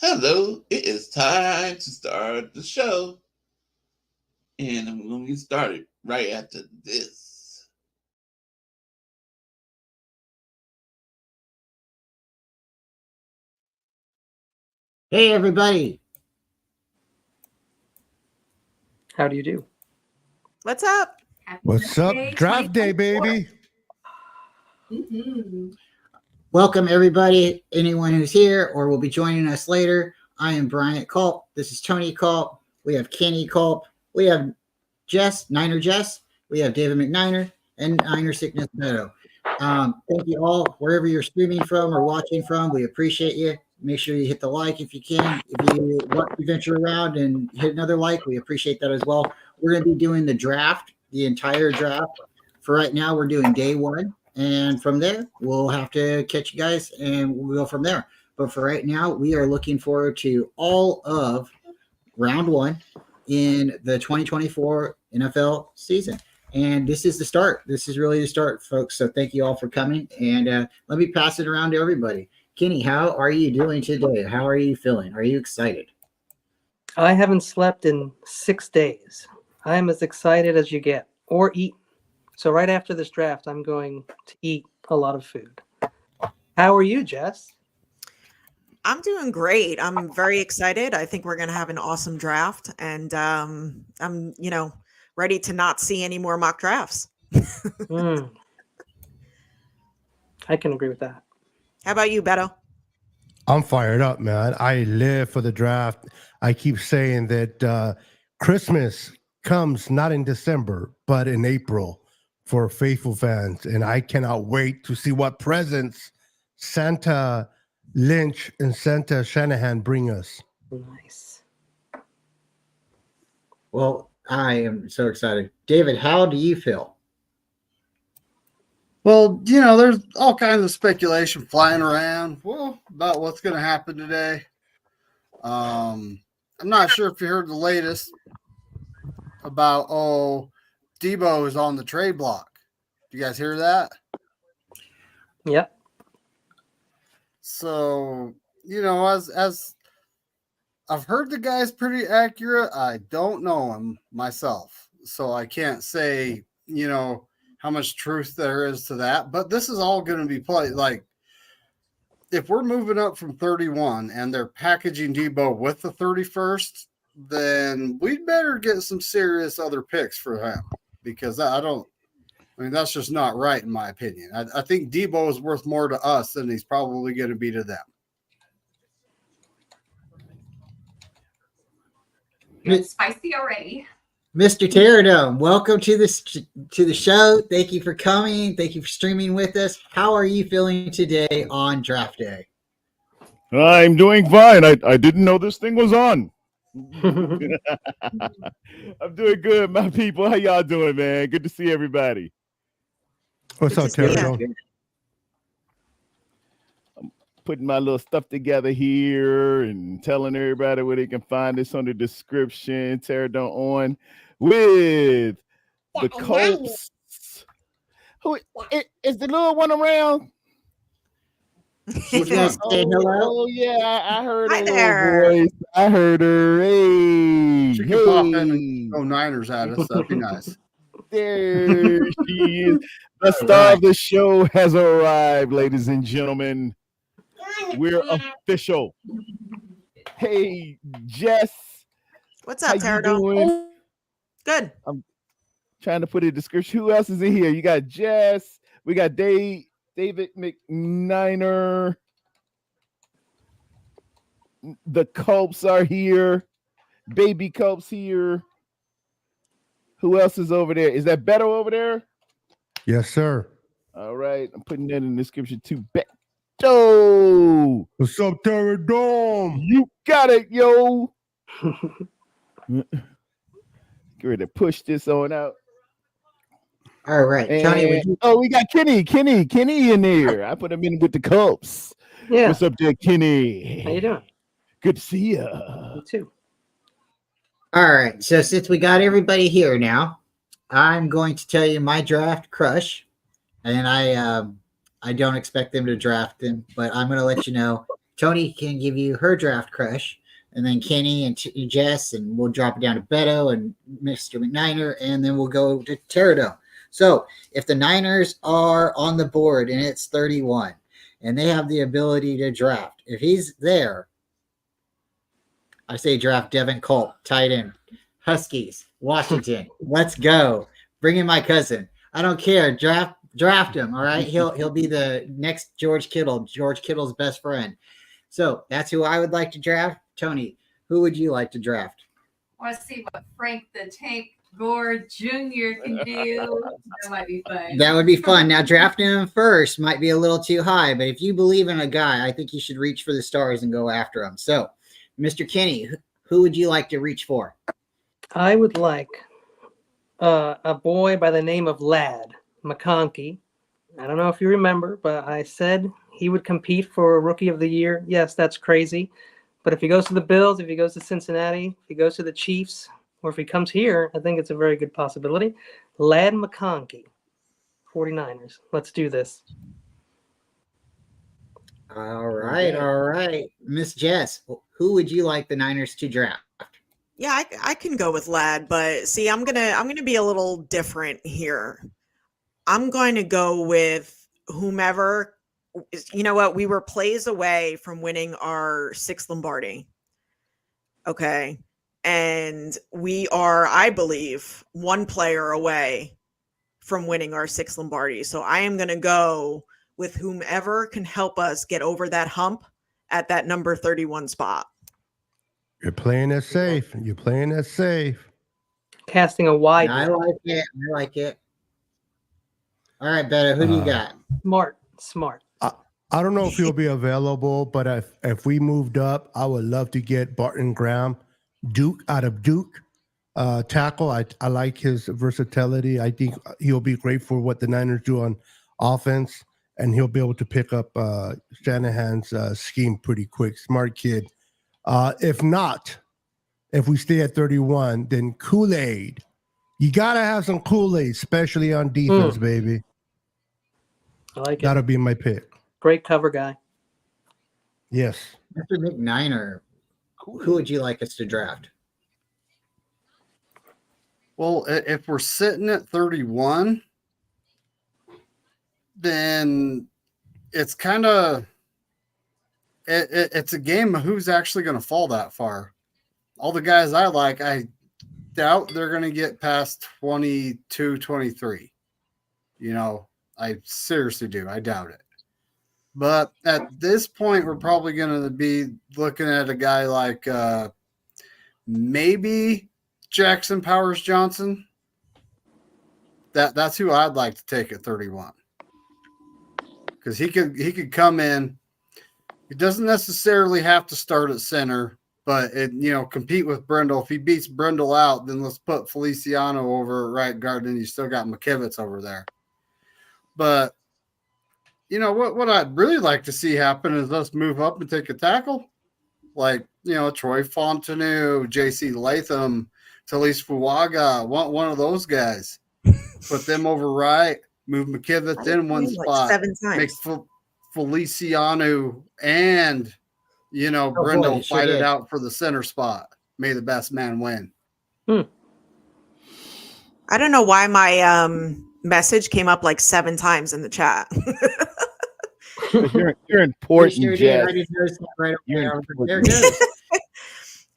Hello, it is time to start the show. And I'm going to get started right after this. Hey, everybody. How do you do? What's up? What's up? Draft day, baby. Welcome, everybody. Anyone who's here or will be joining us later. I am Bryant Culp. This is Tony Culp. We have Kenny Culp. We have Niner Jess. We have David McNiner and Niner Sickness Meadow. Thank you all, wherever you're streaming from or watching from. We appreciate you. Make sure you hit the like if you can. If you want to venture around and hit another like, we appreciate that as well. We're going to be doing the draft, the entire draft. For right now, we're doing day one. And from there, we'll have to catch you guys and we'll go from there. But for right now, we are looking forward to all of round one in the 2024 NFL season. And this is the start. This is really the start, folks. So thank you all for coming. And let me pass it around to everybody. Kenny, how are you doing today? How are you feeling? Are you excited? I haven't slept in 6 days. I am as excited as you get, or eat. So right after this draft, I'm going to eat a lot of food. How are you, Jess? I'm doing great. I'm very excited. I think we're going to have an awesome draft, and I'm, ready to not see any more mock drafts. I can agree with that. How about you, Beto? I'm fired up, man. I live for the draft. I keep saying that Christmas comes not in December, but in April for faithful fans. And I cannot wait to see what presents Santa Lynch and Santa Shanahan bring us. Nice. Well, I am so excited. David, how do you feel? Well, there's all kinds of speculation flying around, about what's going to happen today. I'm not sure if you heard the latest about, Debo is on the trade block. Do you guys hear that? Yep. So, as I've heard the guy's pretty accurate. I don't know him myself, so I can't say, how much truth there is to that. But this is all going to be played. Like, if we're moving up from 31 and they're packaging Debo with the 31st, then we'd better get some serious other picks for him, because that's just not right in my opinion. I think Debo is worth more to us than he's probably going to be to them. It's spicy already. Mr. Terradome, welcome to the show. Thank you for coming. Thank you for streaming with us. How are you feeling today on draft day? I'm doing fine. I didn't know this thing was on. I'm doing good, my people. How y'all doing, man? Good to see everybody. What's Good up, to see ya. Terry? Putting my little stuff together here and telling everybody where they can find this on the description. Terradome on with the Colts. Who is the little one around? She's gonna say hello. Oh yeah, I heard Hi her there. little voice. I heard her. Hey, She can pop in and throw Niners at us. That'd be nice. There she is. The star of the show has arrived, ladies and gentlemen. We're official. Hey, Jess. What's How up, you Terradome? doing? Good. I'm trying to put a description. Who else is in here? You got Jess. We got David McNiner. The Culps are here. Baby Culps here. Who else is over there? Is that Beto over there? Yes, sir. All right. I'm putting that in the description too. Beto. What's up, Terradome? You got it, yo. Get ready to push this on out. All right, Johnny. We got Kenny in there. I put him in with the Culps. Yeah. What's up there, Kenny? How you doing? Good to see you. Me too. All right, so since we got everybody here now, I'm going to tell you my draft crush, and I don't expect them to draft him, but I'm going to let you know Tony can give you her draft crush, and then Kenny and Jess, and we'll drop it down to Beto and Mr. McNiner, and then we'll go to Pterodome. So if the Niners are on the board and it's 31, and they have the ability to draft, if he's there, I say draft Devin Culp, tight end, Huskies, Washington. Let's go. Bring in my cousin. I don't care. Draft him. All right. He'll be the next George Kittle, George Kittle's best friend. So that's who I would like to draft. Tony, who would you like to draft? I want to see what Frank the Tank Gore Jr. can do. That might be fun. That would be fun. Now, drafting him first might be a little too high, but if you believe in a guy, I think you should reach for the stars and go after him. So, Mr. Kenny, who would you like to reach for? I would like a boy by the name of Ladd McConkey. I don't know if you remember, but I said he would compete for Rookie of the Year. Yes, that's crazy. But if he goes to the Bills, if he goes to Cincinnati, if he goes to the Chiefs, or if he comes here, I think it's a very good possibility. Ladd McConkey, 49ers. Let's do this. All right. Miss Jess, who would you like the Niners to draft? Yeah, I can go with Ladd, but see, I'm gonna be a little different here. I'm going to go with whomever. You know what? We were plays away from winning our 6th Lombardi. Okay. And we are, I believe, 1 player away from winning our 6th Lombardi. So I am going to go with whomever can help us get over that hump at that number 31 spot. You're playing it safe. You're playing it safe. Casting a wide. I like it. All right, Beto, who do you got? Smart. I don't know if he'll be available, but if we moved up, I would love to get Barton Graham, Duke out of Duke tackle. I like his versatility. I think he'll be great for what the Niners do on offense, and he'll be able to pick up Shanahan's scheme pretty quick. Smart kid. If not, if we stay at 31, then Kool-Aid. You got to have some Kool-Aid, especially on defense, baby. I like it. That'll be my pick. Great cover guy. Yes. Mr. McNiner, who would you like us to draft? Well, if we're sitting at 31, then it's kind of it's a game of who's actually going to fall that far. All the guys I like, I doubt they're going to get past 22, 23. You know, I seriously do. I doubt it. But at this point, we're probably going to be looking at a guy like maybe Jackson Powers Johnson. That's who I'd like to take at 31. Because he could come in. He doesn't necessarily have to start at center, but compete with Brindle. If he beats Brindle out, then let's put Feliciano over at right guard, and you still got McKivitz over there. But what I'd really like to see happen is us move up and take a tackle, like Troy Fontenot, J.C. Latham, Talise Fuaga, one of those guys. Put them over right, move McKivitz in one spot, 7 times. make Feliciano and Brindle fight it out for the center spot. May the best man win. I don't know why my message came up like 7 times in the chat. You're important, Jess. There it goes.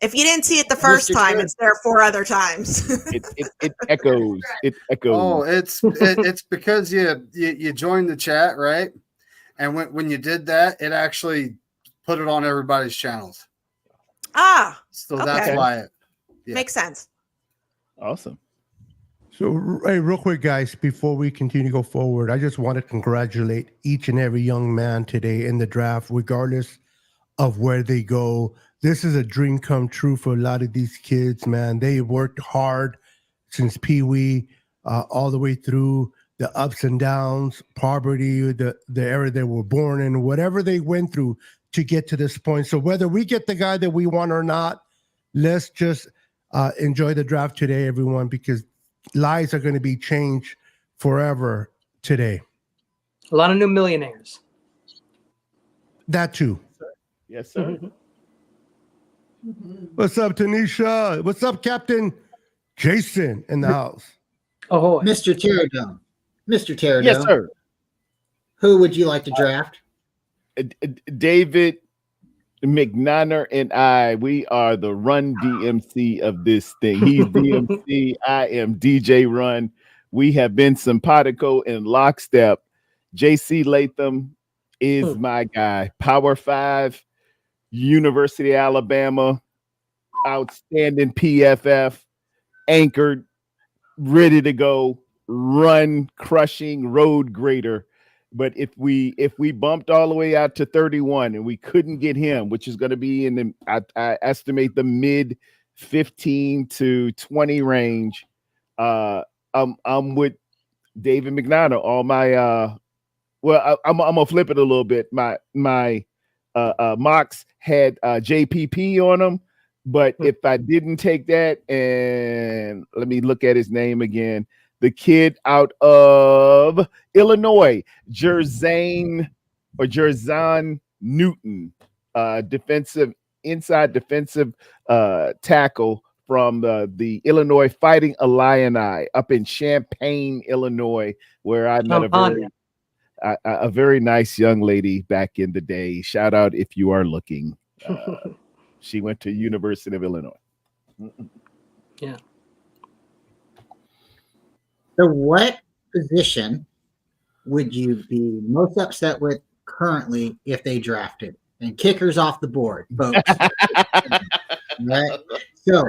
If you didn't see it the first time, it's there 4 other times. It echoes. It echoes. Oh, it's because you joined the chat, right? And when you did that, it actually put it on everybody's channels. So okay. that's why makes sense. Awesome. So, hey, real quick, guys, before we continue to go forward, I just want to congratulate each and every young man today in the draft, regardless of where they go. This is a dream come true for a lot of these kids, man. They worked hard since Pee-wee all the way through the ups and downs, poverty, the era they were born in, whatever they went through to get to this point. So whether we get the guy that we want or not, let's just enjoy the draft today, everyone, because lives are going to be changed forever today. A lot of new millionaires. That too. Yes, sir. What's up, Tanisha? What's up, Captain Jason in the house? Ahoy. Mr. Pterodome. Mr. Pterodome. Yes, sir. Who would you like to draft? David McNanner and I, we are the Run DMC of this thing. He's DMC, I am DJ Run. We have been simpatico in lockstep. JC Latham is my guy. Power 5, University of Alabama, outstanding PFF, anchored, ready to go, run, crushing, road grader. But if we bumped all the way out to 31 and we couldn't get him, which is going to be in the I estimate the mid 15 to 20 range, I'm with David McNanner. All my I'm gonna flip it a little bit. My mocks had JPP on them, but if I didn't take that, and let me look at his name again. The kid out of Illinois, Jerzan Newton, inside defensive tackle from the Illinois Fighting Illini up in Champaign, Illinois, where I met a very nice young lady back in the day. Shout out if you are looking. She went to University of Illinois. Yeah. So what position would you be most upset with currently if they drafted? And kickers off the board, folks. Right? So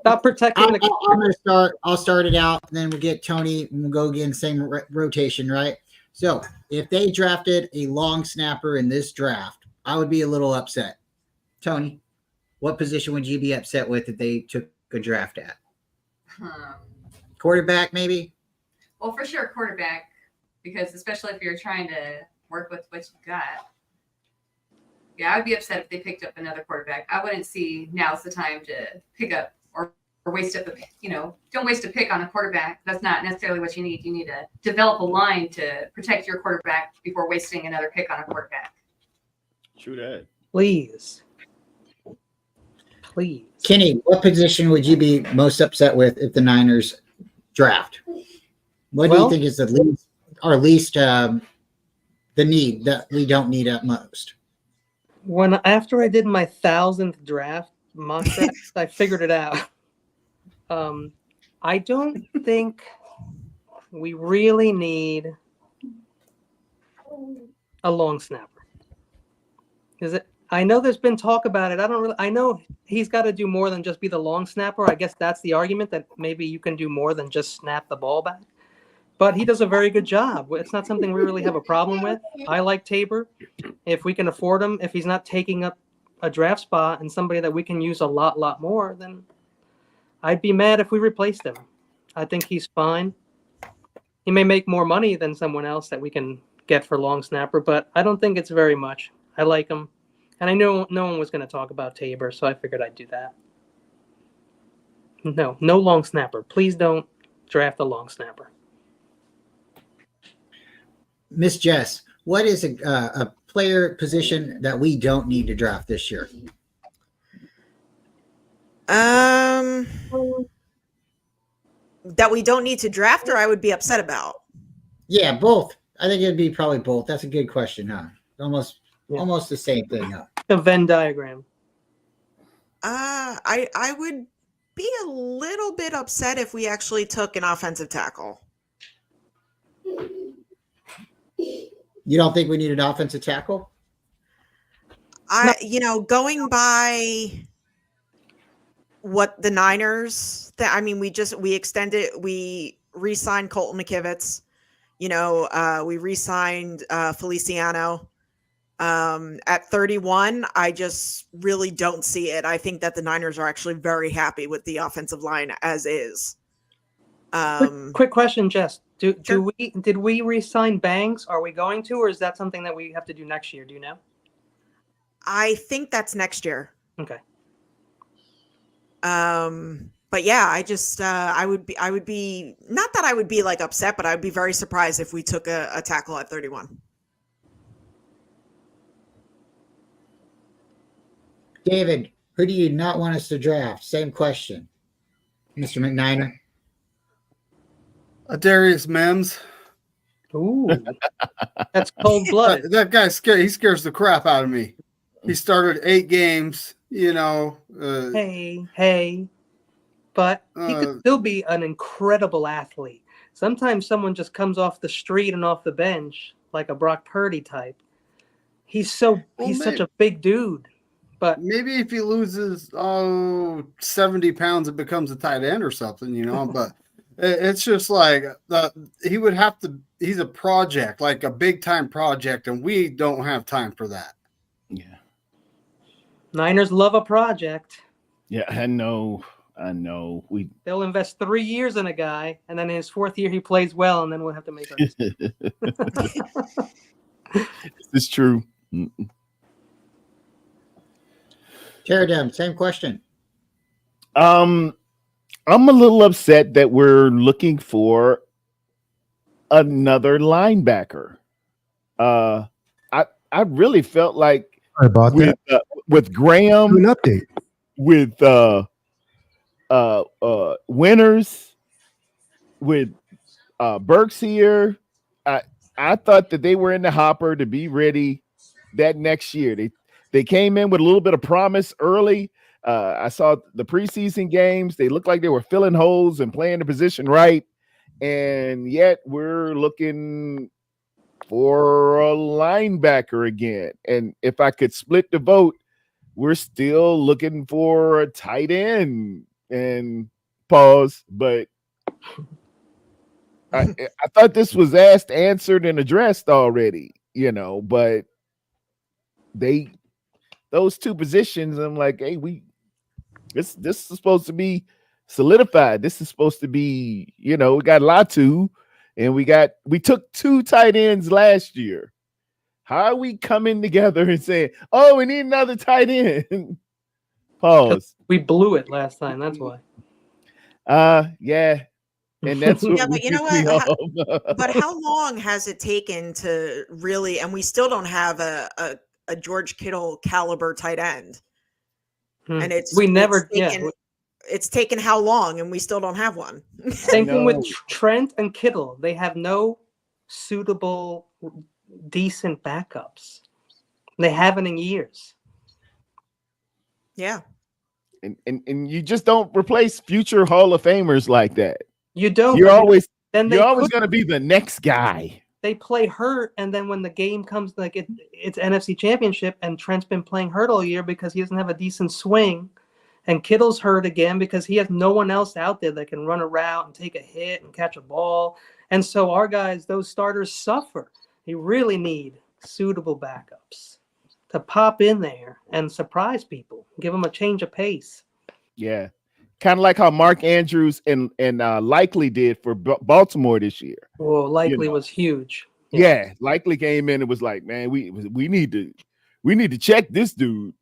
stop protecting I'm gonna start. I'll start it out, and then we'll get Tony, and we'll go again, same rotation, right? So if they drafted a long snapper in this draft, I would be a little upset. Tony, what position would you be upset with if they took a draft at? Quarterback, maybe? Well, for sure, quarterback, because especially if you're trying to work with what you've got. Yeah, I would be upset if they picked up another quarterback. I wouldn't see now's the time to pick up or waste up don't waste a pick on a quarterback. That's not necessarily what you need. You need to develop a line to protect your quarterback before wasting another pick on a quarterback. True that. Please. Kenny, what position would you be most upset with if the Niners draft? What do you think is the least the need that we don't need at most? After I did my 1,000th draft mock draft, I figured it out. I don't think we really need a long snapper. I know there's been talk about it. I know he's got to do more than just be the long snapper. I guess that's the argument, that maybe you can do more than just snap the ball back. But he does a very good job. It's not something we really have a problem with. I like Tabor. If we can afford him, if he's not taking up a draft spot and somebody that we can use a lot more, then I'd be mad if we replaced him. I think he's fine. He may make more money than someone else that we can get for long snapper, but I don't think it's very much. I like him. And I know no one was going to talk about Tabor, so I figured I'd do that. No long snapper. Please don't draft a long snapper. Miss Jess, what is a player position that we don't need to draft this year? That we don't need to draft, or I would be upset about? Yeah, both. I think it'd be probably both. That's a good question, huh? Almost the same thing, huh? The Venn diagram. I would be a little bit upset if we actually took an offensive tackle. You don't think we need an offensive tackle? Going by what the Niners, we re-signed Colton McKivitz. We re-signed Feliciano. At 31, I just really don't see it. I think that the Niners are actually very happy with the offensive line as is. Quick question, Jess. Sure. Did we re-sign Banks? Are we going to, or is that something that we have to do next year? Do you know? I think that's next year. Okay. But yeah, I would be not that I would be like upset, but I would be very surprised if we took a tackle at 31. David, who do you not want us to draft? Same question, Mr. McNiner. Darius Mims. Ooh, that's cold blooded. That guy he scares the crap out of me. He started 8 games. Hey, but he could still be an incredible athlete. Sometimes someone just comes off the street and off the bench like a Brock Purdy type. He's such a big dude. But maybe if he loses 70 pounds, it becomes a tight end or something, But it's just like he would have to. He's a project, like a big time project, and we don't have time for that. Yeah. Niners love a project. Yeah, I know. They'll invest 3 years in a guy, and then in his 4th year he plays well, and then we'll have to make our decision. It's true. Jared, same question. I'm a little upset that we're looking for another linebacker. I really felt like about with Graham, an update with Winters, with Burks here. I thought that they were in the hopper to be ready that next year. They came in with a little bit of promise early. I saw the preseason games. They looked like they were filling holes and playing the position right. And yet we're looking for a linebacker again. And if I could split the vote, we're still looking for a tight end. And pause. But I thought this was asked, answered, and addressed already, but those 2 positions, I'm like, hey, this is supposed to be solidified. This is supposed to be, we got Latu, and we took 2 tight ends last year. How are we coming together and saying, oh, we need another tight end? Pause. We blew it last time. That's why. Yeah. And that's what but you know what? But how long has it taken to really? And we still don't have a George Kittle caliber tight end. And it's taken how long, and we still don't have one. Same thing with Trent and Kittle. They have no suitable, decent backups. They haven't in years. Yeah. And you just don't replace future Hall of Famers like that. You don't. You're always going to be the next guy. They play hurt, and then when the game comes, like it's NFC Championship, and Trent's been playing hurt all year because he doesn't have a decent swing, and Kittle's hurt again because he has no one else out there that can run a route and take a hit and catch a ball. And so our guys, those starters, suffer. They really need suitable backups to pop in there and surprise people, give them a change of pace. Yeah. Kind of like how Mark Andrews and Likely did for Baltimore this year. Well, Likely was huge. Yeah, Likely came in and was like, man, we need to check this dude.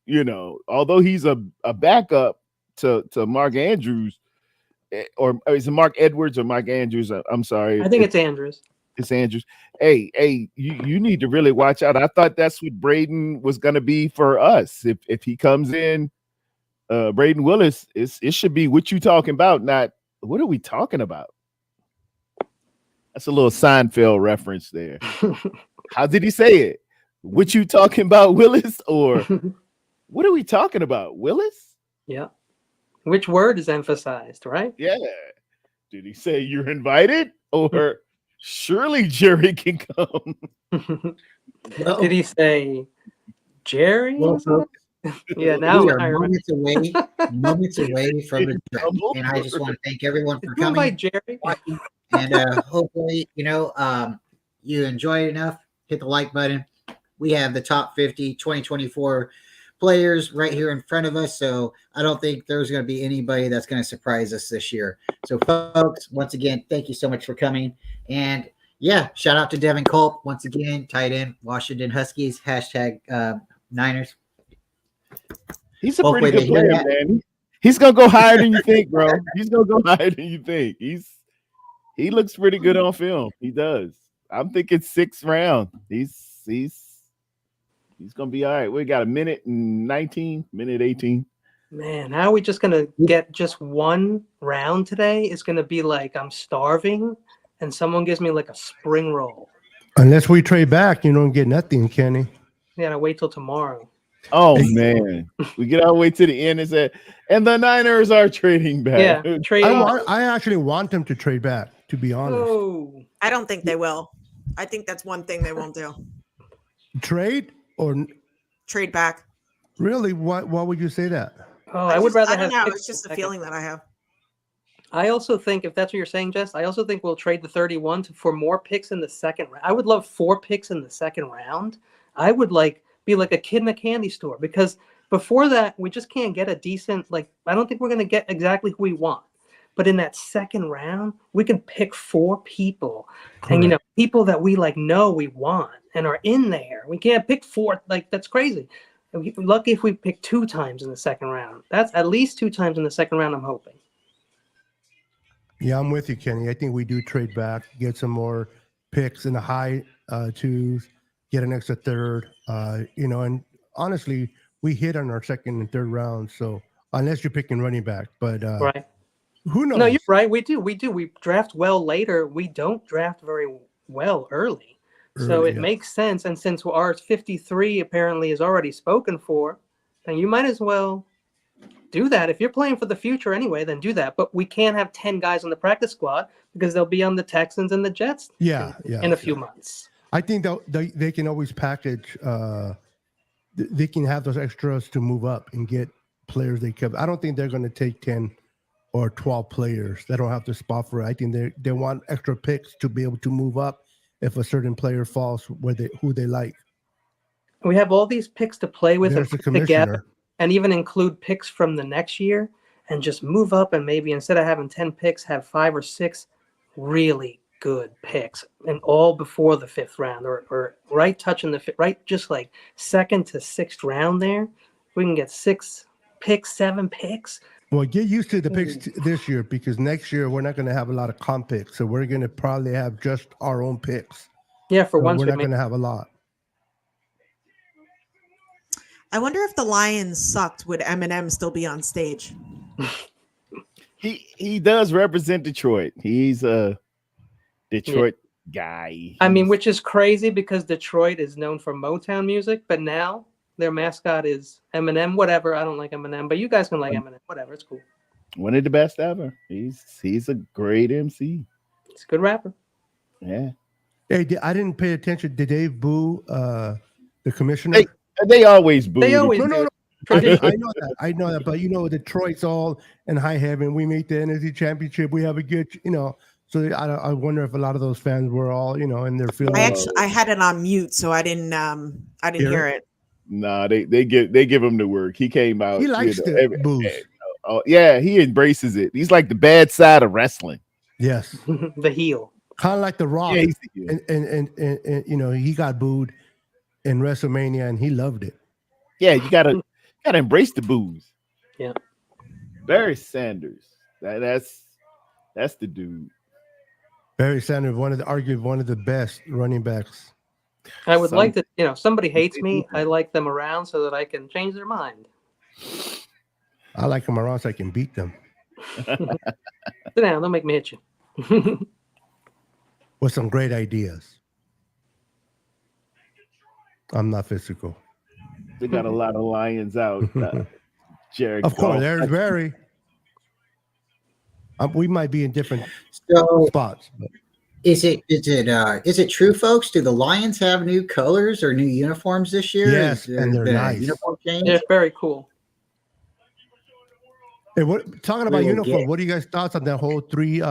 Although he's a backup to Mark Andrews, or is it Mark Edwards or Mark Andrews? I'm sorry, I think it's Andrews. It's Andrews. Hey, you need to really watch out. I thought that's what Braden was going to be for us. If he comes in. Braden Willis, it should be what you talking about, not what are we talking about? That's a little Seinfeld reference there. How did he say it? What you talking about, Willis? Or what are we talking about, Willis? Yeah. Which word is emphasized, right? Yeah. Did he say you're invited? Or surely Jerry can come? Did he say Jerry? Yeah, now we are moments away from the draft, and I just want to thank everyone for coming. Jerry. And hopefully, you enjoyed it enough. Hit the like button. We have the top 50 2024 players right here in front of us, so I don't think there's going to be anybody that's going to surprise us this year. So, folks, once again, thank you so much for coming. And yeah, shout out to Devin Culp once again, tight end, Washington Huskies, #Niners. He's a pretty good player, man. He's gonna go higher than you think, bro. He's gonna go higher than you think. He looks pretty good on film. He does. I'm thinking 6th round. He's He's gonna be all right. We got a minute and 19, minute 18. Man, how are we just gonna get just one round today? It's gonna be like I'm starving, and someone gives me like a spring roll. Unless we trade back, you don't get nothing, Kenny. You gotta wait till tomorrow. Oh man, we get all the way to the end and say, and the Niners are trading back. Yeah, trade. I actually want them to trade back. To be honest, I don't think they will. I think that's one thing they won't do. Trade or trade back. Really? Why would you say that? Oh, I would rather I don't have. know. It's just a feeling that I have. I also think, if that's what you're saying, Jess, I also think we'll trade the 31 for more picks in the second round. I would love 4 picks in the second round. I would be like a kid in a candy store, because before that, we just can't get a decent, I don't think we're going to get exactly who we want. But in that second round, we can pick 4 people. Correct. And, people that we know we want and are in there. We can't pick 4. That's crazy. Lucky if we pick 2 times in the second round. That's at least 2 times in the second round, I'm hoping. Yeah, I'm with you, Kenny. I think we do trade back, get some more picks in the high 2s, get an extra 3rd. And honestly, we hit on our second and 3rd round. So unless you're picking running back, but right. Who knows? No, you're right. We do. We draft well later. We don't draft very well early. So it makes sense. And since our 53 apparently is already spoken for, then you might as well do that. If you're playing for the future anyway, then do that. But we can't have 10 guys on the practice squad because they'll be on the Texans and the Jets in a few months. I think they can always package. They can have those extras to move up and get players they kept. I don't think they're going to take 10 or 12 players that don't have the spot for it. I think they want extra picks to be able to move up if a certain player falls who they like. We have all these picks to play with There's and put together, and even include picks from the next year, and just move up, and maybe instead of having 10 picks, have 5 or 6 really good picks, and all before the 5th round, or right touching the right, just like 2nd to 6th round there. We can get 6 picks, 7 picks. Well, get used to the picks this year, because next year we're not going to have a lot of comp picks. So we're going to probably have just our own picks. Yeah, for once we're not going to have a lot. I wonder if the Lions sucked, would Eminem still be on stage? He does represent Detroit. He's a Detroit guy. I mean, which is crazy because Detroit is known for Motown music, but now their mascot is Eminem. Whatever. I don't like Eminem, but you guys can like Eminem. Whatever. It's cool. One of the best ever. He's a great MC. He's a good rapper. Yeah. Hey, I didn't pay attention. Did they boo the commissioner? They always boo. They always no. I know that. But Detroit's all in high heaven. We make the NFC Championship. We have a good, So I wonder if a lot of those fans were all, in their feelings. I had it on mute, so I didn't hear it. Nah, they give him the work. He came out. He likes the booze. Oh yeah, he embraces it. He's like the bad side of wrestling. Yes, the heel. Kind of like The Rock. Yeah, he's the heel. And he got booed in WrestleMania, and he loved it. Yeah, you gotta embrace the booze. Yeah. Barry Sanders. That's the dude. Barry Sanders, one of the best running backs. I would like to, if somebody hates me, I like them around so that I can change their mind. I like them around so I can beat them. Sit down, don't make me hit you. With some great ideas. I'm not physical. They got a lot of Lions out. Jared. Of course, there's Barry. We might be in different spots. But. Is it true, folks? Do the Lions have new colors or new uniforms this year? Yes, and they're nice. Uniform change? They're very cool. Hey, talking about uniform, what are you guys' thoughts on that whole 3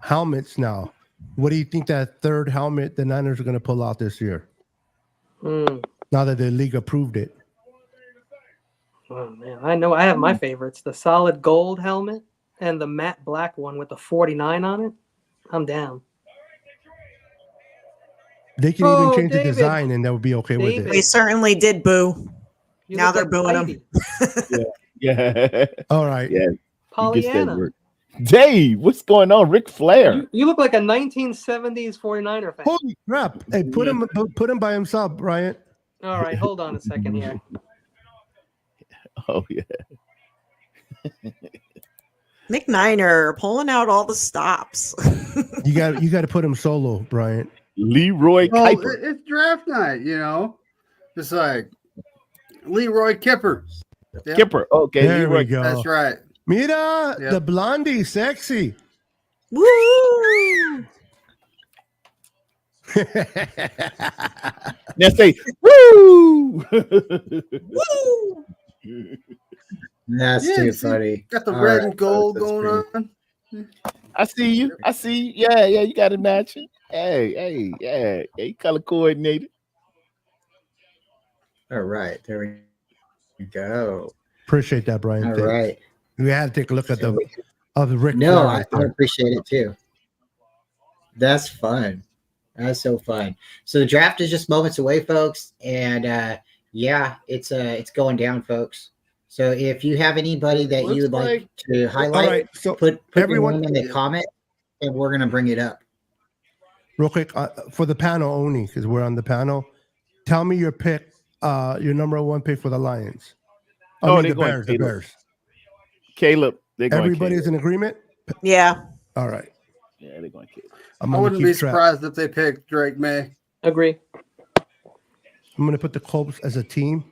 helmets now? What do you think that 3rd helmet the Niners are going to pull out this year? Now that the league approved it. Oh man, I know I have my favorites: the solid gold helmet and the matte black one with the 49 on it. I'm down. They can even change the design, and that would be okay with it. They certainly did boo. Now they're booing them. Yeah. All right. Yeah. Pollyanna. Dave, what's going on? Ric Flair. You look like a 1970s 49er fan. Holy crap! Hey, put him by himself, Bryant. All right, hold on a second here. Oh yeah. Nick Niner pulling out all the stops. You got to put him solo, Bryant. Leroy Well, Kuiper. it's draft night, Just like Leroy Kipper. Yep, Kipper. Okay, There Leroy. we go. that's right. Mira, Yep. the blondie, sexy. Woo! Now say woo. Woo! That's Yeah, too you see, funny. got the All red right, and gold folks, that's going pretty- on. I see you. I see you. Yeah, yeah, you got it matching. Hey, yeah, color coordinated. All right, there we go. Appreciate that, Brian. All Thanks. right. We had to take a look at So the we- of the Ric No, Flair I right there. appreciate it too. That's fun. That's so fun. So the draft is just moments away, folks, and yeah, it's going down, folks. So if you have anybody that you would like to highlight, All right, so put everyone- everyone in the comment, and we're gonna bring it up. real quick for the panel only, because we're on the panel. Tell me your pick, your number one pick for the Lions. Oh, the they're going Bears. The Caleb. Bears. Caleb. They're going Everybody's Caleb. in agreement. Yeah. All right. Yeah, they're going Caleb. I'm I gonna wouldn't keep be track. surprised if they picked Drake May. Agree. I'm gonna put the Colts as a team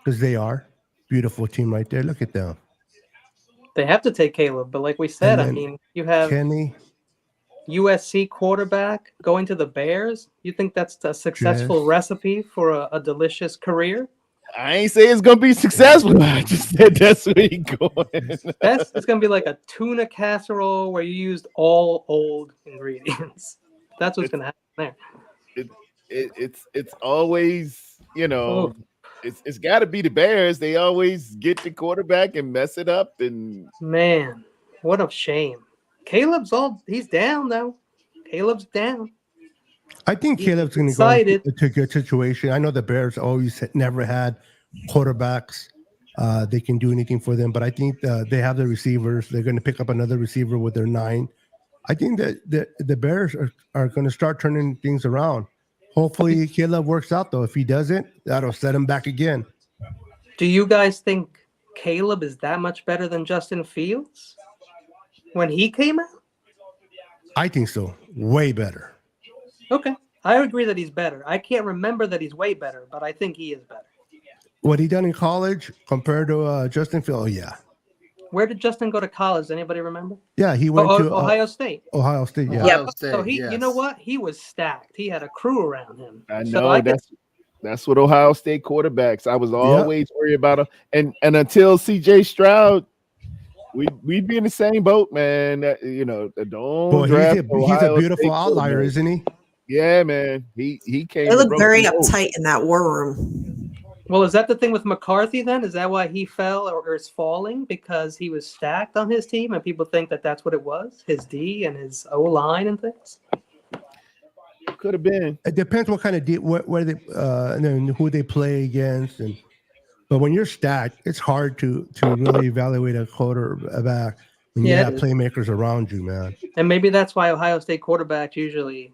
because they are beautiful team right there. Look at them. They have to take Caleb, but like we said, I then mean, you have Kenny. USC quarterback going to the Bears. You think that's a successful Yes. recipe for a delicious career? I ain't say it's gonna be successful. I just said that's where he going. It's gonna be like a tuna casserole where you used all old ingredients. That's what's gonna happen there. It's always, it's got to be the Bears. They always get the quarterback and mess it up. And Man, what a shame. He's down though. Caleb's down. I think He's Caleb's going to go excited. into a good situation. I know the Bears always never had quarterbacks. They can do anything for them, but I think they have the receivers. They're going to pick up another receiver with their 9. I think that the Bears are going to start turning things around. Hopefully, Caleb works out, though. If he doesn't, that'll set him back again. Do you guys think Caleb is that much better than Justin Fields when he came out? I think so. Way better. Okay. I agree that he's better. I can't remember that he's way better, but I think he is better. What he done in college compared to Justin Fields, oh, yeah. Where did Justin go to college? Does anybody remember? Yeah, he went to Ohio State. Ohio State, yeah. Ohio State, So he, yes. you know what? He was stacked. He had a crew around him. I So know that's what Ohio State quarterbacks. I was always worried about them, and until C.J. Stroud, we'd be in the same boat, man. Don't Boy, draft he's a Ohio beautiful State outlier, quarterbacks. isn't he? Yeah, man. He came. They and look broke very the mold. uptight in that war room. Well, is that the thing with McCarthy then? Is that why he fell or is falling? Because he was stacked on his team and people think that that's what it was? His D and his O-line and things? Could have been. It depends what kind of where they and then who they play against, but when you're stacked, it's hard to really evaluate a quarterback when you Yeah, have it is. playmakers around you, man. And maybe that's why Ohio State quarterbacks usually.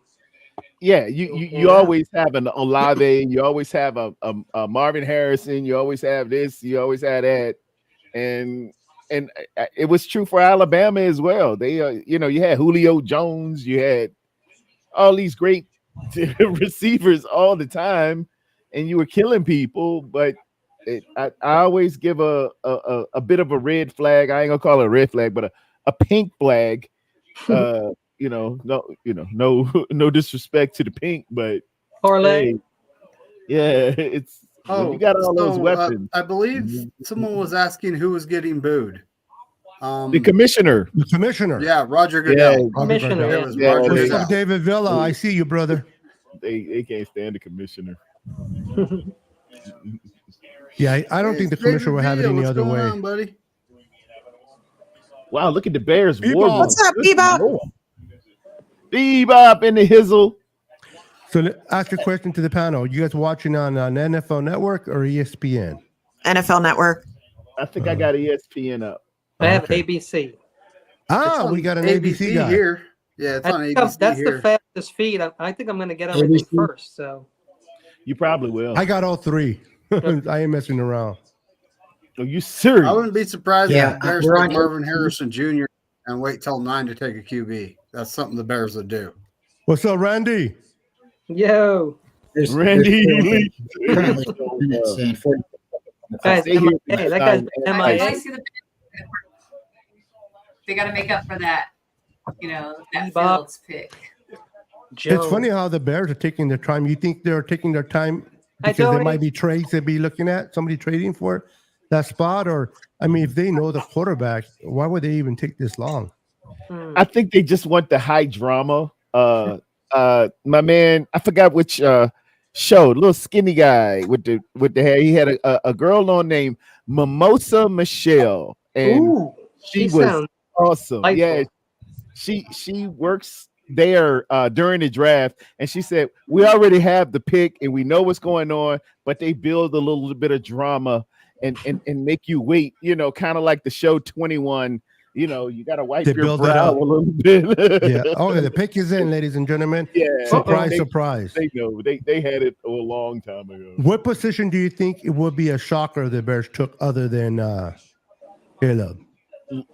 Yeah, you Yeah. always have an Olave, you always have a Marvin Harrison, you always have this, you always have that, and it was true for Alabama as well. They, you had Julio Jones, you had all these great receivers all the time, and you were killing people. But I always give a bit of a red flag. I ain't gonna call it a red flag, but a pink flag. No disrespect to the pink, but Parlay. hey, yeah, it's when you got all those weapons. I believe someone was asking who was getting booed. The commissioner. The commissioner. Yeah, Roger Goodell. Yeah, Commissioner, It yeah. was Yeah, Roger What's Goodell. up, David Villa? I see you, brother. They can't stand the commissioner. Yeah, I don't think the commissioner will have it any What's other going way. on, buddy? Wow, look at the Bears. Bebop. War room. What's up, Good Bebop? Lord. Bebop in the hizzle. So ask a question to the panel. You guys watching on NFL Network or ESPN? NFL Network. I think I got ESPN up. I have Okay. ABC. Ah, we got an ABC guy. here. Yeah, it's on ABC That's here. the fastest feed. I think I'm going to get everything ABC. first. So You probably will. I got all three. I ain't messing around. Are you serious? I wouldn't be surprised Yeah, if the Bears we're pick on- Marvin Harrison Jr. and wait till 9 to take a QB. That's something the Bears would do. What's up, Randy? Yo, There's Randy currently 4 minutes and 40. guys, Stay here for MIA. That time. guy's I MIA. see they got to make up for that, that Bob. Fields pick. Joe. It's funny how the Bears are taking their time. You think they're taking their time Hi, because there Tony. might be trades they'd be looking at, somebody trading for that spot? Or, I mean, if they know the quarterback, why would they even take this long? I think they just want the high drama. My man, I forgot which show, little skinny guy with the hair. He had a girl on named Mimosa Michelle, and Ooh, she he was sounds awesome. delightful. Yeah, she works there during the draft, and she said we already have the pick and we know what's going on, but they build a little bit of drama and make you wait. Kind of like the show 21. You got to wipe They your build it brow up. a little bit. Yeah. Okay, the pick is in, ladies and gentlemen. Yeah. Surprise, They- surprise. They know they had it a long time ago. What position do you think it would be a shocker the Bears took other than Caleb?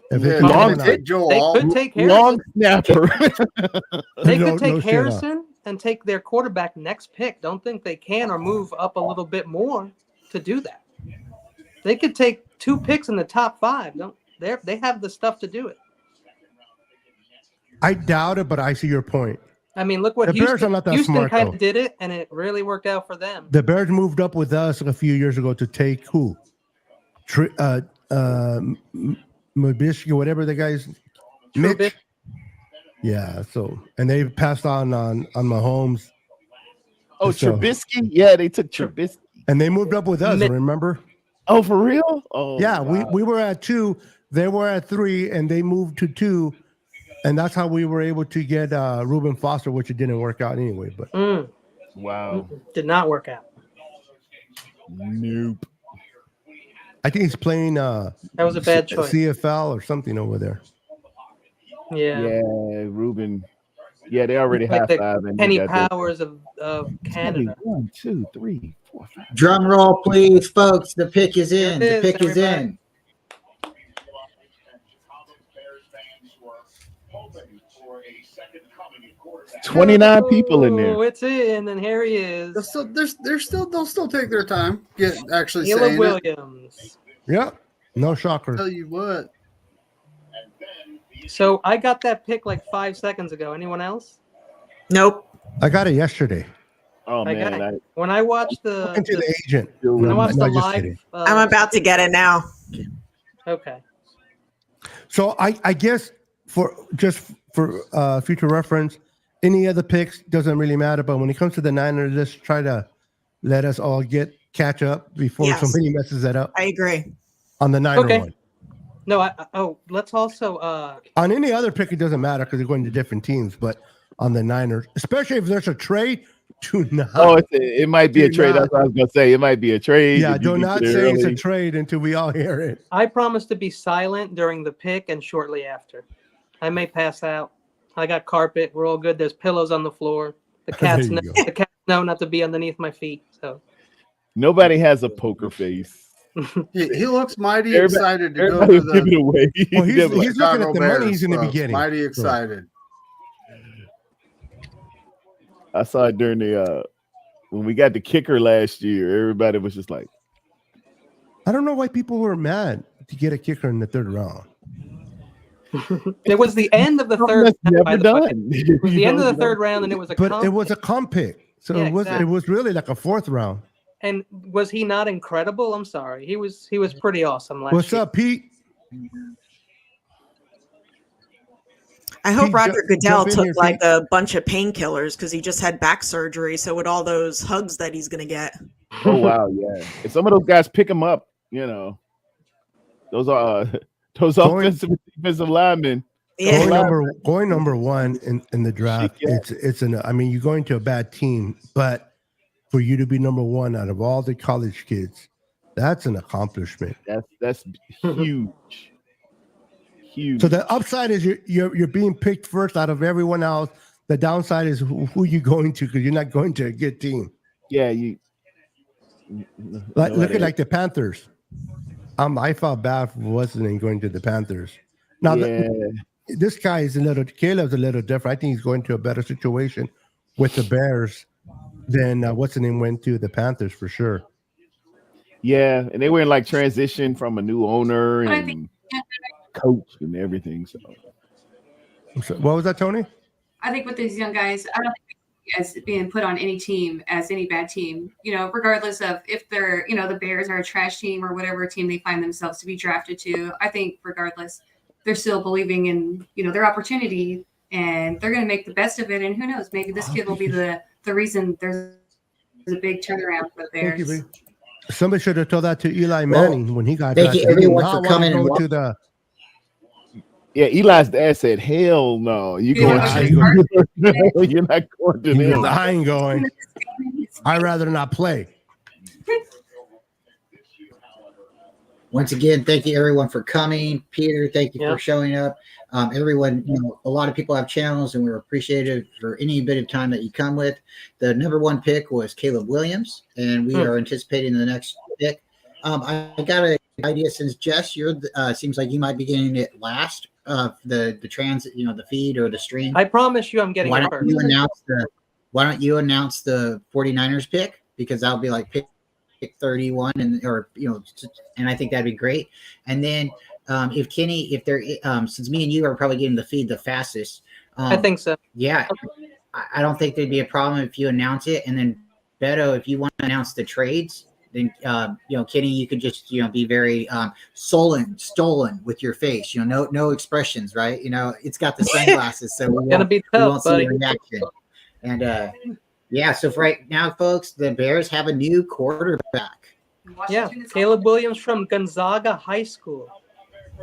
If they Yeah, took long one take out. Joel They Alt. could take Long Harrison. snapper. They No- could take no shit, huh? Harrison and take their quarterback next pick. Don't think they can or move up a little bit more to do that. They could take 2 picks in the top 5. They have the stuff to do it. I doubt it, but I see your point. I mean, look what The Bears are not that Houston smart, kind though. of did it, and it really worked out for them. The Bears moved up with us a few years ago to take who? Mabishki, whatever the guy's Mitch. Trubisky. Yeah, so and they passed on Mahomes. Oh, So- Trubisky? Yeah, they took Trubisky. And they moved up with us, Mi- remember? Oh, for real? Oh, Yeah, wow. we were at 2, they were at 3, and they moved to 2. And that's how we were able to get Reuben Foster, which it didn't work out anyway. But Wow. Did not work out. Nope. I think he's playing That was a bad choice. CFL or something over there. Yeah. Yeah, Ruben. Yeah, they already Like high the five. And Penny they got that. Powers of Canada. 1, 2, 3, 4, 5. Drum roll, please, folks. The pick is in. Here it The is, pick is everybody. in. 29 people in there. Oh, it's in, and here he is. They'll still take their time. Actually Caleb saying it. Williams. Yeah, no shocker. Tell you what. So I got that pick like 5 seconds ago. Anyone else? Nope. I got it yesterday. Oh, I got man. it. When I watched Talking to the agent. when I watched No, the just live, kidding. I'm about to get it now. Okay. So I guess for future reference, any other picks doesn't really matter. But when it comes to the Niners, let's try to let us all catch up before Yes. somebody messes that up I agree. on the Niner Okay. one. No, let's also On any other pick, it doesn't matter because they're going to different teams. But on the Niners, especially if there's a trade, do not. Oh, it might be a Do trade. not- That's what I was going to say. It might be a trade. yeah, if you do get not there say it's a early. trade until we all hear it. I promise to be silent during the pick and shortly after. I may pass out. I got carpet. We're all good. There's pillows on the floor. The cats There know, you go. the cats know not to be underneath my feet. So Nobody has a poker face. He looks mighty Everybody- excited to go Everybody to give it the away. Well, he's They'll be like, looking at Chicago the Bears money he's in the stuff. beginning. Mighty So- excited. I saw it during the when we got the kicker last year. Everybody was just like, I don't know why people were mad to get a kicker in the 3rd round. it was the end of the "Something third. that's by never the way. done." It was the end of the third round, and it was a But comp it was a pick. comp pick, so Yeah, it was exactly. it was really like a 4th round. And was he not incredible? I'm sorry. He was pretty awesome last What's year. up, Pete? I hope Pete, Roger jump Goodell in took here, like Pete. a bunch of painkillers because he just had back surgery. So with all those hugs that he's gonna get, Oh wow, yeah. If some of those guys pick them up, those are those Going- offensive and defensive linemen. yeah, Going number 1 in the draft. Yeah. I mean, you're going to a bad team, but for you to be number 1 out of all the college kids, that's an accomplishment. That's huge. Huge. So the upside is you're being picked first out of everyone else. The downside is who you going to because you're not going to a good team. yeah, Look at like the Panthers. I felt bad for wasn't going to the Panthers. Now, this guy is Caleb's a little different. I think he's going to a better situation with the Bears than what's the name went to the Panthers for sure. Yeah, and they were in like transition from a new owner and coach and everything. So, what was that, Tony? I think with these young guys, I don't think as being put on any team as any bad team, regardless of if they're, the Bears are a trash team or whatever team they find themselves to be drafted to. I think regardless, they're still believing in, their opportunity, and they're going to make the best of it. And who knows, maybe this kid will be the reason there's a big turnaround for the Bears. Somebody should have told that to Eli Manning when he got drafted. Thank you everyone for coming and to the. Yeah, Eli's dad said, "Hell no, you're not going to them. I ain't going. I'd rather not play." Once again, thank you everyone for coming. Peter, thank you for showing up. Everyone, a lot of people have channels, and we're appreciative for any bit of time that you come with. The number one pick was Caleb Williams, and we are anticipating the next pick. I got an idea since Jess, you're seems like you might be getting it last. The transit, the feed or the stream. I promise you, I'm getting it first. Why don't you announce the 49ers pick, because that'll be like pick 31, and I think that'd be great. And then if Kenny, since me and you are probably getting the feed the fastest, I think so. Yeah, I don't think there'd be a problem if you announce it, and then Beto, if you want to announce the trades. Then Kenny, you could just be very stolen with your face. No expressions, right? It's got the sunglasses, so we won't see the reaction. And so for right now, folks, the Bears have a new quarterback. Yeah, Caleb Williams from Gonzaga High School.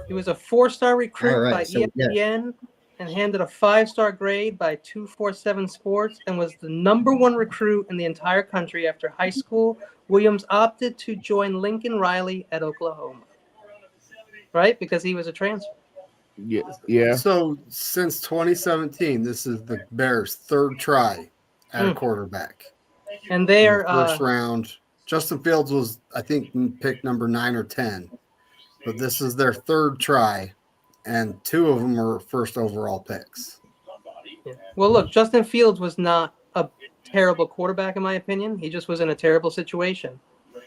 He was a 4-star recruit by ESPN and handed a 5-star grade by 247 Sports, and was the number 1 recruit in the entire country after high school. Williams opted to join Lincoln Riley at Oklahoma, right? Because he was a transfer. Yeah. So since 2017, this is the Bears' third try at a quarterback. And they are first round. Justin Fields was, I think, pick number 9 or 10, but this is their third try, and 2 of them were first overall picks. Yeah. Well, look, Justin Fields was not a terrible quarterback, in my opinion. He just was in a terrible situation. The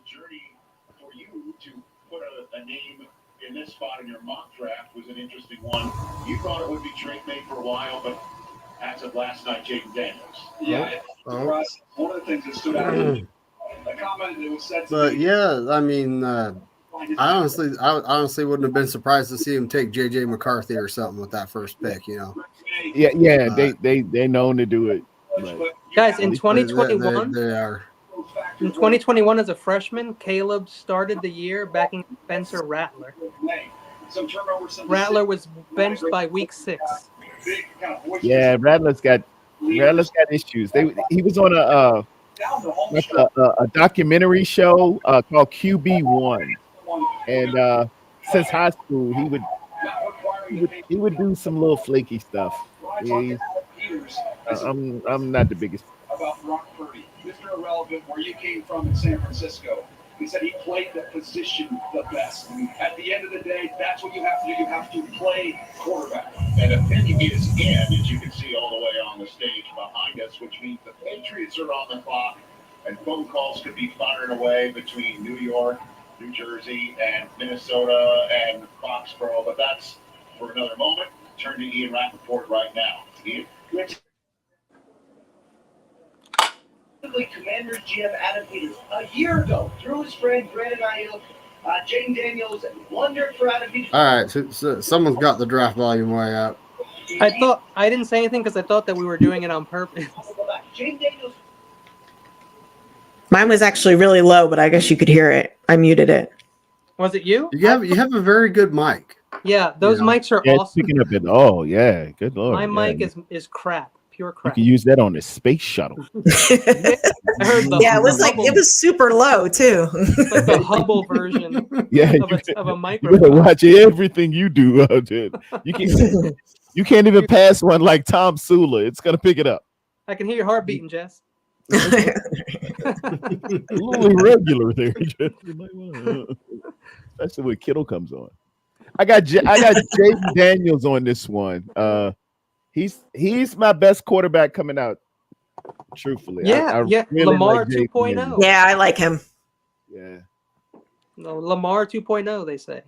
journey for you to put a name in this spot in your mock draft was an interesting one. You thought it would be Drake May for a while, but as of last night, Jaden Daniels. Yeah, one of the things that stood out, the comment that was said. But yeah, I mean, I honestly wouldn't have been surprised to see him take J.J. McCarthy or something with that first pick. Yeah, they're known to do it. But guys, in 2021, they are. In 2021, as a freshman, Caleb started the year backing Spencer Rattler. Rattler was benched by week 6. Yeah, Rattler's got issues. He was on a documentary show called QB1, and since high school he would do some little flaky stuff. I'm not the biggest. About Brock Purdy, Mr. Irrelevant, where you came from in San Francisco. He said he played the position the best. At the end of the day, that's what you have to do. You have to play quarterback. And opinion is in, as you can see all the way on the stage behind us, which means the Patriots are on the clock, and phone calls could be firing away between New York, New Jersey, and Minnesota, and Foxborough. But that's for another moment. Turn to Ian Rappaport right now. Ian? Commanders GM Adam Peters a year ago through his friend Brandon Ayuk, Jaden Daniels wondered for Adam Peters. All right, so someone's got the draft volume way up. I didn't say anything because I thought that we were doing it on purpose. Jaden Daniels. Mine was actually really low, but I guess you could hear it. I muted it. Was it you? You have a very good mic. Yeah, those mics are awesome. Picking up it. Oh yeah, good lord. My mic is crap. Pure crap. You can use that on the space shuttle. It was super low too. Like the Hubble version of a microphone. You better watch everything you do out there. You can't even pass one like Tom Sula. It's gonna pick it up. I can hear your heart beating, Jess. A little irregular there, especially when Kittle comes on. I got Jaden Daniels on this one. He's my best quarterback coming out. Truthfully, Yeah, I really Lamar like Jaden 2.0. Daniels. Yeah, I like him. Yeah, No, Lamar 2.0. They say.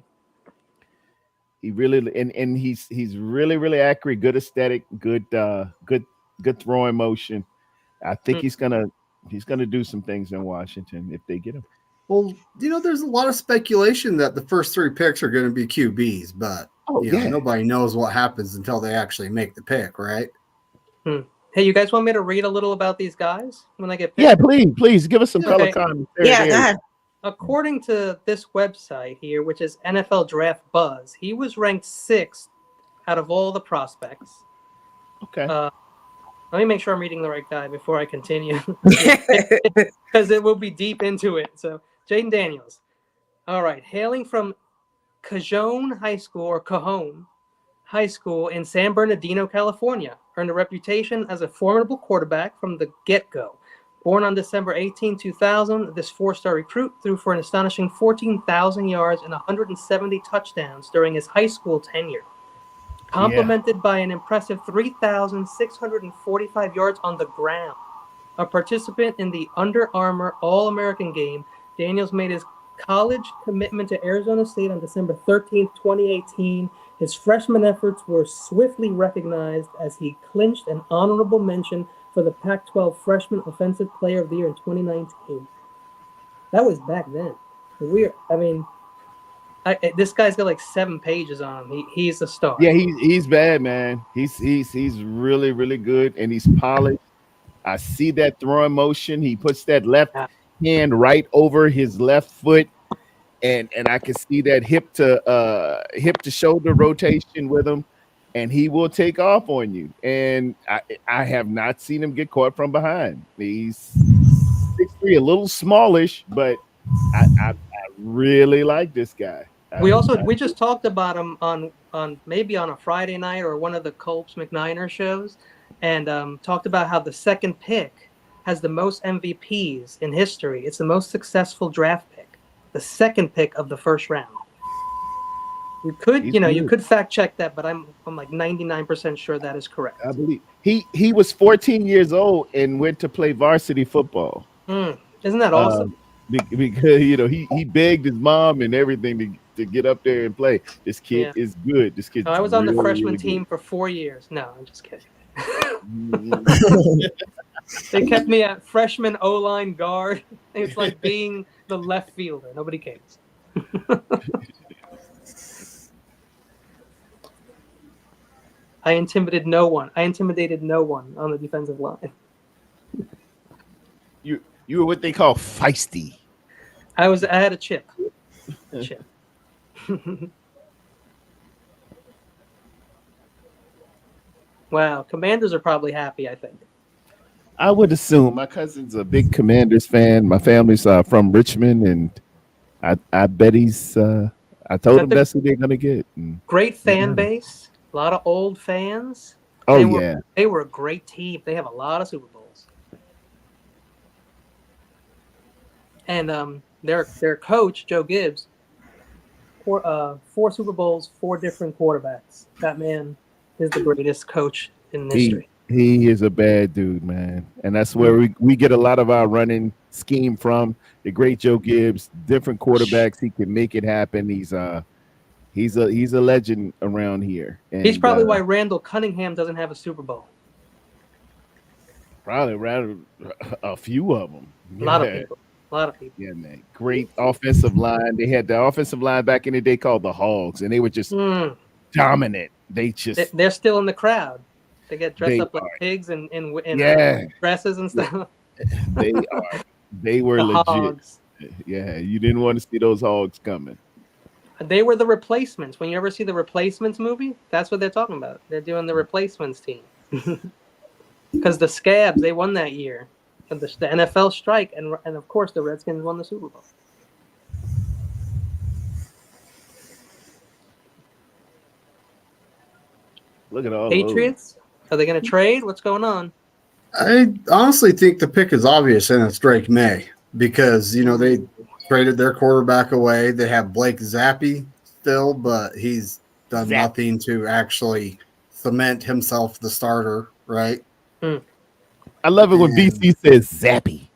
he really and he's really accurate, good aesthetic, good throwing motion. I think he's gonna do some things in Washington if they get him. Well, there's a lot of speculation that the first 3 picks are going to be QBs, but nobody knows what happens until they actually make the pick, right? Hey, you guys want me to read a little about these guys when I get picked? Yeah, please give us some color Okay. commentary. Yeah, go ahead. According to this website here, which is NFL Draft Buzz, he was ranked 6th out of all the prospects. Okay. Let me make sure I'm reading the right guy before I continue, because it will be deep into it. So, Jaden Daniels. All right. Hailing from Cajon High School in San Bernardino, California, earned a reputation as a formidable quarterback from the get-go. Born on December 18, 2000, this 4-star recruit threw for an astonishing 14,000 yards and 170 touchdowns during his high school tenure, complemented by an impressive 3,645 yards on the ground. A participant in the Under Armour All-American game, Daniels made his college commitment to Arizona State on December 13, 2018. His freshman efforts were swiftly recognized as he clinched an honorable mention for the Pac-12 Freshman Offensive Player of the Year in 2019. That was back then. This guy's got like 7 pages on him. He's a star. Yeah, he's bad, man. He's really good, and he's polished. I see that throwing motion. He puts that left hand right over his left foot, and I can see that hip to shoulder rotation with him, and he will take off on you. And I have not seen him get caught from behind. He's 6'3", a little smallish, but I really like this guy. We just talked about him on maybe on a Friday night or one of the Colts McNiner shows, and talked about how the second pick has the most MVPs in history. It's the most successful draft pick, the second pick of the first round. You could fact check that, but I'm like 99% sure that is correct. I believe he was 14 years old and went to play varsity football. Isn't that awesome? Because he begged his mom and everything to get up there and play. This kid is good. This kid. I was on the freshman team for 4 years. No, I'm just kidding. They kept me at freshman O-line guard. It's like being the left fielder. Nobody cares. I intimidated no one on the defensive line. You were what they call feisty. I had a chip. Wow, Commanders are probably happy, I think. I would assume. My cousin's a big Commanders fan. My family's from Richmond, and I bet he's. I told him that's who they're gonna get. Great fan base, a lot of old fans. They were a great team. They have a lot of Super Bowls, and their coach Joe Gibbs, 4 Super Bowls, 4 different quarterbacks. That man is the greatest coach in history. He is a bad dude, man, and that's where we get a lot of our running scheme from. The great Joe Gibbs, different quarterbacks, he can make it happen. He's a legend around here. And he's probably why Randall Cunningham doesn't have a Super Bowl. Probably rather a few of them. A lot of people. Yeah, man. Great offensive line. They had the offensive line back in the day called the Hogs, and they were just dominant. They're still in the crowd. They get dressed up like pigs and dresses and stuff. They are. They were legit. Hogs. Yeah, you didn't want to see those hogs coming. They were the replacements. When you ever see the Replacements movie, that's what they're talking about. They're doing the Replacements team. Because the Scabs, they won that year. And the NFL strike, and of course the Redskins won the Super Bowl. Look at all Patriots. Are they going to trade? What's going on? I honestly think the pick is obvious, and it's Drake May because they traded their quarterback away. They have Blake Zappi still, but he's done nothing to actually cement himself the starter, right? I love it when BC says Zappy.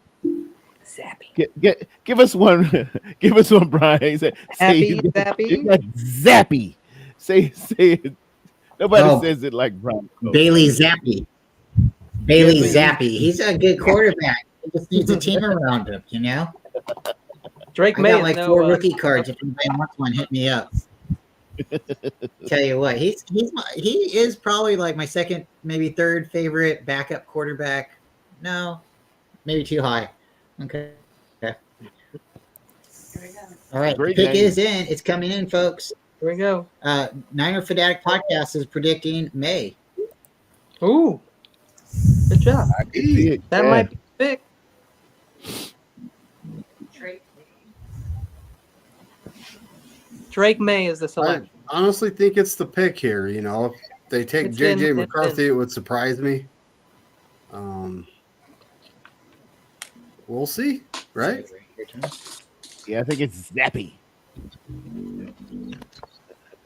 Zappy. Give us one. Give us one, Brian. Say Happy it's Zappy. like Zappy. Say it. Nobody Oh, says it like Brian. Bailey Zappi. Bailey Bailey. Zappi. He's a good quarterback. He just needs a team around him, Drake I May got is like no, 4 rookie cards. If anybody wants one, hit me up. Tell you what, he is probably like my second, maybe third favorite backup quarterback. No, maybe too high. Okay. All right, Great the pick name. is in. It's coming in, folks. Here we go. Niner Fanatic Podcast is predicting May. Ooh, good job. I can see it. That Yeah. might be big. Drake May is the I selection. honestly think it's the pick here. If they take It's JJ in. McCarthy, it would surprise me. We'll see, right? Yeah, I think it's Zappy.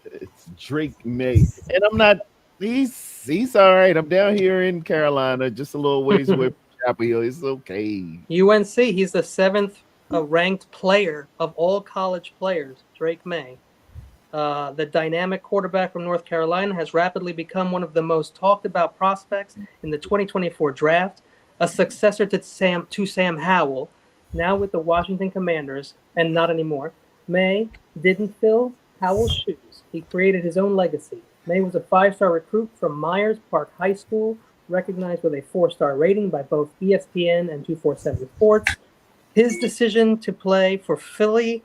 It's Drake May, and I'm not. He's all right. I'm down here in Carolina, just a little ways away from Chapel Hill. It's okay. UNC. He's the 7th ranked player of all college players. Drake May. The dynamic quarterback from North Carolina has rapidly become one of the most talked about prospects in the 2024 draft, a successor to Sam Howell, now with the Washington Commanders, and not anymore. May didn't fill Howell's shoes. He created his own legacy. May was a 5-star recruit from Myers Park High School, recognized with a 4-star rating by both ESPN and 247 Sports. His decision to play for Phil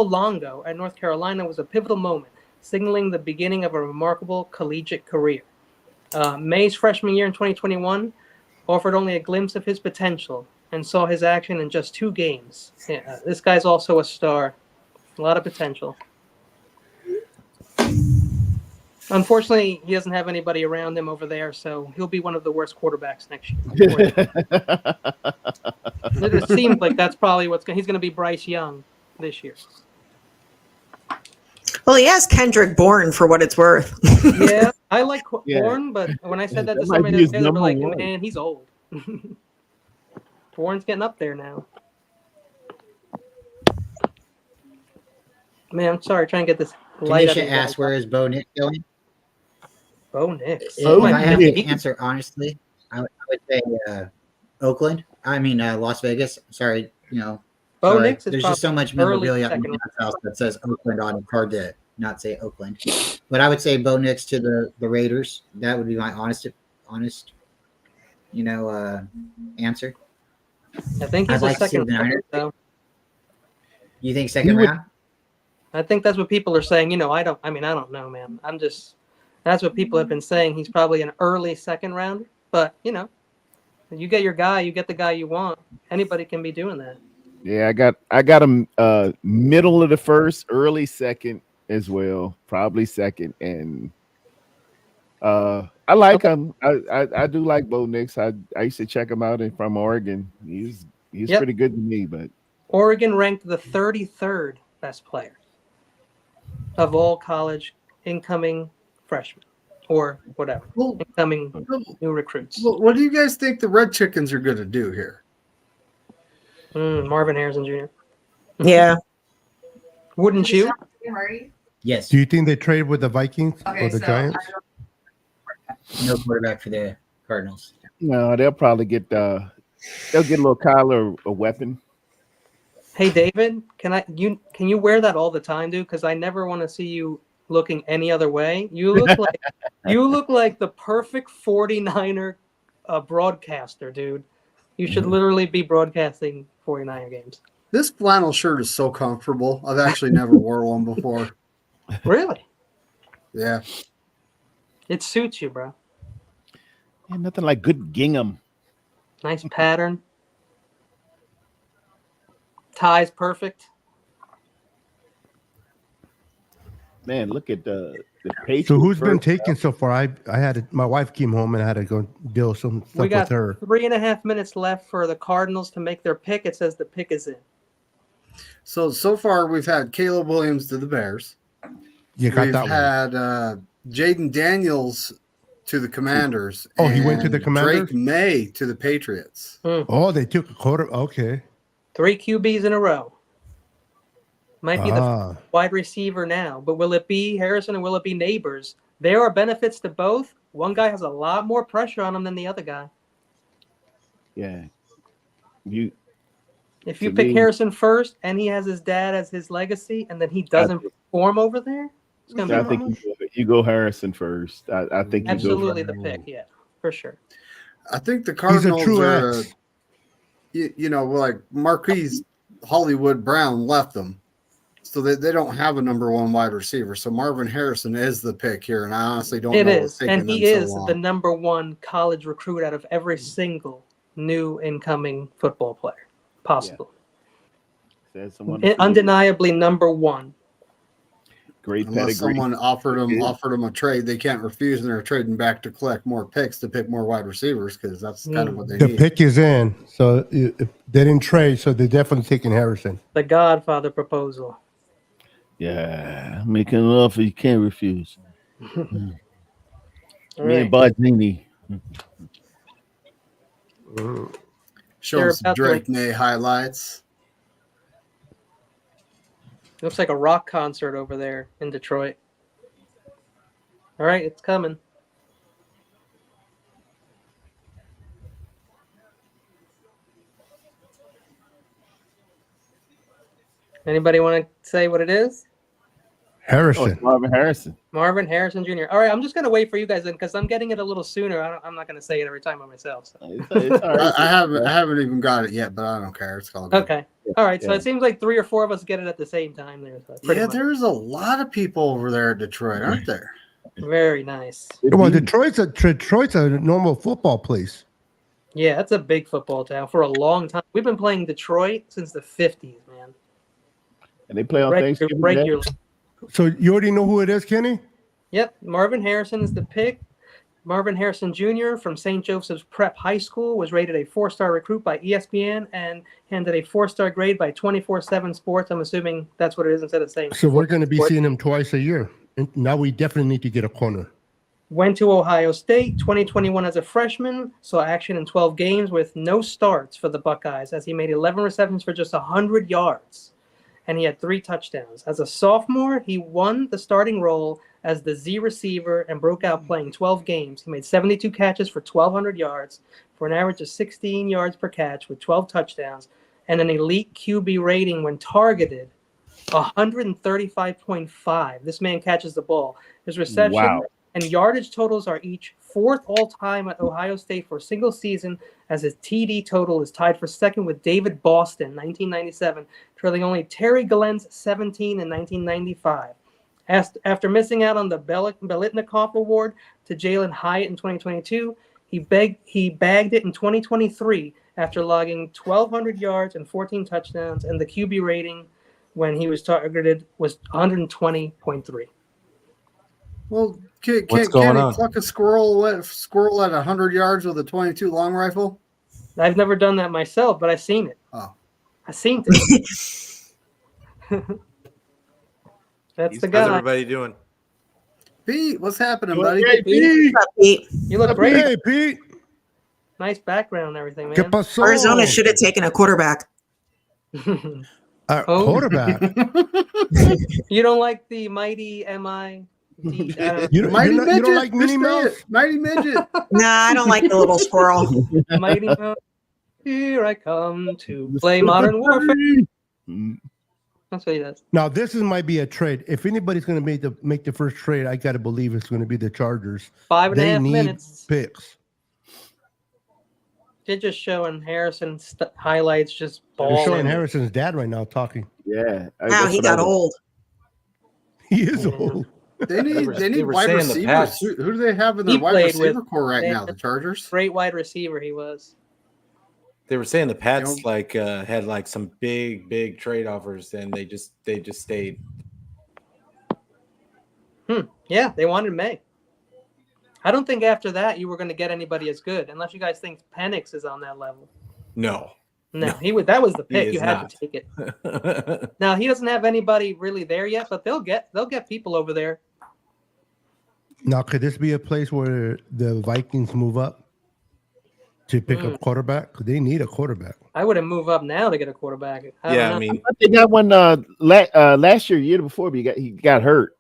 Longo at North Carolina was a pivotal moment, signaling the beginning of a remarkable collegiate career. May's freshman year in 2021 offered only a glimpse of his potential and saw his action in just 2 games. This guy's also a star. A lot of potential. Unfortunately, he doesn't have anybody around him over there, so he'll be one of the worst quarterbacks next year. It seems like that's probably he's going to be Bryce Young this year. Well, he has Kendrick Bourne for what it's worth. Yeah, I like Bourne, but when I said that to somebody, they were like, man, he's old. Bourne's getting up there now. Man, I'm sorry, trying to get this light. Tanisha asks, where is Bo Nix going? Bo Nix. If I have to answer honestly, I would say Oakland. I mean Las Vegas. Sorry, Bo Nix is there's just so much memorabilia at my house that says Oakland on it. Hard to not say Oakland. But I would say Bo Nix to the Raiders. That would be my honest, answer. I think he's a second round, though. You think second round? I think that's what people are saying. I don't know, man. That's what people have been saying. He's probably an early second rounder, but you get your guy, you get the guy you want. Anybody can be doing that. Yeah, I got him middle of the first, early second as well, probably second, and I like him. I do like Bo Nix. I used to check him out from Oregon. He's pretty good to me, but Oregon ranked the 33rd best player of all college incoming freshmen or whatever, incoming new recruits. What do you guys think the Red Chickens are going to do here? Marvin Harrison Jr. Yeah. Wouldn't you? Yes. Do you think they trade with the Vikings or the Giants? No quarterback for the Cardinals. No, they'll probably get a little Kyler a weapon. Hey David, can you wear that all the time, dude? Because I never want to see you looking any other way. You look like the perfect 49er broadcaster, dude. You should literally be broadcasting 49er games. This flannel shirt is so comfortable. I've actually never wore one before. Really? Yeah. It suits you, bro. Yeah, nothing like good gingham. Nice pattern. Tie's perfect. Man, look at The Patriots So who's been first. taken so far? I had my wife came home and I had to go deal with some stuff We got with her. 3.5 minutes left for the Cardinals to make their pick. It says the pick is in. So far we've had Caleb Williams to the Bears. You got We've that one. had Jaden Daniels to the Commanders. Oh, he went to the and Commanders? Drake May to the Patriots. Oh, they took a quarter. Okay. 3 QBs in a row. Might be the Ah. wide receiver now, but will it be Harrison or will it be Neighbors? There are benefits to both. One guy has a lot more pressure on him than the other guy. Yeah. If you To pick me- Harrison first and he has his dad as his legacy and then he doesn't perform over there, it's going to I be think you go Harrison first. I think you absolutely go the pick. Yeah, for sure. I think the He's a Cardinals true are, X. like Marquise Hollywood Brown left them. So they don't have a number one wide receiver. So Marvin Harrison is the pick here. And I honestly don't It know is, what's taking and he them so is long. the number one college recruit out of every single new incoming football player possible. Says someone to Undeniably number one. Great Unless pedigree. someone offered them a trade, they can't refuse, and they're trading back to collect more picks to pick more wide receivers because that's kind of what they The need. pick is in. So if they didn't trade, so they're definitely taking Harrison. The Godfather proposal. Yeah, making an offer you can't refuse. All Me right. and Bardini. Showing They're some about to, Drake May highlights. looks like a rock concert over there in Detroit. All right, it's coming. Anybody want to say what it is? Oh, Harrison. it's Marvin Harrison. Marvin Harrison Jr. All right, I'm just going to wait for you guys because I'm getting it a little sooner. I'm not going to say it every time by myself. So. It's all right. I haven't even got it yet, but I don't care. It's all good. Okay. All right. So Yeah. it seems like 3 or 4 of us get it at the same time there. So pretty Yeah, much. there's a lot of people over there at Detroit, aren't there? Very nice. Well, Detroit's a normal football place. Yeah, that's a big football town for a long time. We've been playing Detroit since the 50s, man. And they play on Thanksgiving Day. Regularly. So you already know who it is, Kenny? Yep. Marvin Harrison is the pick. Marvin Harrison Jr. from St. Joseph's Prep High School was rated a 4-star recruit by ESPN and handed a 4-star grade by 24/7 Sports. I'm assuming that's what it is instead of saying. So we're going to be Sports. seeing him twice a year. And now we definitely need to get a corner. Went to Ohio State 2021 as a freshman, saw action in 12 games with no starts for the Buckeyes as he made 11 receptions for just 100 yards. And he had 3 touchdowns. As a sophomore, he won the starting role as the Z receiver and broke out playing 12 games. He made 72 catches for 1,200 yards for an average of 16 yards per catch with 12 touchdowns and an elite QB rating when targeted, 135.5. This man catches the ball. His reception and yardage totals are each 4th all-time at Ohio State for a single season, as his TD total is tied for second with David Boston, 1997, trailing only Terry Glenn's 17 in 1995. After missing out on the Belitnikov Award to Jalen Hyatt in 2022, he bagged it in 2023 after logging 1,200 yards and 14 touchdowns, and the QB rating when he was targeted was 120.3. Well, can What's going he on? pluck a squirrel at 100 yards with a 22 long rifle? I've never done that myself, but I've seen it. Oh. I've seen it. That's the How's guy. everybody doing? Pete, what's happening, buddy? Hey, Pete. What's up, Pete? You look great. Hey, Pete. Nice background and everything, ¿Qué man. pasó? Arizona should have taken a quarterback. Oh. Quarterback. You don't like the mighty MI? You don't Mighty midget. you don't like Minnie Just say Mouse? it. Mighty midget. Nah, I don't like the little squirrel. Mighty Mouse, here I come to play Modern Warfare. That's what he does. Now might be a trade. If anybody's going to make the first trade, I got to believe it's going to be the Chargers. 5.5 need minutes. picks. They're just showing Harrison highlights, just They're balling. showing Harrison's dad right now talking. Yeah. Wow, he got old. He is Yeah. old. They need were wide saying the receivers. Pats. Who do they have in He their wide played receiver with- core right they now? had- The Chargers. Great wide receiver he was. They were saying the Pats You know- had like some big trade offers, and they just stayed. Yeah, they wanted May. I don't think after that you were going to get anybody as good, unless you guys think Penix is on that level. No. No, he would. That was the pick. is You had not. to take it. Now he doesn't have anybody really there yet, but they'll get people over there. Now, could this be a place where the Vikings move up to pick up quarterback? Because they need a quarterback. I wouldn't move up now to get a quarterback. I don't know. I mean, They got one last year before, but he got hurt.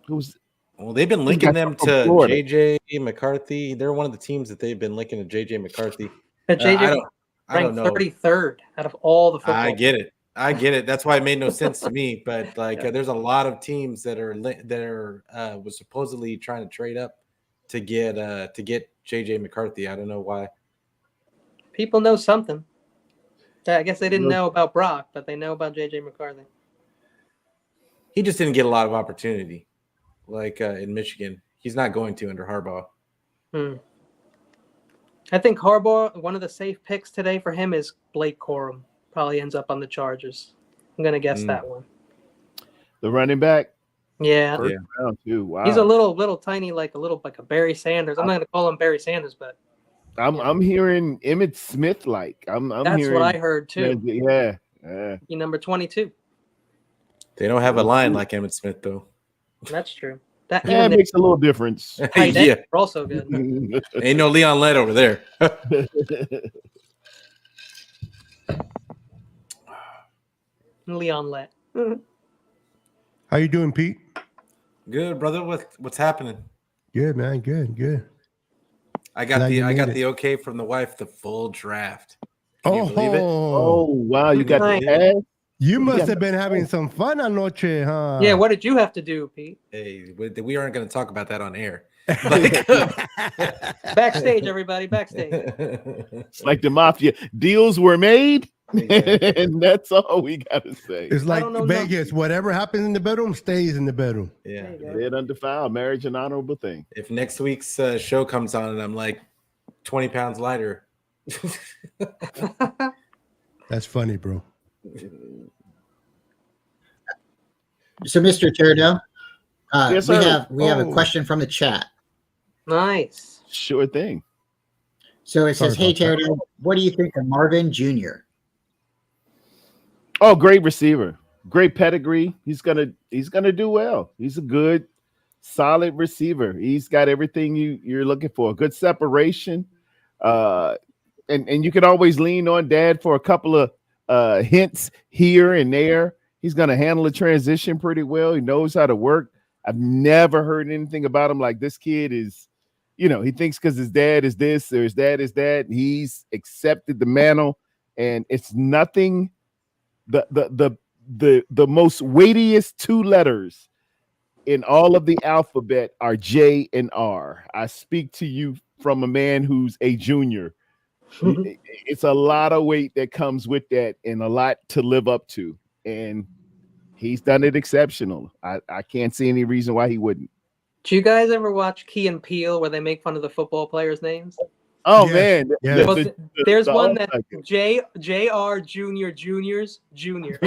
Who's well, they've been linking them to JJ McCarthy. They're one of the teams that they've been linking to JJ McCarthy. But JJ I don't know. 33rd out of all the football. I get it. That's why it made no sense to me. But there's a lot of teams that was supposedly trying to trade up to get JJ McCarthy. I don't know why. People know something. I guess they didn't know about Brock, but they know about JJ McCarthy. He just didn't get a lot of opportunity, in Michigan. He's not going to under Harbaugh. I think Harbaugh, one of the safe picks today for him is Blake Corum. Probably ends up on the Chargers. I'm going to guess that one. The running back? Yeah. First round too. Wow. He's a little tiny, like a Barry Sanders. I'm not going to call him Barry Sanders, but I'm hearing Emmitt Smith that's hearing, what I heard too. Yeah. He number 22. They don't have a line like Emmitt Smith though. That's true. That makes a little difference. Yeah, are also good. Ain't no Leon Lett over there. Leon Lett. How you doing, Pete? Good, brother. What's happening? Good, man. Good. I got the okay from the wife, the full draft. Can you believe it? Oh wow, you got the pass? You must have been having some fun anoche, huh? Yeah, what did you have to do, Pete? Hey, we aren't going to talk about that on air. Backstage, everybody, backstage. It's like the mafia. Deals were made, and that's all we got to say. It's like Vegas. Whatever happens in the bedroom stays in the bedroom. Yeah. Dead undefiled. Marriage an honorable thing. If next week's show comes on and I'm like 20 pounds lighter. That's funny, bro. So, Mr. Teradell, Yes, we have a question from the chat. Nice. Sure thing. So it says, "Hey Teradell, what do you think of Marvin Jr.?" Oh, great receiver, great pedigree. He's gonna do well. He's a good, solid receiver. He's got everything you're looking for. Good separation, and you can always lean on Dad for a couple of hints here and there. He's going to handle the transition pretty well. He knows how to work. I've never heard anything about him like this kid is, he thinks because his dad is this or his dad is that. He's accepted the mantle, and it's nothing. The most weightiest two letters in all of the alphabet are J and R. I speak to you from a man who's a junior. It's a lot of weight that comes with that and a lot to live up to. And he's done it exceptional. I can't see any reason why he wouldn't. Do you guys ever watch Key and Peele where they make fun of the football players' names? Oh, man. Yeah. Well, there's one that JR Juniors Junior.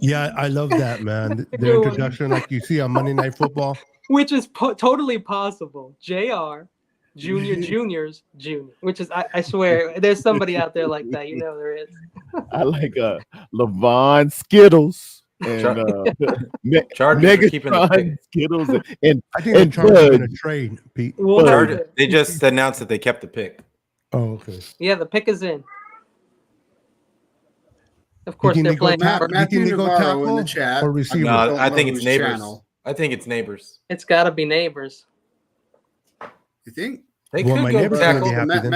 Yeah, I love that, man. The introduction, like you see on Monday Night Football. Which is totally possible. JR Juniors Junior, which is, I swear, there's somebody out there like that. There is. I like Levon Skittles and Megatron Skittles and I think the Chargers are going to trade, Pete. They just announced that they kept the pick. Oh, okay. Yeah, the pick is in. Of course, they're playing. Matthew Navarro in the chat. Or receiver? No, I think it's Neighbors. Channel. I think it's Neighbors. It's got to be Neighbors. You think? They could go tackle.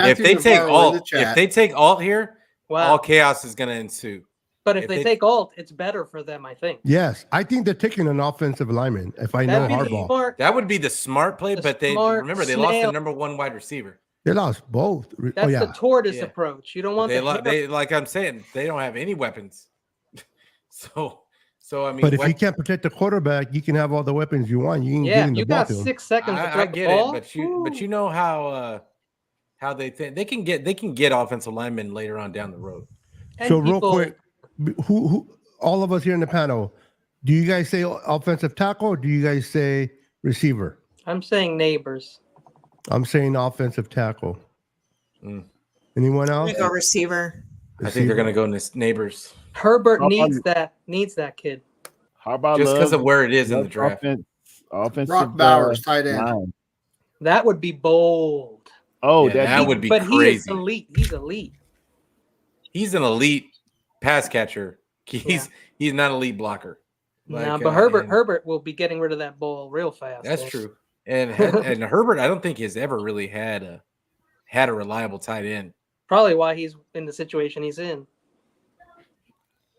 If they take alt here, all chaos is going to ensue. But if they take alt, it's better for them, I think. Yes, I think they're taking an offensive lineman. If I know Harbaugh, that would be the smart play. But they lost the number one wide receiver. They lost both. That's the tortoise approach. You don't want they like I'm saying, they don't have any weapons. So I mean, but if you can't protect the quarterback, you can have all the weapons you want. You can get in the got ball 6 seconds. I get it, but you know how they think they can get offensive linemen later on down the road. So real quick, who all of us here in the panel, Do you guys say offensive tackle or do you guys say receiver? I'm saying Neighbors. I'm saying offensive tackle. Mm. Anyone I'm else? gonna go receiver. I think they're going to go Neighbors. Herbert How about- needs that kid. How about Just because Love? of where it is in the Love draft. offensive Brock Bowers, tight end. line. That would be bold. Oh, Yeah, that would be But he is crazy. elite. He's elite. He's an elite pass catcher. He's not an elite blocker. No, Like, but Herbert will be getting rid of that ball real fast. That's true. And Herbert, I don't think has ever really had a reliable tight end. Probably why he's in the situation he's in.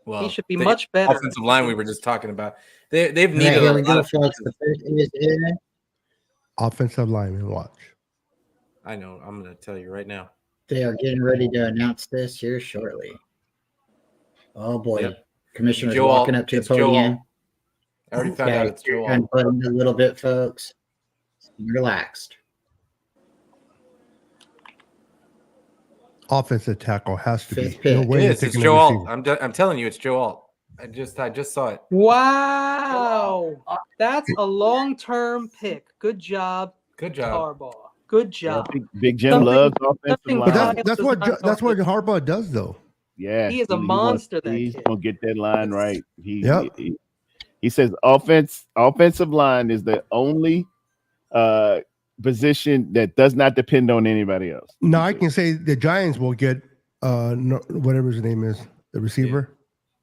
Well, He should be the much better. Offensive line we were just talking about. They've All right, needed here a we lot go, of folks. The first is in. Offensive lineman, watch. I know. I'm going to tell you right now. They are getting ready to announce this here shortly. Oh boy. Yep. Commissioner's Joe walking Alt. up to the It's Joe podium. Alt. I already found out it's Joe Alt. Unbutton a little bit, folks. Relaxed. Offensive tackle has to Fifth be. No pick. way It they're is. It's taking a Joe receiver. Alt. I'm telling you, it's Joe Alt. I just saw it. Wow. That's a long-term pick. Good job, Good job. Harbaugh. Good job. Big Jim Something- loves offensive something line. But that's what Harbaugh does, though. Yeah, He is a monster, that He's kid. gonna get that line right. Yep. He says offensive line is the only position that does not depend on anybody else. Now I can say the Giants will get whatever his name is, the receiver.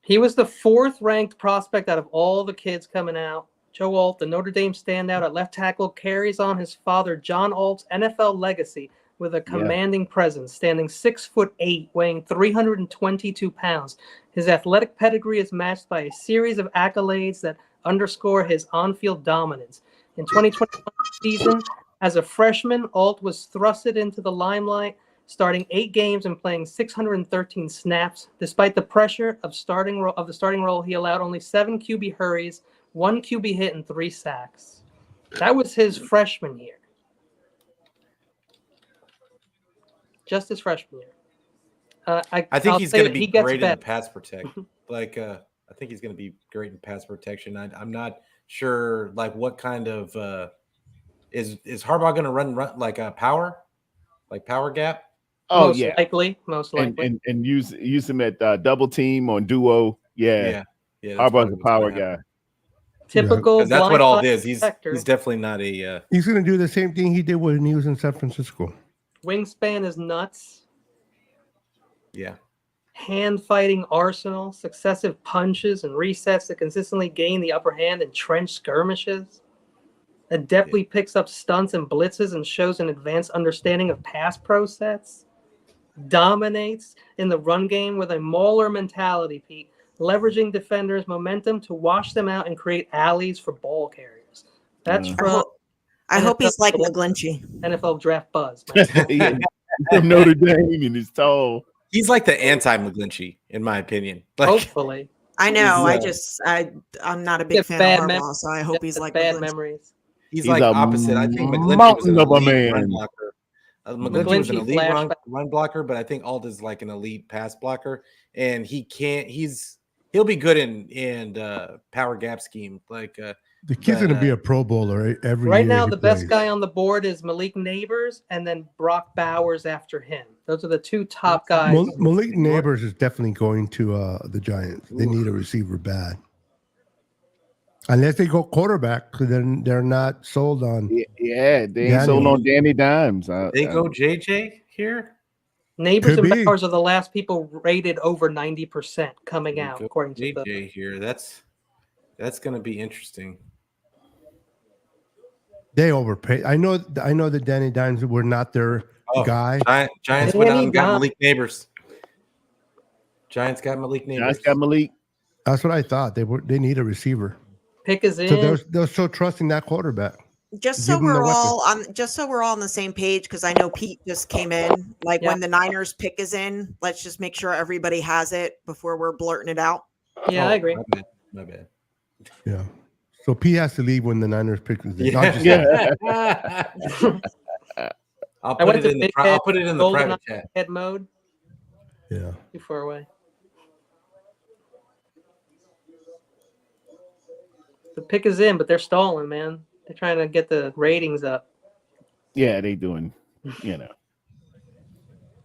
He was the 4th-ranked prospect out of all the kids coming out. Joe Alt, the Notre Dame standout at left tackle, carries on his father John Alt's NFL legacy with a commanding presence, standing 6'8", weighing 322 pounds. His athletic pedigree is matched by a series of accolades that underscore his on-field dominance. In 2021 season, as a freshman, Alt was thrusted into the limelight, starting 8 games and playing 613 snaps. Despite the pressure of the starting role, he allowed only 7 QB hurries, 1 QB hit, and 3 sacks. That was his freshman year. Just his freshman year. I think he's going to be great in the better. pass protection. I think he's going to be great in pass protection. I'm not sure like what kind of is Harbaugh going to run like a power gap? Oh, most yeah. Most likely. And use him at double team or duo. Yeah. Harbaugh's a power guy. Typical. Because that's what all it is. Protector. He's definitely not a. He's going to do the same thing he did when he was in San Francisco. Wingspan is nuts. Yeah. Hand fighting arsenal, successive punches and resets to consistently gain the upper hand in trench skirmishes. Adeptly picks up stunts and blitzes and shows an advanced understanding of pass pro sets. Dominates in the run game with a mauler mentality, Pete, leveraging defenders' momentum to wash them out and create alleys for ball carriers. That's from I hope he's like McGlinchey. NFL draft buzz. Man. From Notre Dame and he's tall. He's like the anti-McGlinchey, in my opinion. Like, Hopefully. I know. I'm not a big fan of Harbaugh, so I hope he's like bad McGlinchey. memories. He's like opposite. I think McGlinchey was an elite run blocker. McGlinchey was an elite run blocker, but I think Alt is like an elite pass blocker, and he'll be good in power gap scheme. Like the kid's going to be a Pro Bowler every year. Right now, the best guy on the board is Malik Neighbors, and then Brock Bowers after him. Those are the 2 top guys. Malik Neighbors is definitely going to the Giants. They need a receiver bad. Unless they go quarterback, then they're not sold on. Yeah, they ain't sold on Danny Dimes. They go JJ here. Neighbors and Bowers are the last people rated over 90% coming out, according to JJ here. That's going to be interesting. They overpaid. I know that Danny Dimes were not their guy. Giants went out and got Malik Neighbors. Giants got Malik Neighbors. Giants got Malik. That's what I thought. They need a receiver. Pick is in. So they're still trusting that quarterback. Just so we're all on the same page, because I know Pete just came in. Like when the Niners pick is in, let's just make sure everybody has it before we're blurting it out. Yeah, I agree. My bad. Yeah. So Pete has to leave when the Niners pick is in. Yeah. I'll put it in the private chat. Head mode. Yeah. Too far away. The pick is in, but they're stalling, man. They're trying to get the ratings up. Yeah, they doing, you know.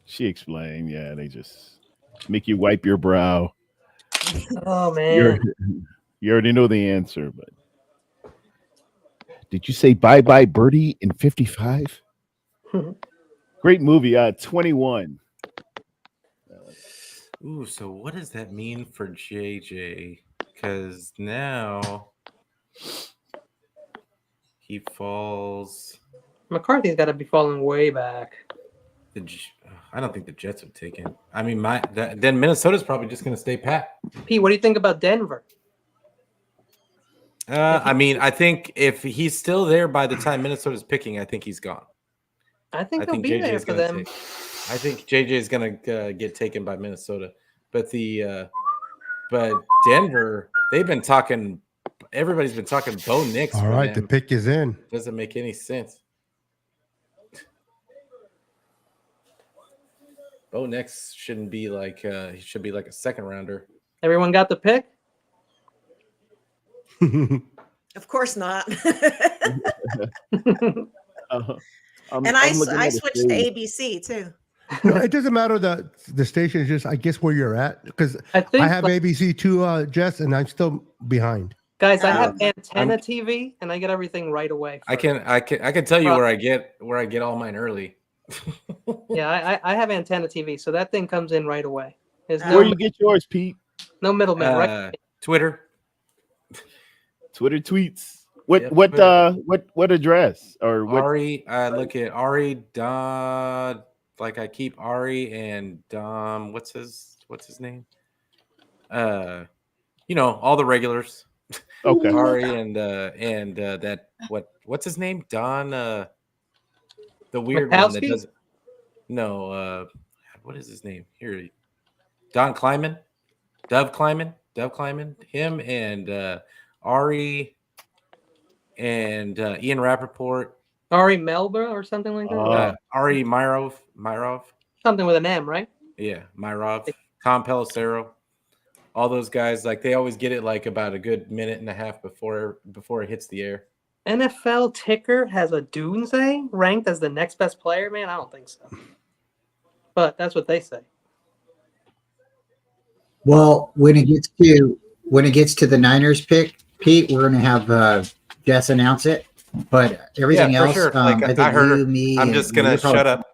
She explained, yeah, they just make you wipe your brow. Oh man. You already know the answer, but did you say Bye Bye Birdie in 55? Great movie. 21. Ooh, so what does that mean for JJ? Because now he falls. McCarthy's got to be falling way back. I don't think the Jets would take him. I mean, then Minnesota's probably just going to stay pat. Pete, what do you think about Denver? I mean, I think if he's still there by the time Minnesota's picking, I think he's gone. I think he'll be there for them. I think JJ is going to get taken by Minnesota, but Denver, they've been talking. Everybody's been talking Bo Nix. All right, the pick is in. Doesn't make any sense. Bo Nix shouldn't be like he should be like a second rounder. Everyone got the pick? Of course not. And I switched to ABC too. No, it doesn't matter the station is just I guess where you're at because I have ABC too, Jess, and I'm still behind. Guys, I have antenna TV and I get everything right away. I can tell you where I get all mine early. Yeah, I have antenna TV, so that thing comes in right away. Where you get yours, Pete? No middleman, right? Twitter tweets. What address or what? Ari, look at Ari Don. Like I keep Ari and Dom. What's his name? All the regulars. Okay. Ari and that what's his name? Don. The weird one that does. No. What is his name? Here. Don Kleiman. Dove Kleiman. Him and Ari and Ian Rappaport. Ari Melba or something like that? Ari Myrov. Something with an M, right? Yeah, Myrov. Tom Pelissero. All those guys, like they always get it like about a good minute and a half before it hits the air. NFL Ticker has a Doomsday ranked as the next best player, man? I don't think so. But that's what they say. Well, when it gets to the Niners pick, Pete, we're gonna have Jess announce it. But everything else, sure. I think I heard you, me, I'm just gonna shut up.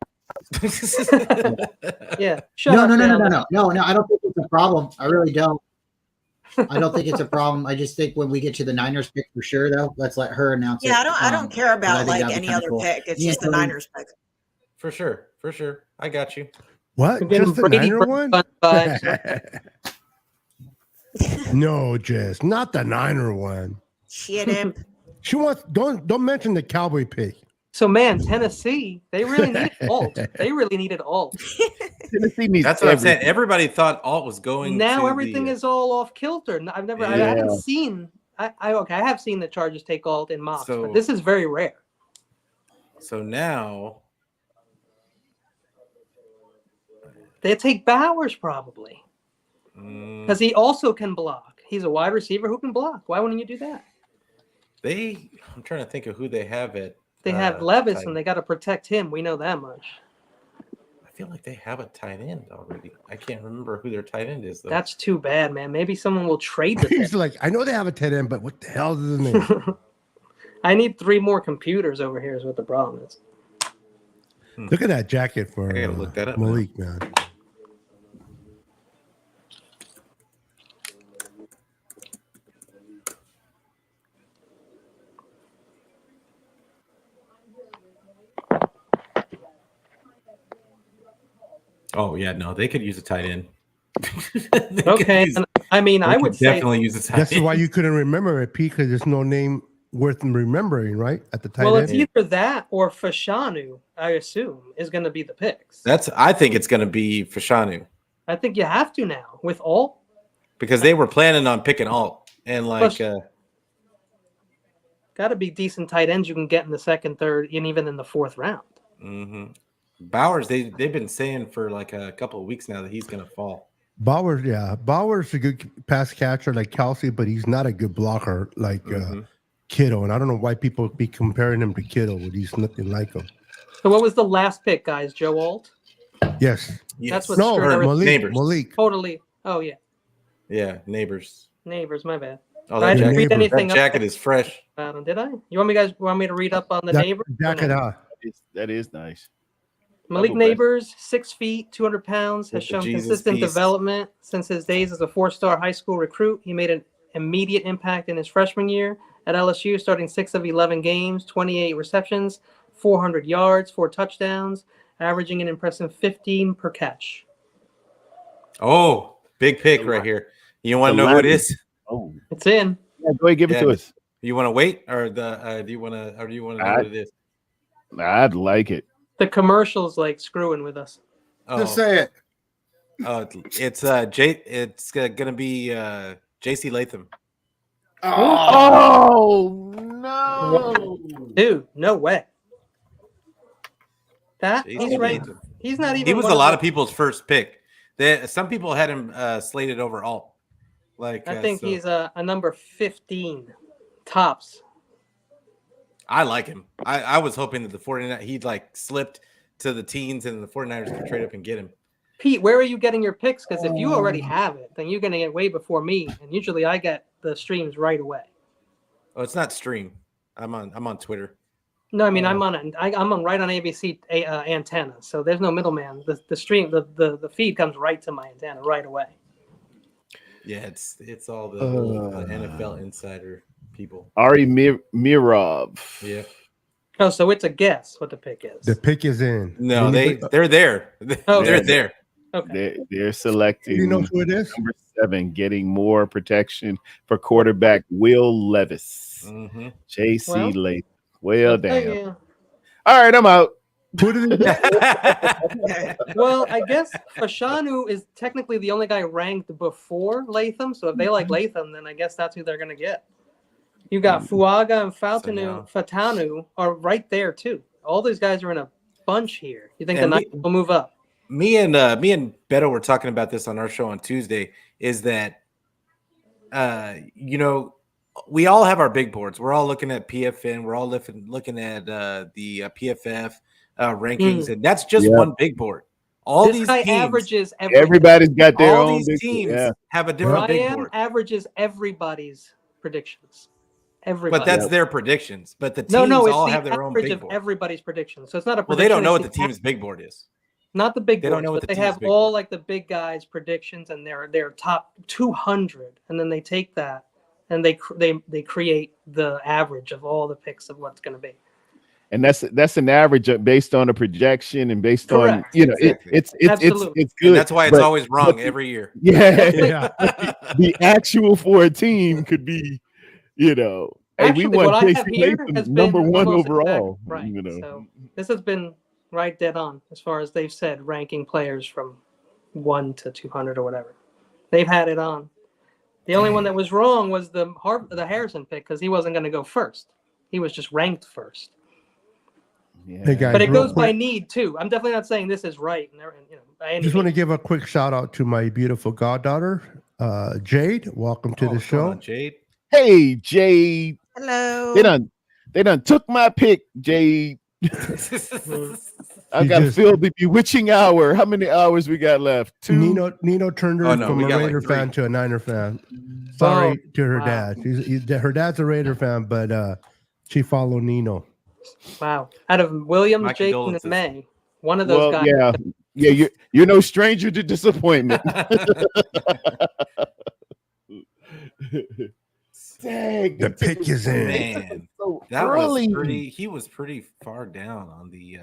Yeah. No. I don't think it's a problem. I really don't. I don't think it's a problem. I just think when we get to the Niners pick for sure, though, let's let her announce it. Yeah, I don't care about like any other cool. pick. It's just the Niners pick. For sure. I got you. What? Just the Niner one? No, Jess, not the Niner one. Shit him. She wants. Don't mention the Cowboy pick. So, man, Tennessee, they really needed alt. Tennessee needs. That's what I'm saying. Everybody thought alt was going. Now everything is all off kilter. I haven't seen. I have seen the Chargers take alt in mocks, but this is very rare. So now they take Bowers probably because he also can block. He's a wide receiver who can block. Why wouldn't you do that? I'm trying to think of who they have at. They have Levis, and they got to protect him. We know that much. I feel like they have a tight end already. I can't remember who their tight end is, though. That's too bad, man. Maybe someone will trade this. He's like, I know they have a tight end, but what the hell is his name? I need 3 more computers over here is what the problem is. Look at that jacket for I gotta look that up, Malik, man. Oh yeah, no, they could use a tight end. Okay, I would definitely use a tight end. That's why you couldn't remember it, Pete, because there's no name worth remembering, right? At the tight end. Well, it's either that or Fashanu, I assume, is going to be the picks. I think it's going to be Fashanu. I think you have to now with alt because they were planning on picking alt and like. Got to be decent tight ends you can get in the second, third, and even in the 4th round. Mm-hmm. Bowers, they've been saying for like a couple of weeks now that he's going to fall. Bauer's Bauer's a good pass catcher like Kelsey, but he's not a good blocker like Kittle. And I don't know why people be comparing him to Kittle when he's nothing like him. So what was the last pick, guys? Joe Alt? Yes. That's what no, screwed Malik. Totally. Oh, yeah. Yeah, Neighbors. Neighbors, my bad. Oh, that jacket is fresh. Did I? You want me to read up on the Neighbors? That is nice. Malik Neighbors, 6 feet, 200 pounds, has shown consistent development since his days as a 4-star high school recruit. He made an immediate impact in his freshman year at LSU, starting 6 of 11 games, 28 receptions, 400 yards, 4 touchdowns, averaging an impressive 15 per catch. Oh, big pick right here. You want to know who it is? Oh, it's in. Yeah, go ahead, give it to us. You want to wait, or do you want to know what it is? I'd like it. The commercial's like screwing with us. Just say it. It's It's gonna be J.C. Latham. Oh no, dude! No way. He's right. He's not even. He was a lot of people's first pick. Some people had him slated over all. Like I think he's a number 15 tops. I like him. I was hoping that the 49ers he'd like slipped to the teens and the 49ers could trade up and get him. Pete, where are you getting your picks? Because if you already have it, then you're going to get way before me. And usually I get the streams right away. Oh, it's not stream. I'm on Twitter. No, I mean I'm on right on ABC antenna. So there's no middleman. The stream the feed comes right to my antenna right away. Yeah, it's all the NFL insider people. Ari Mirov. Yeah. Oh, so it's a guess what the pick is. The pick is in. No, they're there. They're there. Okay. They're selecting. You know who it is? Number 7, getting more protection for quarterback Will Levis. J.C. Latham. Well, damn. All right, I'm out. Put it in. Well, I guess Fashanu is technically the only guy ranked before Latham. So if they like Latham, then I guess that's who they're going to get. You got Fuaga and Fatanu are right there too. All these guys are in a bunch here. You think the Knights will move up? Me and Beto were talking about this on our show on Tuesday. Is that we all have our big boards. We're all looking at PFN. We're all looking at the PFF rankings, and that's just one big board. All this these guy teams, averages everything. Everybody's got their all own these teams have a different big board. Averages everybody's predictions. Everybody. But that's their predictions. But the teams all have their own big board. Average of everybody's predictions. So it's not a. Well, they don't know what the team's big board is. Not the big board. They don't know what they have all like the big guys' predictions and their top 200, and then they take that and they create the average of all the picks of what's going to be. And that's an average based on a projection and based on it's good. And that's why it's always wrong every year. Yeah. The actual for a team could be, Actually, we want J.C. Latham number 1 overall. Right. So this has been right dead on as far as they've said ranking players from 1 to 200 or whatever. They've had it on. The only one that was wrong was the Harrison pick because he wasn't going to go first. He was just ranked first. Yeah. Hey guys, but it goes by need too. I'm definitely not saying this is right. I just want to give a quick shout out to my beautiful goddaughter, Jade. Welcome to the show, on, Jade. Hey, Jade. Hello. They done took my pick, Jade. I got to feel the bewitching hour. How many hours we got left? 2. Nino turned her from a Raider fan to a Niner fan. Sorry to her dad. Her dad's a Raider fan, but she followed Nino. Wow. Out of Williams, Jason, and May, one of those guys. Yeah. You're no stranger to disappointment. Dang, the pick is in. Man, that was pretty. He was pretty far down on the.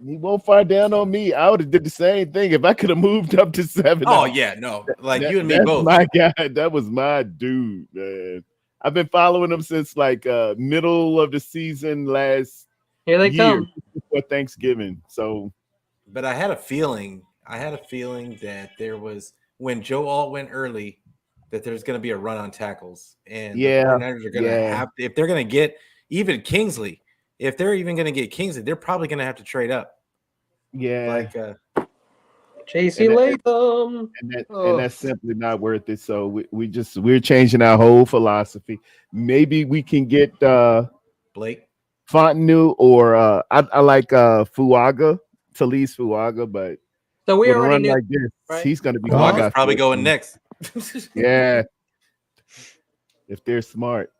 He won't far down on me. I would have did the same thing if I could have moved up to 7. Oh yeah, no, like you and me both. My guy, that was my dude, man. I've been following him since like middle of the season last Here they come for Thanksgiving. So, but I had a feeling that there was when Joe Alt went early. That there's going to be a run on tackles, and the 49ers are going to have to, if they're going to get even Kingsley, if they're even going to get Kingsley, they're probably going to have to trade up. Yeah, JC Latham. And that's simply not worth it. So we're changing our whole philosophy. Maybe we can get Blake Fontenot or I like Fuaga, Talise Fuaga, but so we with a already run knew, like this, right? he's going to be Fuaga's probably going next. Yeah, if they're smart.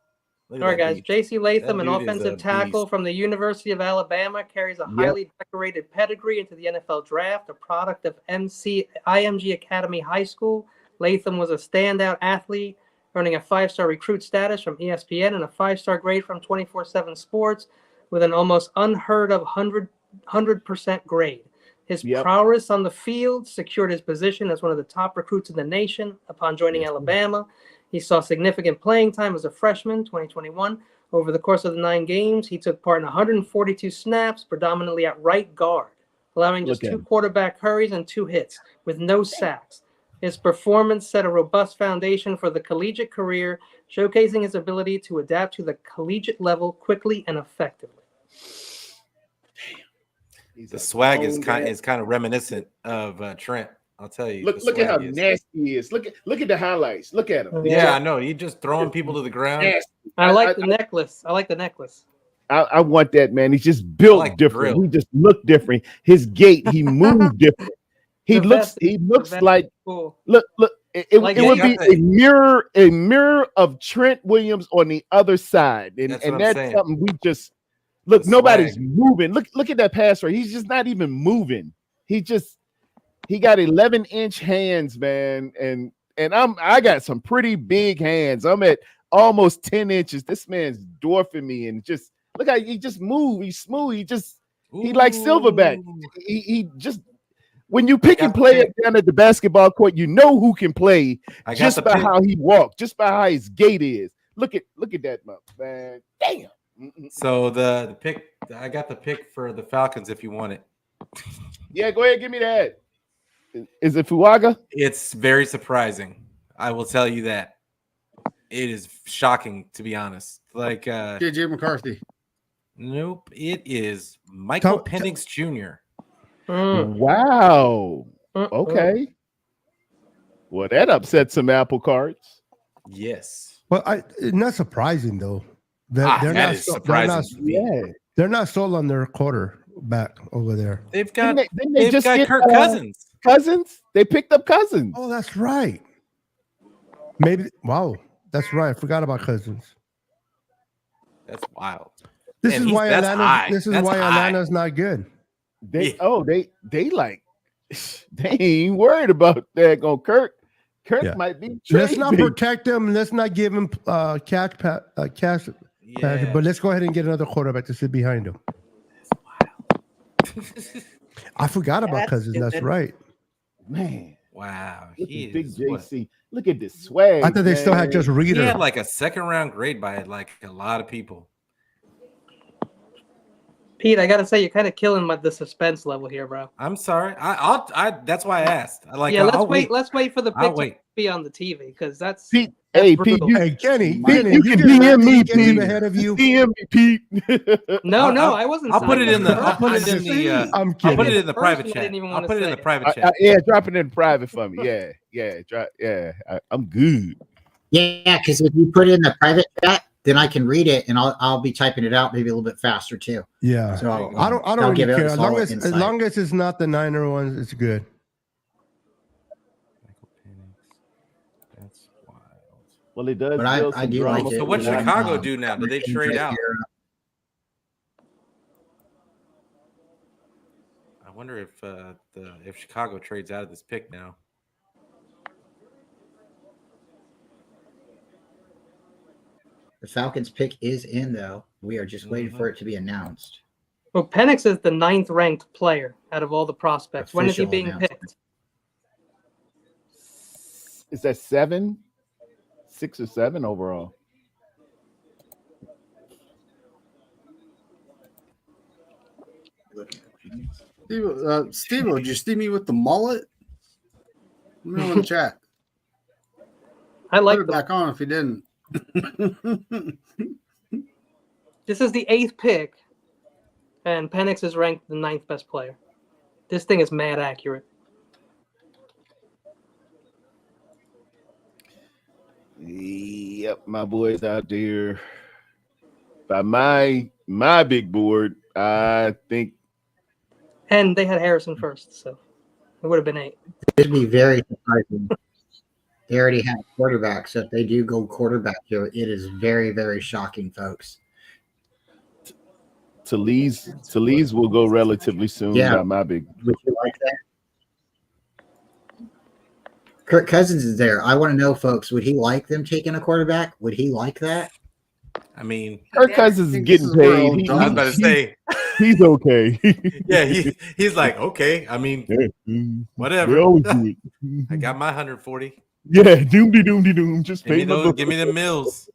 All right, guys. J.C. Latham, an offensive tackle from the University of Alabama, carries a highly decorated pedigree into the NFL Draft, a product of IMG Academy High School. Latham was a standout athlete, earning a 5-star recruit status from ESPN and a 5-star grade from 24/7 Sports with an almost unheard of 100% grade. His prowess on the field secured his position as one of the top recruits in the nation upon joining Alabama. He saw significant playing time as a freshman, 2021. Over the course of the 9 games, he took part in 142 snaps, predominantly at right guard, allowing just 2 quarterback hurries and 2 hits, with no sacks. His performance set a robust foundation for the collegiate career, showcasing his ability to adapt to the collegiate level quickly and effectively. The swag is kind of reminiscent of Trent. I'll tell you. Look at how nasty he is. Look at the highlights. Look at him. Yeah, I know. He's just throwing people to the ground. Nasty. I like the necklace. I like the necklace. I want that, man. He's just built different. He just looked different. His gait, he moved different. He looks like cool. Look. It would be a mirror of Trent Williams on the other side, and that's something we just look. Nobody's moving. Look at that pass rate. He's just not even moving. He got 11-inch hands, man, and I got some pretty big hands. I'm at almost 10 inches. This man's dwarfing me, and just look how he just move. He's smooth. He like Silverback. He just when you pick and play it down at the basketball court, you know who can play just by how he walks, just by how his gait is. Look at that, man. Damn. So the pick, I got the pick for the Falcons if you want it. Yeah, go ahead, give me that. Is it Fuaga? It's very surprising. I will tell you that. It is shocking, to be honest. Like JJ McCarthy. Nope. It is Michael Penix Jr. Wow. Okay. Well, that upset some apple carts. Yes. Well, not surprising though. They're not sold on their quarterback over there. They've got Kirk Cousins. They picked up Cousins. Oh, that's right. Maybe. Wow, that's right. I forgot about Cousins. That's wild. This is why Atlanta's not good. They ain't worried about that on Kirk. Kirk might be. Let's not protect him. Let's not give him cash. But let's go ahead and get another quarterback to sit behind him. I forgot about Cousins. That's right. Man. Wow. Big JC. Look at this swag. I thought they still had just Reader. He had like a 2nd round grade by like a lot of people. Pete, I gotta say you're kind of killing the suspense level here, bro. I'm sorry. That's why I asked. Let's wait for the pick to be on the TV because that's Pete. Kenny, you can DM me, Pete. Ahead of you. DM me, Pete. No, I wasn't. I'll put it in the. I'll put it in the private chat. I'll put it in the private chat. Yeah, drop it in private for me. I'm good. Yeah, because if you put it in the private chat, then I can read it and I'll be typing it out maybe a little bit faster too. Yeah. So I don't really care. As long as it's not the Niner ones, it's good. That's wild. Well, it does. But I do like it. So what Chicago do now? Do they trade out? I wonder if Chicago trades out of this pick now. The Falcons pick is in though. We are just waiting for it to be announced. Well, Penix is the 9th ranked player out of all the prospects. When is he being picked? Is that 7? 6 or 7 overall? Steve, did you see me with the mullet? Let me know in the chat. I like Put it back on if you didn't. This is the 8th pick, and Penix is ranked the 9th best player. This thing is mad accurate. Yep, my boys out there. By my big board, I think. And they had Harrison first, so it would have been 8. It'd be very surprising. They already have a quarterback, so if they do go quarterback here, it is very, very shocking, folks. Talise will go relatively soon. Yeah. By my big. Would you like that? Kirk Cousins is there. I want to know, folks, would he like them taking a quarterback? Would he like that? I mean, Kirk Cousins is getting paid. I was about to say he's okay. Yeah, he's like, okay. I mean, whatever. I got my 140. Yeah, doom. Just pay give me the mills.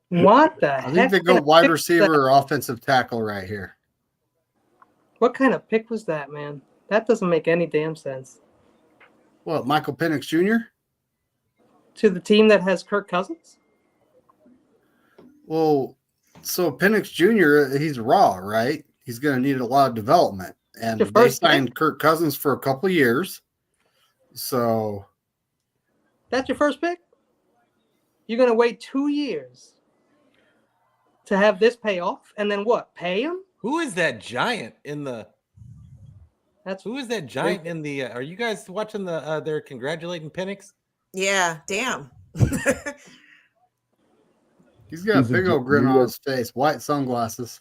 What the heck? I think they go wide receiver or offensive tackle right here. What kind of pick was that, man? That doesn't make any damn sense. What, Michael Penix Jr.? To the team that has Kirk Cousins? Well, so Penix Jr., he's raw, right? He's going to need a lot of development. And they signed Kirk Cousins for a couple of years. So. That's your first pick? You're going to wait 2 years to have this pay off? And then what? Pay him? Who is that giant in the... Who is that giant in the... are you guys watching the... they're congratulating Penix? Yeah, damn. He's got a big old grin on his face, white sunglasses.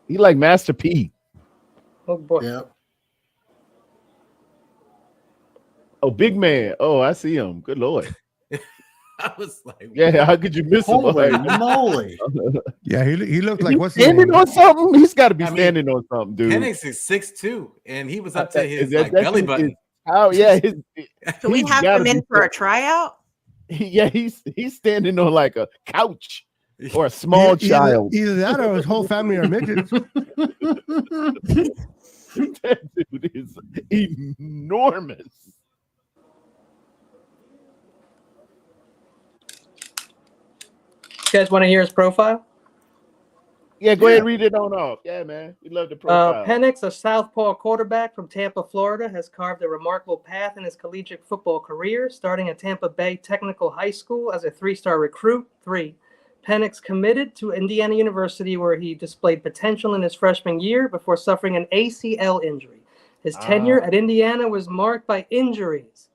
He like Master P. Oh, boy. Yep. Oh, big man. Oh, I see him. Good Lord. I was like, yeah, how could you miss him? Holy moly. Yeah, he looked like what's standing on something? He's got to be standing on something, dude. Penix is 6'2", and he was up to his belly button. Can we have him in for a tryout? Yeah, he's standing on like a couch or a small child. Either that or his whole family are midgets. That dude is enormous. You guys want to hear his profile? Yeah, go ahead and read it on off. Yeah, man. We love the profile. Penix, a southpaw quarterback from Tampa, Florida, has carved a remarkable path in his collegiate football career, starting at Tampa Bay Technical High School as a 3-star recruit. 3. Penix committed to Indiana University, where he displayed potential in his freshman year before suffering an ACL injury. His tenure at Indiana was marked by injuries,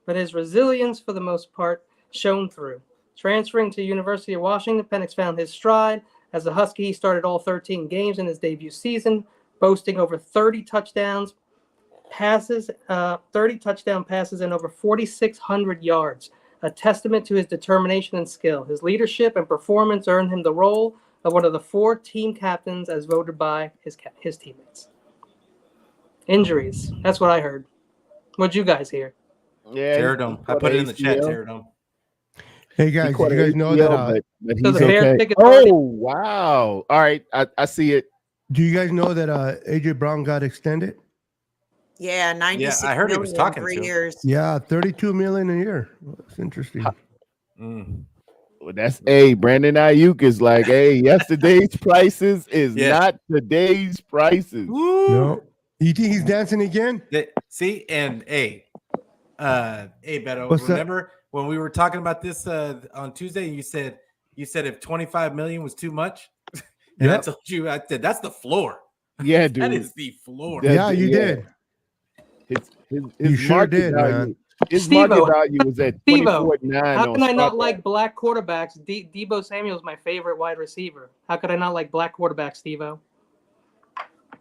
but his resilience, for the most part, shone through. Transferring to University of Washington, Penix found his stride. As a Husky, he started all 13 games in his debut season, boasting over 30 touchdown passes and over 4,600 yards, a testament to his determination and skill. His leadership and performance earned him the role of one of the 4 team captains as voted by his teammates. Injuries. That's what I heard. What'd you guys hear? Yeah, Terradome. I put it in the chat, Terradome. Hey guys, you guys know that but he's okay. Oh wow! All right, I see it. Do you guys know that AJ Brown got extended? Yeah, 96 I heard he was talking 3 to. years. Yeah, $32 million a year. That's interesting. Well, that's Brandon Ayuk is like, yesterday's prices is not today's prices. No, you think he's dancing again? See, and Beto, What's remember when we were talking about this on Tuesday? You said if 25 million was too much, and I told you I said that's the floor. Yeah, dude, that is the floor. Yeah, you did. His sure did, value, man. His market value was at 24.9. How can I not like black quarterbacks? Deebo Samuel's my favorite wide receiver. How could I not like black quarterbacks, Steve-O?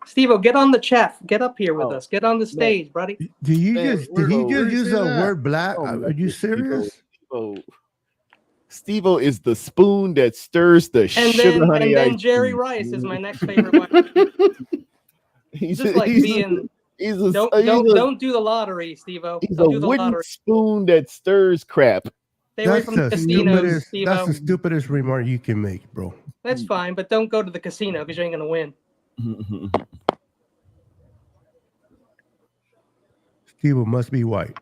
Steve-O, get on the chat. Get up here with us. Get on the stage, buddy. Did he just use the word black? Are you serious? Steve-O is the spoon that stirs the sugar honey. And then Jerry Rice is my next favorite wide receiver. He's just like being... Don't do the lottery, Steve-O. He's a wooden spoon that stirs crap. Stay away from the casinos, Steve-O. That's the stupidest remark you can make, bro. That's fine, but don't go to the casino because you ain't gonna win. Steve-O must be white.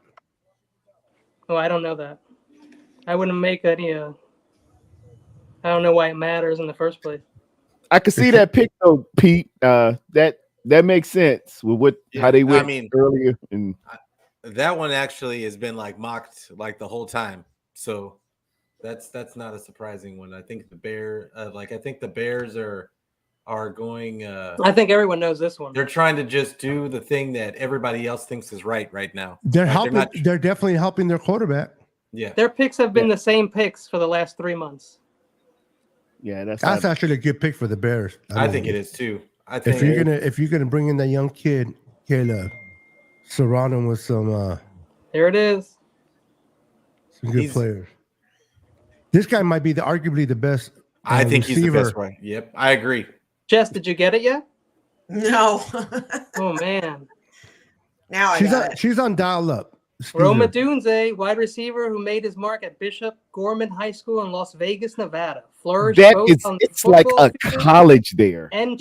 Oh, I don't know that. I wouldn't make any. I don't know why it matters in the first place. I could see that pick though, Pete. That makes sense with how they went earlier. And that one actually has been like mocked like the whole time. So that's not a surprising one. I think the Bears are going. I think everyone knows this one. They're trying to just do the thing that everybody else thinks is right now. They're right? helping. They're definitely helping their quarterback. Yeah, their picks have been the same picks for the last 3 months. Yeah, that's actually a good pick for the Bears. I think it is too. I think if you're gonna bring in that young kid, Caleb, surround him with some. There it is. Some good players. This guy might be arguably the best. I think receiver. he's the best one. Yep, I agree. Jess, did you get it yet? No. Oh man. Now she's on dial up. Roma Dunze, wide receiver who made his mark at Bishop Gorman High School in Las Vegas, Nevada. Flourished it's like a college there. And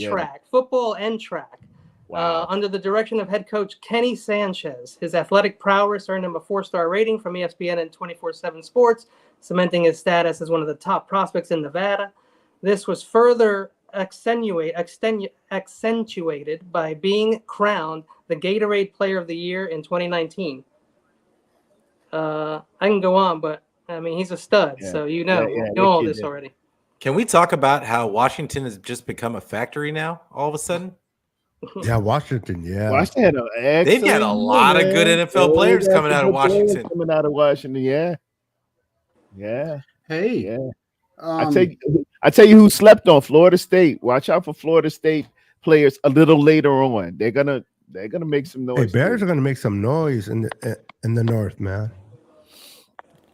football and track. Wow. Under the direction of head coach Kenny Sanchez. His athletic prowess earned him a 4-star rating from ESPN and 24/7 Sports, cementing his status as one of the top prospects in Nevada. This was further accentuated by being crowned the Gatorade Player of the Year in 2019. I can go on, but I mean, he's a stud, so you know all this already. Can we talk about how Washington has just become a factory now, all of a sudden? Yeah, Washington, yeah. Washington, they've got a lot of good NFL players coming out of Washington. Yeah. Hey. Yeah. I tell you who slept on Florida State. Watch out for Florida State players a little later on. They're gonna make some noise. Hey, Bears are gonna make some noise in the North, man.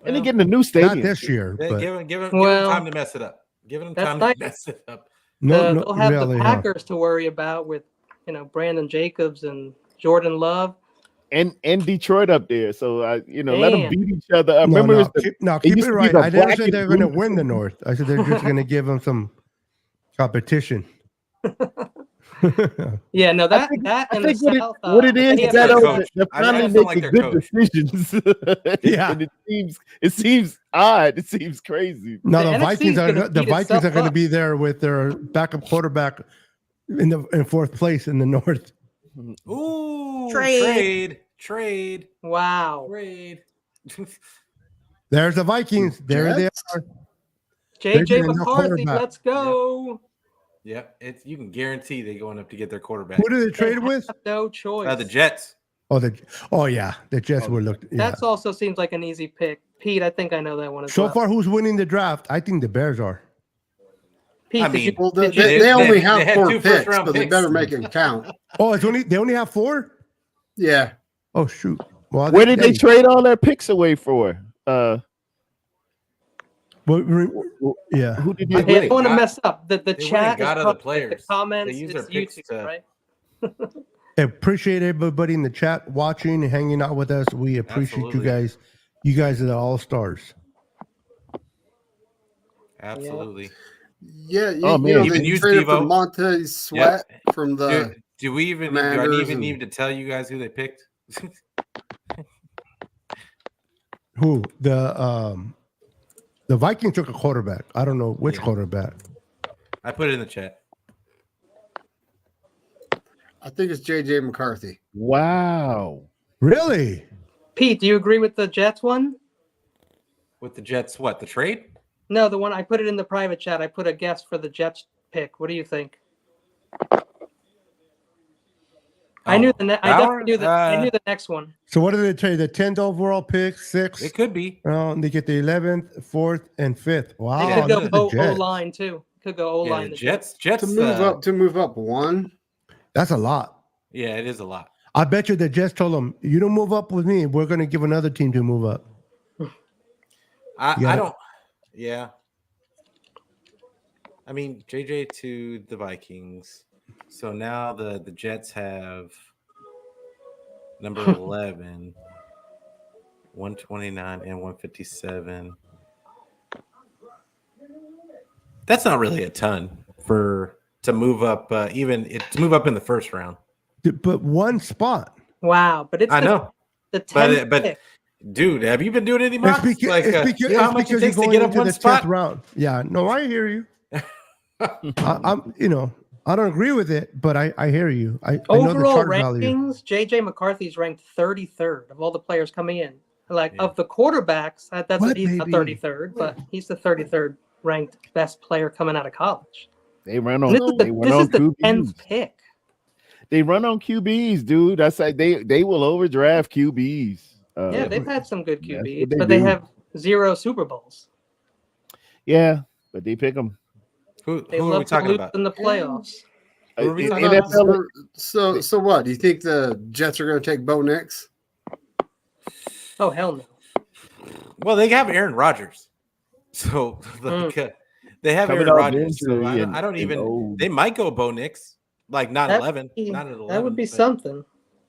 And they're getting a new stadium. Not this year. But give them time to mess it up. Give them time to mess it up. They'll have the Packers to worry about with Brandon Jacobs and Jordan Love. And Detroit up there. So let them beat each other. I remember keep it right. I never said they're gonna win the North. I said they're just gonna give them some competition. Yeah, no, that and the South. What it is that they're finally making good decisions. Yeah, and it seems odd. It seems crazy. Now the Vikings are going to be there with their backup quarterback in fourth place in the North. Ooh, trade. Wow. Trade. There's the Vikings. There they are. JJ McCarthy, let's go. Yep, you can guarantee they're going up to get their quarterback. Who did they trade with? No choice. The Jets. The Jets were looked. Yeah. That also seems like an easy pick. Pete, I think I know that one as well. well. So far, who's winning the draft? I think the Bears are. Pete, they only have 4 picks, but they better make it count. Oh, they only have 4? Yeah. Oh shoot. Well, where did they trade all their picks away for? Yeah. Who did I don't want to mess up. The chat got other players. The comments. They use their YouTube, picks right? I appreciate everybody in the chat watching and hanging out with us. We appreciate you guys. You guys are the all-stars. Absolutely. Yeah, even you traded for Steve-O. Montez Sweat from the. Do I even need to tell you guys who they picked? Who the Vikings took a quarterback. I don't know which quarterback. I put it in the chat. I think it's JJ McCarthy. Wow. Really? Pete, do you agree with the Jets one? With the Jets, what? The trade? No, the one I put it in the private chat. I put a guess for the Jets pick. What do you think? I definitely knew the next one. So what did they trade? The 10th overall pick, 6th? It could be. And they get the 11th, 4th, and 5th. Wow. They could go O-line too. Could go O-line. The Jets to move up 1. That's a lot. Yeah, it is a lot. I bet you the Jets told them, you don't move up with me, we're going to give another team to move up. I don't. Yeah. I mean, JJ to the Vikings. So now the Jets have number 11, 129, and 157. That's not really a ton to move up, to move up in the first round. But one spot. Wow, but it's I know the 10th but pick. Dude, have you been doing any mocks? It's because how much it takes to get up one spot? 10th round. Yeah, no, I hear you. I don't agree with it, but I hear you. I know the Overall chart value. rankings, JJ McCarthy's ranked 33rd of all the players coming in. Like of the quarterbacks, he's not 33rd, but he's the 33rd ranked best player coming out of college. They run on. This is the 10th pick. They run on QBs, dude. That's like they will overdraft QBs. Yeah, they've had some good QBs, but they have 0 Super Bowls. Yeah, but they pick them. Who are we talking about in the playoffs? Who are we talking about? So what? Do you think the Jets are going to take Bo Nix? Oh hell no. Well, they have Aaron Rodgers, so they have Aaron Rodgers. So I don't even. They might go Bo Nix, like not 11, not at 11. That would be something.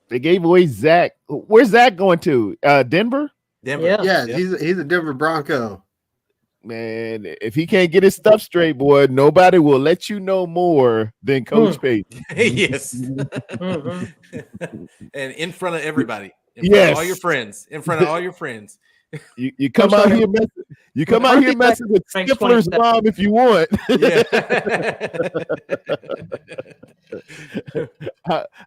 They gave away Zach. Where's Zach going to? Denver. Yeah, he's a Denver Bronco. Man, if he can't get his stuff straight, boy, nobody will let you know more than Coach Payton. Yes. And in front of everybody. In front of all your friends. In front of all your friends. You come out here messing. You come out here messing with Stifler's mom if you want. Yeah.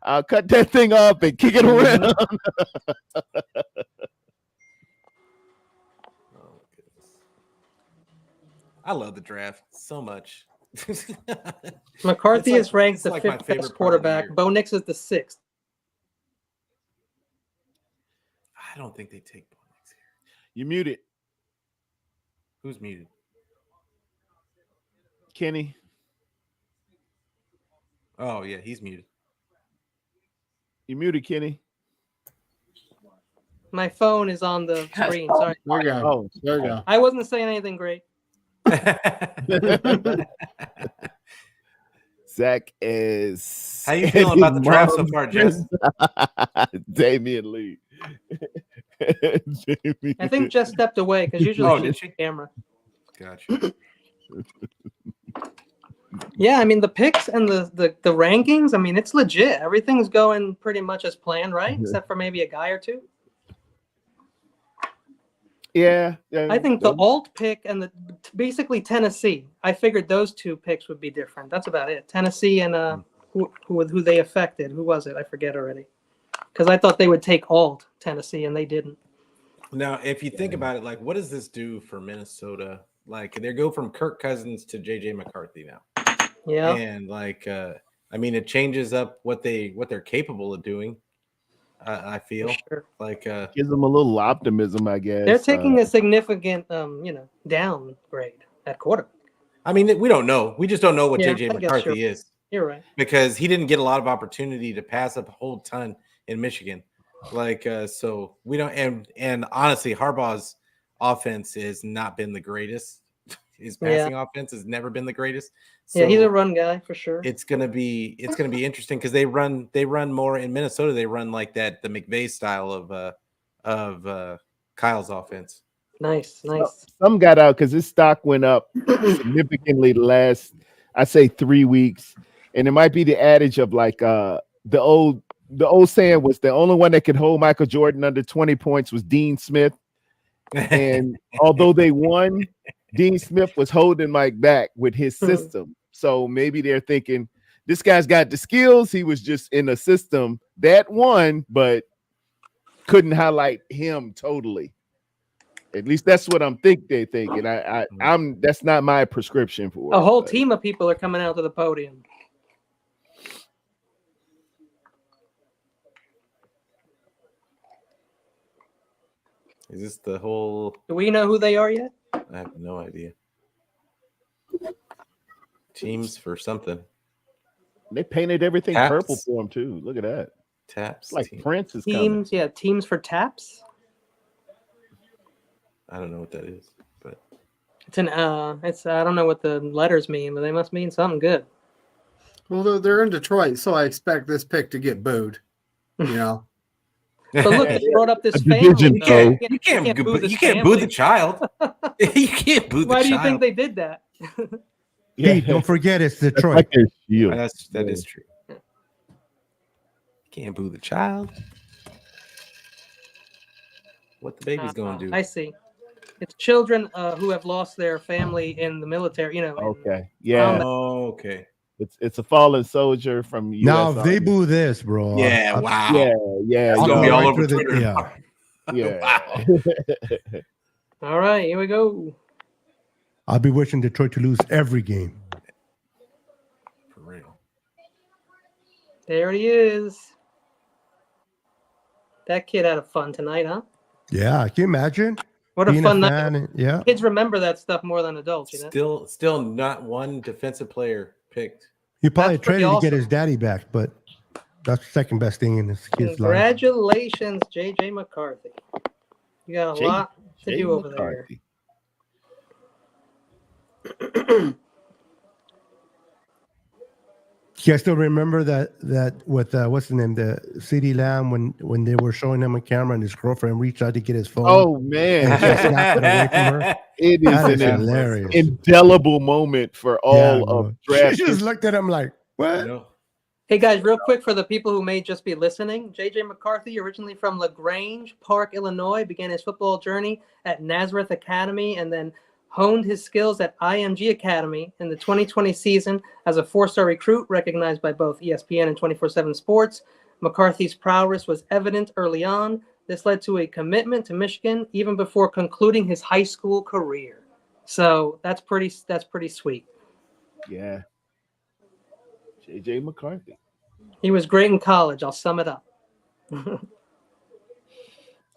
I'll cut that thing up and kick it around. I love the draft so much. McCarthy is ranked the 5th best quarterback. Bo Nix is the 6th. I don't think they take Bo Nix here. You muted. Who's muted? Kenny. Oh yeah, he's muted. You muted, Kenny. My phone is on the screen. Sorry. There you go. Oh, there you go. I wasn't saying anything great. Zach is. How you feeling about the draft so far, Jess? Damian Lee. I think Jess stepped away because usually she's the camera. Gotcha. Yeah, I mean the picks and the rankings. I mean it's legit. Everything's going pretty much as planned, right? Except for maybe a guy or two. Yeah, I think the alt pick and basically Tennessee. I figured those 2 picks would be different. That's about it. Tennessee and who they affected. Who was it? I forget already. Because I thought they would take alt Tennessee and they didn't. Now, if you think about it, like, what does this do for Minnesota? Like, they go from Kirk Cousins to JJ McCarthy now. Yeah, and like, I mean, it changes up what they're capable of doing. I feel like gives them a little optimism, I guess. They're taking a significant, downgrade at quarterback. I mean, we don't know. We just don't know what JJ McCarthy is. You're right. Because he didn't get a lot of opportunity to pass up a whole ton in Michigan. Like, so we don't. And honestly, Harbaugh's offense has not been the greatest. His passing offense has never been the greatest. So yeah, he's a run guy for sure. It's gonna be interesting because they run more in Minnesota. They run like that, the McVay style of Kyle's offense. Nice. Some got out because his stock went up significantly the last, I say, 3 weeks, and it might be the adage of like the old saying was the only one that could hold Michael Jordan under 20 points was Dean Smith, and although they won, Dean Smith was holding Mike back with his system. So maybe they're thinking this guy's got the skills. He was just in a system that won, but couldn't highlight him totally. At least that's what they think. And I'm that's not my prescription for it. A whole team of people are coming out to the podium. Is this the whole? Do we know who they are yet? I have no idea. Teams for something. They painted everything purple for him too. Look at that. Taps. Like team. Prince is teams. coming. Yeah, teams for taps. I don't know what that is, but it's an it's I don't know what the letters mean, but they must mean something good. Well, they're in Detroit, so I expect this pick to get booed. You know. But look, they brought up this family. You can't boo the child. You can't boo the child. Why do you think they did that? Yeah, don't forget it's Detroit. That is true. You can't boo the child. What the baby's going to do? I see. It's children who have lost their family in the military. Okay. Yeah. Okay. It's a fallen soldier from US Now if they boo this, bro. Yeah. Wow. Yeah. It's gonna be all over Twitter. Yeah. Yeah. Wow. All right, here we go. I'll be wishing Detroit to lose every game. For real. There he is. That kid had a fun tonight, huh? Yeah, can you imagine? What a Being fun a night. fan, yeah. Kids remember that stuff more than adults, you know? Still not one defensive player picked. He probably That's pretty traded to get awesome. his daddy back, but that's the second best thing in his kid's life. Congratulations, JJ McCarthy. You got a lot to do over there. You guys still remember that with what's the name, the CD Lamb, when they were showing him on camera and his girlfriend reached out to get his phone? Oh man, and just snapped it away from her. It is an hilarious, indelible moment for all of draft. She just looked at him like, "What?" No. Hey guys, real quick for the people who may just be listening, JJ McCarthy, originally from LaGrange Park, Illinois, began his football journey at Nazareth Academy and then honed his skills at IMG Academy in the 2020 season as a 4-star recruit recognized by both ESPN and 24/7 Sports. McCarthy's prowess was evident early on. This led to a commitment to Michigan even before concluding his high school career. So that's pretty sweet. Yeah. JJ McCarthy. He was great in college. I'll sum it up. And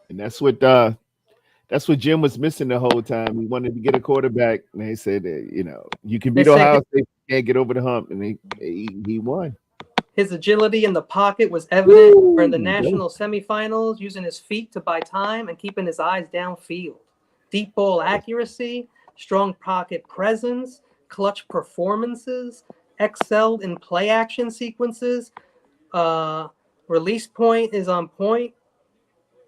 that's what Jim was missing the whole time. He wanted to get a quarterback, and they said that, you can beat Ohio State, can't get over the hump, and he won. His agility in the pocket was evident in the national semifinals, using his feet to buy time and keeping his eyes downfield. Deep ball accuracy, strong pocket presence, clutch performances, excelled in play action sequences. Release point is on point.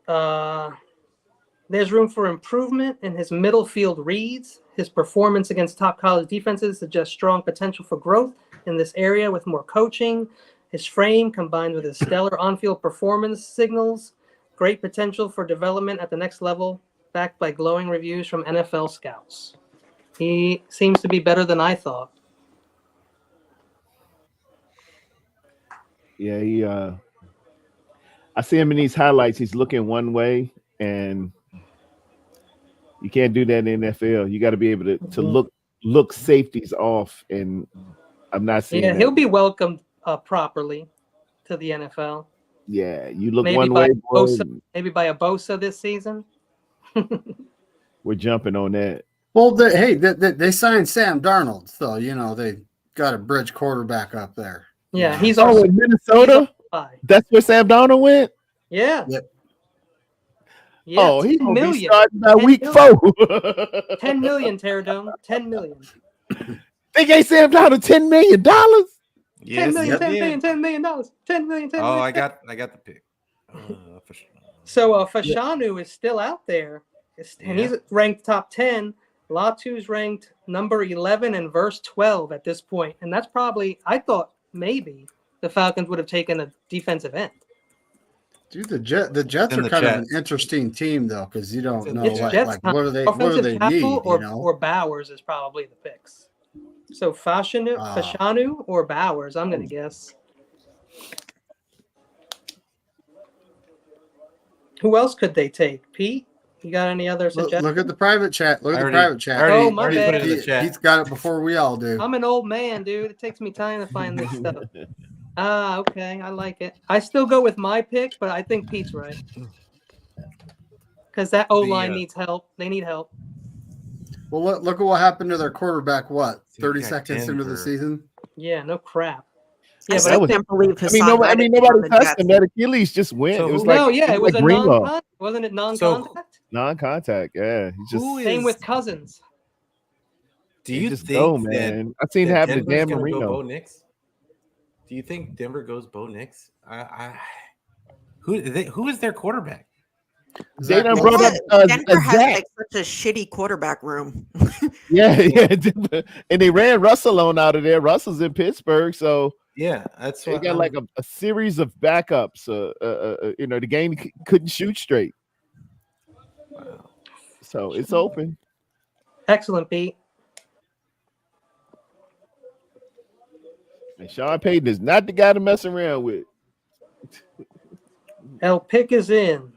There's room for improvement in his middle field reads. His performance against top college defenses suggests strong potential for growth in this area with more coaching. His frame, combined with his stellar on-field performance, signals great potential for development at the next level, backed by glowing reviews from NFL scouts. He seems to be better than I thought. Yeah, I see him in these highlights. He's looking one way, and you can't do that in the NFL. You got to be able to look safeties off, and I'm not seeing that. He'll be welcomed properly to the NFL. Yeah, you look maybe one by way, boy. Maybe by a Bosa this season. We're jumping on that. Well, they signed Sam Darnold, so they got a bridge quarterback up there. Yeah, he's also in Minnesota. That's where Sam Darnold went. Yeah. Yep. Yeah, oh, he's gonna be 10 starting by week 4. 10 million, Terradome. 10 million. They gave Sam Darnold $10 million. Yes, $10 million, he $10 did. million, $10 million, $10 million, $10 million. Oh, I got the pick. So Fashanu is still out there, and he's ranked top 10. Latu's ranked number 11 and verse 12 at this point, and that's probably, I thought maybe the Falcons would have taken a defensive end. Dude, the Jets are kind of an interesting team though, because you don't know what do they need, or Bowers is probably the picks. So Fashanu or Bowers, I'm gonna guess. Who else could they take? Pete, you got any other suggestions? Look at the private chat. Oh, my bad. He's got it before we all do. I'm an old man, dude. It takes me time to find this stuff. Okay. I like it. I still go with my pick, but I think Pete's right. Because that O-line needs help. They need help. Well, look at what happened to their quarterback, 30 seconds into the season? Yeah, no crap. Yeah, but I can't believe nobody touched him. That Achilles just went. So it was it was a non-contact. Wasn't it non-contact? Non-contact, yeah. He's just Same with Cousins. Do you just think man? I've seen it happen to Dan Marino. Do you think Denver goes Bo Nix? Who is their quarterback? They done brought up Denver has such a shitty quarterback room. yeah, and they ran Russell on out of there. Russell's in Pittsburgh, so yeah, that's they got like a series of backups. The game couldn't shoot straight. Wow. So it's open. Excellent, Pete. And Sean Payton is not the guy to mess around with. El Pick is in.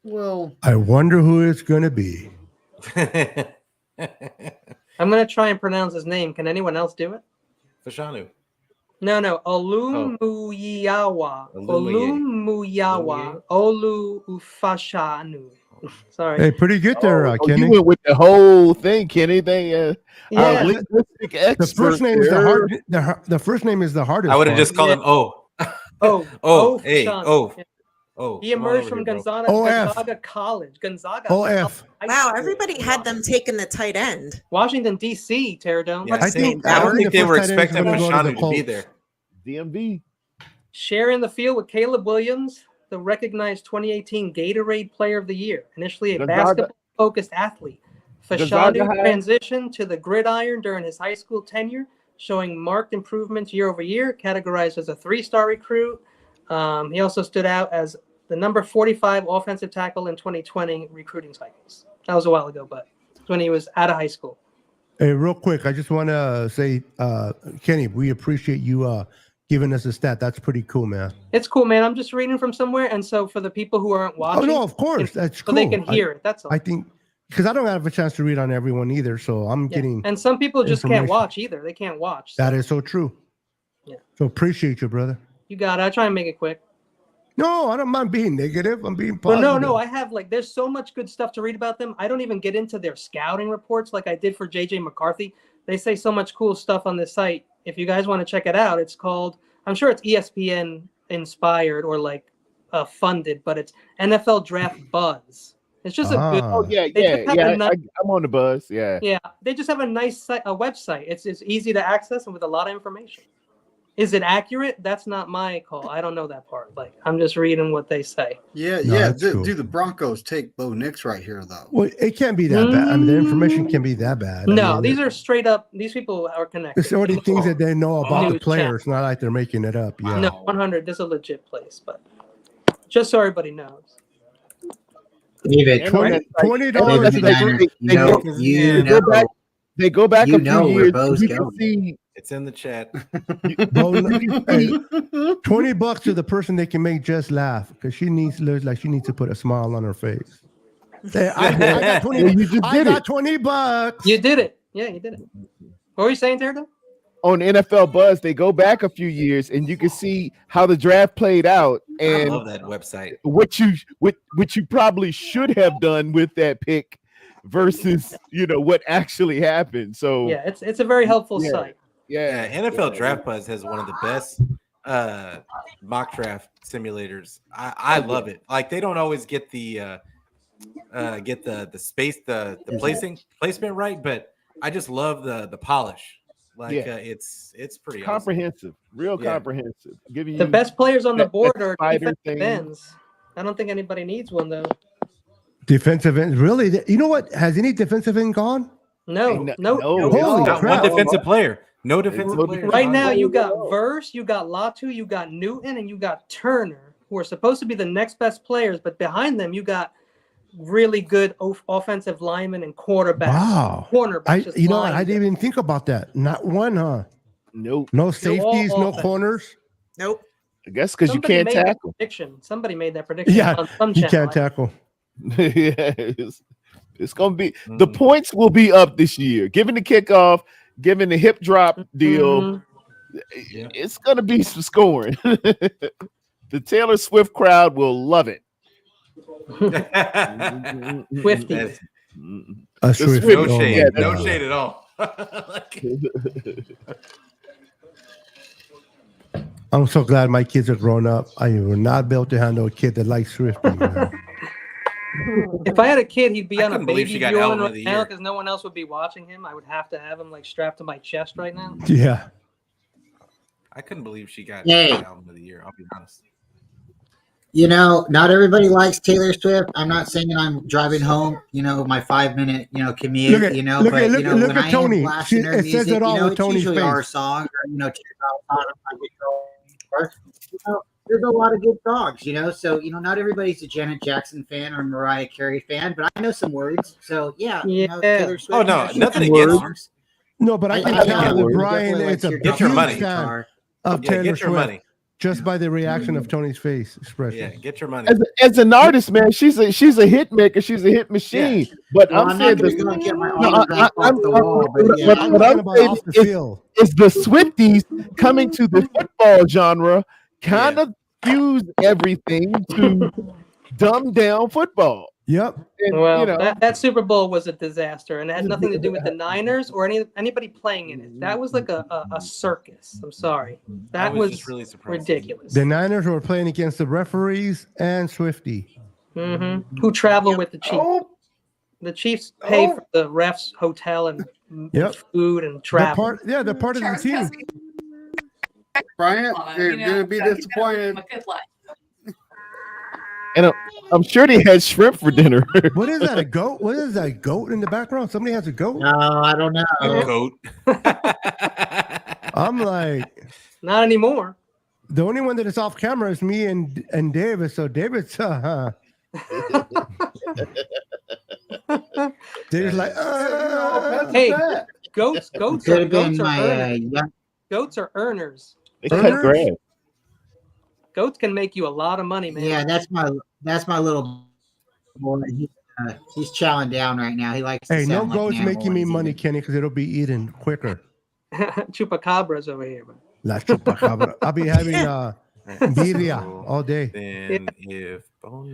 Well, I wonder who it's going to be. I'm going to try and pronounce his name. Can anyone else do it? Fashanu. No. Olumuyiwa. Olumuyiwa. Olu Ufashanu. Sorry. Hey, pretty good there, Kenny. You went with the whole thing, Kenny. They Yeah. linguistic expert. The first name is the hard. The first name is the hardest. I would have part. just called him O. Hey. Oh. He emerged from Gonzaga College. Gonzaga. OF. Wow, everybody had them taking the tight end. Washington, D.C., Teradome. Yeah, I don't think they were expecting Fashanu to be there. DMV. Sharing the field with Caleb Williams, the recognized 2018 Gatorade Player of the Year. Initially a basketball-focused athlete, Fashanu transitioned to the gridiron during his high school tenure, showing marked improvements year over year, categorized as a 3-star recruit. He also stood out as the number 45 offensive tackle in 2020 recruiting cycles. That was a while ago, but when he was out of high school. Hey, real quick, I just want to say, Kenny, we appreciate you giving us a stat. That's pretty cool, man. It's cool, man. I'm just reading from somewhere, and so for the people who aren't watching, no, of course, that's cool. So they can hear it. That's all. I think because I don't have a chance to read on everyone either, so I'm getting. And some people just can't watch either. They can't watch. That is so true. Yeah. So appreciate you, brother. You got it. I'll try and make it quick. No, I don't mind being negative. I'm being positive. Well, no. I have there's so much good stuff to read about them. I don't even get into their scouting reports like I did for JJ McCarthy. They say so much cool stuff on this site. If you guys want to check it out, it's called, I'm sure it's ESPN inspired or funded, but it's NFL Draft Buzz. It's just a good. Oh yeah. I'm on the buzz. Yeah. Yeah, they just have a nice site, a website. It's easy to access and with a lot of information. Is it accurate? That's not my call. I don't know that part. I'm just reading what they say. Yeah. Cool. Do the Broncos take Bo Nix right here, though? Well, it can't be that bad. I mean, the information can be that bad. No, these are straight up. These people are connected. It's already things that they know about the player. It's not like they're making it up. Yeah. No, 100. This is a legit place, but just so everybody knows. David, $20 They go back a few years. Bo's going. See, it's in the chat. $20 to the person they can make just laugh because she looks like she needs to put a smile on her face. Hey, I got $20. I got $20. You did it. Yeah, you did it. What were you saying, Terry? On NFL Buzz, they go back a few years, and you can see how the draft played out. And I love that website. What you probably should have done with that pick versus what actually happened. So yeah, it's a very helpful site. Yeah, NFL Draft Buzz has one of the best mock draft simulators. I love it. They don't always get the space, the placement right, but I just love the polish. It's pretty comprehensive, awesome. Comprehensive. Giving the best players on the board are defensive ends. I don't think anybody needs one though. Defensive end, really? You know what? Has any defensive end gone? No. Holy crap. One defensive player. No defensive player. Right now, you got Verse, you got Latu, you got Newton, and you got Turner, who are supposed to be the next best players. But behind them, you got really good offensive linemen and quarterbacks. Wow. Cornerbacks. I didn't even think about that. Not one, huh? Nope. No safeties, no corners. Nope. I guess because you can't tackle. Somebody made that prediction. Yeah, on some you channel. can't tackle. It's gonna be the points will be up this year. Given the kickoff, given the hip drop deal, it's gonna be some scoring. The Taylor Swift crowd will love it. Swifty. No shade. No shade at all. I'm so glad my kids are grown up. I will not be able to handle a kid that likes Swifty. If I had a kid, he'd be on a baby Bjorn right now because no one else would be watching him. I would have to have him strapped to my chest right now. Yeah. I couldn't believe she got album of the year. I'll be honest. Not everybody likes Taylor Swift. I'm not saying I'm driving home, my 5-minute, commute, look when at I Tony. am blasting her music, it all with it's Tony's usually face. our song or, there's a lot of good songs, so, not everybody's a Janet Jackson fan or Mariah Carey fan, but I know some words. So, Taylor Swift. Oh, no, nothing against her. No, but I can tell that Brian, it's a get your money. Of Taylor get your Swift. money. Just by the reaction of Tony's face expression. Yeah, get your money. As an artist, man, she's a hit maker. She's a hit machine. Yeah. But Well, I'm saying not gonna get my autograph off the wall, but yeah. what I'm saying is the Swifties coming to the football genre kind of fuse everything to dumb down football. Yep. And, Well, you know, that Super Bowl was a disaster, and it had nothing to do with the Niners or anybody playing in it. That was like a circus. I'm sorry. That was just really surprised. ridiculous. The Niners were playing against the referees and Swifty. Who travel with the Chiefs. The Chiefs pay for the refs' hotel and food and travel. They're part of the team. Bryant, you're going to be disappointed. and I'm sure they had shrimp for dinner. What is that? A goat? What is that? A goat in the background? Somebody has a goat? No, I don't know. A goat. I'm like, not anymore. The only one that is off camera is me and David. So David's David's like, hey, goats Could have been are my earners. Goats are earners. They cut grass. Goats can make you a lot of money, man. Yeah, that's my little boy. He's chowing down right now. He likes. Hey, to no sound like goats an animal making when me he's money, eating. Kenny, because it'll be eaten quicker. Chupacabras over here, man. La chupacabra. I'll be having birria all day.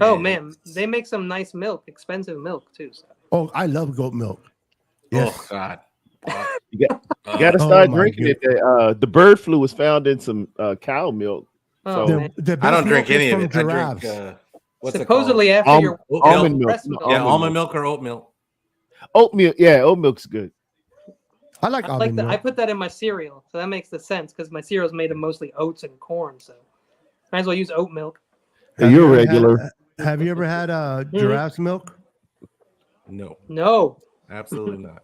Oh man, they make some nice milk, expensive milk too. So. Oh, I love goat milk. Yes. Oh God. You got to start drinking it. The bird flu was found in some cow milk. Oh, So the I don't drink any of from it. I giraffes. drink what's supposedly it after your almond milk. Yeah, almond milk or oat milk. Oatmeal, yeah, oat milk's good. I like almond milk. I put that in my cereal, so that makes the sense because my cereal is made of mostly oats and corn. So might as well use oat milk. Hey, you're regular. Have you ever had giraffe's milk? No, absolutely not.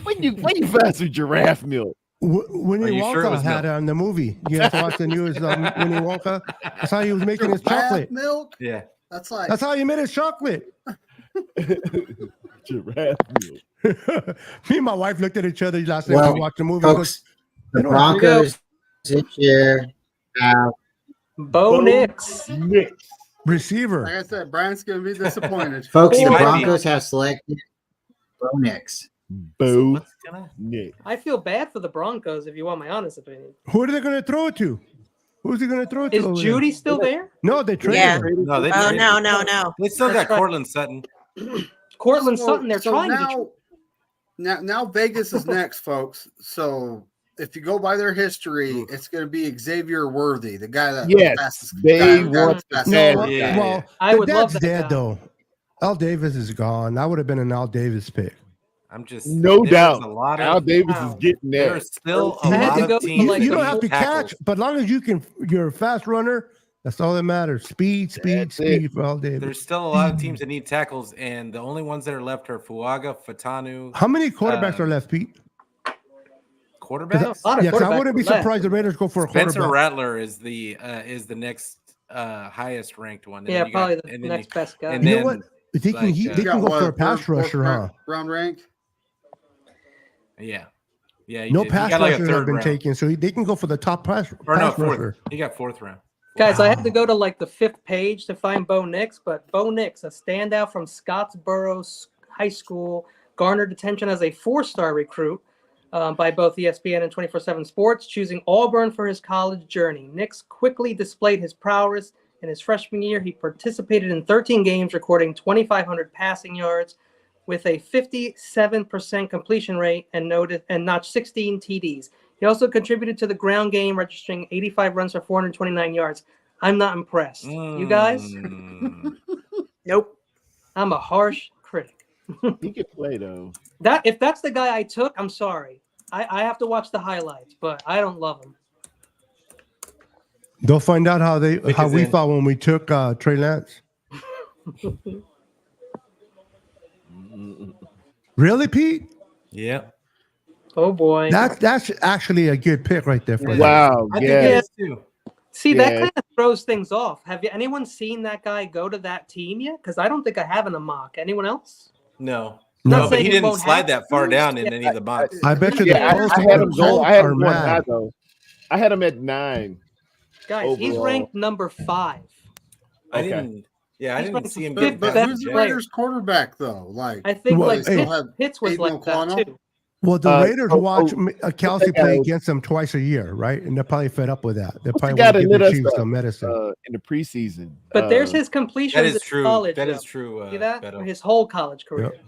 When you find some giraffe milk? Winnie Wonka had it on the movie. You have to watch the news. Winnie Wonka. That's how he was making his chocolate. Milk? Yeah. That's how he made his chocolate. Giraffe milk. Me and my wife looked at each other last night. We watched the movie. Folks, the Broncos this year have Bo Nix. Receiver. Like I said, Brian's going to be disappointed. Folks, the Broncos have selected Bo Nix. Bo Nix. I feel bad for the Broncos, if you want my honest opinion. Who are they going to throw it to? Who's he going to throw it to? Is Judy still there? No, they traded him. No, they Oh, traded no. him. They still got That's right. Cortland Sutton. Cortland Sutton, they're trying now, to. now Vegas is next, folks. So if you go by their history, it's going to be Xavier Worthy, the guy that they want Well, I would love that's that dead guy. though. Al Davis is gone. That would have been an Al Davis pick. I'm just no doubt. A lot Al of, Davis is getting there. There's still a lot of teams. You don't have to tackles. catch, but as long as you're a fast runner, that's all that matters. Speed for Al Davis. There's still a lot of teams that need tackles, and the only ones that are left are Fuaga, Fatanu. How many quarterbacks are left, Pete? Quarterbacks? Yes, I wouldn't be surprised the Raiders go for a Spencer quarterback. Rattler is the next highest ranked one. And Yeah, then you probably got- the and then next best guy. And You know then, what? They can, they can go for a pass rusher, huh? Round rank. Yeah. Yeah. No he pass got like a rushers third have been round. taken, so they can go for the top pass Or no, rusher. fourth. He got fourth round. Guys, I had to go to like the 5th page to find Bo Nix, but Bo Nix, a standout from Scottsboro High School, garnered attention as a 4-star recruit by both ESPN and 24/7 Sports, choosing Auburn for his college journey. Nix quickly displayed his prowess. In his freshman year, he participated in 13 games, recording 2,500 passing yards with a 57% completion rate and notched 16 TDs. He also contributed to the ground game, registering 85 runs for 429 yards. I'm not impressed. You guys? Nope. I'm a harsh critic. He can play though. If that's the guy I took, I'm sorry. I have to watch the highlights, but I don't love him. They'll find out how we thought when we took Trey Lance. Really, Pete? Yeah. Oh boy. That's actually a good pick right there for Wow. I think it is too. See, that kind of throws things off. Have anyone seen that guy go to that team yet? Because I don't think I have in a mock. Anyone else? No. Not No, but saying he it didn't won't slide that far happen. down in any of the mocks. I bet you I had him are going high mad. though. I had him at 9. Guys, he's overall. ranked number 5. I Okay. didn't. Yeah, I He's didn't ranked see him the getting fifth But past best who's the player. Raiders quarterback though? Like, I think Well, like hey. Pitts was Aiden like that O'Connell? too. Well, the Raiders watch Kelsey guy play was- against them twice a year, right? And they're probably fed up with that. They What's the probably guy want to that give lit the us Chiefs up some medicine. in the preseason? But there's his completions That is in true. college. That though. is true. See that? Beto. His whole college career. Yep.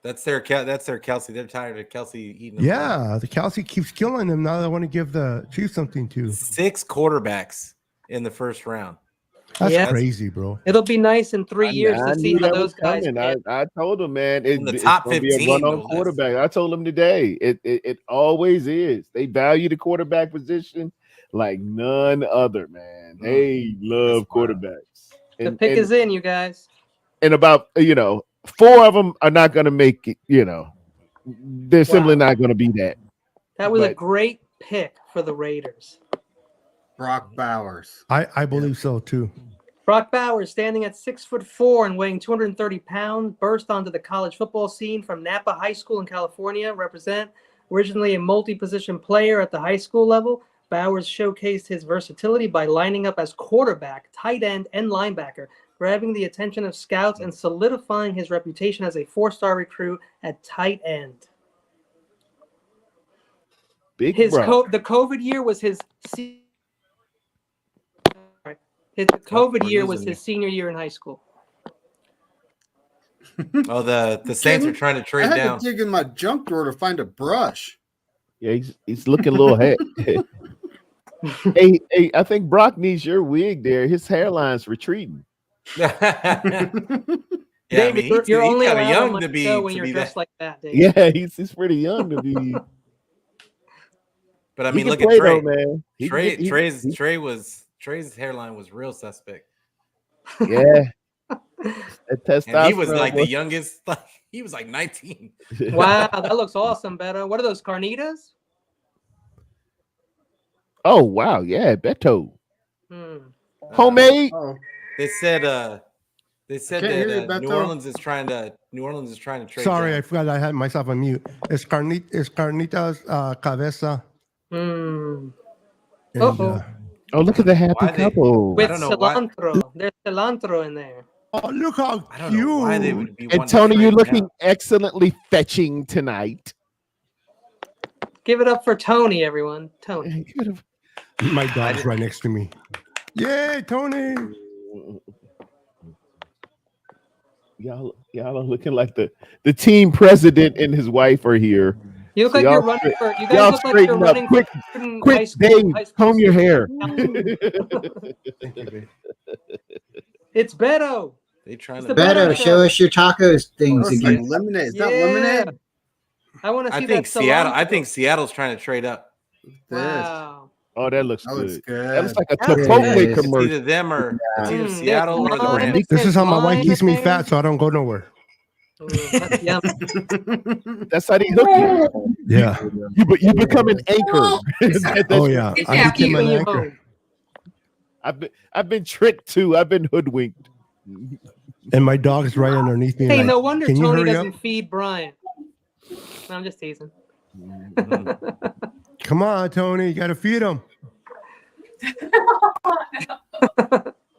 That's their Kelsey. They're tired of Kelsey eating them. Yeah, the Kelsey keeps killing them. Now they want to give the Chiefs something too. 6 quarterbacks in the first round. That's Yeah. crazy, bro. It'll be nice in 3 years I to see knew how that those was guys. coming. I told him, man, In the it's top gonna be a 15, run on no less. quarterback. I told him today. It always is. They value the quarterback position like none other, man. They love quarterbacks. The pick is in, you guys. And about 4 of them are not going to make it. They're simply not going to be that. That was a But- great pick for the Raiders. Brock Bowers. I believe so too. Brock Bowers, standing at 6'4" and weighing 230 pounds, burst onto the college football scene from Napa High School in California. Originally a multi-position player at the high school level, Bowers showcased his versatility by lining up as quarterback, tight end, and linebacker, grabbing the attention of scouts and solidifying his reputation as a 4-star recruit at tight end. Big The bro. COVID year was his COVID year was his senior year in high school. Oh, the Saints are trying to I trade had down. to dig in my junk drawer to find a brush. Yeah, he's looking a little head. Hey, I think Brock needs your wig there. His hairline's retreating. Yeah, David, he's you're only kinda allowed young on my to be show when to you're be dressed that. like that, David. Yeah, he's pretty young to be. But I He mean, can look at play Trey. though, man. He can get- he- Trey's hairline was real suspect, Yeah. That and he was testosterone like the youngest. He was like 19. Wow, that looks awesome, Beto. What are those, carnitas? Oh wow, yeah, Beto. Hmm. Homemade. Oh, They said can't hear you, that New Beto. Orleans is trying to trade. Sorry, I down. forgot I had myself on mute. It's carnitas cabeza. Hmm. And, Uh-oh. Oh, look at the happy Why they- couple. With don't know why- cilantro. There's cilantro in there. oh, look how I don't know why they cute. would be. And wanting to Tony, you're trade looking down. excellently fetching tonight. Give it up for Tony, everyone. Tony. My dog's right next to me. Yay, Tony. Y'all are looking like the team president and his wife are here. You look So like y'all you're running straight- for. You y'all guys look like straighten you're up. running Quick, for student quick, high school. Dave, high school comb your hair. Thank you, babe. It's Beto. They trying It's to. the Beto, show us your tacos oh, things it's like again. lemonade. Is that Yeah. lemonade? I want to see I think that Seattle. I cilantro. think Seattle's trying to trade up. Wow. Oh, that looks That good. looks good. That looks like a That's Chipotle good. It's commercial. either them or it's either Mm, Seattle there's or the lime, Rams. it This is says how my wife lime keeps me in there. fat, so I don't go nowhere. That's yummy. That's how they hook you. Yeah. You become an anchor. Oh yeah. It's I happy became Keeping an you anchor. home. I've been tricked too. I've been hoodwinked. And my dog's right underneath me. Hey, like, no wonder can you Tony hurry doesn't up? feed Brian. No, I'm just teasing. Come on, Tony. You got to feed him.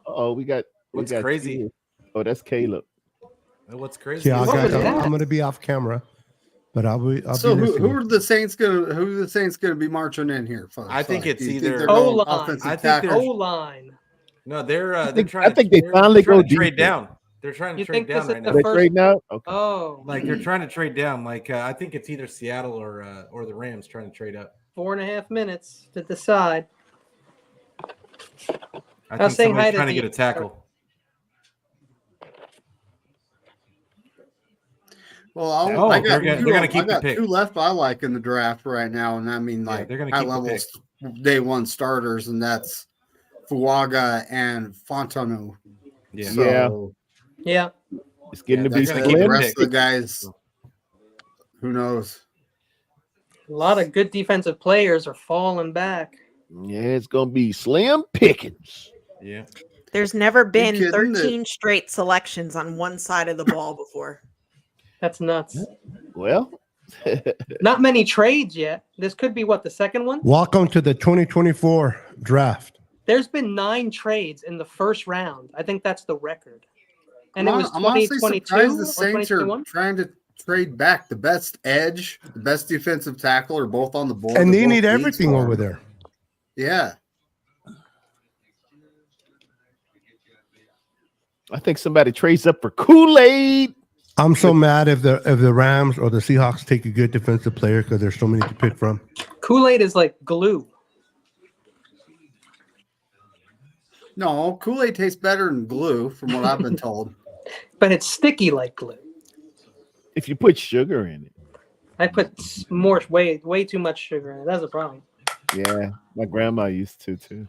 Oh, we got What's crazy? two. Oh, that's Caleb. What's crazy? Yeah, is- What guys, was that? I'm going to be off camera, but I'll be So who listening. are the Saints gonna be marching in here, folks? I think it's do you either- they're going O-line. offensive I think tackle? there's- O-line. No, they're think- trying. I think they they're finally trying go to trade defense. down. They're trying to You trade think this down is right the now. They first- trading out? Okay. Oh, Like they're trying to trade down. Like I think it's either Seattle or the Rams trying to trade up. 4.5 minutes to decide. I was think saying hi somebody's to trying to the- get a tackle. Well, Oh, I got, they're gonna keep I the got pick. 2 left I like in the draft right now, and I mean Yeah, like they're gonna high keep the level day one starters, and that's Fuaga and Fontanu. Yeah. So, Yeah. It's getting Yeah, to be they're gonna the keep slim. it rest of the guys, who knows? A lot of good defensive players are falling back. Yeah, it's gonna be slim pickings. Yeah. There's never been kidding? 13 straight selections on one side of the ball before. That's nuts. Well, Not many trades yet. This could be what, the second one? Welcome to the 2024 draft. There's been 9 trades in the first round. I think that's the record. And I'm it was honestly 2022 surprised the or Saints are 2021. trying to trade back the best edge, the best defensive tackle are both on the board. And They're they both need needs everything for over them. there. Yeah. I think somebody trades up for Kool-Aid. I'm so mad if the Rams or the Seahawks take a good defensive player because there's so many to pick from. Kool-Aid is like glue. No, Kool-Aid tastes better than glue, from what I've been told. But it's sticky like glue. If you put sugar in it. I put way too much sugar in it. That's a problem. Yeah, my grandma used to too.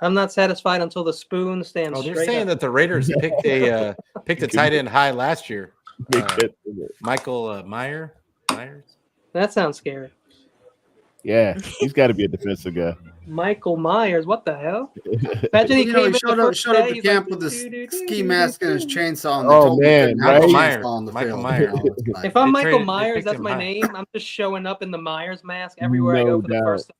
I'm not satisfied until the spoon stands Oh, they're straight saying up. that the Raiders picked a tight end high last year. Michael Myers. That sounds scary. Yeah, he's got to be a defensive guy. Michael Myers, what the hell? Imagine he He showed up to camp with his ski mask and his chainsaw. And they told me he couldn't have a chainsaw on the field. If I'm Michael Myers, that's my name. I'm just showing up in the Myers mask everywhere I go for the first time.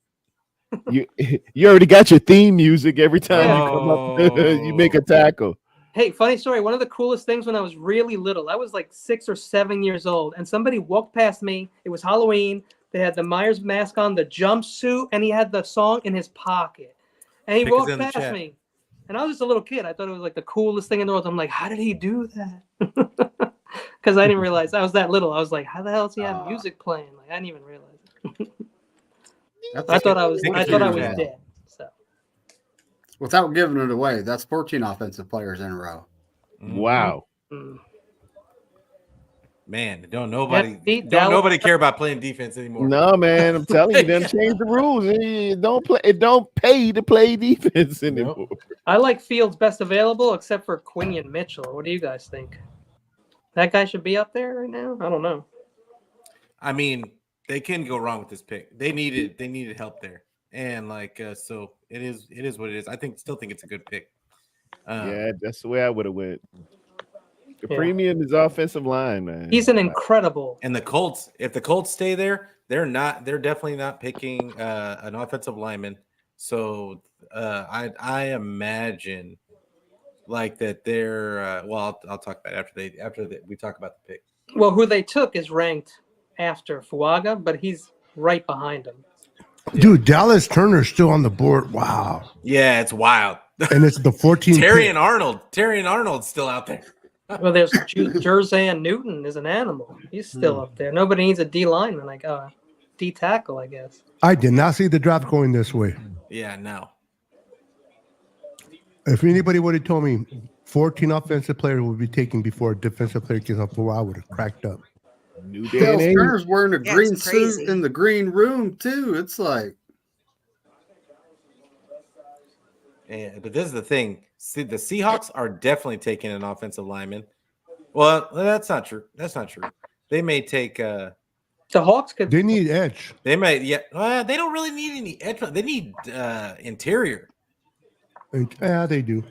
You already got your theme music every time you come up. You make a tackle. Hey, funny story. One of the coolest things when I was really little, I was like 6 or 7 years old, and somebody walked past me. It was Halloween. They had the Myers mask on, the jumpsuit, and he had the song in his pocket. And he walked past me. And I was just a little kid. I thought it was like the coolest thing in the world. I'm like, how did he do that? Because I didn't realize I was that little. I was like, how the hell does he have music playing? Like, I didn't even realize it. I thought I was dead. So. Without giving it away, that's 14 offensive players in a row. Wow. Mm. Man, don't nobody care about playing defense anymore. No, man, I'm telling you, them change the rules. It don't pay to play defense anymore. Nope. I like Fields best available, except for Quinion Mitchell. What do you guys think? That guy should be up there right now. I don't know. I mean, they can go wrong with this pick. They needed help there, and so it is what it is. Still think it's a good pick. Yeah, that's the way I would have went. The premium is offensive line, man. He's an incredible. And the Colts, if the Colts stay there, they're definitely not picking an offensive lineman. So I imagine like that they're well, I'll talk about it after we talk about the pick. Well, who they took is ranked after Fuaga, but he's right behind him. Dude, Dallas Turner's still on the board. Wow. Yeah, it's wild. And it's the 14th. Terry Arnold's still out there. Well, there's Jerzan Newton is an animal. He's still up there. Nobody needs a D lineman, like D tackle, I guess. I did not see the draft going this way. Yeah, no. If anybody would have told me 14 offensive players would be taken before a defensive player gets off the wall, I would have cracked up. Dallas Turner's wearing a green suit in the green room too. It's like, but this is the thing. See, the Seahawks are definitely taking an offensive lineman. Well, that's not true. They may take the Hawks could. They need edge. They might. Yeah. Well, they don't really need any edge. They need interior. Yeah, they do.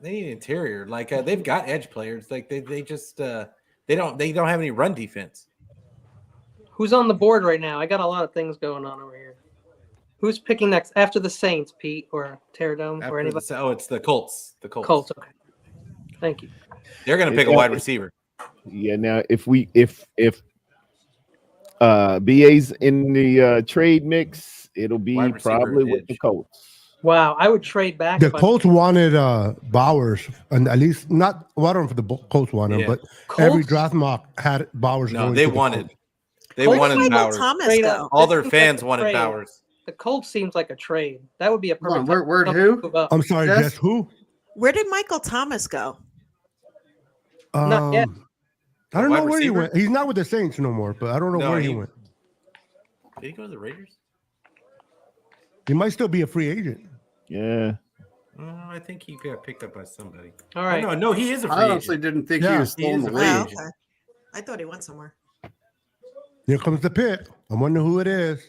They need interior. Like they've got edge players. Like they just they don't have any run defense. Who's on the board right now? I got a lot of things going on over here. Who's picking next after the Saints, Pete or Terradome or anybody? It's the Colts. The Colts. Colts. Okay. Thank you. They're going to pick a wide receiver. Yeah. Now, if BA's in the trade mix, it'll be probably with the Colts. Wow, I would trade back. The Colts wanted Bowers, and at least not. Well, I don't know if the Colts wanted him, but every draft mock had Bowers. No, they wanted. They wanted Bowers. All their fans wanted Bowers. The Colts seems like a trade. That would be a perfect. Where'd who? I'm sorry, guess who? Where did Michael Thomas go? Not yet. I don't know where he went. He's not with the Saints no more, but I don't know where he went. Did he go to the Raiders? He might still be a free agent. Yeah. I think he got picked up by somebody. All right. No, he is a free I agent. honestly didn't think he was still in the league. Oh, okay. I thought he went somewhere. Here comes the pick. I wonder who it is.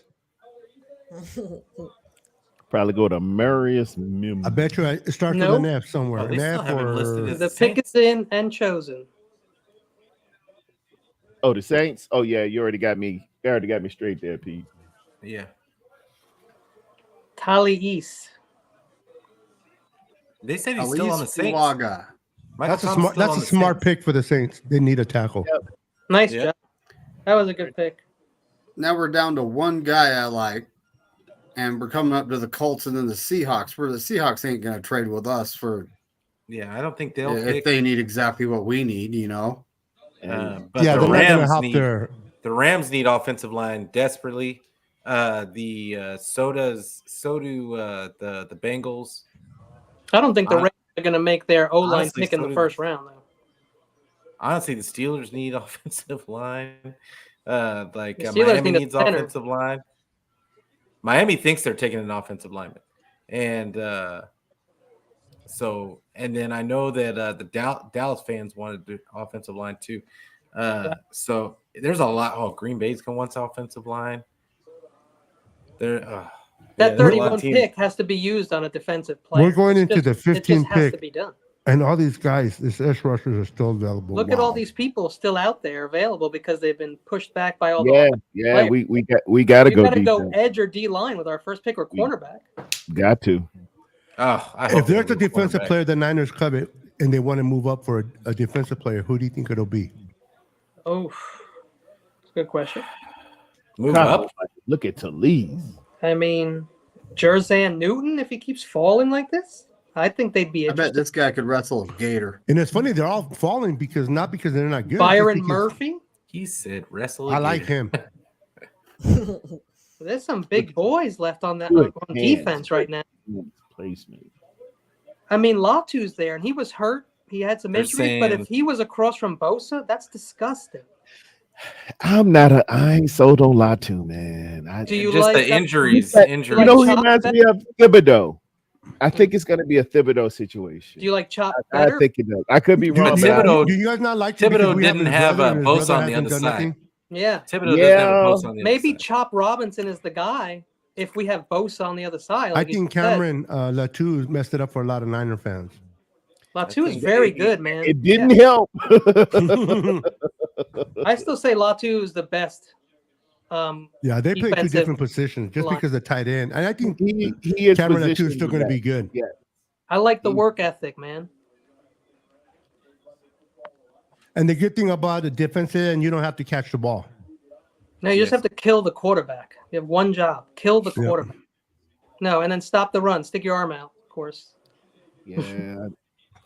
Probably go to Marius Mims. I bet you it starts with an F somewhere. Oh, an F or the pick is in and chosen. Oh, the Saints? Oh yeah, you already got me. You already got me straight there, Pete. Yeah. Tali East. They said he's still on the Saints. Fuaga. That's a smart pick for the Saints. They need a tackle. Yep. Nice job. That was a good pick. Now we're down to one guy I like, and we're coming up to the Colts and then the Seahawks, where the Seahawks ain't going to trade with us for. Yeah, I don't think they'll. If they need exactly what we need, you know. But the Rams need offensive line desperately. So do the Bengals. I don't think the Rams are going to make their O-line pick in the first round, though. Honestly, the Steelers need offensive line. Miami needs offensive line. Miami thinks they're taking an offensive lineman, and then I know that the Dallas fans wanted the offensive line too. So there's a lot. Oh, Green Bay's going to want offensive line. That 31 pick has to be used on a defensive player. We're going into the 15 pick. Has to be done. And all these guys, these edge rushers are still available. Look at all these people still out there available because they've been pushed back by all the players. We got to go. We got to go edge or D line with our first pick or cornerback. Got to. If there's a defensive player the Niners covet and they want to move up for a defensive player, who do you think it'll be? Oh, good question. Move up. Look at Talib. I mean, Jerzan Newton, if he keeps falling like this. I think they'd be interested. I bet this guy could wrestle a gator. And it's funny, they're all falling because they're not good. Byron Murphy? He said wrestle a gator. I like him. There's some big boys left on that on defense right now. Placement. I mean, Latu's there, and he was hurt. He had some injuries, but if he was across from Bosa, that's disgusting. I ain't sold on Latu, man. Do you just like the injuries? You know who reminds me of Thibodeau? I think it's going to be a Thibodeau situation. Do you like Chop better? I think it does. I could be wrong. Do you guys not like Thibodeau? Didn't have a Bosa on the other side. Yeah. Thibodeau doesn't have a Bosa on the Maybe other side. Chop Robinson is the guy if we have Bosa on the other side. I think Cameron Latu messed it up for a lot of Niner fans. Latu is very good, man. It didn't help. I still say Latu is the best. They play two different positions just because of tight end. And I think he is Cameron Latu is still going to be good. Yeah. I like the work ethic, man. And the good thing about the defense is you don't have to catch the ball. No, you just have to kill the quarterback. You have one job: kill the quarterback. No, and then stop the run. Stick your arm out, of course. Yeah,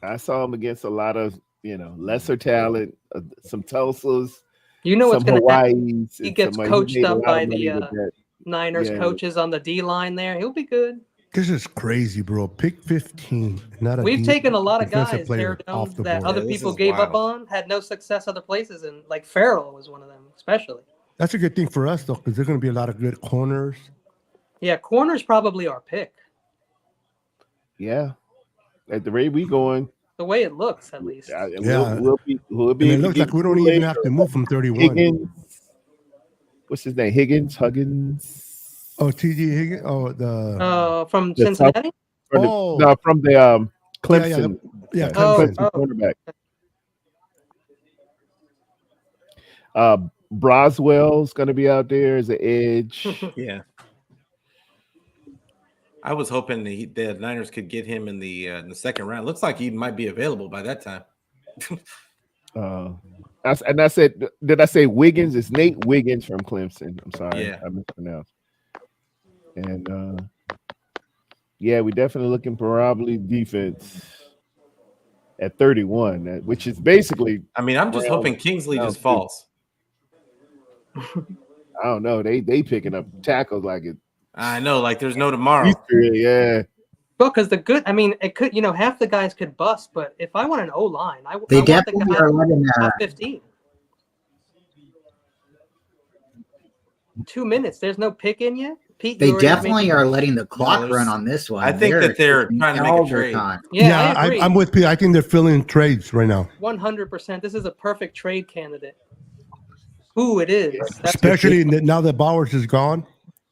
I saw him against a lot of lesser talent, some Tulsas. You know what's going to happen? He gets coached up by the Niners coaches on the D line there. He'll be good. This is crazy, bro. Pick 15. We've taken a lot of guys there that other people gave up on, had no success other places, and like Farrell was one of them, especially. That's a good thing for us, though, because there's going to be a lot of good corners. Yeah, corners probably our pick. Yeah. At the rate we going. The way it looks, at least. We'll be it looks like we don't even have to move from 31. Higgins. What's his name? Higgins? Oh, T.J. Higgins? Oh, from Cincinnati? From the Clemson. Yeah, Clemson quarterback. Broswell's going to be out there as an edge. Yeah. I was hoping the Niners could get him in the second round. Looks like he might be available by that time. I said, did I say Wiggins? It's Nate Wiggins from Clemson. I'm sorry, I mispronounced. And we definitely looking probably defense at 31, which is basically. I mean, I'm just hoping Kingsley just falls. I don't know. They picking up tackles like it. I know, like there's no tomorrow. Yeah. Well, because it could, half the guys could bust, but if I want an O line, I want definitely the guy are letting top 15. 2 minutes. There's no pick in yet. Pete, they definitely are letting the clock run on this one. I think they're trying to make a trade. Yeah, I agree. I'm with Pete. I think they're filling trades right now. 100%. This is a perfect trade candidate. Ooh, it is. Especially now that Bowers is gone.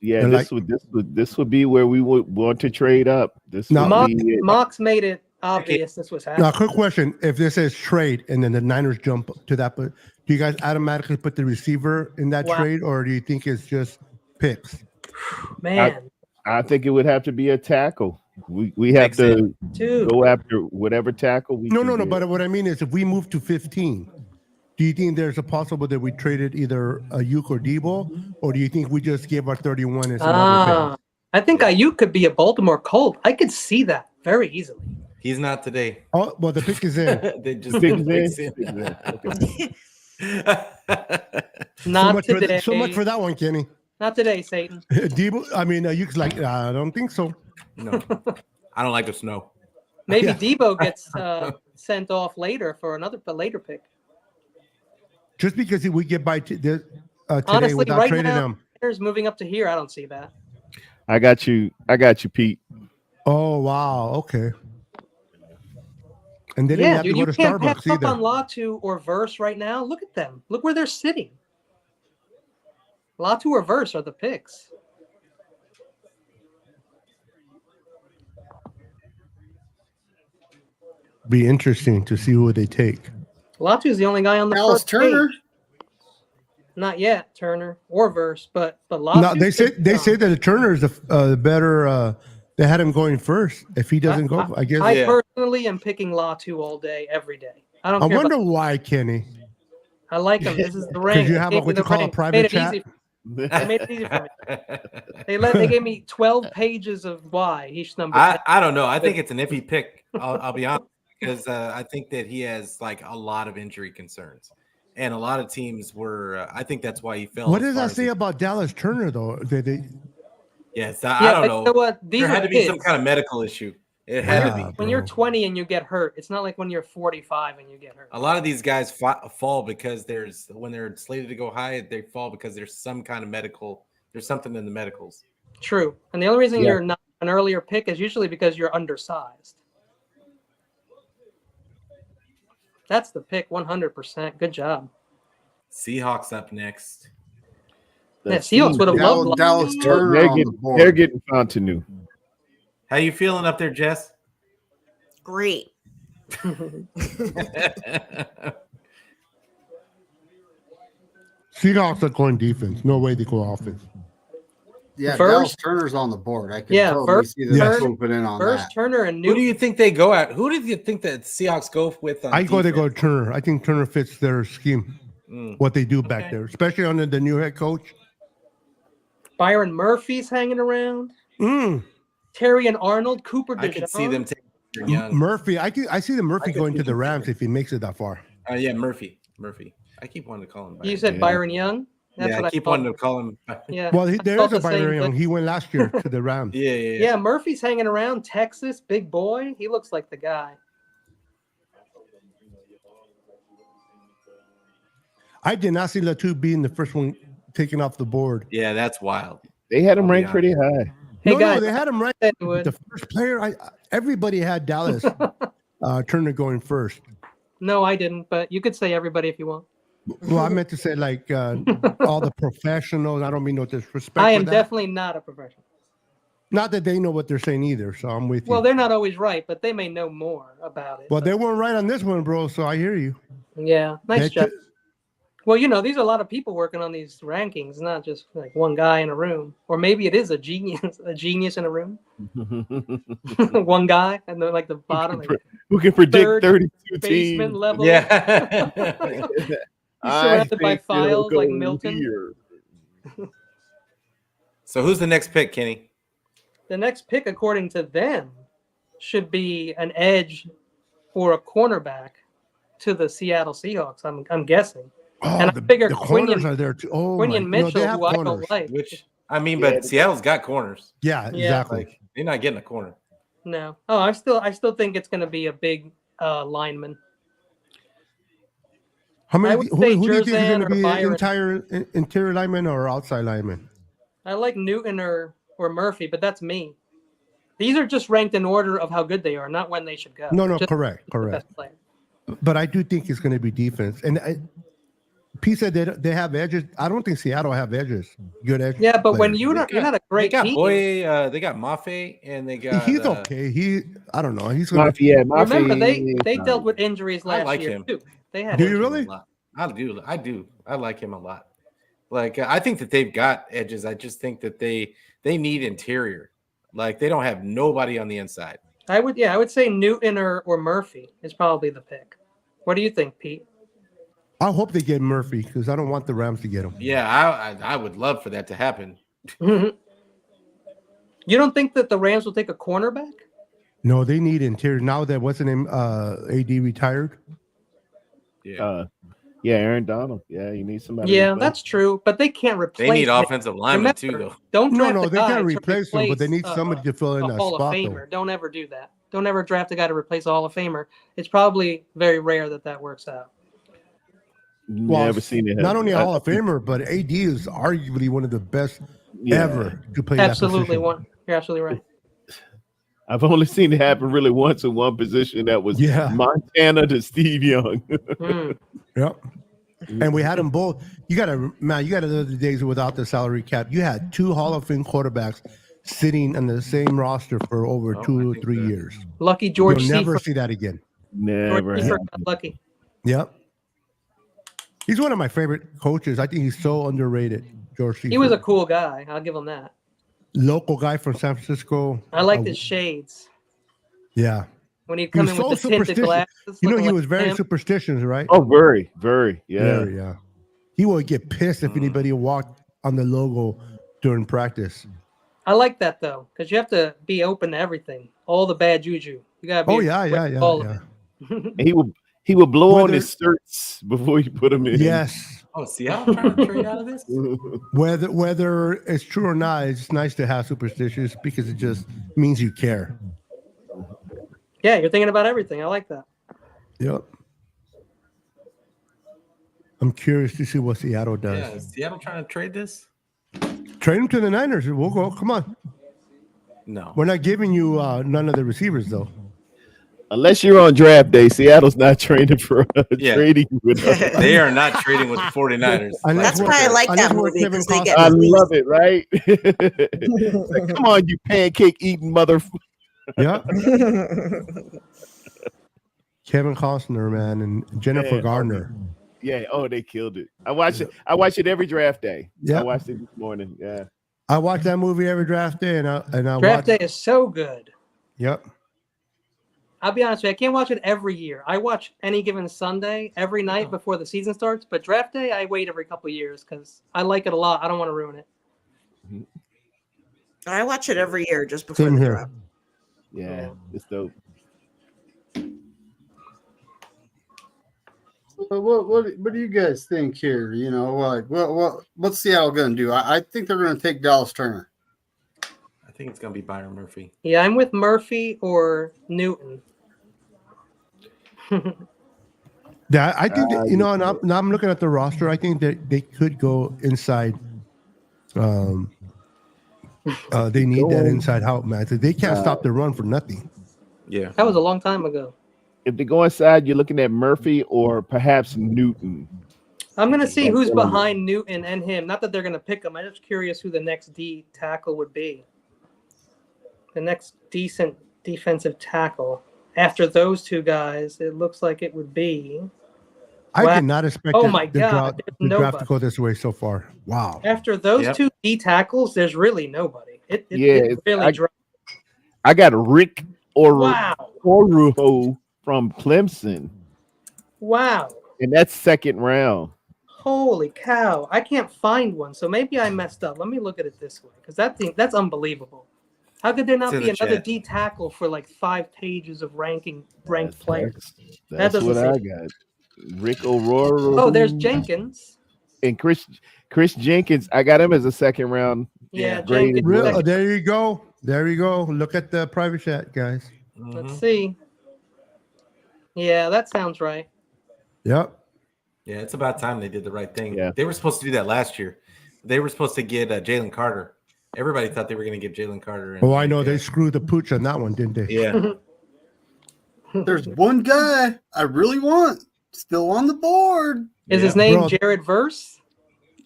Yeah, this would be where we would want to trade up. Mox made it obvious this was happening. Now, quick question: if this says trade and then the Niners jump to that, but do you guys automatically put the receiver in that trade, or do you think it's just picks? Man, I think it would have to be a tackle. We have Makes to Dude. go after whatever tackle we No, can no, no. get. But what I mean is, if we move to 15, do you think there's a possible that we traded either Ayuk or Debo, or do you think we just give our 31 and some other picks? I think Ayuk could be a Baltimore Colt. I could see that very easily. He's not today. Oh, well, the pick is in. They just Pick did is the in? picks in. Not today. So much for that one, Kenny. Not today, Satan. Debo, I mean, Ayuk's like, I don't think so. No, I don't like the snow. Maybe Yeah. Debo gets sent off later for a later pick. Just because we get by today Honestly, without right trading now, them. Raiders moving up to here. I don't see that. I got you, Pete. Oh, wow. Okay. And they didn't Yeah, have dude, to you go to can't Starbucks pass up either. on Latu or Verse right now. Look at them. Look where they're sitting. Latu or Verse are the picks. Be interesting to see who they take. Latu's the only guy on the Dallas first Turner. page. Not yet, Turner or Verse, but Latu. No, they say that the Turner is the better. They had him going first. If he doesn't go, I guess. I personally am picking Latu all day, every day. I don't I care. wonder why, Kenny. I like him. This is the rank. Because you have They gave me what you the call a rank. private They chat. made it easy for me. They gave me 12 pages of why each number. I don't know. I think it's an iffy pick. I'll be honest, because I think that he has like a lot of injury concerns, and a lot of teams were. I think that's why he fell. What does that say about Dallas Turner, though? Yes, I don't know. You know what? These there had are to be some kids. kind of medical issue. It had to be. When you're 20 and you get hurt, it's not like when you're 45 and you get hurt. A lot of these guys fall because when they're slated to go high, they fall because there's some kind of medical. There's something in the medicals. True. And the only reason you're not an earlier pick is usually because you're undersized. That's the pick, 100%. Good job. Seahawks up next. Yeah, Seahawks would have loved Dallas Turner on the board. They're getting Fontenot. How you feeling up there, Jess? Great. Seahawks are going defense. No way they go offense. Yeah, First- Dallas Turner's on the board. I can Yeah, totally first- see them first- swooping in on First that. Turner and Who Newton. do you think they go at? Who do you think that Seahawks go with? On They go defense? Turner. I think Turner fits their scheme. What they do back there, especially under the new head coach. Byron Murphy's hanging around. Terry and Arnold, Cooper I DeJean. could see them taking Young. Murphy, I see the Murphy going to the Rams if he makes it that far. Yeah, Murphy. I keep wanting to call him. You said Byron Young? Yeah, I keep thought. wanting to call him. Yeah. Well, I there thought is a the same Byron Young. thing. He went last year to the Rams. Yeah, Murphy's hanging around. Texas, big boy. He looks like the guy. I did not see Latu being the first one taken off the board. Yeah, that's wild. They had him ranked pretty high. Hey, no, guys, they had him right. The first player, everybody had Dallas Turner going first. No, I didn't, but you could say everybody if you want. Well, I meant to say like all the professionals. I don't mean no disrespect. I for am that. definitely not a professional. Not that they know what they're saying either. So I'm with you. Well, they're not always right, but they may know more about it. Well, they weren't right on this one, bro. So I hear you. Yeah, nice That job. ju- Well, these are a lot of people working on these rankings, not just like one guy in a room. Or maybe it is a genius in a room. One guy, and they're like the bottom. Who can predict third 32 basement teams? level. Yeah. He's surrounded by think they'll files like go Milton. here. So who's the next pick, Kenny? The next pick, according to them, should be an edge or a cornerback to the Seattle Seahawks. I'm guessing. Oh, and I figure the corners Quinion are there too. Oh, Mitchell, they have who I corners. don't like. Which but Seattle's got corners. Yeah, Yeah. exactly. Like they're not getting a corner. No. Oh, I still think it's going to be a big lineman. How many? I would Who say do you think is Jerzan going to or be Byron. interior lineman or outside lineman? I like Newton or Murphy, but that's me. These are just ranked in order of how good they are, not when they should go. No, Just correct. the best player. But I do think it's going to be defense. And Pete said they have edges. I don't think Seattle have edges. Good edges. Yeah, but when players. you're not a great They got team. Boye, they got Mafe, and they got. He's okay. I don't know. He's gonna. Remember, they dealt with injuries I last like year him. too. They had. Do you injuries. really? I do. I like him a lot. Like I think that they've got edges. I just think that they need interior Like they don't have nobody on the inside. I would say Newton or Murphy is probably the pick. What do you think, Pete? I hope they get Murphy because I don't want the Rams to get him. Yeah, I would love for that to happen. You don't think that the Rams will take a cornerback? No, they need interior now that what's the name? AD retired. Yeah. Yeah, Aaron Donald. Yeah, you need somebody. Yeah, that's true, but they can't replace. They need him. offensive linemen too, though. Don't draft No, a they guy can't to replace him, but they need somebody to fill in that Hall spot. of Famer. Don't ever do that. Don't ever draft a guy to replace a Hall of Famer. It's probably very rare that works out. Well, Never seen it. Not only a Hall of Famer, but AD is arguably one of the best ever to play Absolutely, that position. one. You're absolutely right. I've only seen it happen really once in one position. That was Montana to Steve Young. Yep. And we had them both. You got to know the days without the salary cap. You had 2 Hall of Fame quarterbacks sitting on the same roster for over 2 or 3 years. Lucky George. You'll never see that again. Never. Lucky. Yep. He's one of my favorite coaches. I think he's so underrated. George Seifert. He was a cool guy. I'll give him that. Local guy from San Francisco. I liked his shades. Yeah. When he'd come in with the tinted glasses. You know, he was very superstitious, right? Oh, very, very. Yeah. Very, yeah. He would get pissed if anybody walked on the logo during practice. I like that, though, because you have to be open to everything. All the bad juju. You got to be all of it. He would blow on his shirts before you put them in. Yes. Oh, Seattle trying to trade out of this? Whether it's true or not, it's nice to have superstitions because it just means you care. Yeah, you're thinking about everything. I like that. Yep. I'm curious to see what Seattle does. Yeah, is Seattle trying to trade this? Trade him to the Niners. We'll go. Come on. No. We're not giving you none of the receivers, though. Unless you're on draft day, Seattle's not trading for trading with us. They are not trading with the 49ers. That's why I like that movie. I love it, right? Like, come on, you pancake eating mother. Yeah. Kevin Costner, man, and Jennifer Garner. Yeah. Oh, they killed it. I watch it. I watch it every draft day. Yeah. I watched it this morning. Yeah. I watch that movie every draft day, and I draft day is so good. Yep. I'll be honest with you, I can't watch it every year. I watch Any Given Sunday every night before the season starts, but draft day I wait every couple of years because I like it a lot. I don't want to ruin it. I watch it every year just before Same the here. draft. Yeah, it's dope. What do you guys think here? You know, like what's Seattle going to do? I think they're going to take Dallas Turner. I think it's going to be Byron Murphy. Yeah, I'm with Murphy or Newton. Yeah, I think that, you know, and I'm looking at the roster. I think that they could go inside. They need that inside help, man. They can't stop the run for nothing. Yeah, that was a long time ago. If they go inside, you're looking at Murphy or perhaps Newton. I'm going to see who's behind Newton and him. Not that they're going to pick him. I'm just curious who the next D tackle would be. The next decent defensive tackle. After those two guys, it looks like it would be. I did not expect the draft to go this way so far. Wow. After those two D tackles, there's really nobody. It really dropped. I got Rick Oruho from Clemson. Wow. And that's second round. Holy cow. I can't find one, so maybe I messed up. Let me look at it this way, because that's unbelievable. How could there not be another D tackle for like 5 pages of ranked players? That's what I got. Rick O'Rourke. Oh, there's Jenkins. And Chris Jenkins. I got him as a second round. Yeah, Jenkins. There you go. There you go. Look at the private chat, guys. Let's see. Yeah, that sounds right. Yep. Yeah, it's about time they did the right thing. Yeah. They were supposed to do that last year. They were supposed to get Jalen Carter. Everybody thought they were going to get Jalen Carter. Oh, I know. They screwed the pooch on that one, didn't they? Yeah. There's one guy I really want still on the board. Is his name Jared Verse?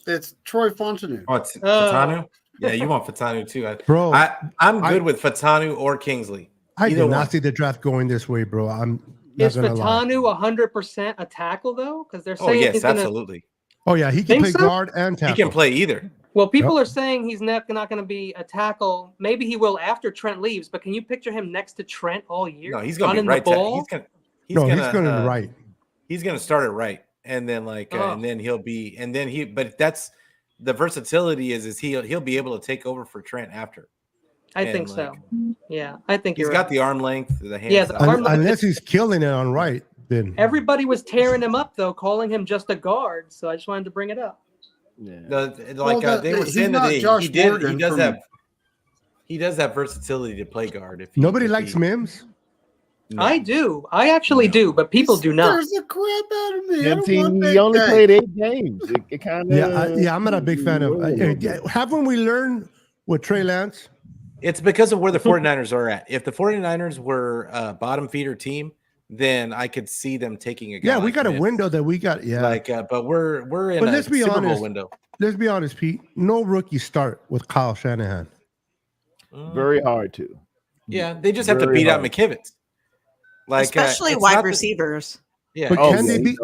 It's Troy Fontenot. Oh, it's Fatanu? Yeah, you want Fatanu too. Bro, I'm good with Fatanu or Kingsley. I did not see the draft going this way, bro. I'm not Is gonna lie. Fatanu 100% a tackle, though? Because they're saying yes, he's gonna... absolutely. Oh, yeah. He can play guard and tackle. He can play either. Well, people are saying he's not going to be a tackle. Maybe he will after Trent leaves. But can you picture him next to Trent all year? No, he's going to be right. He's going to right. He's going to start it right, and then and then he'll be, and then But that's the versatility is he'll be able to take over for Trent after. I think so. Yeah, I think he's got the arm length, the hands. Yeah, unless he's killing it on right. Then everybody was tearing him up though, calling him just a guard. So I just wanted to bring it up. Yeah, they were saying that he does have versatility to play guard. Nobody likes Mims. No. I do. I actually do, but people do not. There's the crap out of me. He only played 8 games. It kind of I'm not a big fan of. Haven't we learned with Trey Lance? It's because of where the 49ers are at. If the 49ers were a bottom feeder team, then I could see them taking a guy. Yeah, we got a window that we got. Yeah, but we're in a Super Bowl window. Let's be honest, Pete. No rookie start with Kyle Shanahan. Very hard to. Yeah, they just have to beat out McKivitz. Especially wide receivers. Yeah, but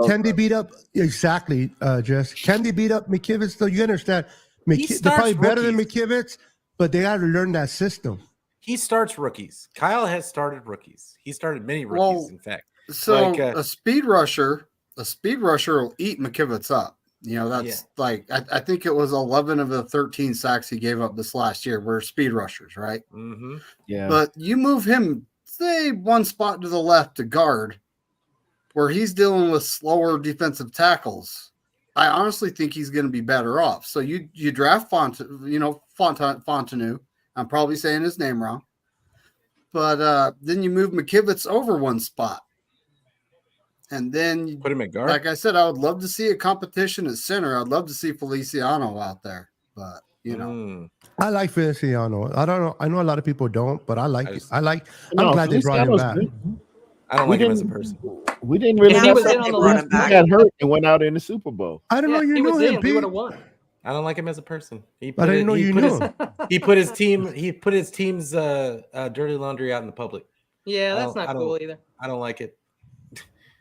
can they beat up exactly, Jess? Can they beat up McKivitz? Though you understand, they're probably better than McKivitz, but they got to learn that system. He starts rookies. Kyle has started rookies. He started many rookies, in fact. So a speed rusher will eat McKivitz up. That's I think it was 11 of the 13 sacks he gave up this last year were speed rushers, right? Mm-hmm. Yeah. But you move him, say, one spot to the left to guard, where he's dealing with slower defensive tackles. I honestly think he's going to be better off. So you draft Fontenot. I'm probably saying his name wrong. But then you move McKivitz over one spot. And then you put him at guard. Like I said, I would love to see a competition at center. I'd love to see Feliciano out there. But, I like Feliciano. I don't know. I know a lot of people don't, but I like it. I'm glad they brought him back. I don't like him as a person. We didn't really know he got hurt and went out in the Super Bowl. I don't know you knew him. He would have won. I don't like him as a person. I didn't know you knew him. He put his team's dirty laundry out in the public. Yeah, that's not cool either. I don't like it.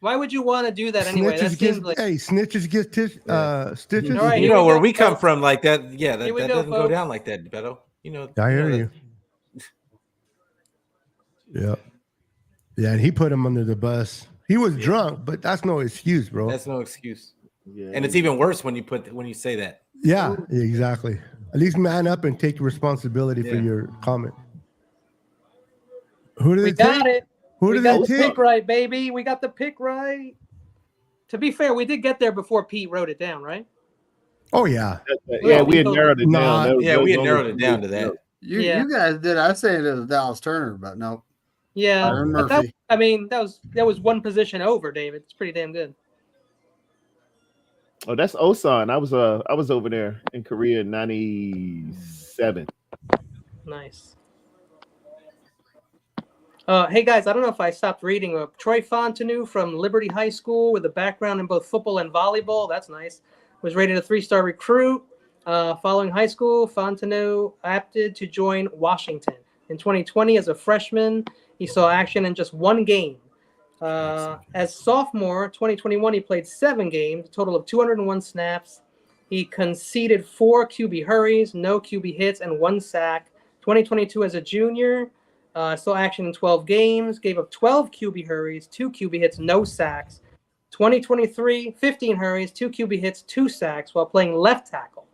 Why would you want to do that anyway? Snitches get stitches. Right, where we come from, like that. Yeah, that doesn't go down like that, Beto. I hear you. Yeah. Yeah, and he put him under the bus. He was drunk, but that's no excuse, bro. That's no excuse. Yeah. And it's even worse when you say that. Yeah, exactly. At least man up and take responsibility for your comment. Who did they got it. Who we did got they the pick right, baby. We got the pick right. To be fair, we did get there before Pete wrote it down, right? Oh, yeah. Yeah, we had narrowed it down. We had narrowed it down to that. You guys did. I say it was Dallas Turner, but no. Yeah, that was one position over, David. It's pretty damn good. Oh, that's Osan. I was over there in Korea in '97. Nice. Hey guys, I don't know if I stopped reading. Troy Fontenot from Liberty High School with a background in both football and volleyball. That's nice. Was rated a 3-star recruit. Following high school, Fontenot opted to join Washington. In 2020, as a freshman, he saw action in just one game. As sophomore, 2021, he played 7 games, a total of 201 snaps. He conceded 4 QB hurries, no QB hits, and 1 sack. 2022, as a junior, saw action in 12 games, gave up 12 QB hurries, 2 QB hits, no sacks. 2023, 15 hurries, 2 QB hits, 2 sacks while playing left tackle.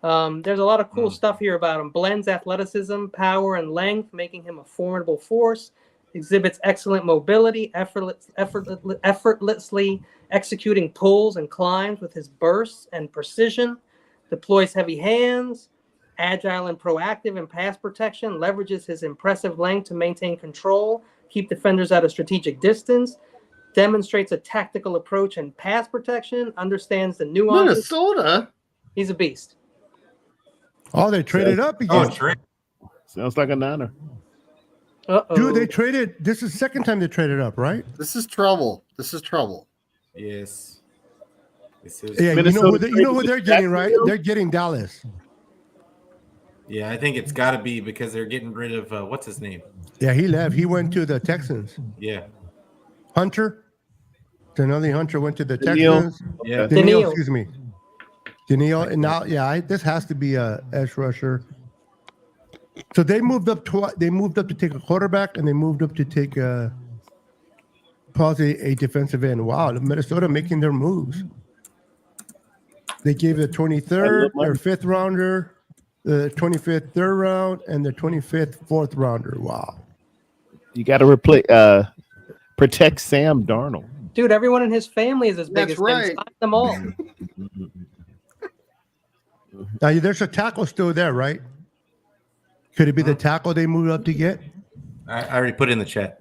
There's a lot of cool stuff here about him. Blends athleticism, power, and length, making him a formidable force. Exhibits excellent mobility, effortlessly executing pulls and climbs with his bursts and precision. Deploys heavy hands, agile and proactive in pass protection, leverages his impressive length to maintain control, keep defenders at a strategic distance, demonstrates a tactical approach in pass protection, understands the nuances. Minnesota? He's a beast. Oh, they traded up again. Sounds like a Niner. Dude, they traded. This is the second time they traded up, right? This is trouble. Yes. Yeah, you know who they're getting, right? They're getting Dallas. Yeah, I think it's got to be because they're getting rid of what's his name? Yeah, he left. He went to the Texans. Yeah. Hunter. Another Hunter went to the Texans. Yeah. Daniel, excuse me. Daniil, and now, this has to be a edge rusher. So they moved up. They moved up to take a quarterback, and they moved up to take possibly a defensive end. Wow, Minnesota making their moves. They gave the 23rd, their 5th rounder, the 25th 3rd round, and the 25th 4th rounder. Wow. You got to protect Sam Darnold. Dude, everyone in his family is as big as him. Sign them all. Now, there's a tackle still there, right? Could it be the tackle they moved up to get? I already put it in the chat.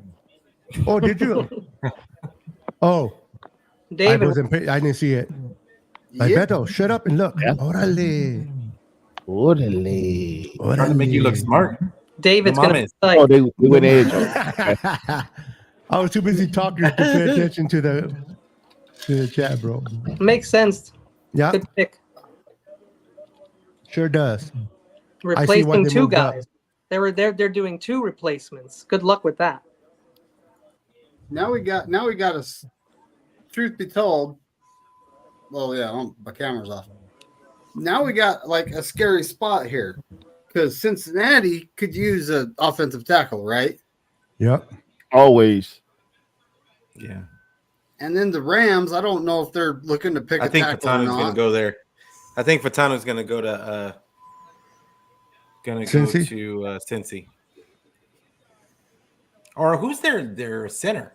Oh, did you? Oh, David, I didn't see it. Beto, shut up and look. Orale. Trying to make you look smart. David's going to be like, Oh, they went edge. I was too busy talking to pay attention to the chat, bro. Makes sense. Yeah, good pick. Sure does. Replacing 2 guys. They're doing 2 replacements. Good luck with that. Now we got us. Truth be told, well, yeah, my camera's off. Now we got like a scary spot here because Cincinnati could use an offensive tackle, right? Yep. Always. Yeah. And then the Rams, I don't know if they're looking to pick a tackle or not. I think Fatano's going to go there. I think Fatano's going to go to Cincy. Or who's their center?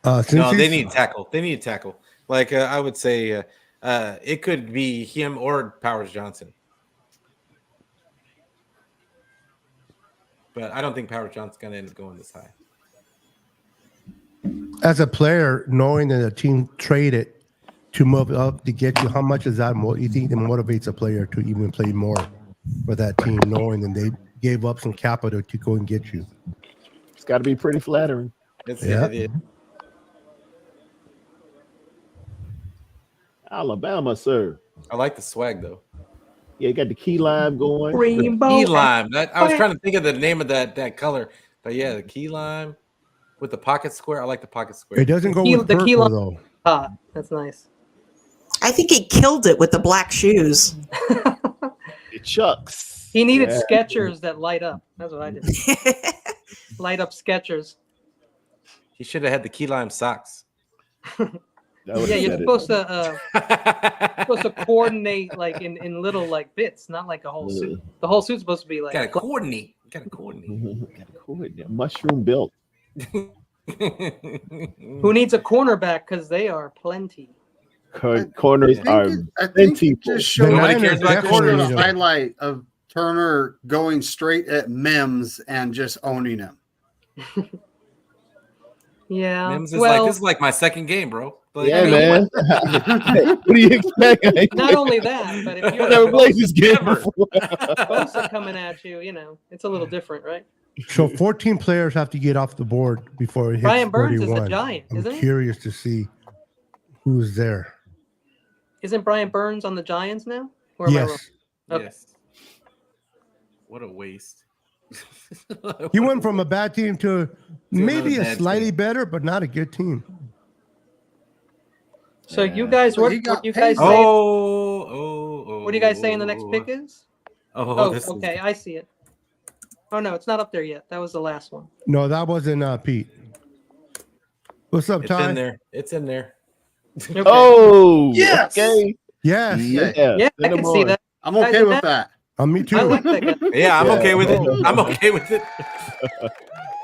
No, they need tackle. They need tackle. Like I would say, it could be him or Powers Johnson. But I don't think Powers Johnson's going to end up going this high. As a player, knowing that a team traded to move up to get you, how much is that? You think that motivates a player to even play more for that team, knowing that they gave up some capital to go and get you? It's got to be pretty flattering. It is. Alabama, sir. I like the swag though. Yeah, you got the key lime going. Rainbow. Key lime. I was trying to think of the name of that color, but yeah, the key lime with the pocket square. I like the pocket square. It doesn't go with the purple though. That's nice. I think he killed it with the black shoes. It chucks. He needed Skechers that light up. That's what I did. Light up Skechers. He should have had the key lime socks. Yeah, you're supposed to coordinate like in little like bits, not like a whole suit. The whole suit's supposed to be like gotta coordinate. Mushroom built. Who needs a cornerback? Because they are plenty. Corners are plenty. Just showed a highlight of Turner going straight at Mims and just owning him. Yeah. Mims is like, this is like my second game, bro. Like, yeah, man. What do you expect? Not only that, but if you're never played this game before. Bosa coming at you, it's a little different, right? So 14 players have to get off the board before it hits Brian Burns 41. is a Giant, isn't he? I'm curious to see who's there. Isn't Brian Burns on the Giants now? Or yes. Okay. Yes. What a waste. He went from a bad team to maybe a slightly better, but not a good team. So you guys, what you guys say? What do you guys saying the next pick is? Okay, I see it. Oh no, it's not up there yet. That was the last one. No, that wasn't Pete. What's up, Ty? It's in there. It's in there. Okay. Oh, yes. Okay. Yes. Yeah, I can see that. I'm okay with that. Me too. I like that guy. Yeah, I'm okay with it. I'm okay with it.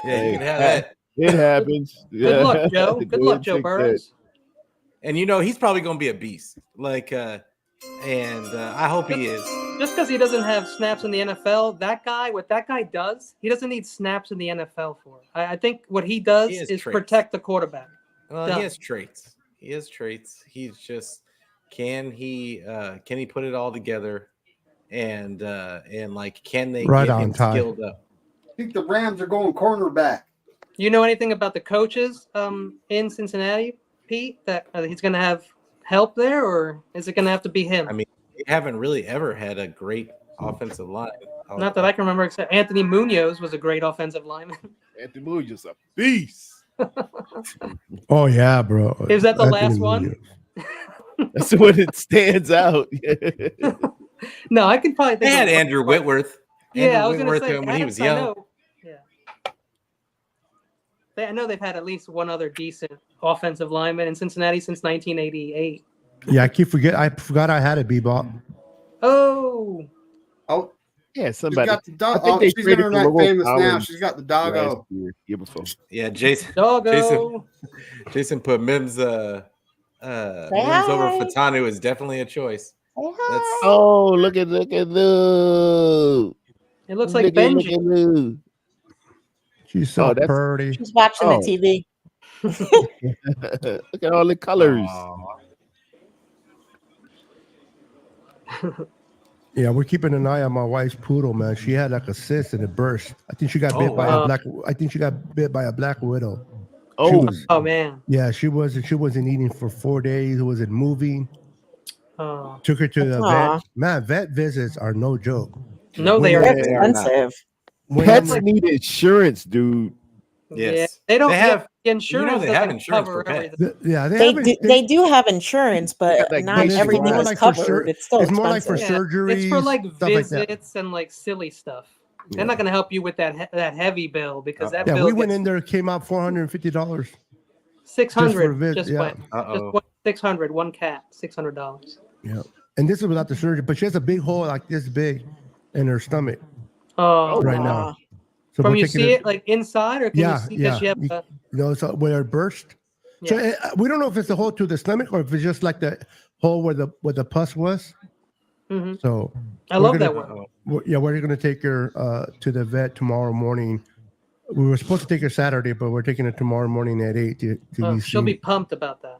Yeah, you can have that. It happens. Good luck, Joe. Good luck, Joe Burrows. And he's probably going to be a beast. Like, and I hope he is. Just because he doesn't have snaps in the NFL, what that guy does, he doesn't need snaps in the NFL for. I think what he does is protect the quarterback. Well, he has traits. He's just can he put it all together, and like can they right get on him time. skilled up? I think the Rams are going cornerback. You know anything about the coaches in Cincinnati, Pete? That he's going to have help there, or is it going to have to be him? I mean, they haven't really ever had a great offensive line. Not that I can remember, except Anthony Munoz was a great offensive lineman. Anthony Munoz is a beast. Oh yeah, bro. Is that the last one? That's when it stands out. No, I can probably think. They had of Andrew Whitworth. Yeah, Andrew I was going to Whitworth say when he was I young. know. Yeah, I know they've had at least one other decent offensive lineman in Cincinnati since 1988. Yeah, I forgot I had a Bebop. Oh, yeah, She's somebody. got the dog. I think Oh, they she's traded for internet Lowell famous now. Collins She's got the last doggo. year before. Yeah, Jason doggo. Jason put Mims Mims over Fatanu is definitely a choice. Oh, look at Lou. It looks like Benji. Look at Lou. She's so pretty. She's watching the TV. Look at all the colors. Yeah, we're keeping an eye on my wife's poodle, man. She had like a cyst and it burst. I think she got bit by a black. I think she got bit by a black widow. Oh, man. Yeah, she wasn't eating for 4 days. Wasn't moving. Oh. Took her to the vet. Man, vet visits are no joke. No, they are expensive. Pets need insurance, dude. Yes, yeah, they don't they have insurance. they have insurance for pets. Yeah, they do have insurance, but not everything is like covered. It's still more like for expensive. surgeries. It's for like stuff visits and like silly stuff. They're not going to help you with that heavy bill because that yeah, bill we went in there, came out $450. $600 just yeah. went. $600 one cat, $600. Yeah, and this is without the surgery, but she has a big hole like this big in her stomach. Oh, right now. So from you see it like inside, or can you see yeah. she have a... So where it burst. So we don't know if it's the hole to the stomach or if it's just like the hole where the pus was. Mm-hmm. So I love that one. We're gonna take her to the vet tomorrow morning. We were supposed to take her Saturday, but we're taking her tomorrow morning at 8 to be She'll seen. be pumped about that.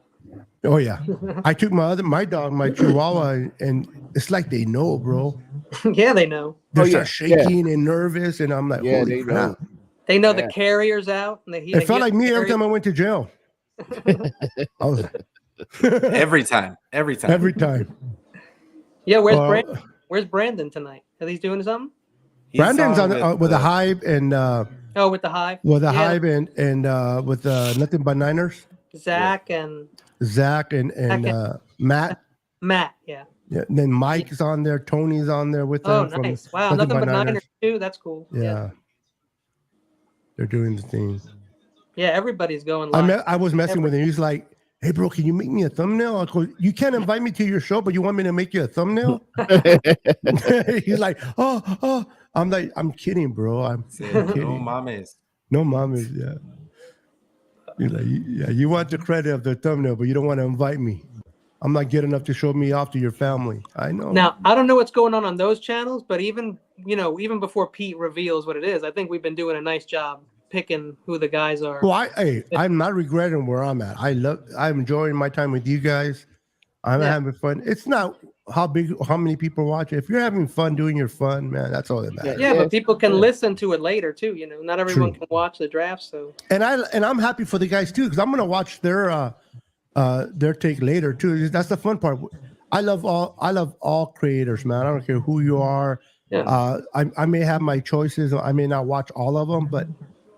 Oh yeah, I took my dog, my Chihuahua, and it's like they know, bro. Yeah, they know. They start shaking and nervous, and I'm like, holy crap. They know the carrier's out, and It felt like me every time I went to jail. Every time. Yeah, where's Brandon? Where's Brandon tonight? Are they doing something? Brandon's on with the Hive and with the Hive. With the Hive and with Nothing But Niners. Zach and Matt. Matt, yeah. Yeah. And then Mike's on there. Tony's on there with them. Oh, nice! Wow, Nothing But Niners too. That's cool. Yeah. They're doing the thing. Yeah, everybody's going live. I was messing with him. He's like, "Hey, bro, can you make me a thumbnail?" I go, "You can't invite me to your show, but you want me to make you a thumbnail?" He's like, "Oh." I'm like, "I'm kidding, bro. I'm kidding." No mames. Yeah. You're like, yeah, you want the credit of the thumbnail, but you don't want to invite me. I'm not good enough to show me off to your family. I know. Now, I don't know what's going on those channels, but even before Pete reveals what it is, I think we've been doing a nice job picking who the guys are. Well, I'm not regretting where I'm at. I'm enjoying my time with you guys. I'm having fun. It's not how many people watch it. If you're having fun doing your fun, man, that's all that matters. Yeah, but people can listen to it later too. Not everyone can watch the draft. So and I'm happy for the guys too, because I'm gonna watch their take later too. That's the fun part. I love all creators, man. I don't care who you are. Yeah. I may have my choices. I may not watch all of them, but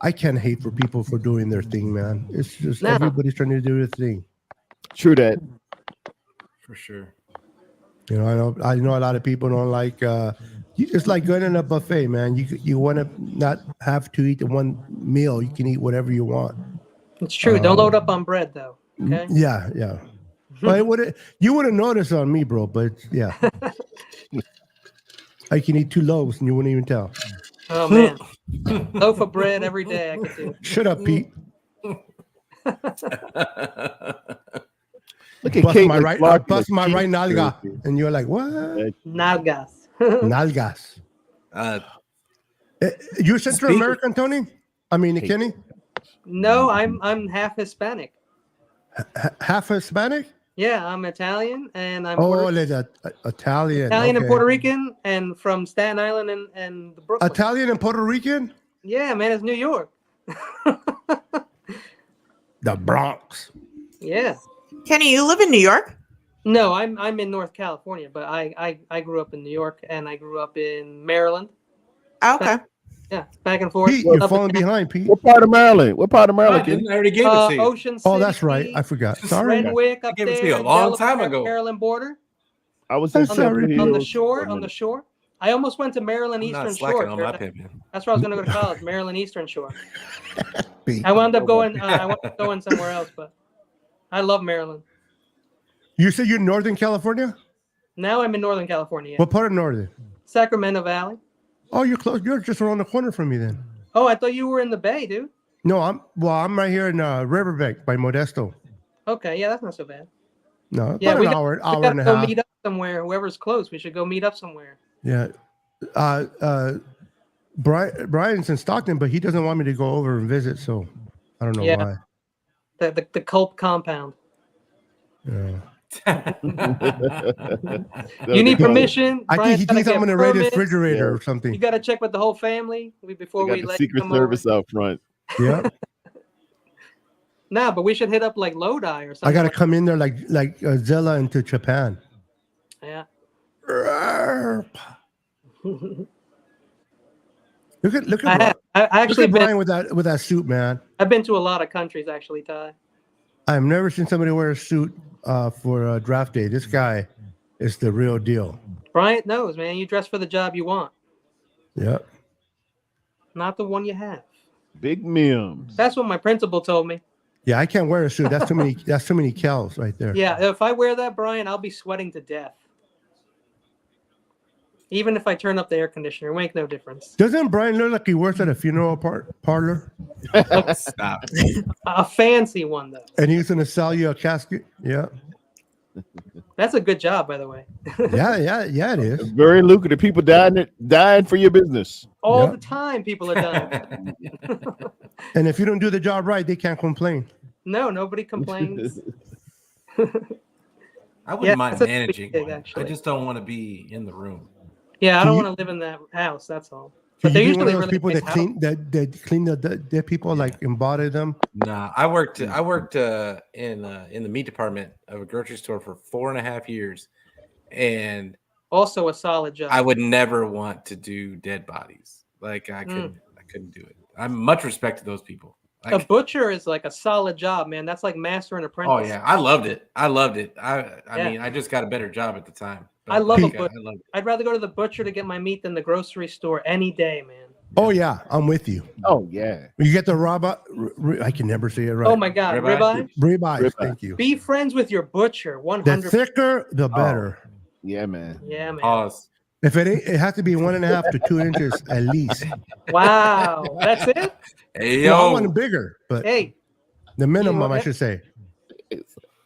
I can't hate for people for doing their thing, man. It's just everybody's trying to do their thing. True that. For sure. I know a lot of people don't like. It's like going in a buffet, man. You want to not have to eat the one meal. You can eat whatever you want. It's true. Don't load up on bread, though. Okay. Yeah. Well, you wouldn't notice on me, bro. But yeah, I can eat 2 loaves and you wouldn't even tell. Oh man, loaf of bread every day. I could do. Shut up, Pete. Look at bust Kate my right nalga, and you're like, what? Nalgas. Nalgas. You're Central American, Tony? I mean, Kenny? No, I'm half Hispanic. Half Hispanic? Yeah, I'm Italian, and I'm Italian. Italian and Puerto Rican, and from Staten Island and the Brooklyn. Italian and Puerto Rican? Yeah, man, it's New York. The Bronx. Yeah. Kenny, you live in New York? No, I'm in North California, but I grew up in New York and I grew up in Maryland. Okay. Yeah, back and forth. Pete, you're falling behind, Pete. What part of Maryland? What part of I Maryland? didn't. I already gave it to you. Ocean City. Oh, that's right. I forgot. Sorry. Renwick up gave it to there. you a long Delaware, time ago. Maryland border. I was I'm in sorry, Temple On the Hills shore. for a On the minute. shore. I almost went to Maryland I'm not Eastern slacking Shore. on my pimping. That's where I was going to go to college. Maryland Eastern Shore. Pete. I wound up going. I wound up going somewhere else, but I love Maryland. You said you're in Northern California? Now I'm in Northern California. Yeah. What part of Northern? Sacramento Valley. Oh, you're close. You're just around the corner from me then. Oh, I thought you were in the Bay, dude. No, I'm right here in Riverbank by Modesto. Okay, yeah, that's not so bad. No, Yeah, about we an got, hour we gotta and a go half. meet up somewhere. Whoever's close, we should go meet up somewhere. Yeah. Brian's in Stockton, but he doesn't want me to go over and visit, so I don't know why. The Culp compound. Yeah. You need permission. I think he thinks I'm going to raid his refrigerator or something. You got to check with the whole family before we got the let Secret you come Service over. out front. Yeah. Nah, but we should hit up like Lodi or something. I got to come in there like Zilla into Japan. Yeah. Look at I actually Brian with that suit, man. I've been to a lot of countries actually, Ty. I've never seen somebody wear a suit for a draft day. This guy is the real deal. Bryant knows, man. You dress for the job you want, Yeah. not the one you have. Big Mims. That's what my principal told me. Yeah, I can't wear a suit. That's too many. That's too many cals right there. Yeah, if I wear that, Brian, I'll be sweating to death. Even if I turn up the air conditioner, it make no difference. Doesn't Brian look like he works at a funeral parlor? Stop. A fancy one though. And he's going to sell you a casket? Yeah. That's a good job, by the way. Yeah, it is. Very lucrative. People dying for your business. All the time, people are dying. And if you don't do the job right, they can't complain. No, nobody complains. I wouldn't mind that's a big managing gig, one. I actually. just don't want to be in the room. Yeah, I Can don't you- want to live in that house. That's all. Can But they're you be one usually of those really people nice that clean the dead people, like embody them? Nah, I worked in the meat department of a grocery store for 4.5 years, and Also a solid job. I would never want to do dead bodies. Like I couldn't do it. I'm much respect to those people. A butcher is like a solid job, man. That's like master and apprentice. Oh yeah, I loved it. I mean, I just got a better job at the time. I love a like, butcher. I loved it. I'd rather go to the butcher to get my meat than the grocery store any day, man. Oh yeah, I'm with you. Oh yeah. You get the I can never say it right. Oh my God, ribeye. Ribeye. Thank you. Be friends with your butcher. 100%. The thicker, the better. Yeah, man. Yeah, man. Pause. If it has to be 1.5 to 2 inches at least. Wow, that's it. Hey No, I yo, want bigger, but Hey, the minimum, I what? should say.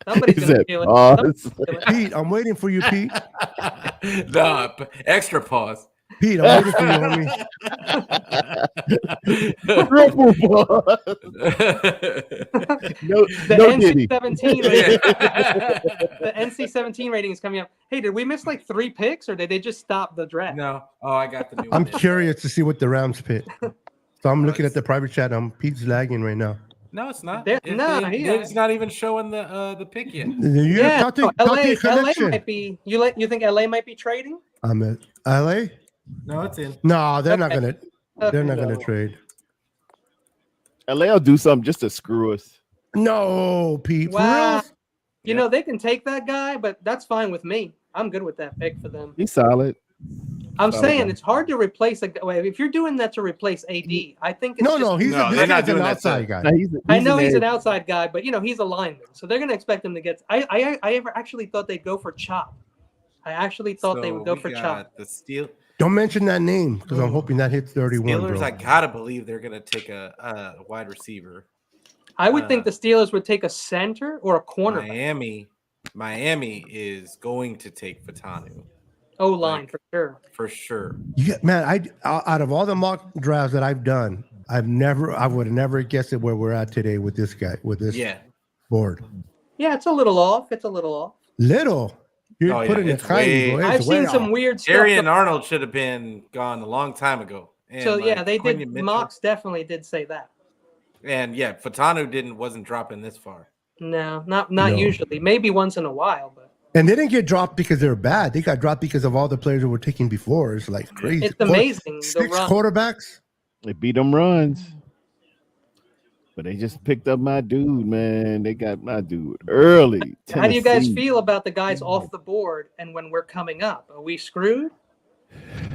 somebody's He gonna said, feel it. "Pause." Somebody's gonna feel it. Pete, I'm waiting for you, Pete. nah, extra pause. Pete, I'm waiting for you, homie. Triple pause. No, The no Diddy. NC-17 rating. The NC-17 rating is coming up. Hey, did we miss like 3 picks, or did they just stop the draft? No. Oh, I got the new I'm one. curious to see what the Rams pick. So I'm looking at the private chat. Pete's lagging right now. No, it's not. It's not even showing the pick yet. You talk to LA your connection. might be. You think LA might be trading? I'm at LA. No, it's in. No, they're not Okay. gonna. They're not Okay. gonna trade. LA will do something just to screw us. No, Pete. Wow. For real? You know they can take that guy, but that's fine with me. I'm good with that pick for them. He's solid. I'm Solid saying guy. it's hard to replace a guy. If you're doing that to replace AD, I think it's No, just, he's No, this they're not guy's an doing that outside to- guy. No, I know he's an edge. outside guy, but he's a lineman, so they're going to expect him to get. I ever actually thought they'd go for Chop. I actually thought they would go for Chop. The Steel Don't mention that name because I'm hoping that hits 31. Steelers. Bro. I gotta believe they're gonna take a wide receiver. I would think the Steelers would take a center or a cornerback. Miami is going to take Fatanu O line for sure. for sure. Man, out of all the mock drafts that I've done, I would have never guessed it where we're at today with this guy, with this board. Yeah, it's a little off. It's a little off. Little. You're putting it tiny, bro. I've seen some weird stuff. Jerry and Arnold should have been gone a long time ago. And So yeah, they Quentin did. Mitchell- Mox definitely did say that. And yeah, Fatanu wasn't dropping this far. No, not No. usually. Maybe once in a while, but And they didn't get dropped because they're bad. They got dropped because of all the players that were taken before. It's like crazy. it's amazing. The Six run. quarterbacks. They beat them runs. But they just picked up my dude, man. They got my dude early. How do you guys Tennessee. feel about the guys off the board and when we're coming up? Are we screwed?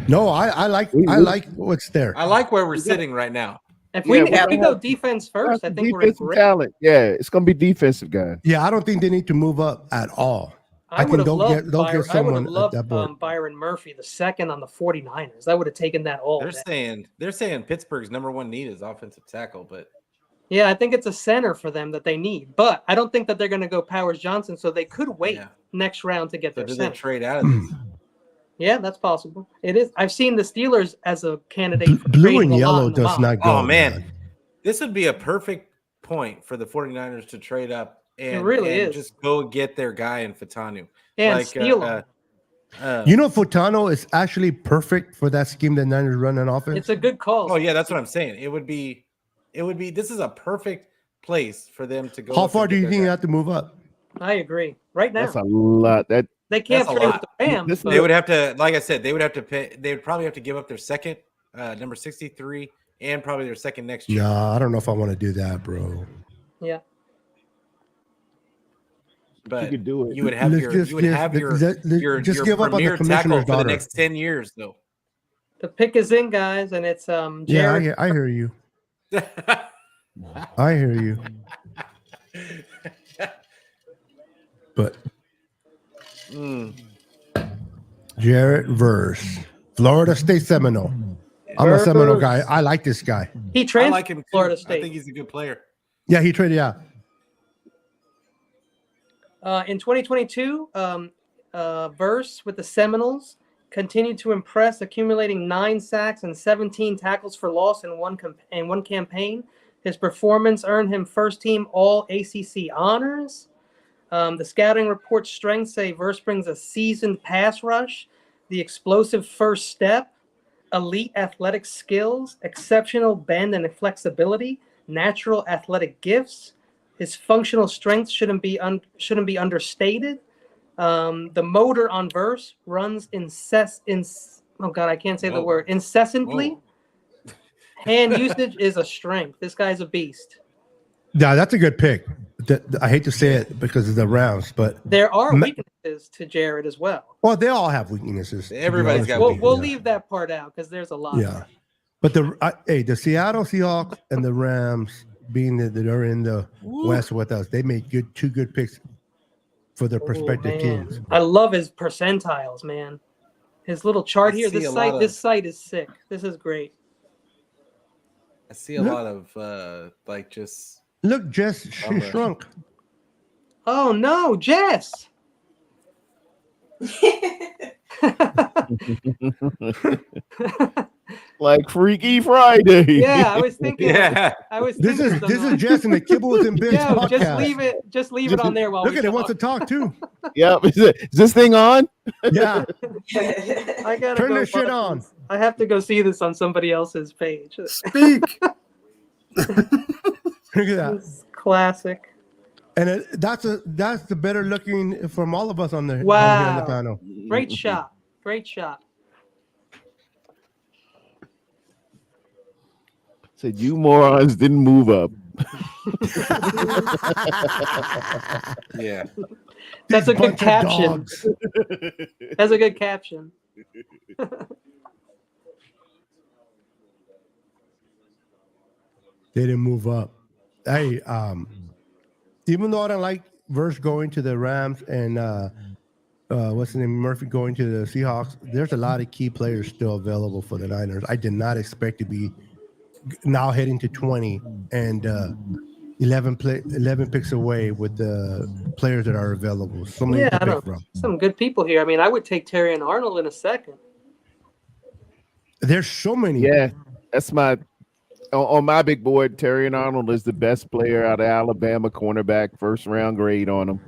No, I like what's there. I like where we're sitting right now. If we go defense first, I think we're in defensive great. talent. Yeah, it's gonna be defensive guys. Yeah, I don't think they need to move up at all. I would have loved they'll get someone at that board. Byron Murphy, the second on the 49ers. I would have taken that all. They're saying Pittsburgh's number one need is offensive tackle, but yeah, I think it's a center for them that they need. But I don't think that they're going to go Powers Johnson, so they could wait next round to get their do center. they trade out of this? Yeah, that's possible. It is. I've seen the Steelers as a candidate. For Blue and yellow does not go. Oh man, this would be a perfect point for the 49ers to trade up and, it really is. Just go get their guy in Fatanu. And steal him. Futano is actually perfect for that scheme that Niners run on offense. It's a good call. Oh yeah, that's what I'm saying. It would be. This is a perfect place for them to go. How far do you think you have to move up? I agree. Right now, that's a lot. They can't trade with the Rams. They would have to, like I said, they would have to pay. They would probably have to give up their second, number 63, and probably their second next year. No, I don't know if I want to do that, bro. Yeah. But you could do it. You would have your give up on the premier tackle for daughter. the next 10 years, though. The pick is in, guys, and it's Jared. Yeah, I hear you. I hear you. But Jarrett Verse, Florida State Seminole. I'm a Seminole guy. I like this guy. He transferred I like him too. Florida State. I think he's a good player. Yeah, he traded out. In 2022, Verse with the Seminoles continued to impress, accumulating 9 sacks and 17 tackles for loss in one campaign. His performance earned him first-team All-ACC honors. The scouting report strengths say Verse brings a seasoned pass rush, the explosive first step, elite athletic skills, exceptional bend and flexibility, natural athletic gifts. His functional strength shouldn't be understated. The motor on Verse runs incessantly. Whoa. Hand usage is a strength. This guy's a beast. Yeah, that's a good pick. I hate to say it because of the Rams, but there are weaknesses to Jared as well. Well, they all have weaknesses. Everybody's got weaknesses. We'll leave that part out because there's a lot. Yeah, but the Seattle Seahawks and the Rams, being that they're in the West with us, they made two good picks for their prospective teams. I love his percentiles, man. His little chart here. This site is sick. This is great. I see a lot of just. Look, Jess, she shrunk. Oh no, Jess! Like Freaky Friday. Yeah, I was thinking. Yeah, This is Jess and the Kibbles and Bits podcast. Just leave it on there while look at it. Wants to talk too. Yep. Is this thing on? Yeah. I gotta turn go this shit on. This. I have to go see this on somebody else's page. Speak. Look at that. It's classic. And that's the better looking from all of us on the here on the panel. Great shot. Great shot. Said you morons didn't move up. Yeah. That's a good caption. That's a good caption. They didn't move up. Hey, even though I don't like Verse going to the Rams and what's his name, Murphy going to the Seahawks, there's a lot of key players still available for the Niners. I did not expect to be now heading to 20 and 11 picks away with the players that are available. So many to pick from. Some good people here. I mean, I would take Terry and Arnold in a second. There's so many. Yeah, that's on my big board. Terry and Arnold is the best player out of Alabama, cornerback, first round grade on him.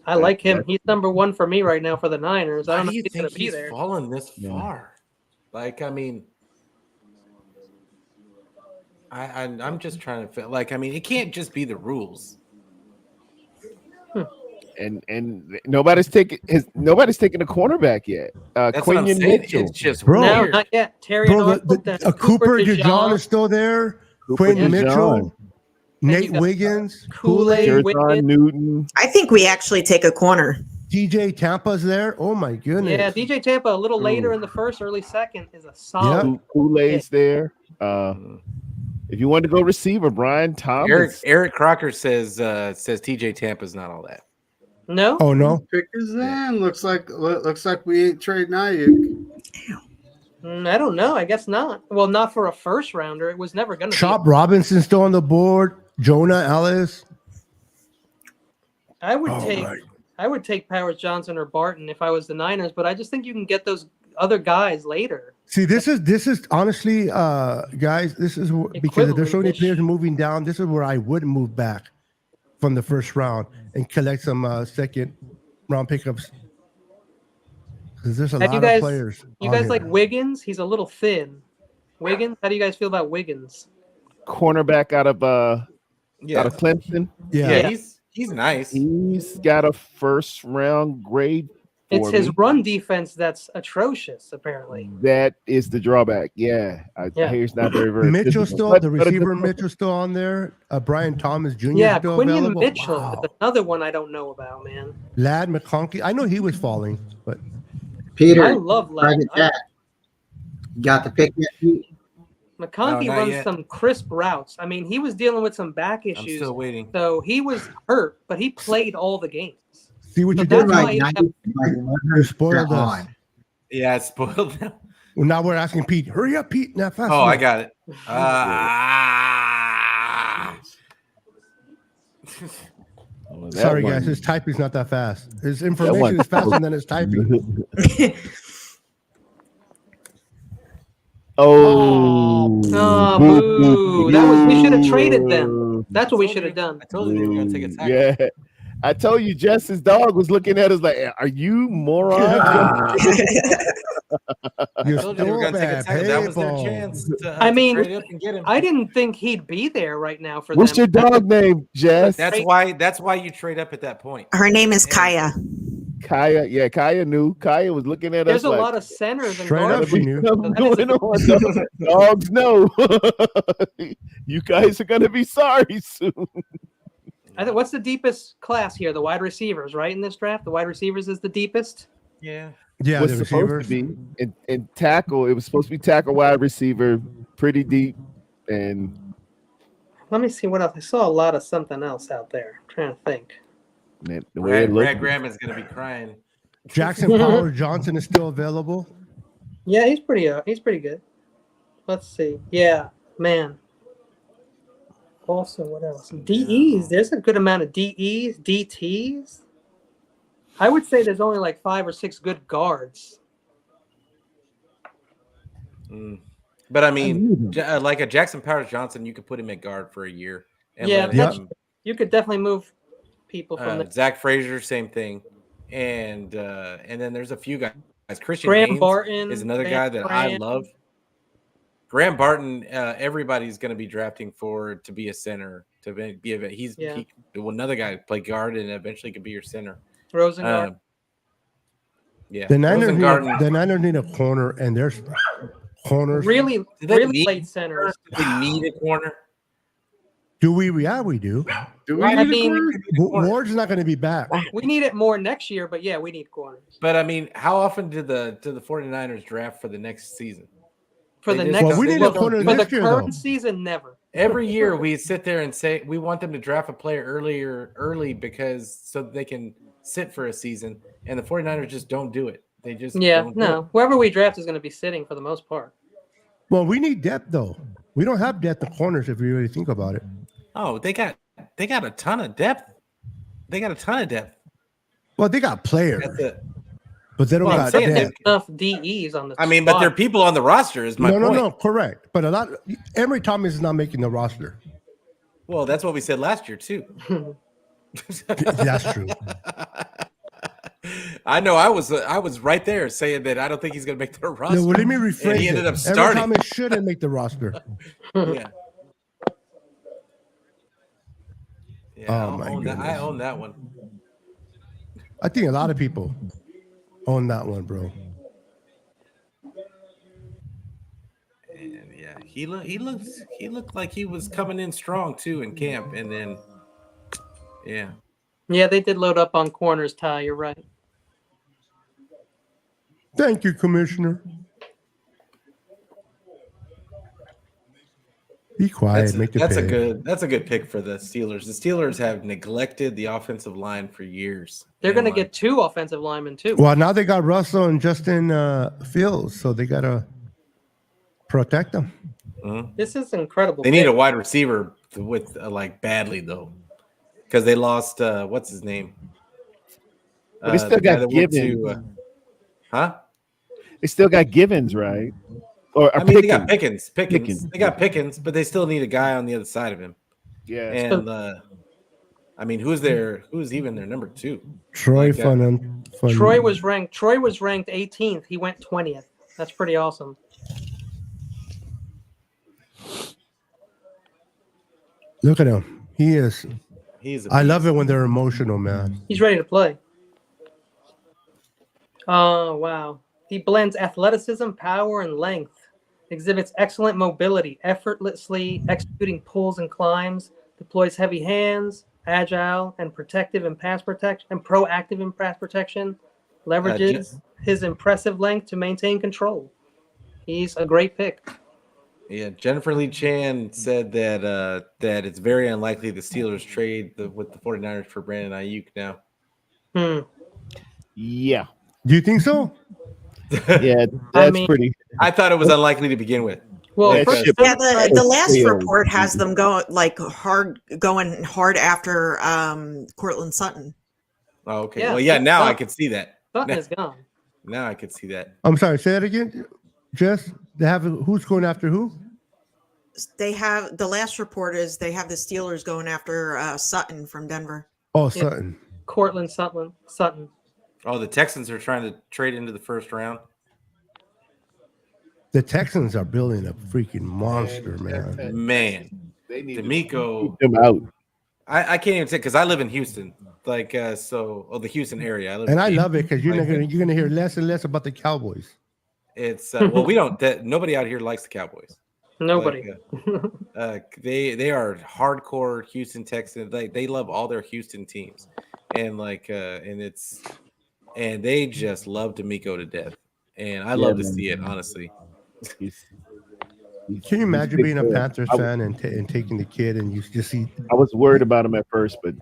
I like him. He's number 1 for me right now for the Niners. I don't know if he's going to be there. Fallen this far. Like, I mean, I'm just trying to feel like, I mean, it can't just be the rules. and nobody's taking a cornerback yet. That's what I'm Quinion saying. Mitchell. It's just Bro. No, weird. not yet. Terry Bro, Arnold, then Cooper DeJean DeJean, is still there. Cooper Quinn DeJean. Mitchell, Then you Nate got Wiggins, Kool-Aid, Jerson Wiggins. Newton. I think we actually take a corner. DJ Tampa's there. Oh my goodness. Yeah, DJ Tampa a little later Ooh. in the first, early second is a solid. Kool-Aid's there. If you want to go receiver, Brian Thomas. Eric Crocker says TJ Tampa's not all that. No. Oh no. Pick his end. Looks like we ain't trading Ayuk. I don't know. I guess not. Well, not for a first rounder. It was never going to. Chop Robinson still on the board. Jonah Ellis. I would take Powers Johnson or Barton if I was the Niners, but I just think you can get those other guys later. See, this is honestly, guys, this is because there's so many players moving down. This is where I would move back from the first round and collect some second round pickups. Because there's a lot of players. You guys like Wiggins? He's a little thin. Wiggins? How do you guys feel about Wiggins? Cornerback out of Clemson. Yeah, he's nice. He's got a first round grade. It's his run defense that's atrocious, apparently. That is the drawback. Yeah. He's not very Mitchell still, the receiver Mitchell still on there. Brian Thomas Jr. Yeah, still Quinion available. Mitchell. Wow. That's another one I don't know about, man. Lad McConkey. I know he was falling, but Peter, I love Lad. Got the pick yet? McConkey runs some crisp routes. I mean, he was dealing with some back issues. I'm still waiting. So he was hurt, but he played all the games. See what So you did, that's why right? he- You spoiled us. Yeah, it's spoiled now. Well, now we're asking Pete. Hurry up, Pete. Now fast. Oh, I got it. Sorry, guys. His typing's not that fast. His information is faster than his typing. Oh, boo. We should have traded them. That's what we should have done. I told you they were going to take a tackle. Yeah. I told you, Jess's dog was looking at us like, "Are you moron?" I told you they were going to take a tackle. That was their chance to trade up and get him. I didn't think he'd be there right now for What's them. your dog name, Jess? That's why you trade up at that point. Her name is Kaya. Kaya, yeah, Kaya knew. Kaya was looking at There's us. a lot of centers and Straight up, guards. she knew. Dogs know. You guys are gonna be sorry soon. I think what's the deepest class here? The wide receivers, right? In this draft, the wide receivers is the deepest. Yeah. Yeah, What's the supposed receivers. to be in tackle? It was supposed to be tackle, wide receiver, pretty deep, and Let me see what else. I saw a lot of something else out there. I'm trying to think. the way it Brad looked. Graham is going to be crying. Jackson Powers Johnson is still available. Yeah, he's pretty good. Let's see. Yeah, man. Also, what else? DEs. There's a good amount of DEs, DTs. I would say there's only like 5 or 6 good guards. But I mean, like a Jackson Powers Johnson, you could put him at guard for a year. And Yeah, let him, you could definitely move people from the Zach Frazier, same thing. And then there's a few guys. Christian Graham Haynes Barton is another Van guy that I Grant. love. Graham Barton, everybody's going to be drafting for to be a center. He's another guy to play guard and eventually could be your center. Rosengard. Yeah, The Niners need a corner, and there's corners. Really late centers. Do they need a corner? Do we? Yeah, we do. Do we I need a mean, corner? Ward's not going to be back. we need it more next year, but yeah, we need corners. But I mean, how often do the 49ers draft for the next season? For They the just next don't- we need they a just corner don't- for the next year, though. current season, never. Every year we sit there and say we want them to draft a player early because so they can sit for a season, and the 49ers just don't do it. They just don't do it. Whoever we draft is going to be sitting for the most part. Well, we need depth, though. We don't have depth in corners if you really think about it. Oh, they got a ton of depth. They got a ton of depth. Well, they got players, That's it. but they don't Well, I'm got saying depth. Enough DEs on the. I mean, but there are people on the roster. Is my point. No, correct. But a lot. Emery Thomas is not making the roster. Well, that's what we said last year too. That's true. I know. I was right there saying that I don't think he's going to make the roster. No, well, let me rephrase And he it. ended up Emery starting. Thomas shouldn't make the roster. Yeah. Oh, my I goodness. own that one. I think a lot of people own that one, bro. And yeah, he looked like he was coming in strong too in camp, and then yeah. Yeah, they did load up on corners, Ty. You're right. Thank you, Commissioner. Be quiet. That's a good pick for the Steelers. The Steelers have neglected the offensive line for years. They're going to get 2 offensive linemen too. Well, now they got Russell and Justin Fields, so they got to protect them. Mm-hmm. This is incredible. They need a wide receiver with like badly though, because they lost what's his name? They still got Givens. They still got Givens, right? Or I mean, they got Pickens. They got Pickens, but they still need a guy on the other side of him. Yeah. And I mean, who's even their number 2? Troy Troy was ranked 18th. He went 20th. That's pretty awesome. Look at him. I love it when they're emotional, man. He's ready to play. Oh, wow. He blends athleticism, power, and length. Exhibits excellent mobility, effortlessly executing pulls and climbs, deploys heavy hands, agile and protective in pass protection, and proactive in pass protection, leverages his impressive length to maintain control. He's a great pick. Yeah, Jennifer Lee Chan said that it's very unlikely the Steelers trade with the 49ers for Brandon Ayuk now. Yeah. Do you think so? Yeah, that's pretty. I thought it was unlikely to begin with. Well, the last report has them going hard after Cortland Sutton. Oh, okay. Yeah, well, yeah. Now I can see that. Sutton is gone. Now I can see that. I'm sorry. Say that again. Jess, who's going after who? They have the last report is they have the Steelers going after Sutton from Denver. Oh, Sutton. Cortland Sutton. Oh, the Texans are trying to trade into the first round. The Texans are building a freaking monster, man. Man, they need D'Amico. Them out. I can't even say because I live in Houston, the Houston area. I love it because you're gonna hear less and less about the Cowboys. It's well, we don't. Nobody out here likes the Cowboys. Nobody. They are hardcore Houston Texans. They love all their Houston teams, and and they just love D'Amico to death. And I love to see it, honestly. Can you imagine being a Panthers fan and taking the kid and you just see? I was worried about him at first, but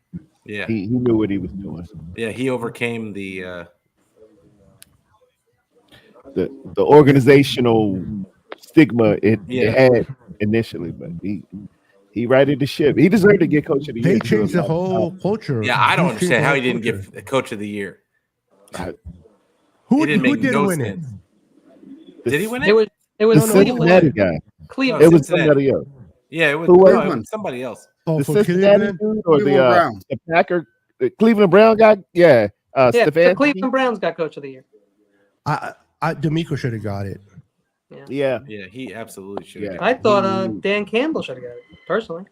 yeah, he knew what he was doing. Yeah, he overcame the organizational stigma it had initially, but he righted the ship. He deserved to get coach of the year. They changed the whole culture. Yeah, I don't understand how he didn't get the coach of the year. Who did win it? Did he win it? It was the Cincinnati guy. Cleveland. It was somebody else. Yeah, it was somebody else. The Cincinnati dude or the Packer, the Cleveland Brown guy? Yeah. The Cleveland Browns got coach of the year. D'Amico should have got it. Yeah, he absolutely should have. I thought Dan Campbell should have got it, personally.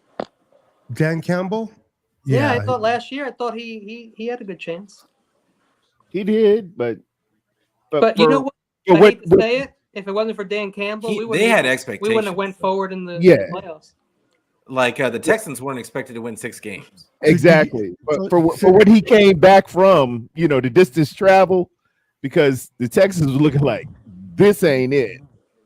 Dan Campbell? Yeah, I thought last year, he had a good chance. He did, but you know what? I hate to say it. If it wasn't for Dan Campbell, they had expectations. We wouldn't have went forward in the playoffs. Like the Texans weren't expected to win 6 games. Exactly. But for what he came back from, the distance travel, because the Texans were looking like this ain't it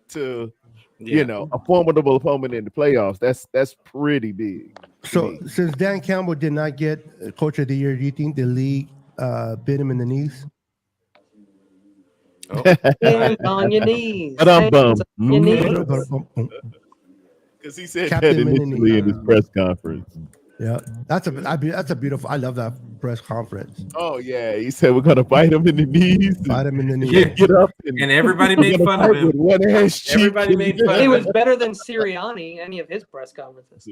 to a formidable opponent in the playoffs. That's pretty big. So since Dan Campbell did not get coach of the year, do you think the league bit him in the knees? Hands on your knees. But I'm bummed. Because he said that initially in his press conference. Yeah, that's a beautiful. I love that press conference. Oh yeah, he said we're gonna bite him in the knees. Bite him in the knees. Get up, and everybody made fun of him. Everybody made fun of him. He was better than Sirianni any of his press conferences.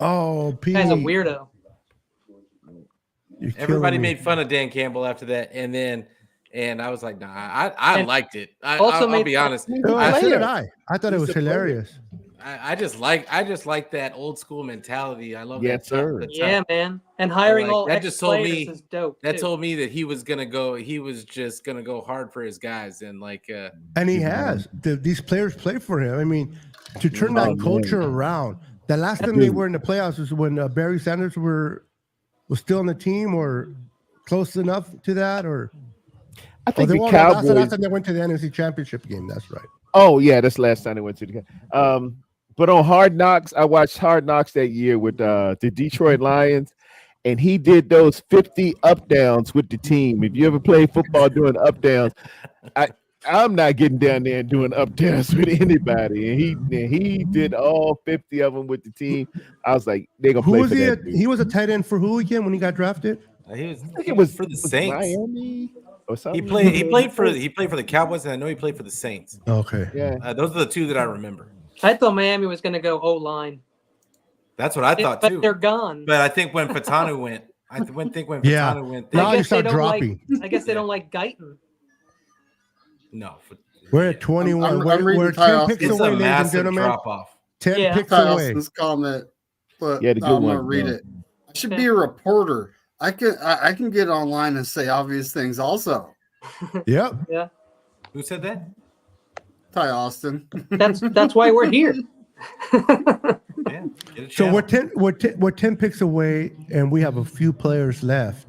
Oh, Pete. Guy's a weirdo. Everybody made fun of Dan Campbell after that, and I was like, nah, I liked it. I'll be honest. So did I. I thought it was hilarious. I just like that old school mentality. I love Yes, that. sir. Yeah, man. And hiring Like, all that ex just told players me is dope. that too. told me that he was just gonna go hard for his guys and like. And he has. These players play for him. I mean, to turn that culture around. The last time they were in the playoffs was when Barry Sanders was still on the team, or close enough to that, or I think they the won. Cowboys. That's the last time they went to the NFC Championship game. That's right. Oh yeah, that's the last time they went to the. But on Hard Knocks, I watched Hard Knocks that year with the Detroit Lions, and he did those 50 up downs with the team. If you ever played football doing up downs, I'm not getting down there and doing up downs with anybody. And he did all 50 of them with the team. I was like, they're gonna play for that. He was a tight end for who again when he got drafted? He it was was for the Saints. Miami or something. He played for the Cowboys, and I know he played for the Saints. Okay. Yeah. Those are the two that I remember. I thought Miami was going to go O-line. That's what I thought too. But they're gone. But I think when Fatanu went, when Yeah. Fatanu went, Now I you guess start they don't dropping. I guess they don't like Guyton. No, We're at 21. I'm We're reading 10 picks it's away, a ladies and massive gentlemen. drop off. 10 Yeah. picks Ty away. Austin's comment, but Yeah, the good I'm gonna one, read yeah. it. I should be a reporter. I can get online and say obvious things also. Yep. Yeah. Who said that? Ty Austin. That's why we're here. Yeah. Get a So channel. we're 10 picks away, and we have a few players left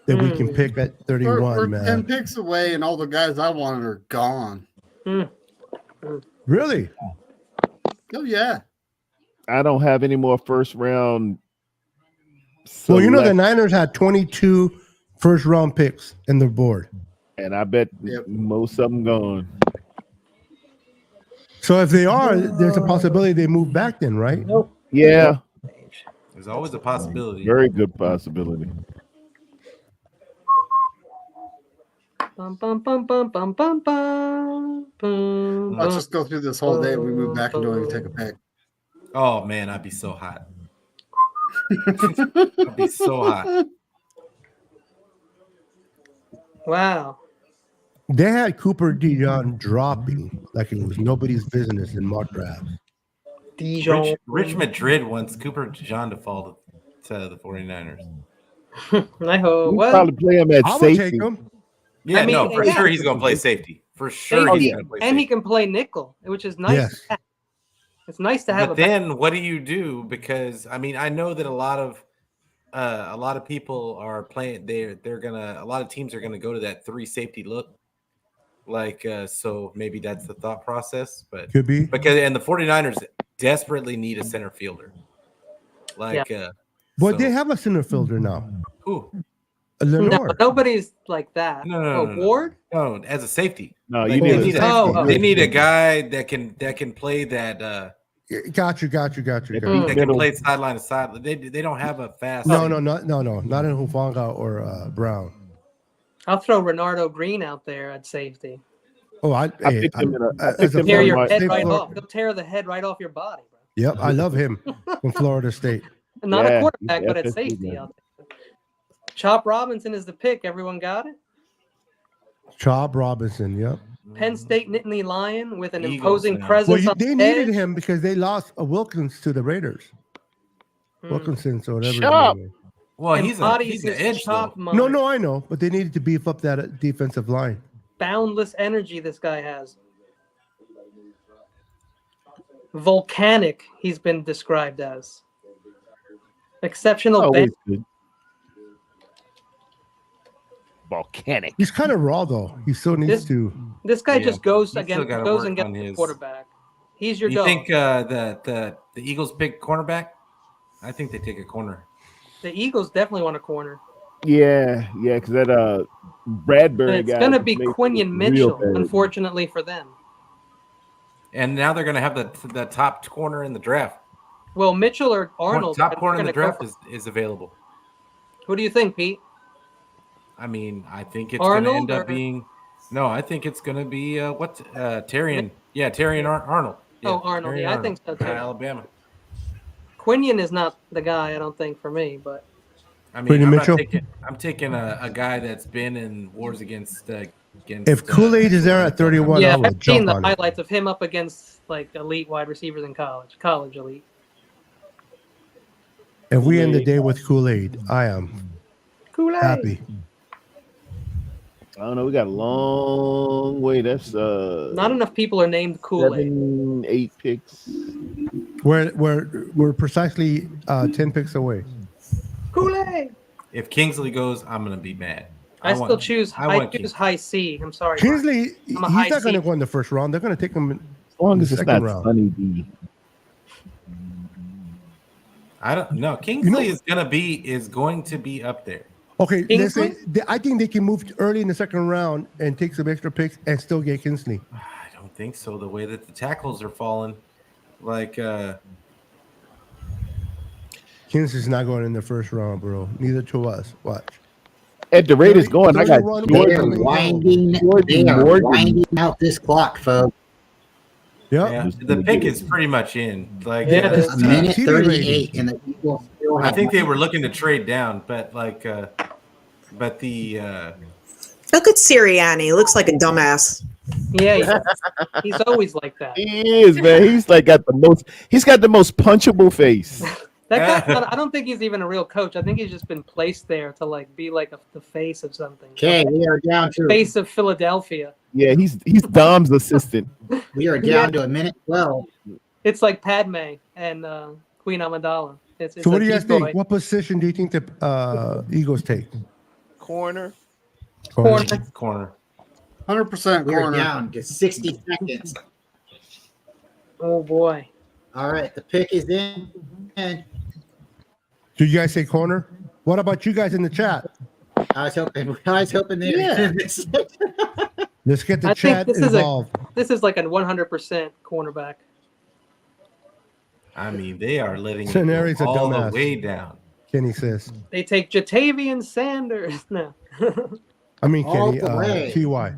that we can pick at 31, We're man. 10 picks away, and all the guys I wanted are gone. Really? Oh yeah. I don't have any more first round. Well, you know, the select- Niners had 22 first-round picks in their board. and I bet most of them gone. So if they are, there's a possibility they move back then, right? Yeah, There's always a possibility. very good possibility. Bum, bum, bum, bum, bum, bum, bum, bum, Let's just go through this whole day. We move back and don't even take a pick. Oh man, I'd be so hot. I'd be so hot. Wow. They had Cooper Dion dropping like it was nobody's business in mock drafts. Rich Madrid wants Cooper Dion to fall to the 49ers. I hope. We What? probably play him at I would safety. take him. Yeah, I mean, no, for yeah. sure he's gonna play safety. For sure Safety, he's gonna play and safety. he can play nickel, which is nice. Yes. It's nice to have But a back. then what do you do? Because I mean, I know that a lot of people are playing. A lot of teams are gonna go to that 3 safety look. Like so maybe that's the thought process, but Could be. because the 49ers desperately need a center fielder. Like But so- they have a center fielder now. Who? Lenore. No, nobody's like that. No. Ward? No, as a safety. No, Like, you they need need a Oh, they need a guy that can play that Got you. that can play sideline to side. They don't have a fast. No, not in Hufanga or Brown. I'll throw Renardo Green out there at safety. Oh, I picked him in a- I as picked a him Tear in your my- head State right Florida- off. He'll tear the head right off your body, bro. Yep, I love him from Florida State. Not Yeah, a quarterback, he's but at FSU, safety man. out there. Chop Robinson is the pick. Everyone got it? Chop Robinson, yep. Penn State Nittany Lion with an Eagles imposing now. presence Well, on they the needed edge. him because they lost a Wilkins to the Raiders. Wilkinson, so whatever. his Chop. name is. Well, he's Embodies an his edge chop though. mind. No, I know, but they needed to beef up that defensive line. Boundless energy this guy has. Volcanic, he's been described as. Exceptional Always bench. good. Volcanic. He's kind of raw though. He still needs to. This guy Yeah, just goes he's still again, gotta goes work and gets on the his- quarterback. He's your You dog. think the Eagles pick cornerback? I think they take a corner. The Eagles definitely want a corner. Yeah, because that Bradbury And it's guy. going to be makes it Quinion real Mitchell, bad. unfortunately for them. And now they're going to have the top corner in the draft. Well, Mitchell or Arnold. Top they're corner in the gonna draft go- is available. Who do you think, Pete? I mean, I think it's going to Arnold end up or- being. No, I think it's going to be Terrian. Yeah, Terrian Arnold. Yeah, Oh, Arnold. Terrian Yeah, I think so too. Alabama. Quinion is not the guy, I don't think, for me, but I mean, Brady Mitchell? I'm taking a guy that's been in wars against If Kool-Aid is there at 31, yeah, I will I've seen jump the on highlights of him up against like elite wide receivers in college elite. it. If we end the day with Kool-Aid, I am happy. I don't know. We got a long way. That's not enough people are named Kool-Aid. 7-8 picks. We're precisely 10 picks away. Kool-Aid. If Kingsley goes, I'm gonna be mad. I choose high C. I'm sorry. Kingsley, he's Brian. not going to go in the first round. They're going to take him in as long as the it's second not round. Sunny D. I don't know. Kingsley is going to be up there. Okay, let's say I think they can move early in the second round and take some extra picks and still get Kingsley. I don't think so. The way that the tackles are falling, like Kingsley's not going in the first round, bro. Neither to us. Watch. At the rate it's going, I got They're winding out this clock, folks. Yeah, the pick is pretty much in. Like it's a minute 38, and the Eagles still have. I think they were looking to trade down, but look at Sirianni. Looks like a dumbass. Yeah, he's always like that. He is, man. He's like got the most punchable face. That guy, I don't think he's even a real coach. I think he's just been placed there to like be like the face of something. Okay, we are down to face of Philadelphia. Yeah, he's Dom's assistant. We are down to a minute 12. It's like Padme and Queen Amidala. It's so what do you guys think? What position do you think the Eagles take? Corner. 100% We're corner. down to 60 seconds. Oh boy! All right, the pick is in. Do you guys say corner? What about you guys in the chat? I was hoping they. Yeah. Let's get the chat involved. This is like a 100% cornerback. I mean, they are letting Scenario's it go a all dumbass. the way down. Kenny says. They take Jatavian Sanders. No. I mean, All Kenny, the way. TY.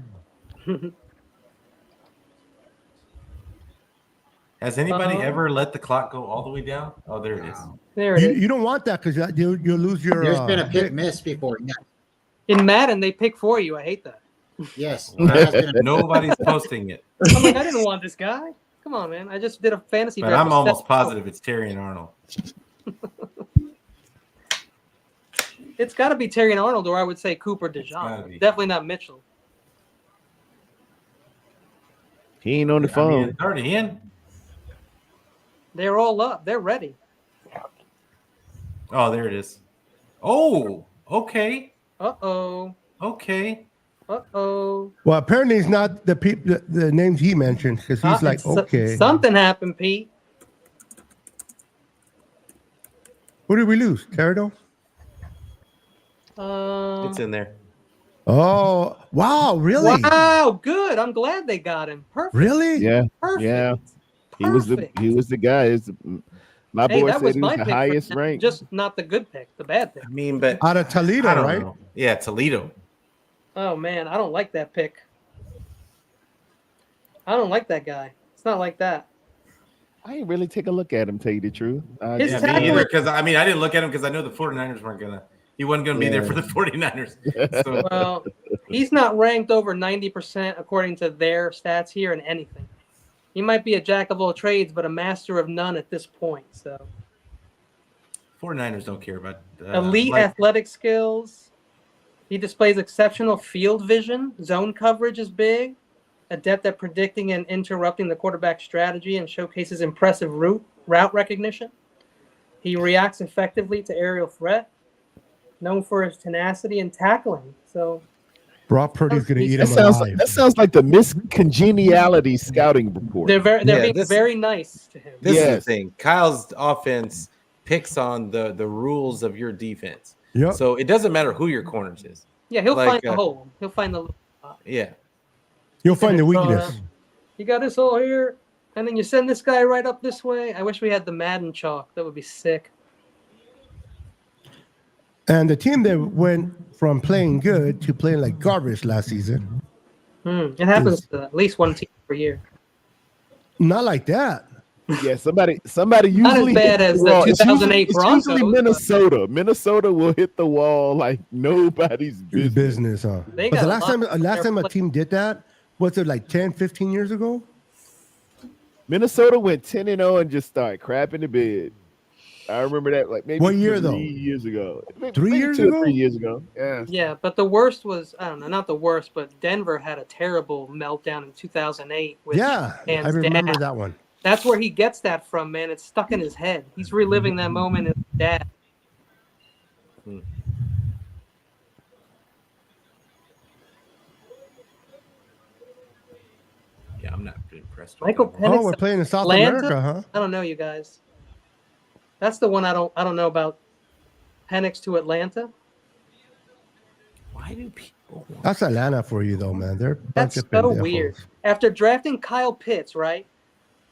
Has anybody ever let the clock go all the way down? Oh, there it is. There it is. You don't want that because you'll lose your. There's been a pick miss before. Yeah. In Madden, they pick for you. I hate that. Yes. Nobody's posting it. I'm like, I didn't want this guy. Come on, man. I just did a fantasy. But I'm almost positive it's Terry and Arnold. It's got to be Terry and Arnold, or I would say Cooper DeJean. Definitely not Mitchell. He ain't on the phone. It's already in. They're all up. They're ready. Oh, there it is. Oh, okay. Uh-oh. Okay. Uh-oh. Well, apparently it's not the names he mentioned because he's like, okay. Something happened, Pete. Who did we lose? Teredo? It's in there. Oh, wow, really? Wow, good. I'm glad they got him. Perfect. Really? Yeah. Perfect. Yeah. He was the guy. My boy said he was the pick highest ranked. Just not the good pick, the bad pick. I mean, but out of Toledo, right? Know. Yeah, Toledo. Oh man, I don't like that pick. I don't like that guy. It's not like that. I didn't really take a look at him, tell you the truth. Me either, because I didn't look at him because I know the 49ers weren't gonna. He wasn't gonna be there for the 49ers. So. Well, he's not ranked over 90% according to their stats here in anything. He might be a jack of all trades, but a master of none at this point. So 49ers don't care about elite athletic skills. He displays exceptional field vision. Zone coverage is big. Adept at predicting and interrupting the quarterback strategy and showcases impressive route recognition. He reacts effectively to aerial threat. Known for his tenacity and tackling. So Brock Purdy's going to eat him alive. That sounds like the miscongeniality scouting report. They're being very nice to him. This is the thing. Kyle's offense picks on the rules of your defense. Yep. So it doesn't matter who your corners is. Yeah, he'll find the hole. He'll find the. Yeah. You'll find the weakness. You got this hole here, and then you send this guy right up this way. I wish we had the Madden chalk. That would be sick. And the team that went from playing good to playing like garbage last season. It happens to at least one team per year. Not like that. Yeah, somebody usually Not as bad as the 2008 Broncos. It's usually Minnesota. Minnesota will hit the wall like nobody's business, huh? But the last time a team did that, was it like 10, 15 years ago? Minnesota went 10-0 and just started crapping the bed. I remember that like maybe what year 3 though? years ago. Maybe 3 years 2 ago? or 3 years ago. Yeah. Yeah, but the worst was, I don't know, not the worst, but Denver had a terrible meltdown in 2008 with I remember that one. That's where he gets that from, man. It's stuck in his head. He's reliving that moment as his dad. Yeah, I'm not impressed. Michael Penix. Oh, we're playing in South Atlanta? America, huh? I don't know, you guys. That's the one I don't know about. Penix to Atlanta. Why do people? That's Atlanta for you, though, man. They're That's so weird. After drafting Kyle Pitts, right?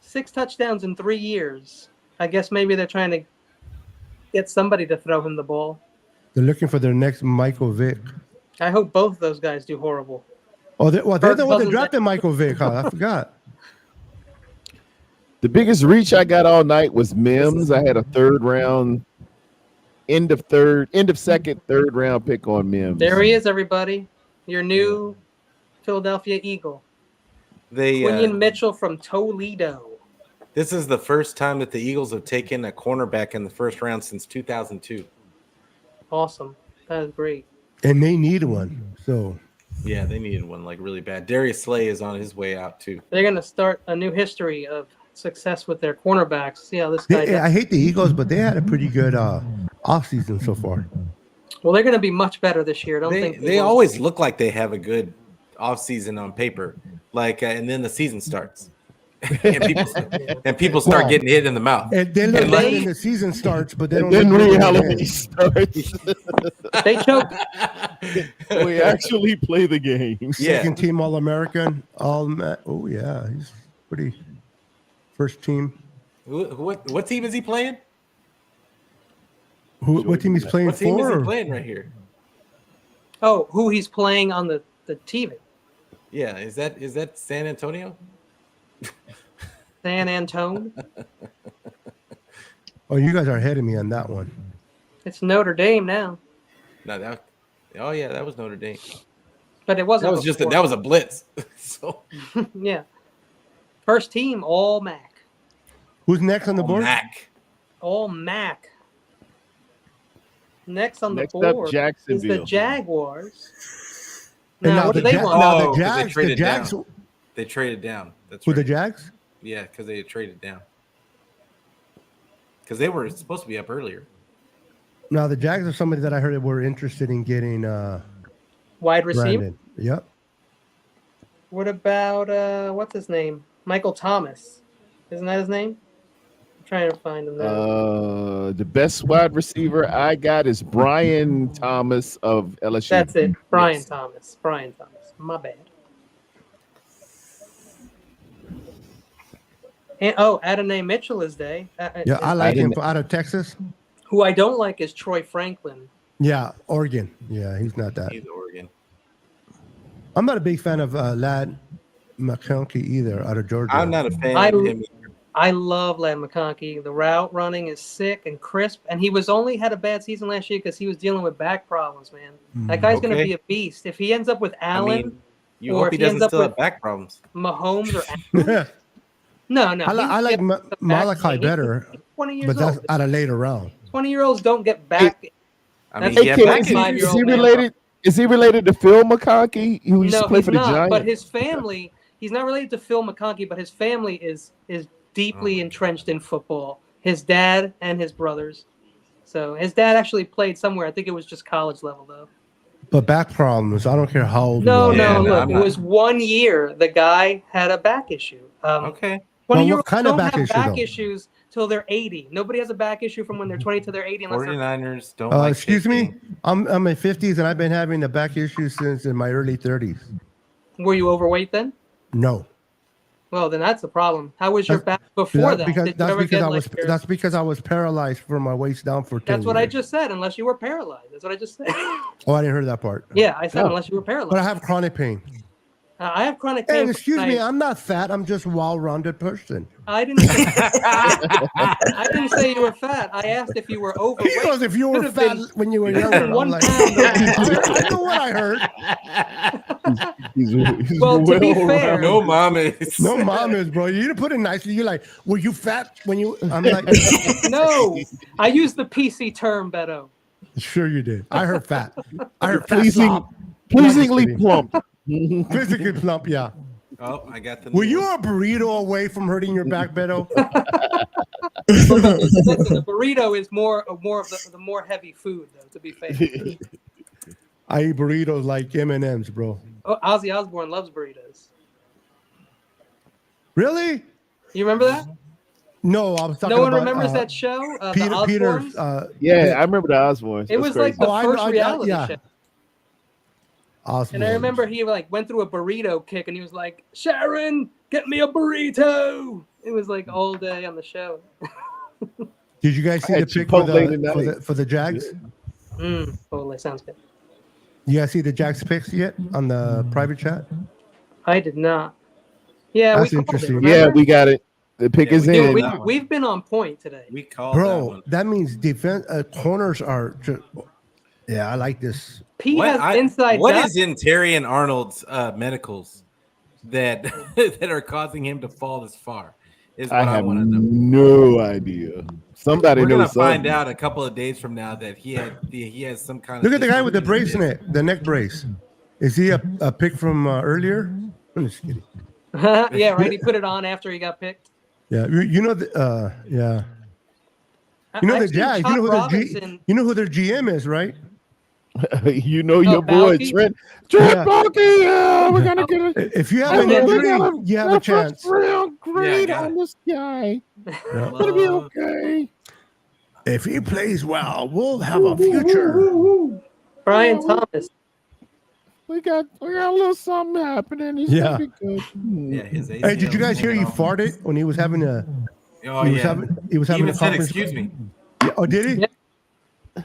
6 touchdowns in 3 years. I guess maybe they're trying to get somebody to throw him the ball. They're looking for their next Michael Vick. I hope both of those guys do horrible. Oh, they're the one that drafted Michael Vick, huh? I forgot. The biggest reach I got all night was Mims. I had a third round, end of second, third round pick on Mims. There he is, everybody. Your new Philadelphia Eagle. Quinion Mitchell from Toledo. This is the first time that the Eagles have taken a cornerback in the first round since 2002. Awesome. That is great. And they need one. So yeah, they needed one like really bad. Darius Slay is on his way out too. They're going to start a new history of success with their cornerbacks. See how this guy does. I hate the Eagles, but they had a pretty good offseason so far. Well, they're going to be much better this year. They always look like they have a good offseason on paper, like, and then the season starts. and people start getting hit in the mouth. And then the season starts, but they don't. Then reality starts. They choke. We actually play the game. Second team All-American. Oh yeah, he's pretty. First team. What team is he playing? What team he's playing what team for? Is he playing right here? Oh, who he's playing on the TV? Yeah, is that San Antonio? San Antone. Oh, you guys are ahead of me on that one. It's Notre Dame now. No, that was Notre Dame. But it wasn't. That was a blitz. So yeah. First team All MAC. Who's next on the board? All MAC. Next on the board is the Jaguars. Now, what do they want? The Jags. They traded down. That's Who, right. the Jags? Yeah, because they had traded down. Because they were supposed to be up earlier. Now the Jags are somebody that I heard were interested in getting wide receiver. Brandon. Yep. What about what's his name? Michael Thomas. Isn't that his name? I'm trying to find him now. The best wide receiver I got is Brian Thomas of LSU. That's it. Brian Thomas. My bad. And Adonai Mitchell is there. Yeah, I like him out of Texas. Who I don't like is Troy Franklin. Yeah, Oregon. Yeah, he's not that. He's Oregon. I'm not a big fan of Ladd McConkey either out of Georgia. I'm not a fan of him either. I love Ladd McConkey. The route running is sick and crisp, and he only had a bad season last year because he was dealing with back problems, man. That guy's going to be a beast. If he ends up with Allen, you hope he doesn't still have back problems. Mahomes or Allen. No. I like Malachi better, but that's at a later round. 20-year-olds don't get back. Is he related to Phil McConkey, who used to play for the Giants? But his family, he's not related to Phil McConkey, but his family is deeply entrenched in football. His dad and his brothers. So his dad actually played somewhere. I think it was just college level, though. But back problems, I don't care how old. Look, it was 1 year. The guy had a back issue. Okay. 20-year-olds don't have back issues till they're 80. Nobody has a back issue from when they're 20 to they're 80. 49ers don't like excuse me? I'm in my 50s, and I've been having a back issue since in my early 30s. Were you overweight then? No. Well, then that's the problem. How was your back before that? That's because I was paralyzed from my waist down for 10 That's years. what I just said, unless you were paralyzed. That's what I just said. Oh, I didn't hear that part. Yeah, I said unless you were paralyzed. But I have chronic pain. I have chronic pain. And excuse me, I'm not fat. I'm just a well-rounded person. I didn't say you were fat. I asked if you were overweight. He goes, if you were fat when you were younger. One like, pound. I know what I heard. He's Well, to be fair, no mamas. No mamas, bro. You didn't put it nicely. You're like, were you fat when you? I'm like, no. I used the PC term, Beto. Sure you did. I heard fat. I heard fat. Pleasingly plump. Physically plump, yeah. Oh, I got the. Were you a burrito away from hurting your back, Beto? Listen, the burrito is more of the more heavy food, though. To be fair, I eat burritos like M&Ms, bro. oh, Ozzy Osbourne loves burritos. Really? You remember that? No, I was talking No one about, remembers that show. Peter, the Osbournes? Yeah, I remember the Osbournes. It was like the first reality yeah. show. Awesome. And I remember he like went through a burrito kick, and he was like, "Sharon, get me a burrito." It was like all day on the show. Did you guys see the pic for the Jags? Totally sounds good. You guys see the Jags pics yet on the private chat? I did not. Yeah, that's we interesting. Yeah, we got it. The pick is in. We've been on point today. We called bro. That means defense corners are. Yeah, I like this. Pete has inside. What is in Terry and Arnold's medicals that that are causing him to fall this far? Is what I want to know. No idea. Somebody We're knows. Gonna something. find out a couple of days from now that he has some kind of. Look at the guy with the brace in it, the neck brace. Is he a pick from earlier? I'm just kidding. Yeah, right. He put it on after he got picked. Yeah, you know the yeah. You know the Jags. You know who their GM is, right? You know your boy Trent Baalke. Yeah, we're gonna get it. If you have an injury, you have a chance. Real great on this guy. It's gonna be okay. If he plays well, we'll have a future. Brian Thomas. We got a little something happening. He's gonna be good. Yeah, his ACL. Hey, did you guys hear he farted when he was having a? Oh, he was having he a said, conference. "Excuse me." Yeah. Oh, did he?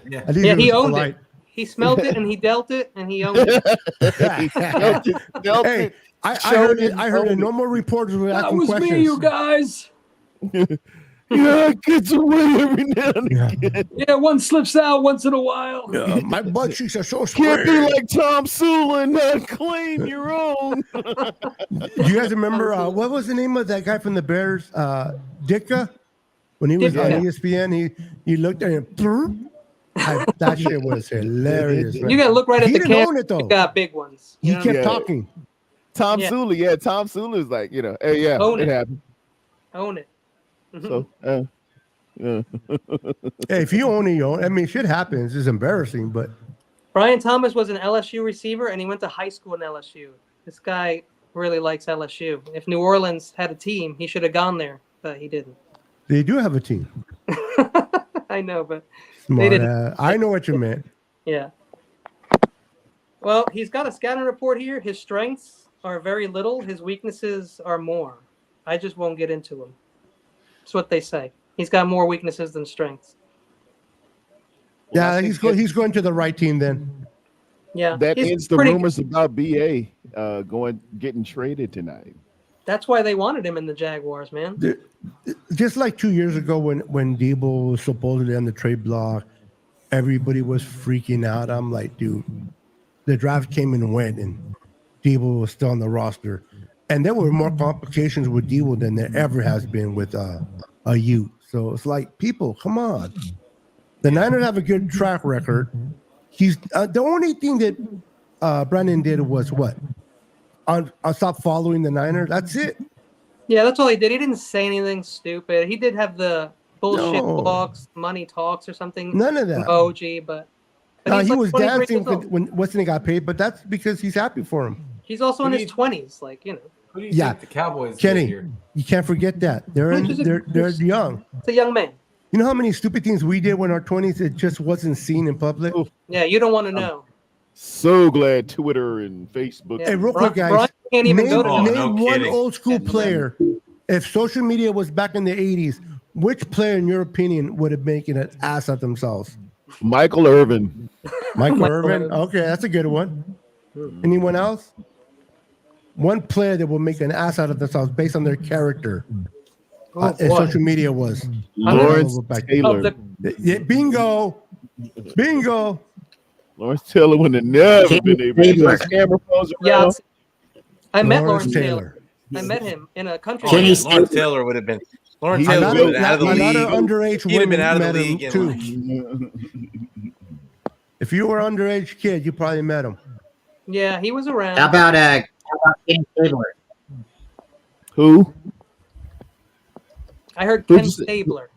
Yeah. Yeah, he owned it. He smelled it and he dealt it and he owned it. Hey, I heard it. No more reporters were asking questions. That was me, you guys. Yeah, it gets away every now and again. Yeah, one slips out once in a while. Yeah, my butt cheeks are so Can't square. be like Tom Sula and not claim your own. Do you guys remember what was the name of that guy from the Bears? Ditka? When he was on ESPN, he looked at him. That shit was hilarious. Man. You gotta look right at he the didn't camera. own it, though. You got big ones. He kept talking. Tom Sula, Tom Sula is like, hey, yeah, Own it it. happened. Own it. So, yeah. Hey, if you own it, you own it. I mean, shit happens. It's embarrassing, but Brian Thomas was an LSU receiver, and he went to high school in LSU. This guy really likes LSU. If New Orleans had a team, he should have gone there, but he didn't. they do have a team. I know, but Smart they didn't. ass. I know what you meant. Yeah. Well, he's got a scouting report here. His strengths are very little. His weaknesses are more. I just won't get into them. That's what they say. He's got more weaknesses than strengths. Yeah, he's going to the right team then. Yeah. That he's ends the pretty rumors about BA getting traded tonight. That's why they wanted him in the Jaguars, man. Just like 2 years ago when Debo was supposedly on the trade block, everybody was freaking out. I'm like, dude, the draft came and went, and Debo was still on the roster. And there were more complications with Debo than there ever has been with a youth. So it's like, people, come on. The Niners have a good track record. He's the only thing that Brandon did was what? I'll stop following the Niners. That's it. Yeah, that's all he did. He didn't say anything stupid. He did have the bullshit talks, money talks or something. None of that. OG, but he like was 23 dancing years old. when Weston got paid, but that's because he's happy for him. He's also in his 20s, like, you know. Who do you think the Cowboys did Kenny, here? you can't forget that. They're young. It's a young man. You know how many stupid things we did when our 20s it just wasn't seen in public? Yeah, you don't want to know. So glad Twitter and Facebook. Yeah. Hey, real quick, guys. Brian can't even name go to name one old school player. If social media was back in the 80s, which player, in your opinion, would have making an ass of themselves? Michael Irvin. Michael Irvin. Okay, that's a good one. Anyone else? one player that will make an ass out of themselves based on their character. Oh, And boy. social media was Lawrence Taylor. Yeah, bingo. Lawrence Taylor would have never been able to use camera phones Yeah, around. I met Lawrence Taylor. I met him in a country. Lawrence Taylor would have been. Lawrence Taylor would have been out of the league. Underage He'd have been out of the met him league too. If you were an underage kid, you probably met him. Yeah, he was around. How about Kenny Stabler? Who? I heard Ken Stabler.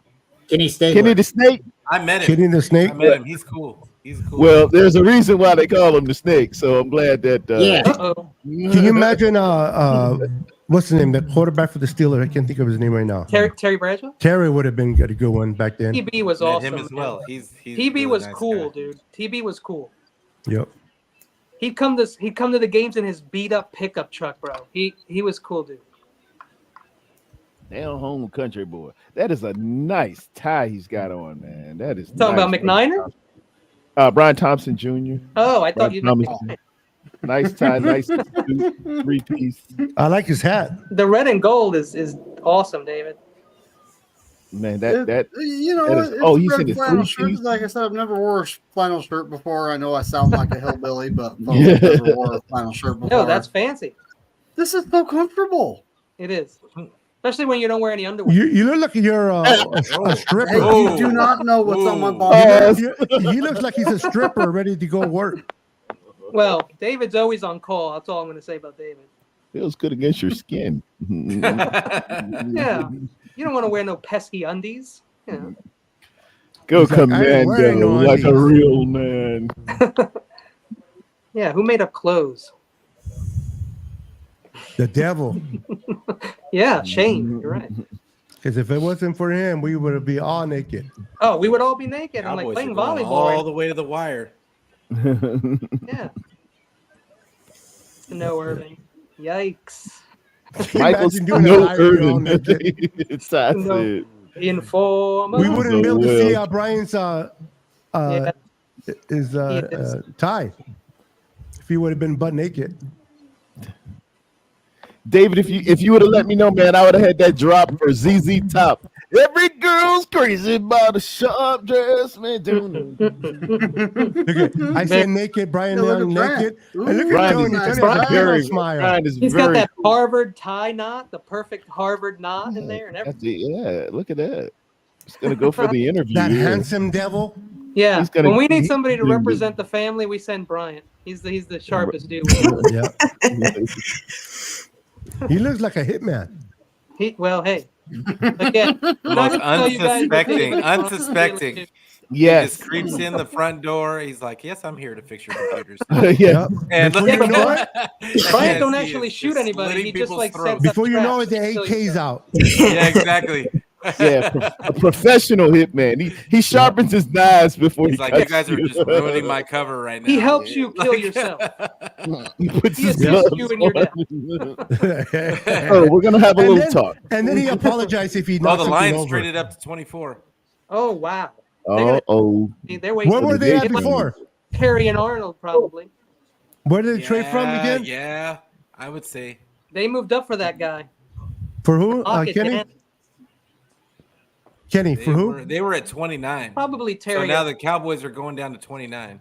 Kenny Stabler. Kenny the Snake? I met him. Kenny the Snake? I met him. He's cool. He's cool. Well, there's a reason why they call him the Snake, so I'm glad that. Can you imagine? What's his name? The quarterback for the Steelers. I can't think of his name right now. Terry Bradshaw. Terry would have been a good one back then. TB was Met awesome. him as well. He's TB really was nice cool, guy. dude. TB was cool. Yep. He'd come to the games in his beat up pickup truck, bro. He was cool, dude. Down home country boy. That is a nice tie he's got on, man. That is Talking about McNiner? Brian Thompson Jr. Oh, I thought you meant nice tie, nice three-piece. I like his hat. The red and gold is awesome, David. Man, that you know, that is, it's oh, he's red in his flannel shirt. three-piece. Like I said, I've never wore a flannel shirt before. I know I sound like a hillbilly, but I've never wore a flannel shirt before. No, that's fancy. This is so comfortable. It is. Especially when you don't wear any underwear. You look like you're a stripper. Hey, you do not know what's on my body. He looks like he's a stripper ready to go work. Well, David's always on call. That's all I'm going to say about David. Feels good against your skin. Yeah. You don't want to wear no pesky undies. You know. Go He's like, I ain't wearing commando no like a undies. real man. Yeah, who made up clothes? The devil. Yeah, Shane. You're right. Because if it wasn't for him, we would be all naked. Oh, we would all be naked. I'm like Cowboys playing are going volleyball. all the way to the wire. Yeah. No, Irving. Yikes. Michael's Imagine doing no a live show all Irvin. naked. It's that's No. it. Informer. We wouldn't be able to see Well. Brian's Yeah. his Yes. tie if he would have been butt naked. David, if you would have let me know, man, I would have had that drop for ZZ Top. Every girl's crazy about a sharp dress, man. Look at, I said naked, Brian Yeah, look Young at naked. Brian. And look Brian at Tony. is Tony has Brian a very, big smile. Brian is He's got very that cool. Harvard tie knot, the perfect Harvard knot in there and everything. Yeah, look at that. He's gonna go for the interview. That yeah. handsome devil. Yeah. He's gonna- When we need he- somebody to he- represent the family, we send Bryant. He's the sharpest dude. Yeah. He looks like a hitman. Well, hey. Again, I'm not Most gonna tell you guys what unsuspecting, they- unsuspecting. He Yes. just creeps in the front door. He's like, "Yes, I'm here to fix your computers." Yeah. And Before you know it, Bryant don't he actually is shoot just anybody. slitting He just people's like throats. sets up before you know it, traps the to kill AK's you. out. Yeah, exactly. Yeah, a professional hitman. He sharpens his knives before He's he like, "You cuts guys are just ruining my cover right now." He helps you kill yourself. He puts He his assists gloves you in your death. on. Oh, we're gonna have a little talk. And then he apologized if he Oh, knocked the something Lions over. traded up to 24. Oh wow. Oh, They're waiting. Where were they at They- before? Perry and Arnold probably. Where did they trade from again? Yeah, I would say. They moved up for that guy. For who? Lock it Kenny? down. Kenny, for who? They were at 29. Probably So Terry. now the Cowboys are going down to 29.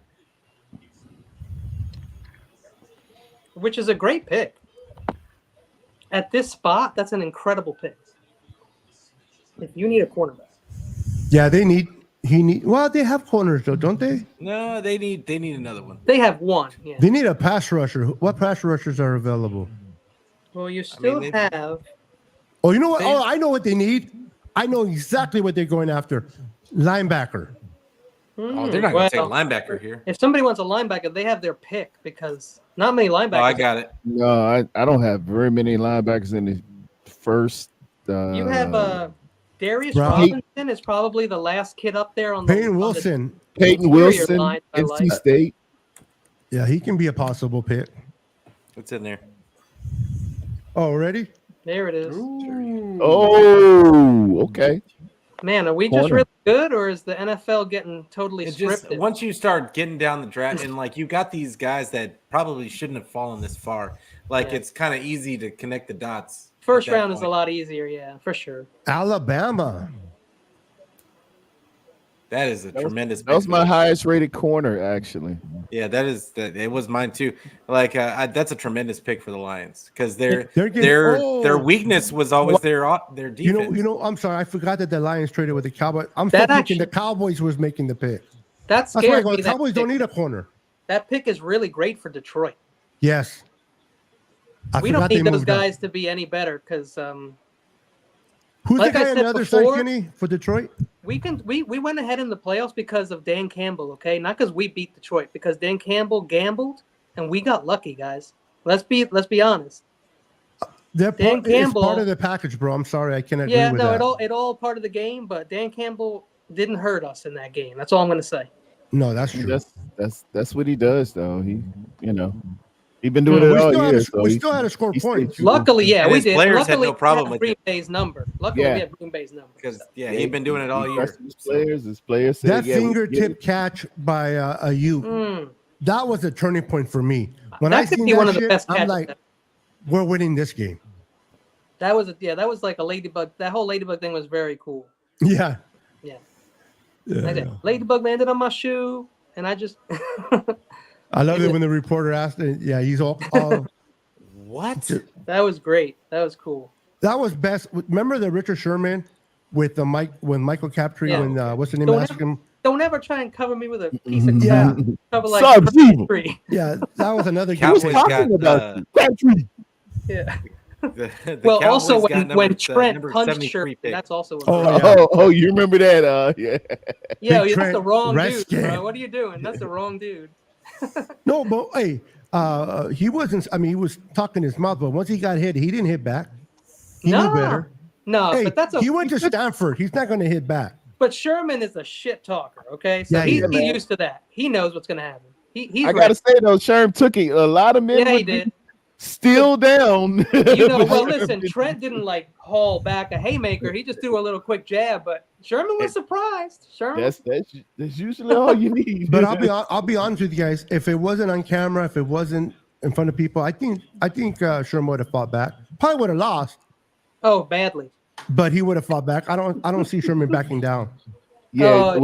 Which is a great pick. At this spot, that's an incredible pick. If you need a cornerback. Yeah, well, they have corners though, don't they? No, they need another one. They have one. Yeah. They need a pass rusher. What pass rushers are available? Well, you still have. Oh, you know what? Oh, I know what they need. I know exactly what they're going after. Linebacker. Oh, they're not going to take a linebacker here. If somebody wants a linebacker, they have their pick because not many linebackers. Oh, I got it. No, I don't have very many linebackers in the first. You have Darius Brown. Robinson is probably the last kid up there on the Peyton on the Wilson. Peyton interior Wilson, line, I NC like. State. Yeah, he can be a possible pick. What's in there? Oh, ready? There it is. Oh, okay. Man, are we just really good, or is the NFL getting totally scripted? Once you start getting down the draft, and like you got these guys that probably shouldn't have fallen this far, like it's kind of easy to connect the dots. First round is a lot easier, yeah, for sure. Alabama. That is a tremendous. That was my highest rated corner, actually. Yeah, it was mine too. Like that's a tremendous pick for the Lions because their weakness was always their defense. You know. I'm sorry, I forgot that the Lions traded with the Cowboys. I'm still thinking the Cowboys was making the pick. That's scared me. The Cowboys don't need a corner. That pick is really great for Detroit. Yes. We don't need those guys to be any better because. Who's the guy on the other side, Kenny, for Detroit? We went ahead in the playoffs because of Dan Campbell, okay? Not because we beat Detroit, because Dan Campbell gambled and we got lucky, guys. Let's be honest. Dan Campbell is part of the package, bro. I'm sorry, I can't agree with that. Yeah, it all part of the game, but Dan Campbell didn't hurt us in that game. That's all I'm going to say. No, that's true. That's what he does, though. He's been doing it all year. We still had to score points. Luckily, yeah, we did. Players Luckily, had no problem with Green Bay's number. Luckily, we have Green Bay's number. Because he'd been doing it all year. His players. That fingertip catch by Ayuk, that was a turning point for me. When I seen one that of the best I'm like, we're winning this game. That was like a ladybug. That whole ladybug thing was very cool. Yeah. Ladybug landed on my shoe, and I just. I love it when the reporter asked, he's all what? That was great. That was cool. That was best. Remember the Richard Sherman with the Michael Captree when what's the name? Asked him. Don't ever try and cover me with a piece of crap. Cover like yeah, that was another game. Who's talking about Captree? Yeah. Well, also when Trent punched Sherman, that's also. You remember that? Yeah, that's the wrong dude, bro. What are you doing? That's the wrong dude. No, but hey, he wasn't. I mean, he was talking his mouth, but once he got hit, he didn't hit back. He knew better. No, hey, but he went to Stanford. He's not going to hit back. But Sherman is a shit talker. Okay, so he's used to that. He knows what's going to happen. I gotta say though, Sherman took it. A lot of men. Yeah, he did. Still down. Well, listen, Trent didn't like haul back a haymaker. He just threw a little quick jab, but Sherman was surprised. Sherman. That's usually all you need. But I'll be honest with you guys. If it wasn't on camera, if it wasn't in front of people, I think Sherman would have fought back. Probably would have lost. Oh, badly. But he would have fought back. I don't see Sherman backing down. Yeah.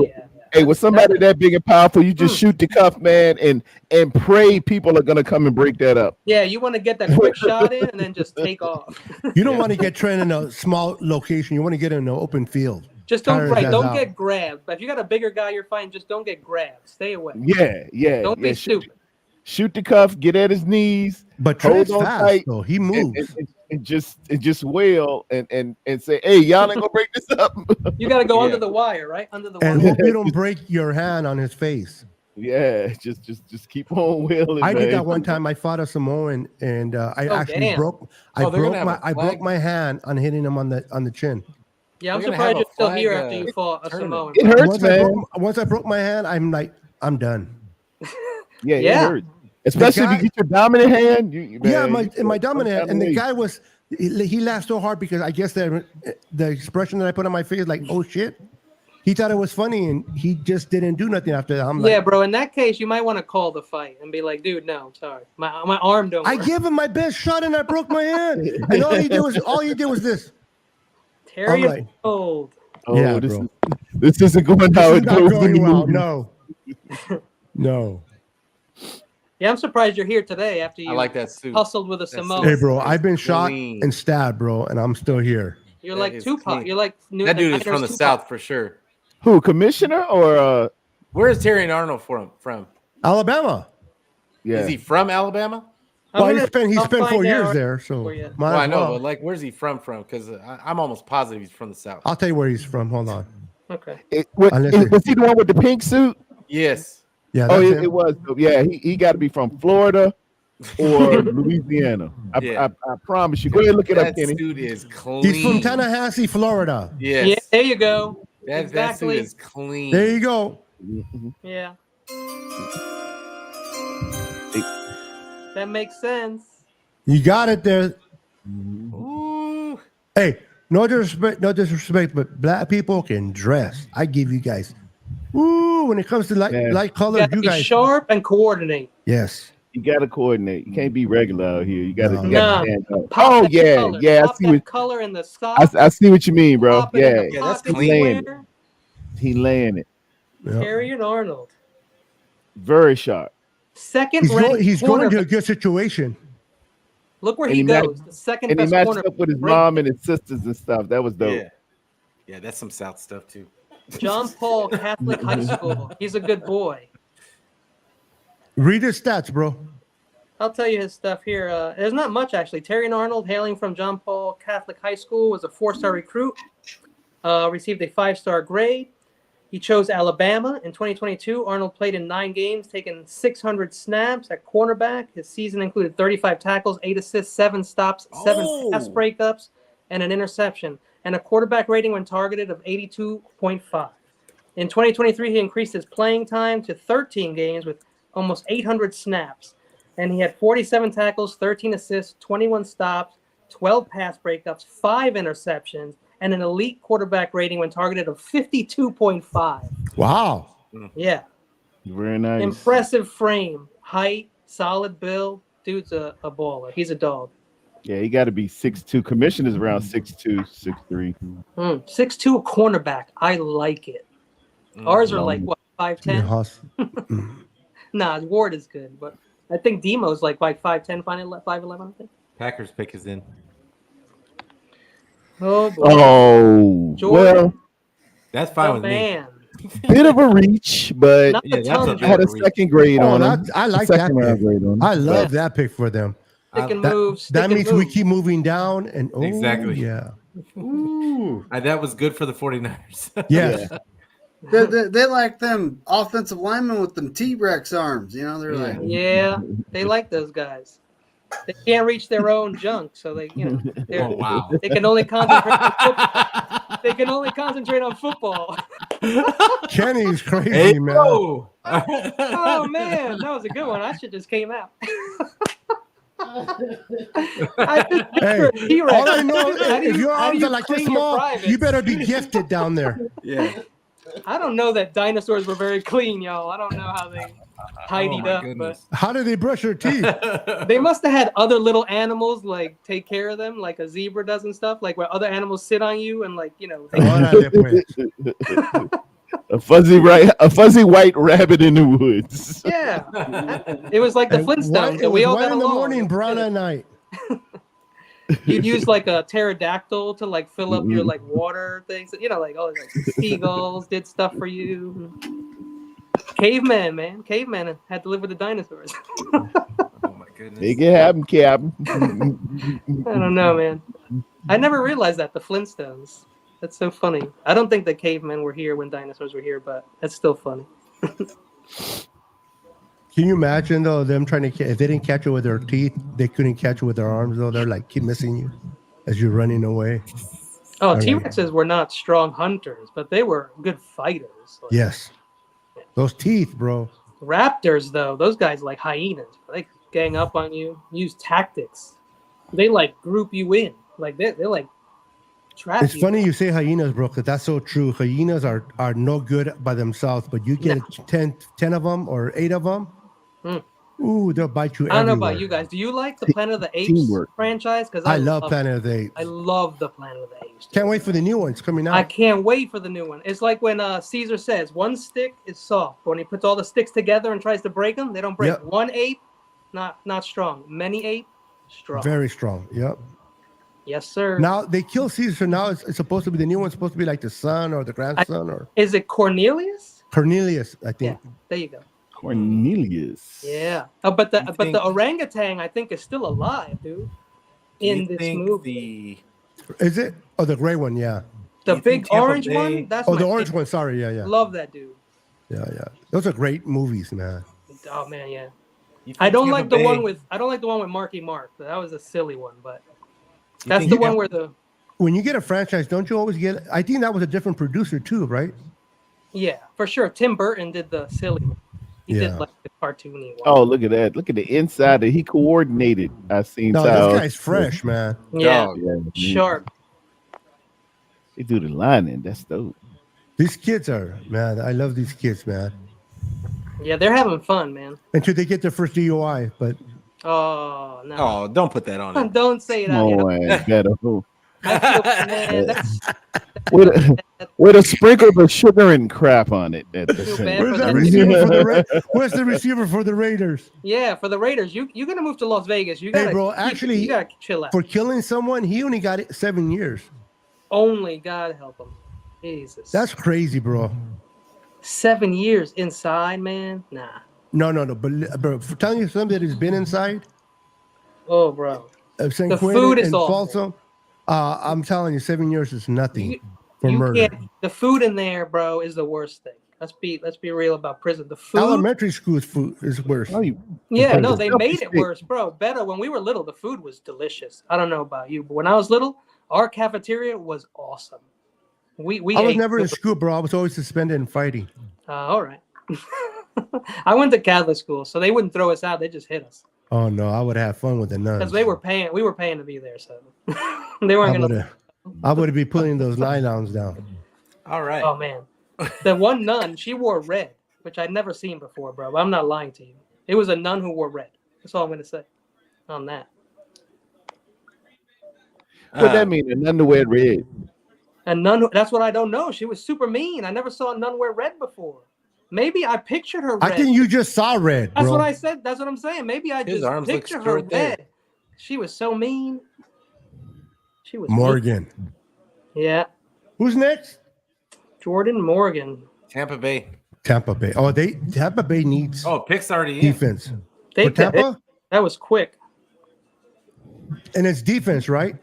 Hey, with somebody that big and powerful, you just shoot the cuff, man, and pray people are gonna come and break that up. Yeah, you want to get that quick shot in and then just take off. You don't want to get Trent in a small location. You want to get in an open field. Just don't get grabbed. But if you got a bigger guy you're fighting, just don't get grabbed. Stay away. Yeah. Don't be stupid. Shoot the cuff, get at his knees, but Trent's fast, though. He moves. And just wail and say, hey, y'all ain't gonna break this up. You gotta go under the wire, right? Under the wire. And hope you don't break your hand on his face. Yeah, just keep on wailing. I did that one time. I fought a Samoan and I broke my hand on hitting him on the chin. Yeah, I'm surprised you're still here after you fought a Samoan. It hurts, man. Once I broke my hand, I'm done. Yeah, it hurts. Especially if you get your dominant hand. My dominant hand. And the guy he laughed so hard because I guess the expression that I put on my face, like, oh shit. He thought it was funny and he just didn't do nothing after that. I'm like, bro. In that case, you might want to call the fight and be like, dude, no, sorry. My arm don't work. I gave him my best shot and I broke my hand. And all he did was this. Terry is old. Yeah, this isn't going how it goes anymore. No. No. Yeah, I'm surprised you're here today after you like that suit. Hustled with a Samoan. Hey, bro, I've been shot and stabbed, bro, and I'm still here. You're like Tupac. You're like that dude is from the South for sure. Who, Commissioner or where is Terry Arnold from? Alabama. Yeah. Is he from Alabama? Well, he spent 4 years there, so I know, but like, where's he from? Because I'm almost positive he's from the South. I'll tell you where he's from. Hold on. Okay. Was he the one with the pink suit? Yes. Yeah. It was. Yeah, he got to be from Florida or Louisiana. I promise you. Go ahead and look it up, Kenny. That suit is clean. He's from Tallahassee, Florida. Yes. Yeah, there you go. That suit is clean. There you go. Yeah. That makes sense. You got it there. Ooh. Hey, No disrespect, but black people can dress. I give you guys. Ooh, when it comes to light color, you guys sharp and coordinate. Yes. You gotta coordinate. You can't be regular out here. You gotta, stand up. Pop Oh that yeah, color. yeah. Pop that color in the socks. I see what you mean, bro. Pop it in the Yeah, that's pocket clean. square. He laying it. Terry and Arnold. Very sharp. Second He's ranked going to a good situation. Look where And he matched- goes. The second And he best matched corner. up with his Right mom there. and his sisters and stuff. That was dope. Yeah, that's some South stuff too. John Paul Catholic High School. He's a good boy. Read his stats, bro. I'll tell you his stuff here. There's not much, actually. Terry and Arnold, hailing from John Paul Catholic High School, was a 4-star recruit. Received a 5-star grade. He chose Alabama. In 2022, Arnold played in 9 games, taking 600 snaps at cornerback. His season included 35 tackles, 8 assists, 7 stops, 7 pass breakups, and an interception, and a quarterback rating when targeted of 82.5. In 2023, he increased his playing time to 13 games with almost 800 snaps, and he had 47 tackles, 13 assists, 21 stops, 12 pass breakups, 5 interceptions, and an elite quarterback rating when targeted of 52.5. Wow. Yeah. Very nice. Impressive frame, height, solid build. Dude's a baller. He's a dog. Yeah, he got to be 6'2". Commissioner's around 6'2", 6'3". 6'2" cornerback. I like it. Ours are like, what, 5'10"? Nah, Ward is good, but I think Demo's like 5'10", 5'11", I think. Packers pick is in. Oh, boy. Oh, Jordan, well, that's fine with man. me. Bit of a reach, but Not a ton. I had a second grade on him. I like that Second round pick. grade on him. I love that pick for them. Stick and that move. Stick that and means move. we keep moving down and Exactly. Yeah. Ooh. That was good for the 49ers. Yes. They like them offensive linemen with them T-Rex arms. You know, they're like, Yeah, they like those guys. They can't reach their own junk, so they, Oh, wow. they can only concentrate on football. They can only concentrate on football. Kenny's crazy, Hey, man. Oh man, that was a good one. That shit just came out. I just picture a T-Rex. All I know, How do if you- your how do arms you are like this clean your small, privates? you better be gifted down there. Yeah. I don't know that dinosaurs were very clean, y'all. I don't know how they tidied my up, goodness. How do they brush their teeth? but they must have had other little animals like take care of them, like a zebra does and stuff, like where other animals sit on you and like A fuzzy white rabbit in the woods. Yeah, it was like the Flintstones. It we was all 1 got in the along. morning, brown at night. You'd use like a pterodactyl to like fill up your like water things. Like like seagulls did stuff for you. Caveman, man. Caveman had to live with the dinosaurs. Oh my goodness. Make it happen, Captain. I don't know, man. I never realized that the Flintstones. That's so funny. I don't think the cavemen were here when dinosaurs were here, but that's still funny. Can you imagine though them trying to if they didn't catch it with their teeth, they couldn't catch it with their arms though. They're like keep missing you as you're running away. Oh, T-Rexes were not strong hunters, but they were good fighters. Like, Yes, those teeth, bro. Raptors, though, those guys like hyenas. They gang up on you, use tactics. They like group you in, like they like trap. It's funny you say hyenas, bro, because that's so true. Hyenas are no good by themselves, but you get 10 of them or 8 of them. Ooh, they'll bite you. I don't know everywhere. about you guys. Do you like the Planet of the Apes Teamwork. franchise? Because I love Planet of the Apes. I love the Planet of the Apes. Can't wait for the new ones coming out. I can't wait for the new one. It's like when Caesar says one stick is soft, but when he puts all the sticks together and tries to break them, they don't break. Yep. One ape, not strong. Many ape, strong. Very strong. Yep. Yes, sir. Now they kill Caesar, so now it's supposed to be the new one's supposed to be like the son or the grandson or Is it Cornelius? Cornelius, I think. Yeah, there you go. Cornelius. Yeah. Oh, but the orangutan I think is still alive, dude. In this movie. Is it? Oh, the gray one, yeah. The big orange one? That's the my orange favorite. one. Sorry, yeah. Love that dude. Yeah. Those are great movies, man. Oh man, yeah. I don't like the one with Marky Mark. That was a silly one, but that's the one where the when you get a franchise, don't you always get? I think that was a different producer too, right? yeah, for sure. Tim Burton did the silly one. He Yeah. did like the cartoony one. Oh, look at that. Look at the inside that he coordinated. I seen No, Tyler. this guy's fresh, man. Yeah, Yeah. sharp. They do the lining. That's dope. These kids are, man. I love these kids, man. Yeah, they're having fun, man. Until they get their first DUI, but Oh no! Oh, don't put that on it. Don't say it out here. With a sprinkle of sugar and crap on it. At the Where's that receiver for the Where's the receiver for the Raiders? Yeah, for the Raiders. You're gonna move to Las Vegas. You gotta, hey, bro. Actually, you gotta chill out. For killing someone, he only got 7 years. Only God help him. Jesus. That's crazy, bro. 7 years inside, man. Nah. No. But bro, for telling you something that has been inside. Oh, bro. The food is awful. Folsom, I'm telling you, 7 years is nothing for murder. The food in there, bro, is the worst thing. Let's be real about prison. The food. Elementary school's food is worse. Yeah, no, they made it worse, bro. Better when we were little. The food was delicious. I don't know about you, but when I was little, our cafeteria was awesome. I was never in school, bro. I was always suspended and fighting. All right. I went to Catholic school, so they wouldn't throw us out. They just hit us. Oh no, I would have fun with the nuns. Because we were paying to be there, so they weren't gonna. I would be putting those nylons down. All right. Oh man, the one nun, she wore red, which I'd never seen before, bro. I'm not lying to you. It was a nun who wore red. That's all I'm gonna say on that. What that mean? A nun to wear red? A nun. That's what I don't know. She was super mean. I never saw a nun wear red before. Maybe I pictured her red. I think you just saw red, bro. That's what I said. That's what I'm saying. Maybe I just pictured her red. She was so mean. She was Morgan. Mean. Yeah. Who's next? Jordan Morgan. Tampa Bay. Oh, Tampa Bay needs. Oh, picks already defense. For Tampa? That was quick. And it's defense, right?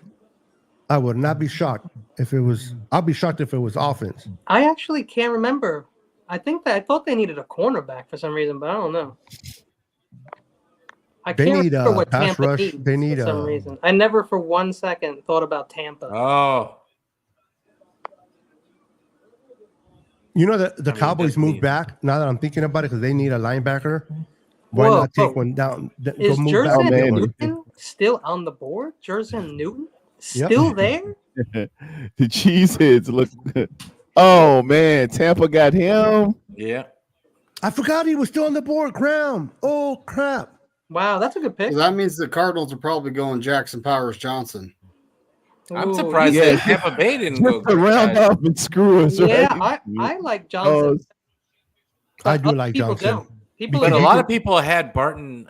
I would not be shocked if it was. I'll be shocked if it was offense. I actually can't remember. I thought they needed a cornerback for some reason, but I don't know. I can't remember what Tampa rush. needs They need for some reason. I never for 1 second thought about Tampa. Oh. You know the Cowboys moved back. Now that I'm thinking about it, because they need a linebacker. Why not take one down? Is Jerson Newton still on the board? Jerson Newton still there? The cheeseheads look. Oh man, Tampa got him. Yeah. I forgot he was still on the board. Graham. Oh crap. Wow, that's a good pick. So that means the Cardinals are probably going Jackson Powers Johnson. I'm surprised that Tampa Bay didn't go round up and screw us. Yeah, right? I like Johnson. I do like Johnson. But a lot of people had Barton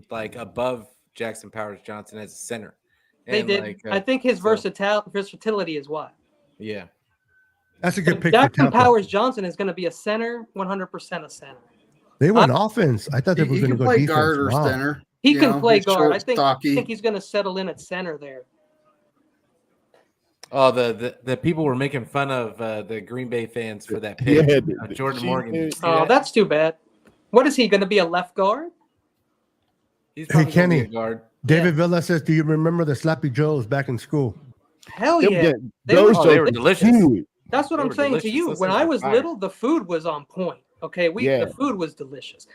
like above Jackson Powers Johnson as a center. They did. Like, I think his versatility is why. Yeah. That's a good pick. Jackson Powers Johnson is going to be a center, 100% a center. They went offense. I thought they were going to go play defense. Guard or center. He can play guard. I think he's going to settle in at center there. Oh, the people were making fun of the Green Bay fans for that pick. Yeah, Jordan Morgan. Oh, that's too bad. What is he going to be, a left guard? He's probably Kenny, a guard. David Villa says, "Do you remember the Slappy Joes back in school?" Hell yeah, they were delicious. That's what I'm saying to you. When I was little, the food was on point. Okay, the food was delicious.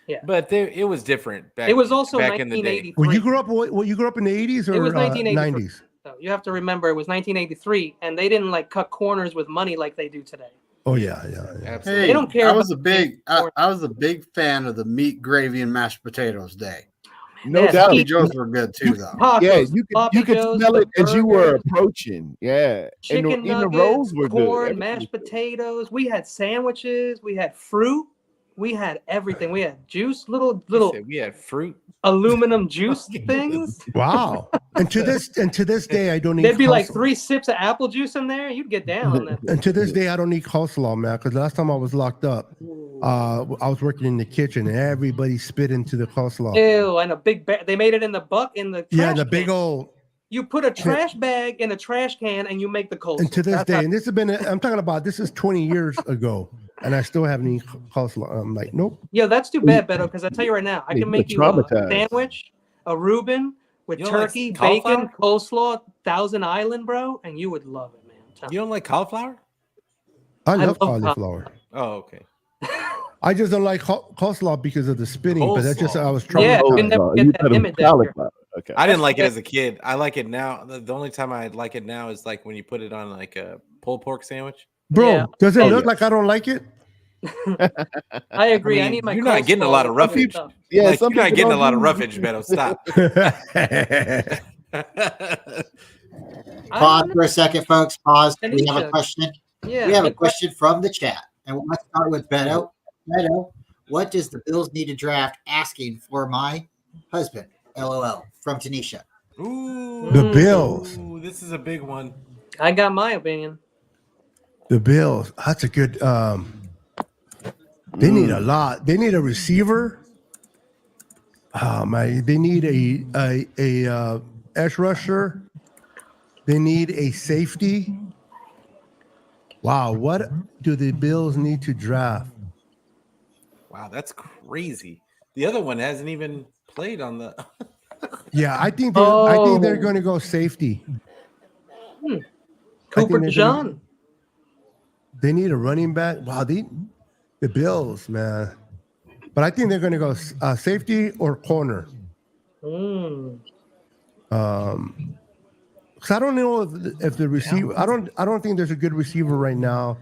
Yeah, but it was different. It was also back in the day. Well, you grew up in the 80s or it was 1983. 90s? So you have to remember it was 1983, and they didn't like cut corners with money like they do today. Oh yeah. Absolutely. Hey, they don't care. I was a big fan of the meat, gravy, and mashed potatoes day. No doubt. Slappy Joes were good too, though. You could smell it as you were approaching. Yeah, chicken nuggets, rolls were corn, good. Mashed potatoes. We had sandwiches. We had fruit. We had everything. We had juice, little. We had fruit, aluminum juice things. Wow! And to this day, I don't eat. There'd be like 3 sips of apple juice in there. You'd get down on that. And to this day, I don't eat coleslaw, man. Because last time I was locked up, I was working in the kitchen, and everybody spit into the coleslaw. Ew! And a big bag. They made it in the big old. You put a trash bag in a trash can, and you make the coleslaw. And to this day, and this has been. I'm talking about. This is 20 years ago. And I still haven't eaten coleslaw. I'm like, nope. Yo, that's too bad, Beto, because I tell you right now, I can make you a sandwich, a Reuben with turkey, bacon, coleslaw, Thousand Island, bro, and you would love it, man. You don't like cauliflower? I love cauliflower. Oh, okay. I just don't like coleslaw because of the spitting, but that's just I was trying. Yeah, you never get that image. Okay. I didn't like it as a kid. I like it now. The only time I like it now is like when you put it on like a pulled pork sandwich. Bro, does it look like I don't like it? I agree. I need my You're not getting a lot of roughage. Yeah, like, some you're not people getting a don't lot of do- roughage, Beto. Stop. Pause for a second, folks. Pause. We have a Tanisha. question. Yeah. We have a question from the chat. And let's start with Beto. Beto, what does the Bills need to draft asking for my husband? LOL. From Tanisha. Ooh, The Bills. Ooh, this is a big one. I got my opinion. The Bills. That's a good. They need a lot. They need a receiver. Oh my! They need a edge rusher. They need a safety. Wow, what do the Bills need to draft? Wow, that's crazy. The other one hasn't even played on the. Yeah, I think they're going to go safety. Cooper DeJean. They need a running back. Wow, the Bills, man. But I think they're going to go safety or corner. Because I don't know if the receiver. I don't think there's a good receiver right now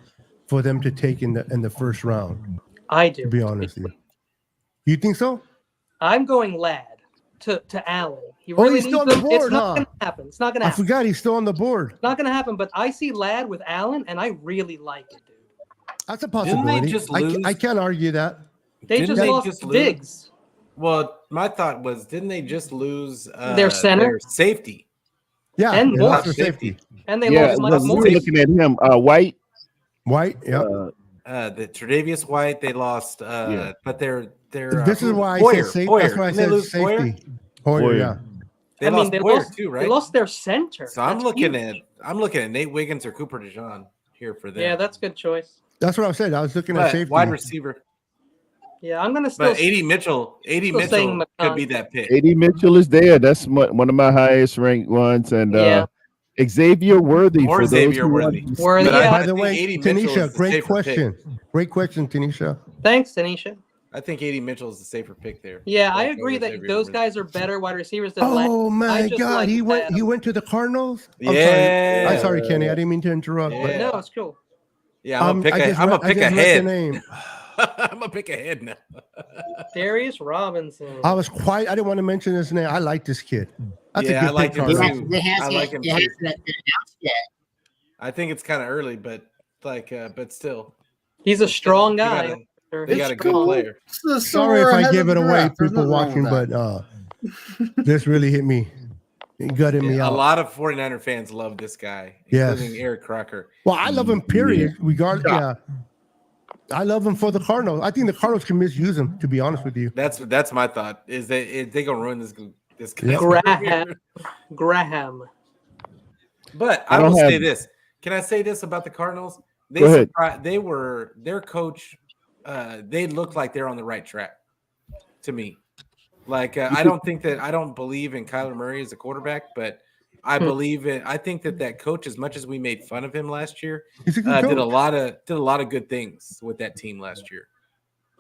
for them to take in the first round. I do. To be honest with you. You think so? I'm going Ladd to Allen. He really he's still on the board, It's not going to happen. It's not going to I happen. forgot he's still on the board. It's not going to happen. But I see Ladd with Allen, and I really like it, dude. That's a possibility. I can't argue that. They just lost Diggs. Well, my thought was, didn't they just lose their center, their safety? Yeah, and they lost their safety. And they lost Mike we Morris. were looking at him. White. Yeah. The Tre'Davious White, they lost. But they're This is why Hoyer, I said safety. Hoyer. That's why I Didn't they said lose safety. Hoyer, yeah. They lost Hoyer too, right? They lost their center. So I'm looking at Nate Wiggins or Cooper DeJean here for them. Yeah, that's a good choice. That's what I said. I was looking at safety. Wide receiver. Yeah, I'm gonna still. But AD Mitchell could be that pick. AD Mitchell is there. That's one of my highest ranked ones, and Xavier Worthy. Or for Xavier those Worthy. Worthy. By the way, Tanisha, great question. Great question, Tanisha. Thanks, Tanisha. I think AD Mitchell is the safer pick there. Yeah, I agree that those guys are better wide receivers than. Oh my God, he went to the Cardinals. I'm sorry, Kenny. I didn't mean to interrupt. But no, it's cool. Yeah, I'm gonna pick ahead. I'm gonna pick ahead now. Darius Robinson. I didn't want to mention his name. I like this kid. That's a good I like him pick, too. I like him too. I think it's kind of early, but but still, he's a strong guy. They got a good player. Sorry if I give it away, people watching, but this really hit me. It gutted me out. A lot of 49er fans love this guy, including Eric Crocker. Well, I love him, period. Regardless, I love him for the Cardinals. I think the Cardinals can misuse him, to be honest with you. That's my thought. Is that they gonna ruin this guy's Graham. But I will say this. Can I say this about the Cardinals? Their coach. They look like they're on the right track. To me, I don't believe in Kyler Murray as a quarterback, but I believe in. I think that coach, as much as we made fun of him last year, did a lot of good things with that team last year.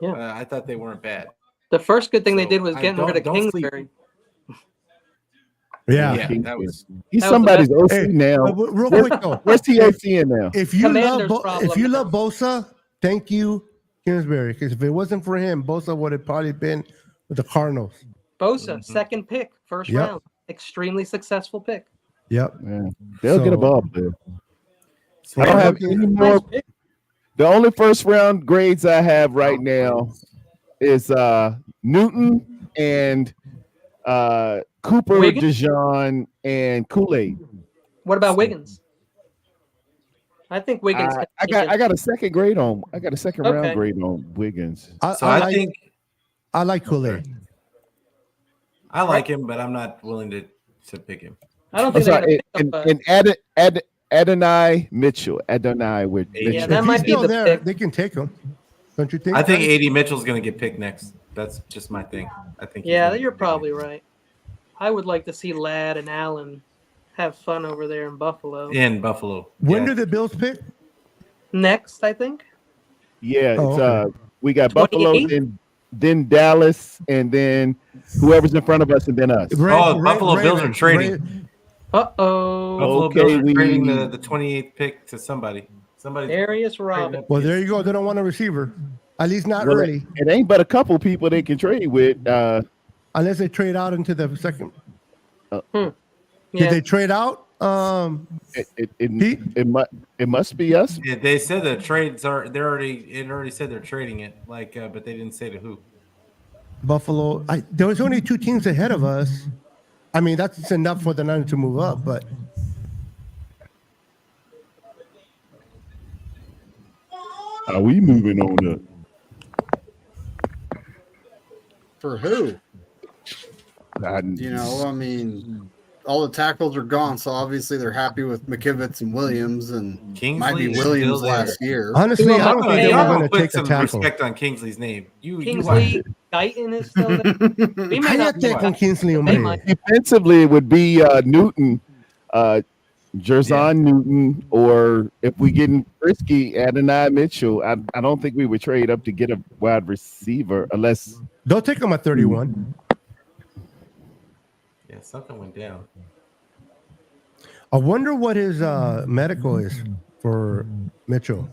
Yeah, I thought they weren't bad. The first good thing they did was getting rid of Kingsbury. Yeah, he's somebody's OC now. Real quick though, where's the OC in now? If you love Bosa, thank you, Kingsbury. Because if it wasn't for him, Bosa would have probably been with the Cardinals. Bosa, second pick, first round, extremely successful pick. Yep, they'll get a ball there. I don't have any more. The only first round grades I have right now is Newton and Cooper, DeJean, and Kool-Aid. What about Wiggins? I think Wiggins. I got a second grade on. I got a second round grade on Wiggins. I think I like Kool-Aid. I like him, but I'm not willing to pick him. I don't think and Adonai Mitchell. Adonai with Mitchell. Yeah, that might be still the there. pick. They can take him. Don't you think? I think AD Mitchell's going to get picked next. That's just my thing. I think. Yeah, you're probably right. I would like to see Ladd and Allen have fun over there in Buffalo. When do the Bills pick? Next, I think. Yeah, we got Buffalo in then Dallas, and then whoever's in front of us, and then us. Buffalo Bills are trading. Buffalo Bills are trading the 28th pick to somebody. Darius Robinson. Well, there you go. They don't want a receiver. At least not early. It ain't but a couple people they can trade with. Unless they trade out into the second. Yeah. Did they trade out? It must be us. Yeah, they said the trades are. It already said they're trading it. But they didn't say to who. Buffalo. There was only 2 teams ahead of us. I mean, that's enough for the Niners to move up, but. Are we moving on up? For who? I mean, all the tackles are gone, so obviously they're happy with McKivitz and Williams, and Kingsley might be Williams last year. Honestly, I don't think they're going to take the some tackle. respect on Kingsley's name. Kingsley Guyton is still there. We may not taking Kingsley Defensively, it would be Newton, Jerzon Newton, or if we getting frisky, Adonai Mitchell. I don't think we would trade up to get a wide receiver unless they'll take him at 31. Yeah, something went down. I wonder what his medical is for Mitchell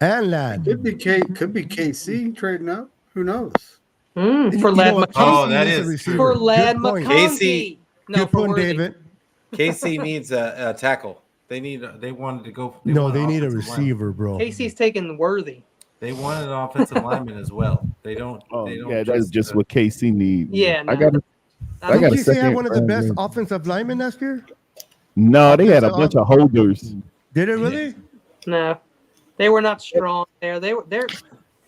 and Ladd. Could be KC trading up. Who knows? For Ladd McConkey. That is for Ladd McConkey. No, for David. KC needs a tackle. They wanted to go. They need a receiver, bro. KC's taking Worthy. They wanted an offensive lineman as well. They don't. That's just what KC needs. Yeah, no. I got Did a you say second. one of the best offensive linemen last year? No, they had a bunch of holders. Did it really? No, they were not strong there. They're.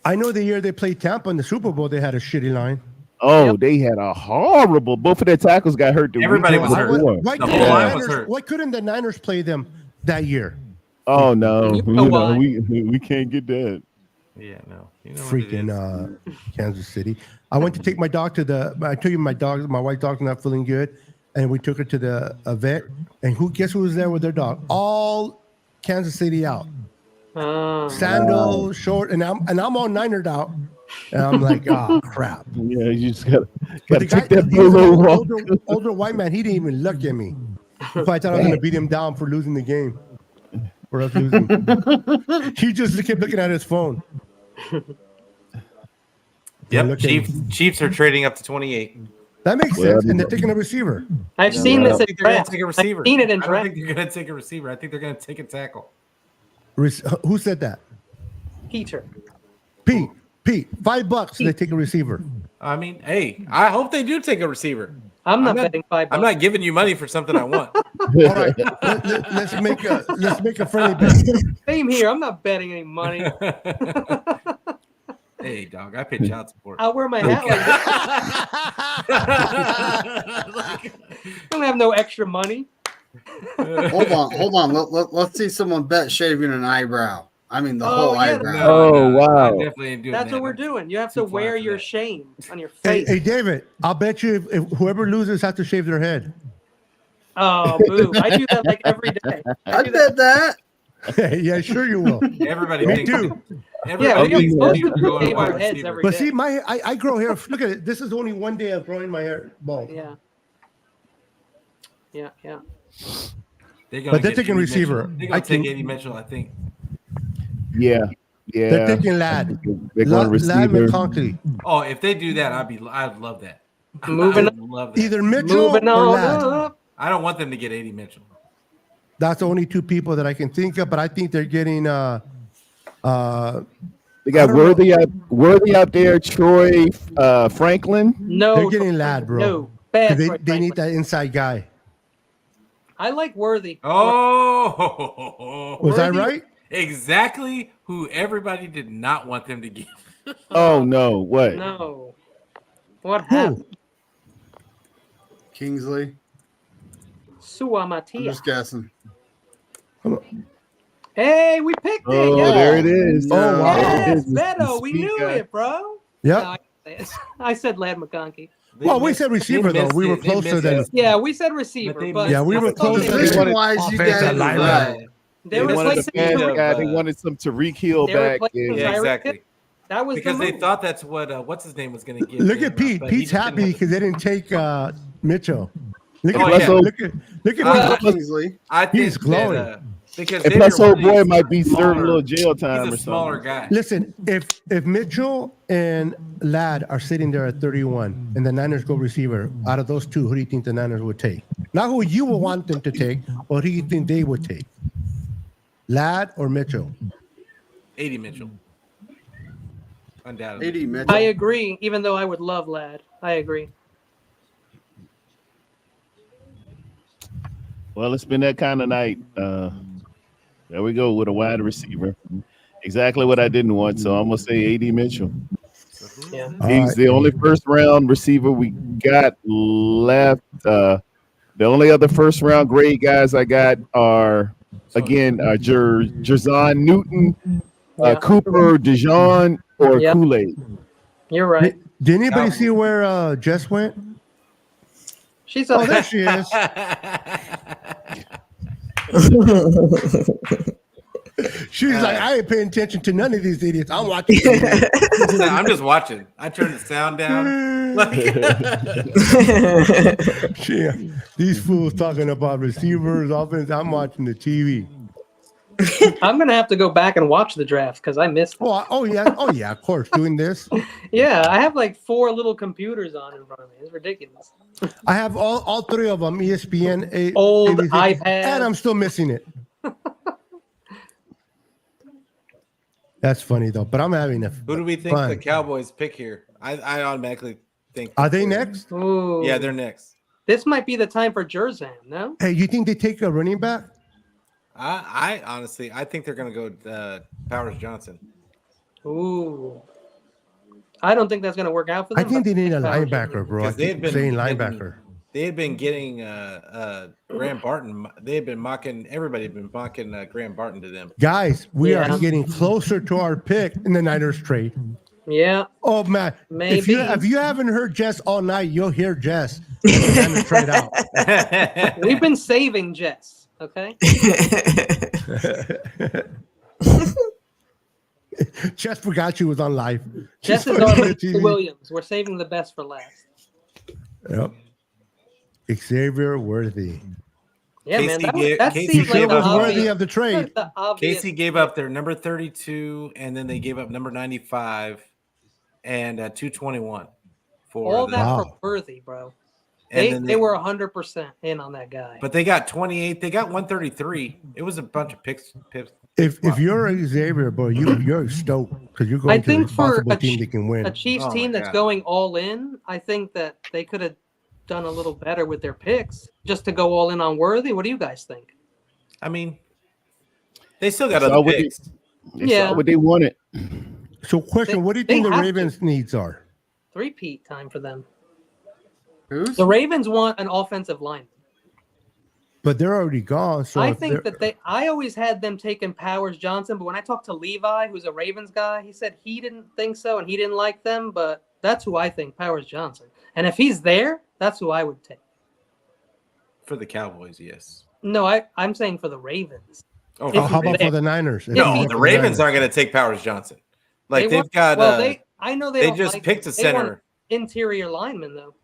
I know the year they played Tampa in the Super Bowl, they had a shitty line. Oh, they had a horrible. Both of their tackles got hurt. Everybody was hurt. Why couldn't the Niners play them that year? Oh no, we can't get that. Yeah, no. Freaking Kansas City. I went to take my dog to I told you my wife's dog's not feeling good, and we took her to the vet. And guess who was there with their dog? All Kansas City out. Sandals, short, and I'm all Ninered out. And I'm like, oh crap. Yeah, you just gotta take that older white man. He didn't even look at me. I thought I was gonna beat him down for losing the game. For us losing. He just kept looking at his phone. Yep, Chiefs are trading up to 28. That makes sense, and they're taking a receiver. I've seen this in draft. Take a receiver. I've seen it in I draft. don't think they're going to take a receiver. I think they're going to take a tackle. Who said that? Peter. Pete, $5. They take a receiver. I mean, hey, I hope they do take a receiver. I'm not betting $5. I'm not giving you money for something I want. All right, let's make a friendly bet. Same here. I'm not betting any money. Hey, dog, I pay child support. I'll wear my hat like this. Don't have no extra money. Hold on. Let's see someone bet shaving an eyebrow. I mean, the whole eyebrow. Oh, wow. I definitely ain't doing That's that. what we're doing. You have to wear your shame on your face. Hey, David, I'll bet you if whoever loses has to shave their head. Oh, boo. I do that like every day. I bet that. Yeah, sure you will. Everybody Me thinks too. Everybody thinks supposed Chiefs to are going shave wide our heads receiver. every But day. see, I grow hair. Look at it. This is only one day of growing my hair bald. Yeah. But they're taking receiver. They're going to take Eddie Mitchell, I think. Yeah. They're taking Ladd. They're going receiver. Ladd McConkey. Oh, if they do that, I'd love that. Moving I'd love that. Either Mitchell Moving or on Ladd. up. I don't want them to get 80 Mitchell. That's the only 2 people that I can think of, but I think they're getting they got Worthy out there, Troy Franklin. No. They're getting Ladd, bro. No. Bad. They need that inside guy. I like Worthy. Oh. Was I right? Exactly who everybody did not want them to give. Oh, no. What? No. What happened? Kingsley. I'm Suamatia. just guessing. Hey, we picked it. Oh, Yeah. there it is. Oh, wow. Yes, There it is. Beto. We knew it, bro. Yeah. No, I said Ladd McConkey. Well, we said receiver though. We were closer than. Yeah, we said receiver, but Yeah, we were closer than. Position-wise, you guys are right. They They wanted replacing the bad guy. They wanted some Tariq Hill They're back. replacing Yeah. Tyreek Exactly. That was because the they move. thought that's what what's his name was going to give. Look him, at Pete. but he Pete's just didn't happy have because they didn't take Mitchell. Look Oh, at yeah. look at Pete. Kingsley. I think He's glowing. that, because And Xavier plus, old Worthy's boy might be serving a smaller- little jail time He's or a smaller something. guy. Listen, if Mitchell and Ladd are sitting there at 31 and the Niners go receiver, out of those two, who do you think the Niners would take? Not who you would want them to take, but who do you think they would take? Ladd or Mitchell? 80 Mitchell. Undoubtedly. 80 Mitchell. I agree, even though I would love Ladd. I agree. Well, it's been that kind of night. There we go with a wide receiver. Exactly what I didn't want. So I'm gonna say AD Mitchell. Yeah. He's the only first round receiver we got left. The only other first round grade guys I got are again Jerzon Newton, Cooper, DeJean, or Yeah. Kool-Aid. You're right. Did anybody see where Jess went? She's Oh, there she is. She's like, I ain't paying attention to none of these idiots. I'm watching. I'm just watching. I turned the sound down. These fools talking about receivers, offense. I'm watching the TV. I'm gonna have to go back and watch the draft because I missed it. Oh yeah, of course. Doing this. Yeah, I have like 4 little computers on in front of me. It's ridiculous. I have all 3 of them. ESPN, Old ABC, iPad, and I'm still missing it. That's funny though, but I'm having a Who do we think fun. the Cowboys pick here? I automatically think. Are they next? Ooh. Yeah, they're next. This might be the time for Jerzan, no? Hey, you think they take a running back? I honestly, I think they're going to go Powers Johnson. Ooh. I don't think that's going to work out for them. I think they need a Powers linebacker, bro. I Because they had keep been saying getting- linebacker. They had been getting Graham Barton. They had been mocking. Everybody had been mocking Graham Barton to them. Guys, we Yeah. are getting closer to our pick in the Niners trade. Yeah. Oh man, Maybe. if you haven't heard Jess all night, you'll hear Jess. The Niners trade out. We've been saving Jess, okay? Jess forgot she was on live. Jess She's is on our the Mr. TV. Williams. We're saving the best for last. Yep. Xavier Worthy. Yeah, man. Casey That Casey seems like gave the up- Worthy obvious, of the trade. the obvious. Casey gave up their number 32, and then they gave up number 95 and 221 for all the, that Wow. for Worthy, bro. and then They were 100% in on that guy. But they got 28. They got 133. It was a bunch of picks. If you're Xavier, bro, you're stoked because you're I going to think the for possible a team that can win. A Chiefs Oh my team that's God. going all in, I think that they could have done a little better with their picks just to go all in on Worthy. What do you guys think? I mean, they still got That's other all what picks. They Yeah. saw what they wanted. So, question: They- what do you they think the have to. Ravens' needs are? 3-peat time for them. Who's? The Ravens want an offensive line. But they're already gone. So I if think they're- that I always had them taking Powers Johnson, but when I talked to Levi, who's a Ravens guy, he said he didn't think so and he didn't like them, but that's who I think, Powers Johnson. And if he's there, that's who I would take. For the Cowboys, yes. No, I'm saying for the Ravens. Oh, If Oh, how he's about there. for the Niners? If No, he's no, there the for Ravens Niners. aren't going to take Powers Johnson. Like They they've want- got. Well, I know they they don't just like picked a They want center, interior lineman though.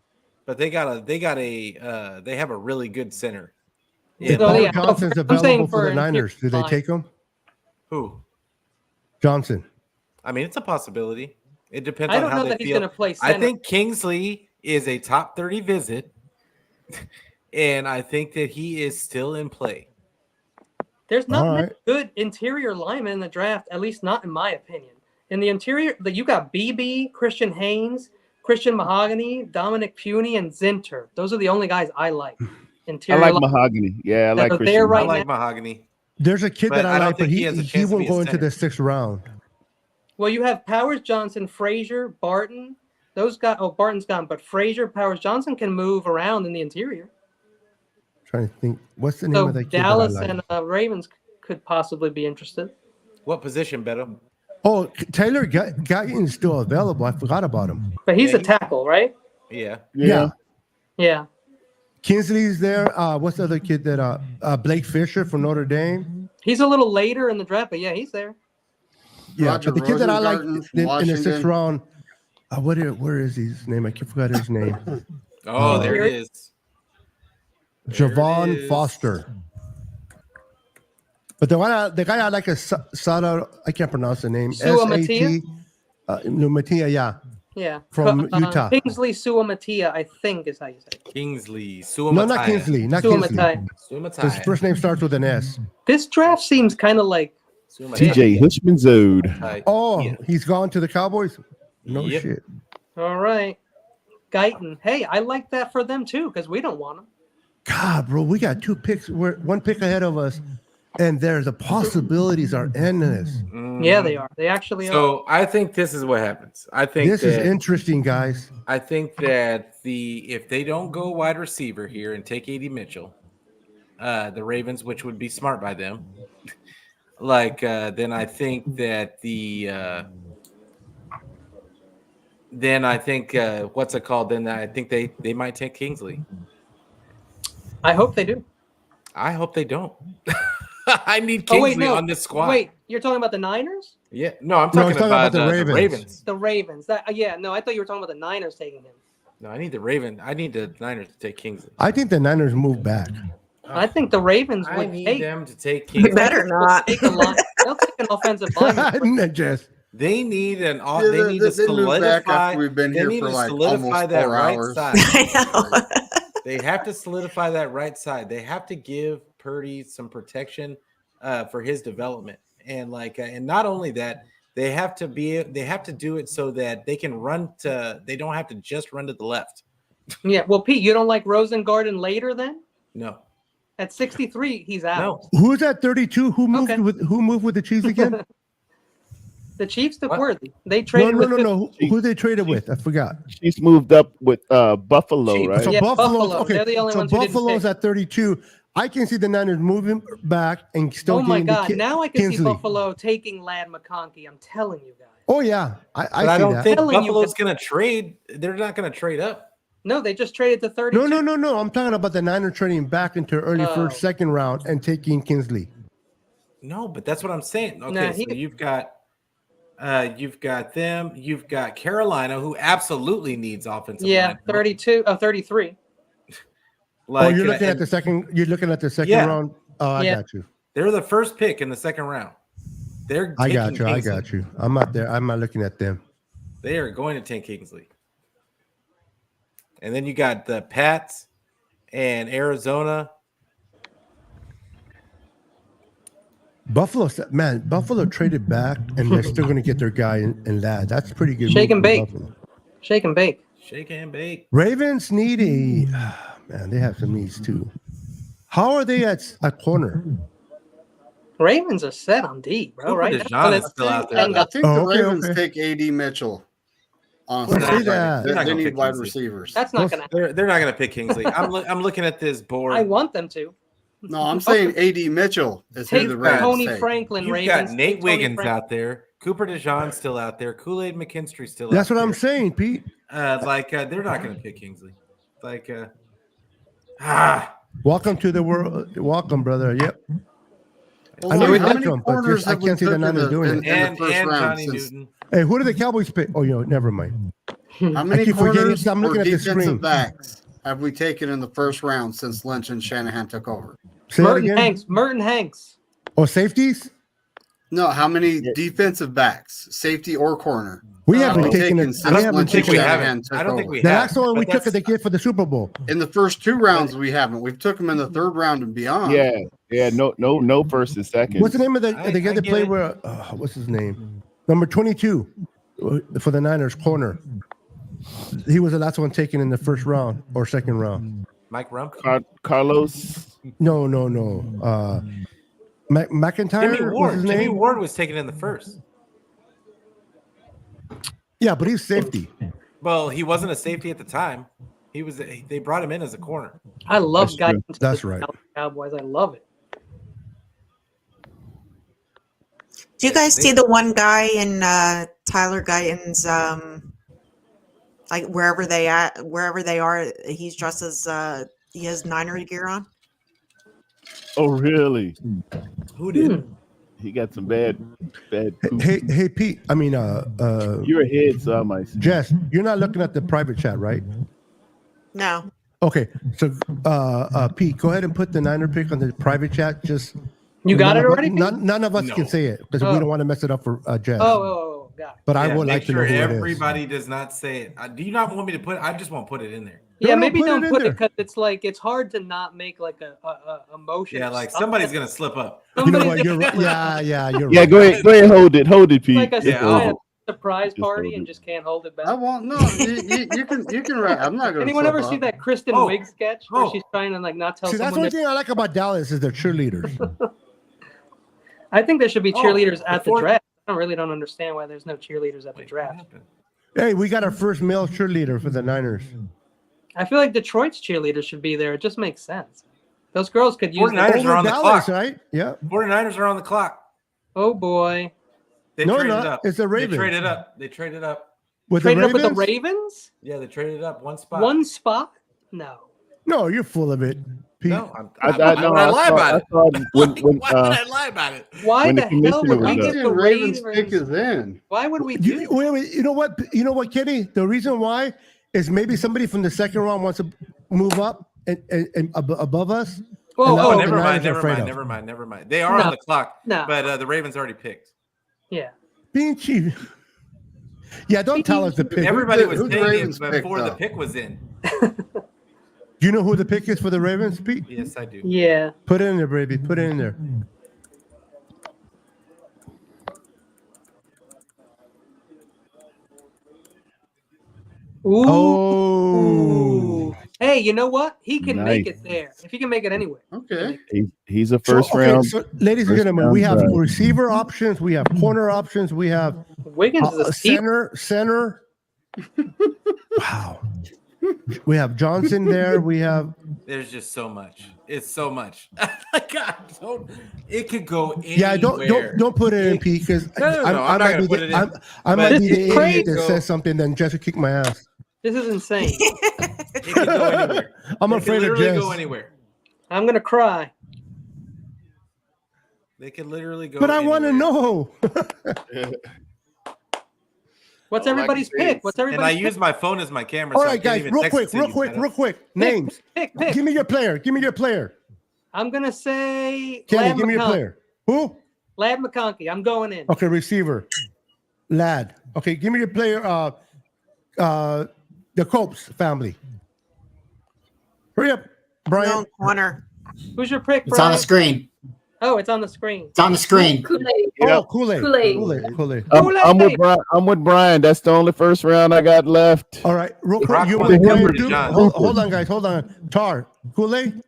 but they have a really good center. If Yeah, So, Paul yeah, Johnson's I'm saying available for for the Niners, do they interior take him? who? Johnson. I mean, it's a possibility. It depends I on don't how know they that he's feel. going to play I center. think Kingsley is a top 30 visit, and I think that he is still in play. There's not All many right. good interior linemen in the draft, at least not in my opinion. In the interior, you got BB, Christian Haynes, Christian Mahogany, Dominic Puny, and Zinter. Those are the only guys I like. I Interior like line- Mahogany. Yeah, I that like are Christian. there right I like now. Mahogany. There's a kid But that I I don't like, but think he he has a he chance to won't be a go into center. the 6th round. Well, you have Powers Johnson, Frazier, Barton. Those guys. Oh, Barton's gone, but Frazier, Powers Johnson can move around in the interior. Trying to think, what's the name So of that kid Dallas that I like? and Ravens could possibly be interested. What position, Beto? Oh, Taylor Guyton's still available. I forgot about him. But he's Yeah, a tackle, right? Yeah. Yeah. Yeah. Kingsley's there. What's the other kid that Blake Fisher from Notre Dame? He's a little later in the draft, but yeah, he's there. Yeah, Roger but the kid that I like Rosengarten in from the sixth Washington. round, where is his name? I forgot his name. Oh, there it is. There it Javon is. Foster. But the guy I like is Sada. I can't pronounce the name. Suamatia? Matia, yeah. Yeah. From Utah. Kingsley Suamatia, I think is how you say it. Kingsley. No, not Kingsley. Not Kingsley. Suamatia. His first name starts with an S. This draft seems kind of like TJ Hushmanzode. Oh, he's gone to the Cowboys? No shit. All right. Guyton. Hey, I like that for them too, because we don't want him. God, bro, we got 2 picks. We're 1 pick ahead of us. And the possibilities are endless. Yeah, they are. They actually are. So I think this is what happens. I think this is interesting, guys. I think that if they don't go wide receiver here and take A.D. Mitchell, the Ravens, which would be smart by them, then I think that then I think what's it called? Then I think they might take Kingsley. I hope they do. I hope they don't. I need Kingsley on this squad. Wait, you're talking about the Niners? Yeah, no, I'm talking about the Ravens. The Ravens. I thought you were talking about the Niners taking him. No, I need the Raven. I need the Niners to take Kingsley. I think the Niners move back. I think the Ravens would need them to take Kingsley. Better not. They'll take an offensive lineman. They need they need to solidify. We've been here for like almost 4 hours. Side. They have to solidify that right side. They have to give Purdy some protection for his development, and and not only that, they have to do it so that they can run to. They don't have to just run to the left. Yeah, well, Pete, you don't like Rosengarten later then? No. At 63, he's out. No. Who's at 32? Who moved with the Chiefs again? The Chiefs took Worthy. They traded No. Who they traded with? I forgot. Chiefs moved up with Buffalo, Chiefs. right? So yeah, Buffalo. Okay. They're the only so ones who didn't Buffalo's pick. at 32. I can see the Niners moving back and still. Oh my getting God! Now I can Kingsley. see Buffalo taking Lad McConkey. I'm telling you guys. Oh yeah, I don't think Telling you Buffalo's going to trade. They're not going to trade up. No, they just traded to 32. No. I'm talking about the Niners trading back into early first, second round and taking Kingsley. No, but that's what I'm saying. Okay, Nah, so you've got them. You've got Carolina, who absolutely needs offensive. Yeah, 33. You're looking at the second. You're looking at the second round. Oh, I got you. They're the first pick in the second round. I got you. I'm not there. I'm not looking at them. They are going to take Kingsley. And then you got the Pats and Arizona. Buffalo traded back, and they're still going to get their guy in Lad. That's pretty good. Shake and bake. Shake and bake. Shake and bake. Ravens need man. They have some needs too. How are they at corner? Ravens are set on D, bro. Right? John is still out there. I think the Ravens take A.D. Mitchell. Honestly, they need wide receivers. That's not gonna. They're not gonna pick Kingsley. I'm looking at this board. I want them to. No, I'm saying A.D. Mitchell is who the Ravens Tony take. Franklin. You've Ravens. got Nate Wiggins out there. Cooper DeJean's still out there. Kool-Aid McKinstry's still out there. That's what I'm saying, Pete. They're not gonna pick Kingsley. Welcome to the world. Welcome, brother. Yep. Well, I know we how like many them, but corners just, I have we can't see the took Niners doing it. in the first round Johnny since- Newton. Hey, who did the Cowboys pick? Oh, never mind. How many keep forgetting, corners I'm looking or at the defensive screen. backs have we taken in the first round since Lynch and Shanahan took over? Say that Merton again? Hanks. Merton Hanks. Oh, safeties? No, how many defensive backs, safety or corner? We haven't have taken it. since We haven't Lynch and taken it. Shanahan took I don't think over? we The have. last one we but took it, that's- they get for the Super Bowl. In the first 2 rounds, we haven't. We've took them in the 3rd round and beyond. Yeah, no first and second. What's the name of the I guy that get played it. where? What's his name? Number 22 for the Niners corner. He was the last one taken in the first round or second round. Mike Rump. Carlos? No. McIntyre. Jimmy was Ward. his Jimmy name? Ward was taken in the first. Yeah, but he's safety. Well, he wasn't a safety at the time. He was. They brought him in as a corner. I love That's guys. true. That's right. Cowboys. I love it. Do you guys see the one guy in Tyler Guyton's like wherever they are, he's dressed as he has Niner gear on? Oh, really? Who did? He got some bad. Hey, Pete. I mean, you're ahead, so I might. Jess, you're not looking at the private chat, right? No. Okay, so Pete, go ahead and put the Niner pick on the private chat. Just you got it already. None of us can say it because we don't want to mess it up for Jess. Oh, got it. But I would like to know who it is. Everybody does not say it. Do you not want me to put? I just won't put it in there. Yeah, maybe don't put it because it's hard to not make like a motion. Yeah, like somebody's gonna slip up. You know what? You're right. Yeah, you're right. Go ahead, hold it, Pete. Like a surprise party and just can't hold it back. I won't. No, you can write. I'm not gonna. Anyone ever see that Kristen Wiig sketch where she's trying to like not tell? See, that's one thing I like about Dallas is their cheerleaders. I think there should be cheerleaders at the draft. I really don't understand why there's no cheerleaders at the draft. Hey, we got our first male cheerleader for the Niners. I feel like Detroit's cheerleaders should be there. It just makes sense. Those girls could use. 49ers are on the clock, right? Yeah. 49ers are on the clock. Oh boy. They traded up. It's the Ravens. They traded up. With the Ravens? Yeah, they traded up one spot. One spot? No. No, you're full of it, Pete. No, why would I lie about it? Why would I lie about it? Why the hell would we get the Ravens pick is in? Why would we do? Wait, you know what, Kenny? The reason why is maybe somebody from the second round wants to move up and above us. Oh, never mind. They are on the clock, but the Ravens already picked. Yeah. Being cheap. Yeah, don't tell us the pick. Everybody was taking before the pick was in. Do you know who the pick is for the Ravens, Pete? Yes, I do. Yeah. Put it in there, baby. Put it in there. Ooh. Oh. Hey, you know what? He can make it there. If he can make it anywhere. Okay. He's a first round. So, ladies and gentlemen, we have receiver options. We have corner options. We have Wiggins is a center. Wow. We have Johnson there. We have. There's just so much. It's so much. God, it could go anywhere. Yeah, don't put it in, Pete, because I'm not gonna put it in. I might be the idiot that says something, then Jess will kick my ass. This is insane. It could go anywhere. I'm afraid of Jess. Go anywhere. I'm gonna cry. They could literally go. But I want to know. What's everybody's pick? What's everybody's And I pick? use my phone as my camera. All right, guys, real quick. Names. Pick. Give me your player. I'm gonna say. Kenny, give me your player. Who? Lad McConkey. I'm going in. Okay, receiver. Lad. Okay, give me your player. The Copes family. Hurry up, Brian. No, corner. Who's your pick, Brian? It's on the screen. Oh, it's on the screen. It's on the screen. Kool-Aid. Oh, Kool-Aid. Kool-Aid. I'm with Brian. That's the only first round I got left. All right, real quick. You hold on, guys. Hold on. Tar. Kool-Aid.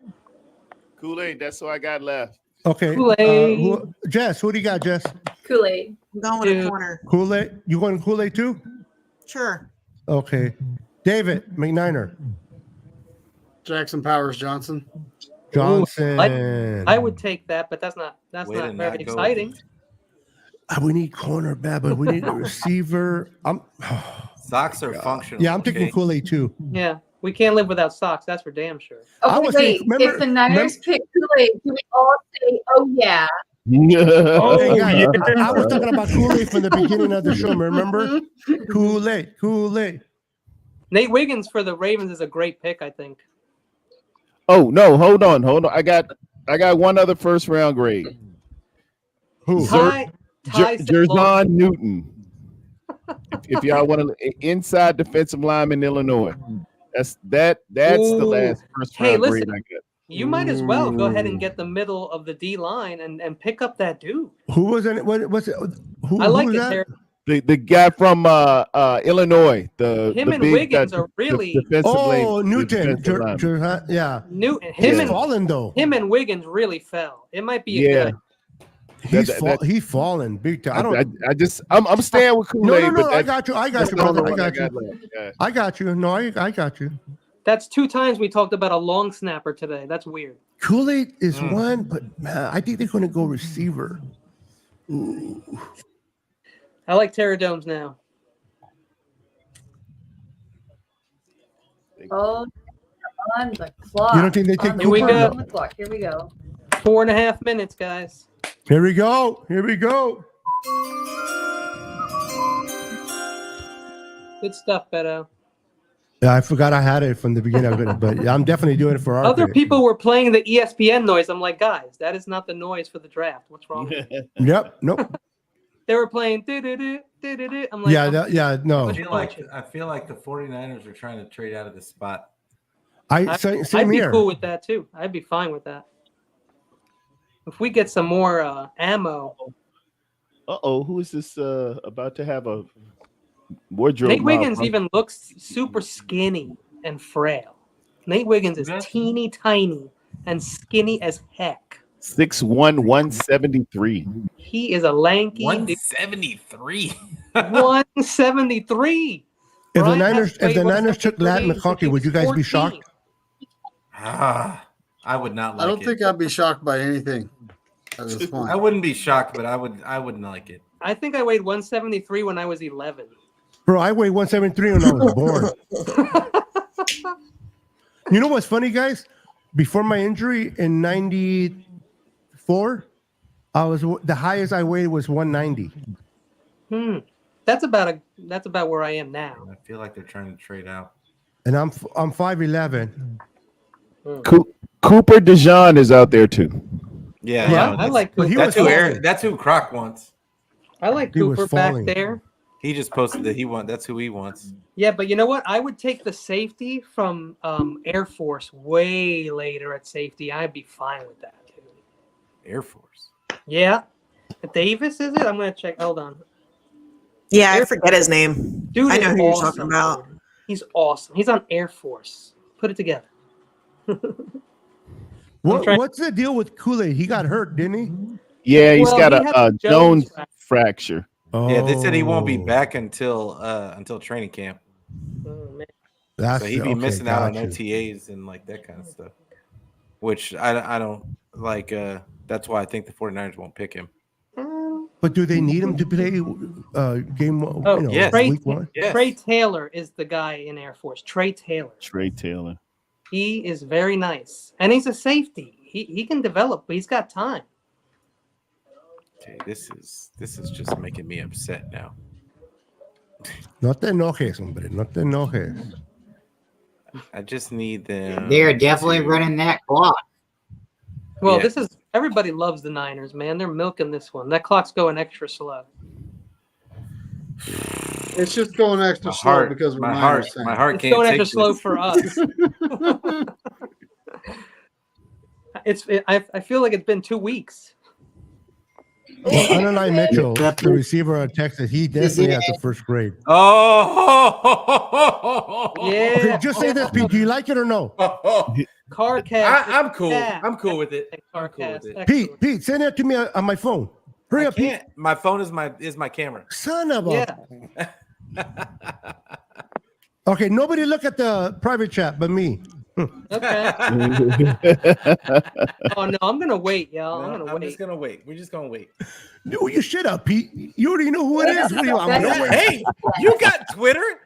That's what I got left. Okay. Kool-Aid. Jess, who do you got, Jess? Kool-Aid. I'm going to corner. Kool-Aid. You going Kool-Aid too? Sure. Okay. David McNiner. Jackson Powers Johnson. Johnson. I would take that, but that's not very exciting. We need cornerback, but we need a receiver. Socks are functional. Yeah, I'm taking Kool-Aid too. Yeah, we can't live without socks. That's for damn sure. Okay, wait. If the Niners pick Kool-Aid, do we all say, "Oh yeah"? Hey, guys, I was talking about Kool-Aid from the beginning of the show. Remember? Kool-Aid. Nate Wiggins for the Ravens is a great pick, I think. Oh no! Hold on. I got one other first round grade. Who? Jerzon Newton. If y'all want to, inside defensive lineman, Illinois. That's the last first round grade I got. You might as well go ahead and get the middle of the D line and pick up that dude. Who was in it? What's it? I like it there. The guy from Illinois. Him and Wiggins are really. Newton. Yeah. Newton. He's fallen though. Him and Wiggins really fell. It might be a good. He's fallen big time. I'm staying with Kool-Aid. No. I got you, brother. I got you. No, I got you. That's 2 times we talked about a long snapper today. That's weird. Kool-Aid is one, but man, I think they're going to go receiver. Ooh. I like Terradomes now. Oh, on the clock. You don't think they take? Here we go. On the clock. Here we go. 4.5 minutes, guys. Here we go. Here we go. Good stuff, Beto. Yeah, I forgot I had it from the beginning of it, but I'm definitely doing it for our Other pick. people were playing the ESPN noise. I'm like, guys, that is not the noise for the draft. What's wrong? Yep. Nope. They were playing do-do-do, do-do-do. I'm like, no. I feel like the 49ers are trying to trade out of this spot. I'd Same be here. cool with that too. I'd be fine with that. If we get some more ammo. Who is this about to have a wardrobe? Nate Wiggins even looks super skinny and frail. Nate Wiggins is teeny tiny and skinny as heck. 6'1", 173. He is a lanky 173. 173. If the Niners took Latin McConkey, would you guys be shocked? I would not like it. I don't think I'd be shocked by anything at this point. I wouldn't be shocked, but I wouldn't like it. I think I weighed 173 when I was 11. Bro, I weighed 173 when I was born. You know what's funny, guys? Before my injury in 94, the highest I weighed was 190. That's about where I am now. I feel like they're trying to trade out. And I'm 5'11". Cooper DeJean is out there too. Yeah, I like Cooper. That's who Croc wants. I like Cooper back there. He just posted that that's who he wants. Yeah, but you know what? I would take the safety from Air Force way later at safety. I'd be fine with that, too. Air Force? Yeah. Davis, is it? I'm going to check. Hold on. Yeah, I forget his name. Dude, I know who awesome. you're talking about. He's awesome. He's on Air Force. Put it together. What's the deal with Kool-Aid? He got hurt, didn't he? Yeah, he's got a Jones fracture. Oh. Yeah, they said he won't be back until training camp. Oh, man. So he'd be missing out on OTAs and like that kind of stuff. Which I don't like. That's why I think the 49ers won't pick him. But do they need him to play game one? Yes. Week one? Yes. Trey Taylor is the guy in Air Force. Trey Taylor. He is very nice. And he's a safety. He can develop, but he's got time. Okay, this is just making me upset now. No te enojes, hombre. No te enojes. I just need them. They're definitely running that clock. Well, this is everybody loves the Niners, man. They're milking this one. That clock's going extra slow. It's just going extra slow because we're Niners fans. My heart it's can't going take extra slow this. for us. I feel like it's been 2 weeks. Well, Ananai Mitchell, the receiver of Texas, he definitely has the first grade. Oh, yeah. Okay, just say this, Pete. Do you like it or no? Carcast. I'm cool. I'm cool with it. I'm cool with it. Pete, send that to me on my phone. Hurry up, Pete. My phone is my camera. Son of a. Okay, nobody look at the private chat but me. Okay. Oh no, I'm gonna wait, y'all. I'm just gonna wait. We're just gonna wait. No, you shut up, Pete. You already know who it is. I'm gonna wait. Hey, you got Twitter?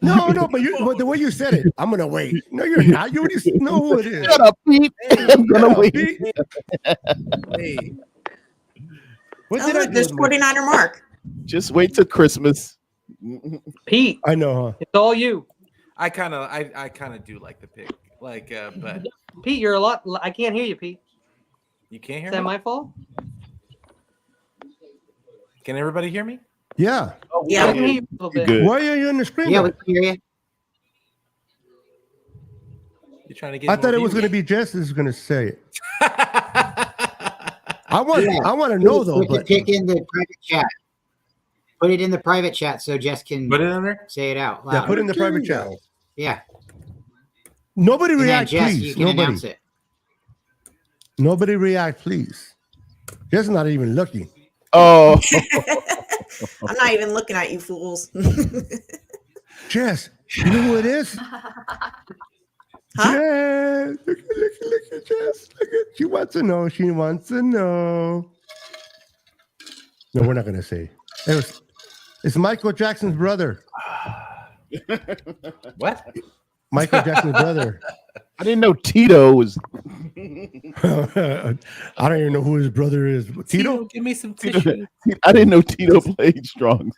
No, but the way you said it, I'm gonna wait. No, you're not. You already know who it is. Shut up, Pete. I'm gonna wait. Hey. What did I do? This 49er mark. Just wait till Christmas. Pete, I know, huh? it's all you. I kind of do like the pick, but Pete, you're a lot. I can't hear you, Pete. You can't hear Is that me? my fault? Can everybody hear me? Yeah. Yeah, I can hear you a little bit. Good. Why are you on the screen? Yeah, we can hear you. You trying to get? I thought it was going to be Jess is going to say it. I want to know though. Put the pick in the private chat. Put it in the private chat so Jess can Put it in there. say it out loud. Yeah, put it in the private chat. Yeah. Nobody And then react, Jess, please. you can announce it. Nobody react, please. Jess is not even looking. Oh. I'm not even looking at you fools. Jess, you know who it is? Huh? Jess, look at Jess. She wants to know. She wants to know. No, we're not going to say. It's Michael Jackson's brother. What? Michael Jackson's brother. I didn't know Tito was. I don't even know who his brother is. Tito? Give me some tissue. I didn't know Tito played strong.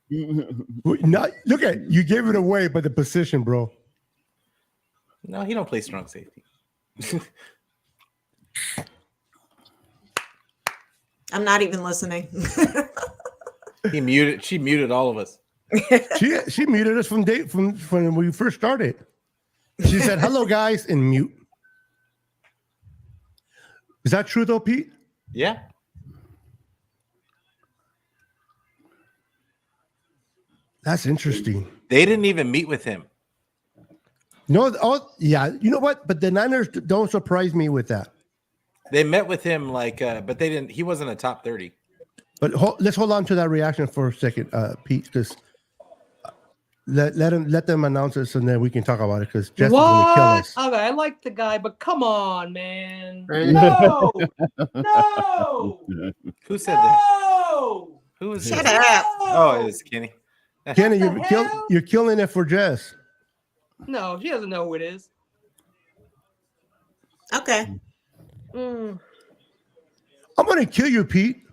Not, look at you gave it away by the position, bro. No, he don't play strong safety. I'm not even listening. She muted all of us. She muted us from when we first started. She said, "Hello, guys," and mute. Is that true though, Pete? Yeah. That's interesting. They didn't even meet with him. No, yeah. You know what? But the Niners don't surprise me with that. They met with him but they didn't. He wasn't a top 30. But let's hold on to that reaction for a second, Pete, because let them announce this and then we can talk about it. Because Jess is going to kill us. Okay, I like the guy, but come on, man. Right. No, no. Who said that? No. Who was Shut this? up. Oh, it was Kenny. Kenny, you're killing it for Jess. No, she doesn't know who it is. Okay. I'm going to kill you, Pete.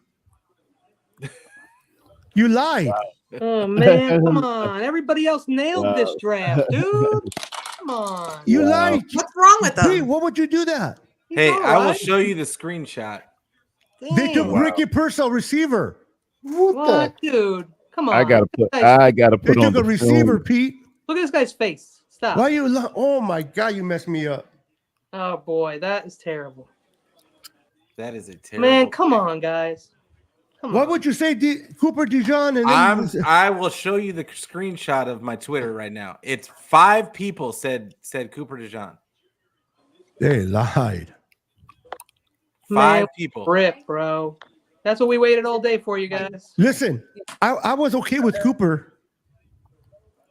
You lied. Oh man, come on! Everybody else nailed this draft, dude. Come on. You lied. What's wrong with them? Pete, what would you do that? Hey, all I will right. show you the screenshot. They took Ricky Purcell, receiver. What, dude? Come on. I gotta put They on took a the receiver, film. Pete. Look at this guy's face. Stop. Why you? Oh my God, you messed me up. Oh boy, that is terrible. That is a terrible. Man, come on, guys. What would you say, Cooper Dijon? And I will show you the screenshot of my Twitter right now. It's 5 people said Cooper DeJean. They lied. 5 people. Rip, bro. That's what we waited all day for, you guys. Listen, I was okay with Cooper,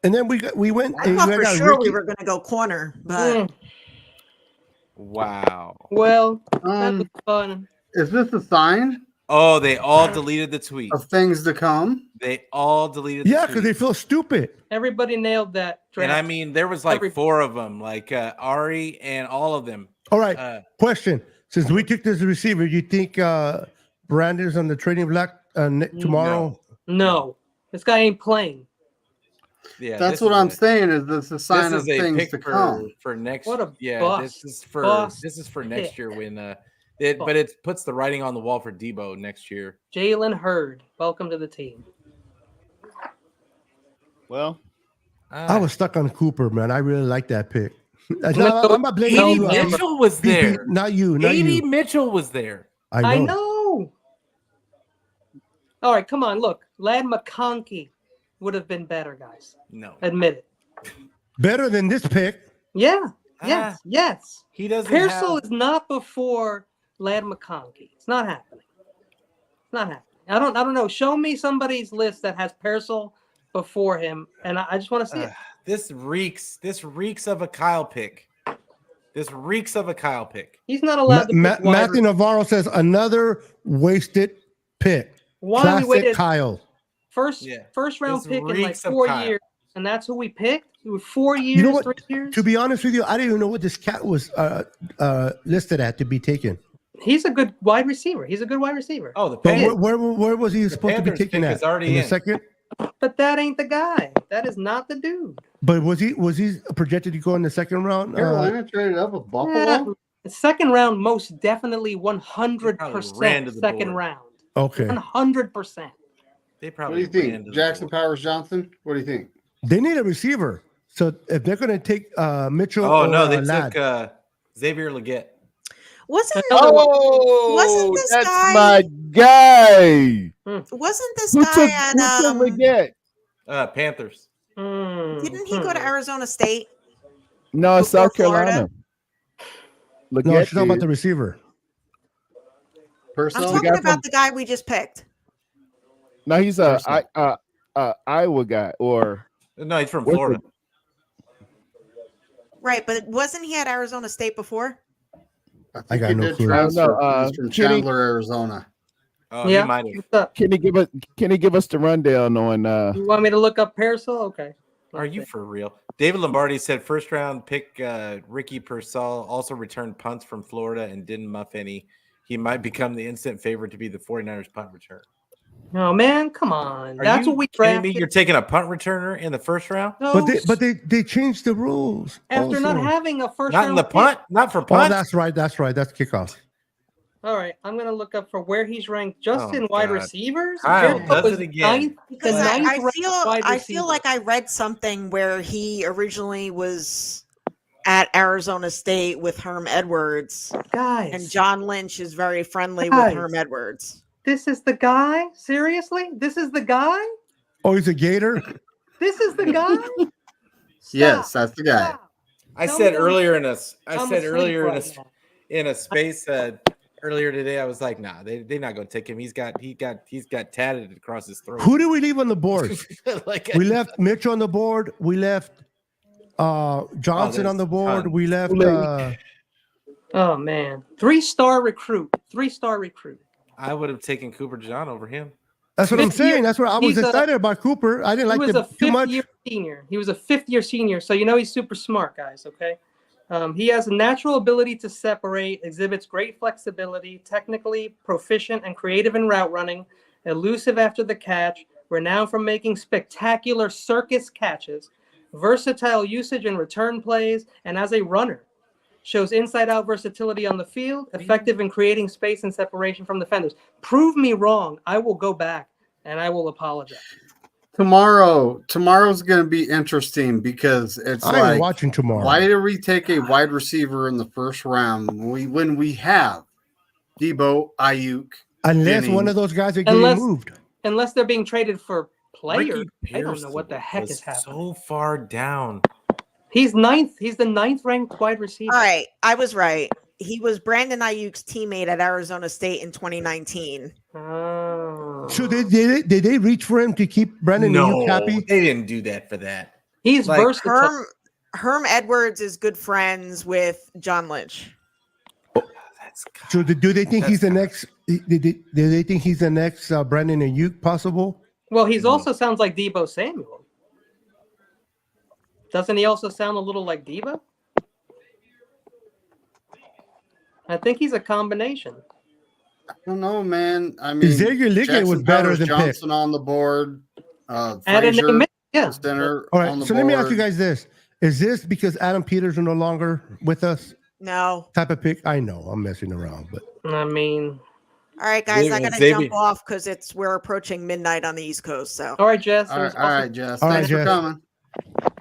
and then we went. I thought for sure we were going to go corner, but Wow. Well, that was fun. Is this a sign? Oh, they all deleted the tweet. Of things to come? They all deleted the Yeah, tweet. because they feel stupid. Everybody nailed that draft. And I mean, there was like 4 of them, like Ari and all of them. All right. Question: since we took this receiver, you think Brandon's on the trading block tomorrow? No, this guy ain't playing. Yeah, That's what I'm saying. Is this a sign of things to come? For next? What a yeah. bust. This is for next pick. year when but it puts the writing on the wall for Debo next year. Jalen Hurd, welcome to the team. Well, I was stuck on Cooper, man. I really like that pick. I'm not blaming you. Mitchell was there. Not you. Mitchell was there. I know. All right, come on. Look, Ladd McConkey would have been better, guys. No. Admit it. Better than this pick. Yeah. Yes. He doesn't. Pearsall is not before Ladd McConkey. It's not happening. It's not happening. I don't know. Show me somebody's list that has Pearsall before him, and I just want to see it. This reeks of a Kyle pick. He's not allowed to pick Matthew Navarro says another wasted pick. Why Classic we waited Kyle. First round This pick in like reeks of 4 Kyle. years, and that's who we picked? It was 4 years, You know what? 3 years? To be honest with you, I didn't even know what this cat was listed at to be taken. He's a good wide receiver. Oh, the But Panthers. where was he supposed to be Panthers taken pick at? is already the in. second? But that ain't the guy. That is not the dude. But was he projected to go in the second round? Carolina traded up with Buffalo. Yeah, the second round, most definitely ran 100% to the second board. round. Okay. 100%. They What probably do you ran to think? the Jackson board. Powers Johnson? What do you think? They need a receiver. So if they're going to take Mitchell Oh or no, they Ladd, took Xavier Leggett. wasn't Oh, this that's guy? my guy. Wasn't this Who guy took at Leggett? Panthers. Didn't he go to Arizona State? No, it's South Before Florida? Carolina. no, Leggett she's talking about did. the receiver. I'm Purcell? talking guy about from- the guy we just picked. No, he's a Iowa guy, or No, he's from what's Florida. Right, but wasn't he at Arizona State before? I think I got he no did clue. transfer. No, He's from Kenny- Chandler, Arizona. Oh, Yeah. he might have. What's up? Can he give us the rundown on You want me to look up Pearsall? Okay. Are you for real? David Lombardi said first round pick Ricky Pearsall also returned punts from Florida and didn't muff any. He might become the instant favorite to be the 49ers punt return. Oh man, come on. That's what we kidding me? drafted. You're taking a punt returner in the first round? No, But they changed the rules. after also. not having a first Not round in the pick. punt? Not for Oh, punt? that's right. That's kickoff. All right, I'm gonna look up for where he's ranked just in wide receivers. Kyle Jared does was it again. Because the ninth I ranked wide feel receiver. like I read something where he originally was at Arizona State with Herm Edwards. Guys. And John Lynch is very friendly Guys. with Herm Edwards. This is the guy? Seriously? This is the guy? Oh, he's a Gator? This is the guy? Yes, that's the guy. I Tell said me earlier I'm in asleep right now. a space earlier today, I was like, nah, they're not gonna take him. He's got tatted across his throat. Who do we leave on the board? Like We left Mitch on the board. We left Johnson on the board. We left Oh man. 3-star recruit. I would have taken Cooper John over him. That's what I'm saying. That's what I was excited about Cooper. I didn't like He was the a too much. fifth-year senior. He was a fifth-year senior, so you know he's super smart, guys. Okay, he has a natural ability to separate, exhibits great flexibility, technically proficient and creative in route running, elusive after the catch, renowned for making spectacular circus catches, versatile usage in return plays, and as a runner. Shows inside-out versatility on the field, effective in creating space and separation from defenders. Prove me wrong. I will go back and I will apologize. Tomorrow's going to be interesting because it's I'm like watching tomorrow. Why do we take a wide receiver in the first round when we have Debo, Ayuk, Unless Jennings? one of those guys are getting moved. Unless they're being traded for players. Ricky I don't know what the Pearsall heck was is happening. so far down. He's ninth. He's the ninth ranked wide receiver. All right, I was right. He was Brandon Ayuk's teammate at Arizona State in 2019. Oh. So did they reach for him to keep Brandon Ayuk happy? They didn't do that for that. He's Like, versatile. Herm Edwards is good friends with John Lynch. So do they think he's the next? Do they think he's the next Brandon Ayuk possible? Well, he's also sounds like Debo Samuel. Doesn't he also sound a little like Debo? I think he's a combination. I don't know, man. I mean, Xavier Liggett was better than Pitt. Johnson on the board. Add a Frazier, name, yeah. Stenner All on right. the So board. let me ask you guys this: Is this because Adam Peters is no longer with us? No. Type of pick? I know I'm messing around, but I mean, All right, guys, I gotta Xavier- jump off because we're approaching midnight on the East Coast. So all right, Jess. All right, Jess. All right, Thanks for Jess. coming.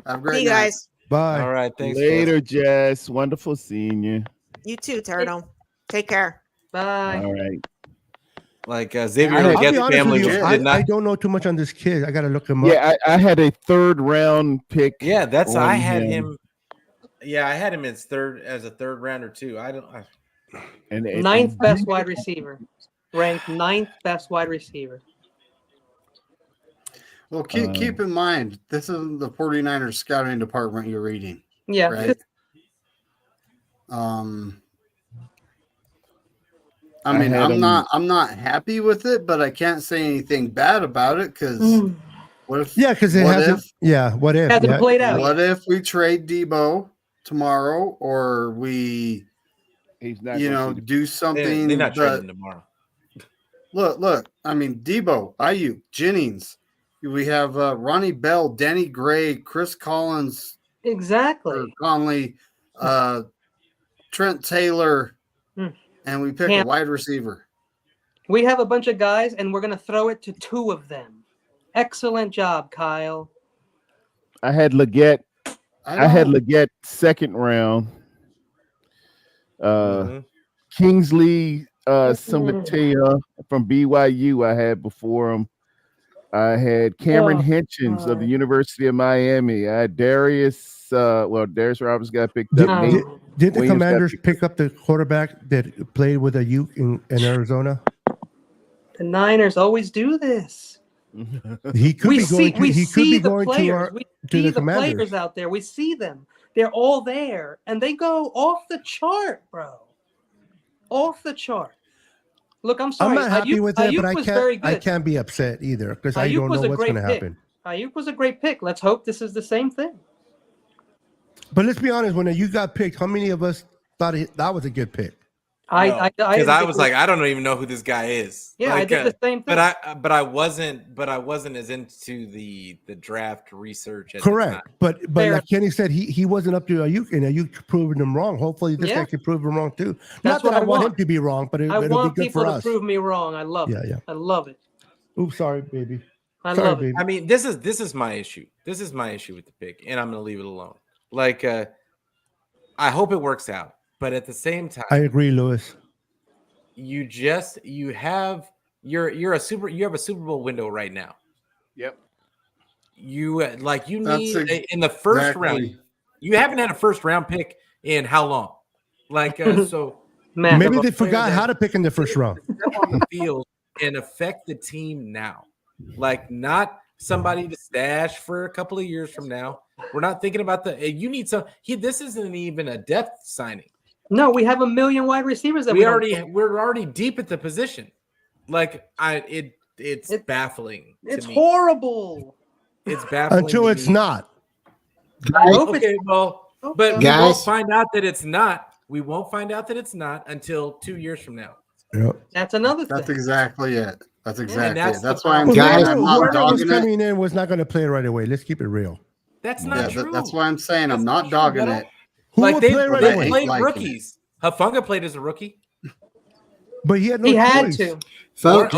Have a great See you night. guys. Bye. All right, thanks. Later, Jess. Wonderful seeing you. You too, Turtle. Take care. Bye. All right. Like Xavier I'll be Leggett's honest family with you, did not. I don't know too much on this kid. I got to look him up. Yeah, I had a third round pick. Yeah, that's on I had him. Yeah, I had him as a third rounder too. And Ninth best wide receiver. Ranked ninth best wide receiver. Well, keep in mind, this is the 49ers scouting department you're reading. Yeah. Right? I mean, I'm not happy with it, but I can't say anything bad about it because what if? Yeah, because it what hasn't. if- Yeah, what if? Hasn't yeah. played out. What if we trade Debo tomorrow, or we, He's not do something? They're not but trading tomorrow. look. I mean, Debo, Ayuk, Jennings. We have Ronnie Bell, Danny Gray, Chris Collins, Exactly. Conley, Trent Taylor, and we pick a wide receiver. We have a bunch of guys, and we're going to throw it to two of them. Excellent job, Kyle. I had Leggett. I had Leggett second round. Kingsley Sumatea from BYU I had before him. I had Cameron Hitchens of the University of Miami. I had Darius Roberts got picked up. Did the Williams Commanders pick up the quarterback that played with Ayuk in Arizona? The Niners always do this. He could be going to. He could be the going players. to We the see the Commanders. players out there. We see them. They're all there, and they go off the chart, bro. Off the chart. Look, I'm sorry. I'm not happy with it, Ayuk but was very good. I can't be upset either because I Ayuk don't was know a what's great going to pick. happen. Ayuk was a great pick. Let's hope this is the same thing. But let's be honest, when you got picked, how many of us thought that was a good pick? Because I was like, I don't even know who this guy is. Yeah, like, I did the same thing. But I wasn't as into the draft research. At Correct. The time. But like Kenny said, he wasn't up to Ayuk, and Ayuk proving him wrong. Hopefully, this guy can prove him wrong too. That's Not that what I want him to be wrong, but I it'll want be good people for to us. prove me wrong. I love it. Yeah. I love it. Oops, sorry, baby. I love it. I mean, this is my issue. This is my issue with the pick, and I'm going to leave it alone. Like, I hope it works out, but at the same time, I agree, Lewis. You have a Super Bowl window right now. Yep. You need in the first round. You haven't had a first round pick in how long? Like so. Maybe they forgot how to pick in the first round. On the field and affect the team now, like not somebody to stash for a couple of years from now. We're not thinking about you need some. This isn't even a depth signing. No, we have a million wide receivers that we're already deep at the position. Like it's baffling. It's horrible. It's baffling until it's not. Okay, well, but we Guys. won't find out that it's not. We won't find out that it's not until 2 years from now. Yep. That's another thing. That's exactly it. That's exactly that's it. That's the why I'm problem. saying I'm not Whoever was dogging coming it. in was not going to play right away. Let's keep it real. That's not true. That's why I'm saying I'm not dogging it. Who Like would they play right away? played rookies. Hafunga played as a rookie. But he had no He had choice. to. Folks,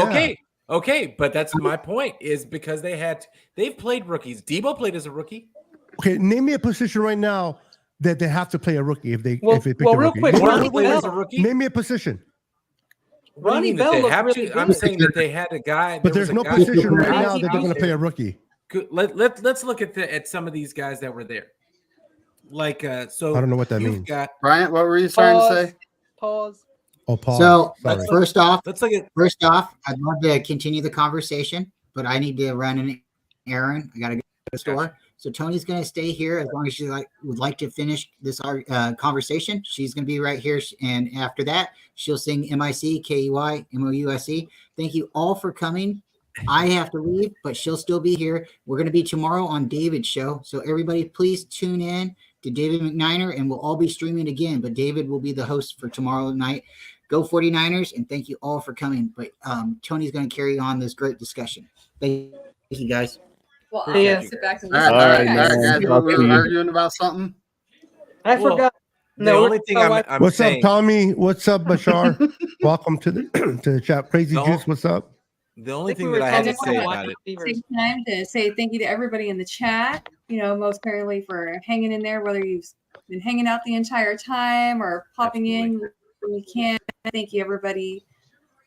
Okay, but that's my point. Is because they've played rookies. Debo played as a rookie. Okay, name me a position right now that they have to play a rookie if they pick a real rookie. quick, Ronnie played as a rookie. Name me a position. Ronnie Bell they looked have really to. I'm good. saying that they had a guy. But there's no position right now that they're going to play a rookie. Let's look at some of these guys that were there. Like so, I don't know what that means. Bryant, what were you trying to say? Pause. Oh, pause. So Sorry. first off, let's look at. I'd love to continue the conversation, but I need to run an errand. I got to go to the store. So Tony's going to stay here as long as she would like to finish this conversation. She's going to be right here, and after that, she'll sing MIC, KEY, MOUSE. Thank you all for coming. I have to leave, but she'll still be here. We're going to be tomorrow on David's show, so everybody please tune in to David McNiner, and we'll all be streaming again, but David will be the host for tomorrow night. Go 49ers, and thank you all for coming. But Tony's going to carry on this great discussion. Thank you, guys. Well, Yeah. I'll sit back and All listen. right, man. guys. We Talk to were you. arguing about something. I Well, forgot. The only thing I'm What's saying, up, Tommy? What's up, Bashar? Welcome to the chat. Crazy No. Juice, what's up? the only I think thing we that were I had to talking say about about it. receivers. Take time to say thank you to everybody in the chat. You know, most apparently for hanging in there, whether you've been hanging out the entire time or popping in when you can. Thank you, everybody,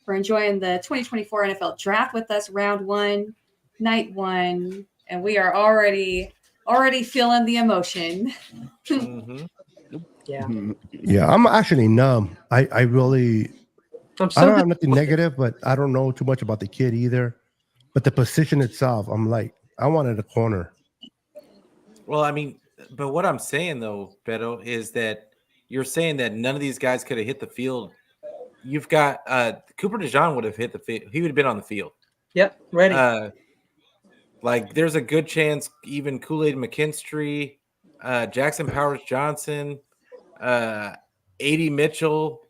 for enjoying the 2024 NFL Draft with us, round 1, night 1, and we are already feeling the emotion. Mhm. Yeah. Yeah, I'm actually numb. I really, I'm I so don't have nothing negative, but I don't know too much about the kid either. But the position itself, I'm like, I wanted a corner. Well, I mean, but what I'm saying though, Beto, is that you're saying that none of these guys could have hit the field. You've got Cooper DeJean would have hit the field. He would have been on the field. Yep, ready. Like there's a good chance even Kool-Aid McKinstry, Jackson Powers Johnson, A.D. Mitchell,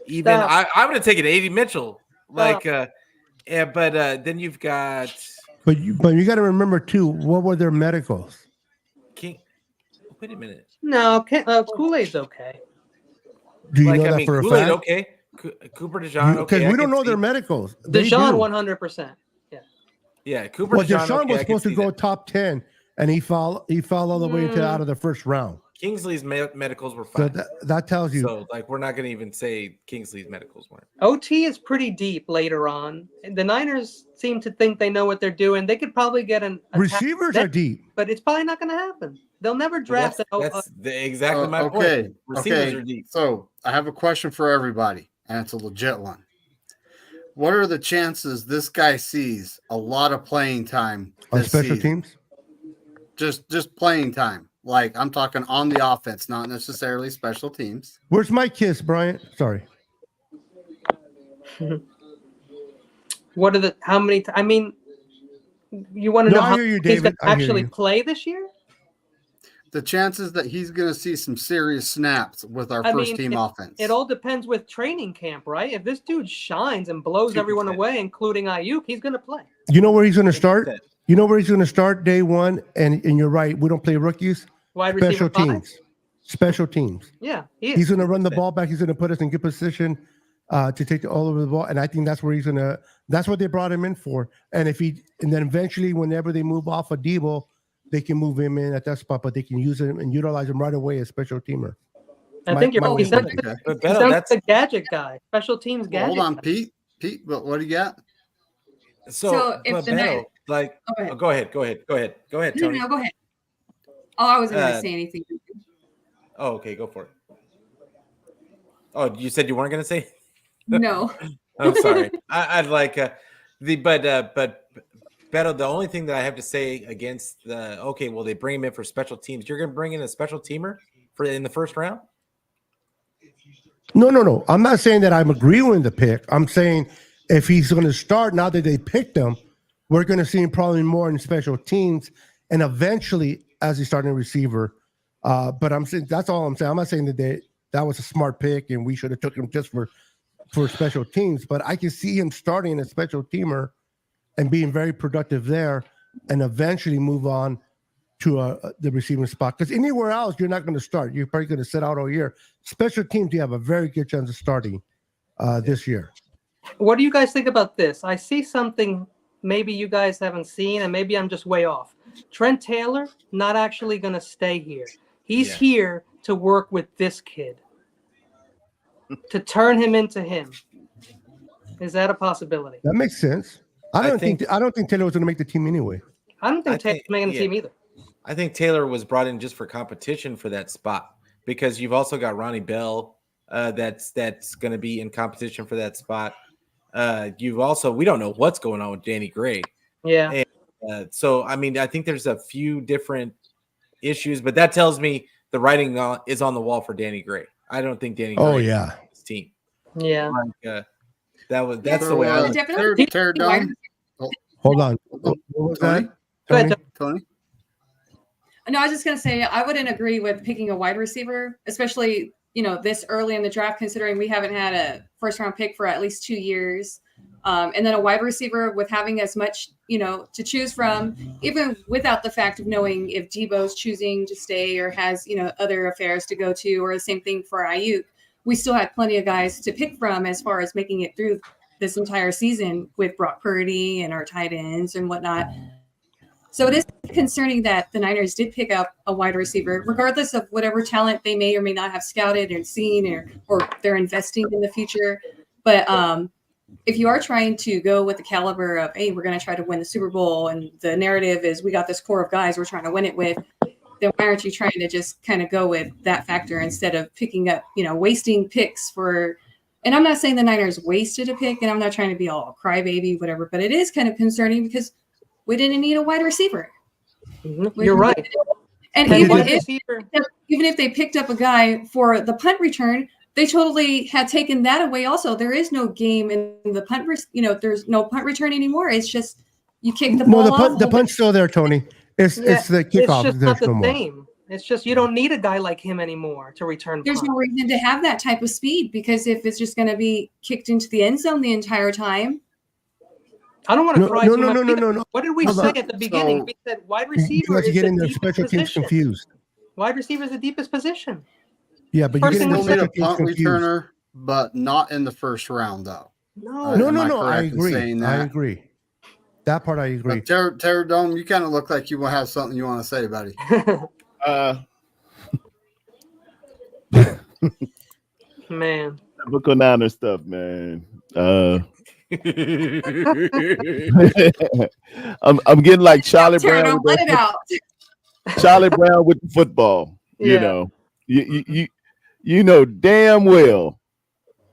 even I would have taken A.D. Mitchell. Like but then you've got But you got to remember too, what were their medicals? King. Wait a minute. No, Kool-Aid's okay. Do you Like know I that mean, for a Kool-Aid, fact? okay. Cooper DeJean, okay. Because I we don't can know see- their medicals. They DeJean, do. 100%. Yeah. Yeah, Cooper Well, DeJean, Deshaun okay, was I can supposed to see go that. top 10, and he fell all the way into out of the first round. Kingsley's medicals were So fine. that tells you. So, like, we're not going to even say Kingsley's medicals weren't. OT is pretty deep later on. And the Niners seem to think they know what they're doing. They could probably get an Receivers are deep. but it's probably not going to happen. They'll never draft That's exactly my Okay. point. Receivers are deep. So I have a question for everybody, and it's a legit one. What are the chances this guy sees a lot of playing time On this special season? teams? Just playing time. Like I'm talking on the offense, not necessarily special teams. Where's my kiss, Bryant? Sorry. What are the how many? I mean, You want to know how hear you, he's going David. to I hear actually you. play this year? The chances that he's going to see some serious snaps with our first team offense. It all depends with training camp, right? If this dude shines and blows everyone away, including Ayuk, he's going to play. You know where he's going to start? You know where he's going to start day one? And you're right. We don't play rookies. Wide receiver Special teams. Special teams. Yeah, he's going to run the ball back. He's going to put us in good position to take all over the ball. And I think that's where he's going to – that's what they brought him in for. And then eventually whenever they move off of Debo, they can move him in at that spot, but they can use him and utilize him right away as special teamer. I think you're he's not the gadget guy, special teams gadget. Hold on, Pete. Pete, but what do you got? So if the Beto, like, go ahead, Tony. No, go ahead. Oh, I wasn't going to say anything. Oh, okay, go for it. Oh, you said you weren't going to say? No. I'm sorry. I'd like but Beto, the only thing that I have to say against they bring him in for special teams. You're going to bring in a special teamer in the first round? No. I'm not saying that I'm agreeing with the pick. I'm saying if he's going to start now that they picked him, we're going to see him probably more in special teams and eventually as a starting receiver. But I'm saying that's all I'm saying. I'm not saying that was a smart pick and we should have took him just for special teams. But I can see him starting a special teamer and being very productive there, and eventually move on to the receiving spot. Because anywhere else, you're not going to start. You're probably going to sit out all year. Special teams, you have a very good chance of starting this year. What do you guys think about this? I see something maybe you guys haven't seen, and maybe I'm just way off. Trent Taylor not actually going to stay here. He's here to work with this kid, to turn him into him. Is that a possibility? That makes sense. I don't think Taylor was going to make the team anyway. I don't think Taylor's making the team either. I think Taylor was brought in just for competition for that spot because you've also got Ronnie Bell that's going to be in competition for that spot. We don't know what's going on with Danny Gray. Yeah. And, so, I mean, I think there's a few different issues, but that tells me the writing is on the wall for Danny Gray. I don't think Danny Gray is his team. Yeah. That's the way I look. Tear down. Hold on. What was that? Tony? No, I was just going to say I wouldn't agree with picking a wide receiver, especially, this early in the draft, considering we haven't had a first round pick for at least 2 years. And then a wide receiver with having as much, to choose from, even without the fact of knowing if Debo's choosing to stay or has, other affairs to go to, or the same thing for Ayuk. We still had plenty of guys to pick from as far as making it through this entire season with Brock Purdy and our tight ends and whatnot. So it is concerning that the Niners did pick up a wide receiver, regardless of whatever talent they may or may not have scouted and seen or they're investing in the future. But if you are trying to go with the caliber of, hey, we're going to try to win the Super Bowl, and the narrative is we got this core of guys we're trying to win it with, then why aren't you trying to just kind of go with that factor instead of picking up, wasting picks for – and I'm not saying the Niners wasted a pick, and I'm not trying to be all crybaby, whatever, but it is kind of concerning because we didn't need a wide receiver. You're right. And even if they picked up a guy for the punt return, they totally had taken that away also. There is no game in the punt, there's no punt return anymore. It's just you kick the ball off. The punt's still there, Tony. It's the kickoff. It's just not the same. It's just you don't need a guy like him anymore to return. There's no reason to have that type of speed because if it's just going to be kicked into the end zone the entire time. I don't want to cry too much. No. What did we say at the beginning? We said wide receiver is getting the their special teams position. confused. Wide receiver is the deepest position. Yeah, but you're getting the special teams punt confused. returner, but not in the first round, though. No. I agree. That part I agree. But Terror Dome, you kind of look like you will have something you want to say, buddy. Man. Typical Niner stuff, man. I'm getting like Charlie Brown. Charlie Brown with the football. Yeah. You know damn well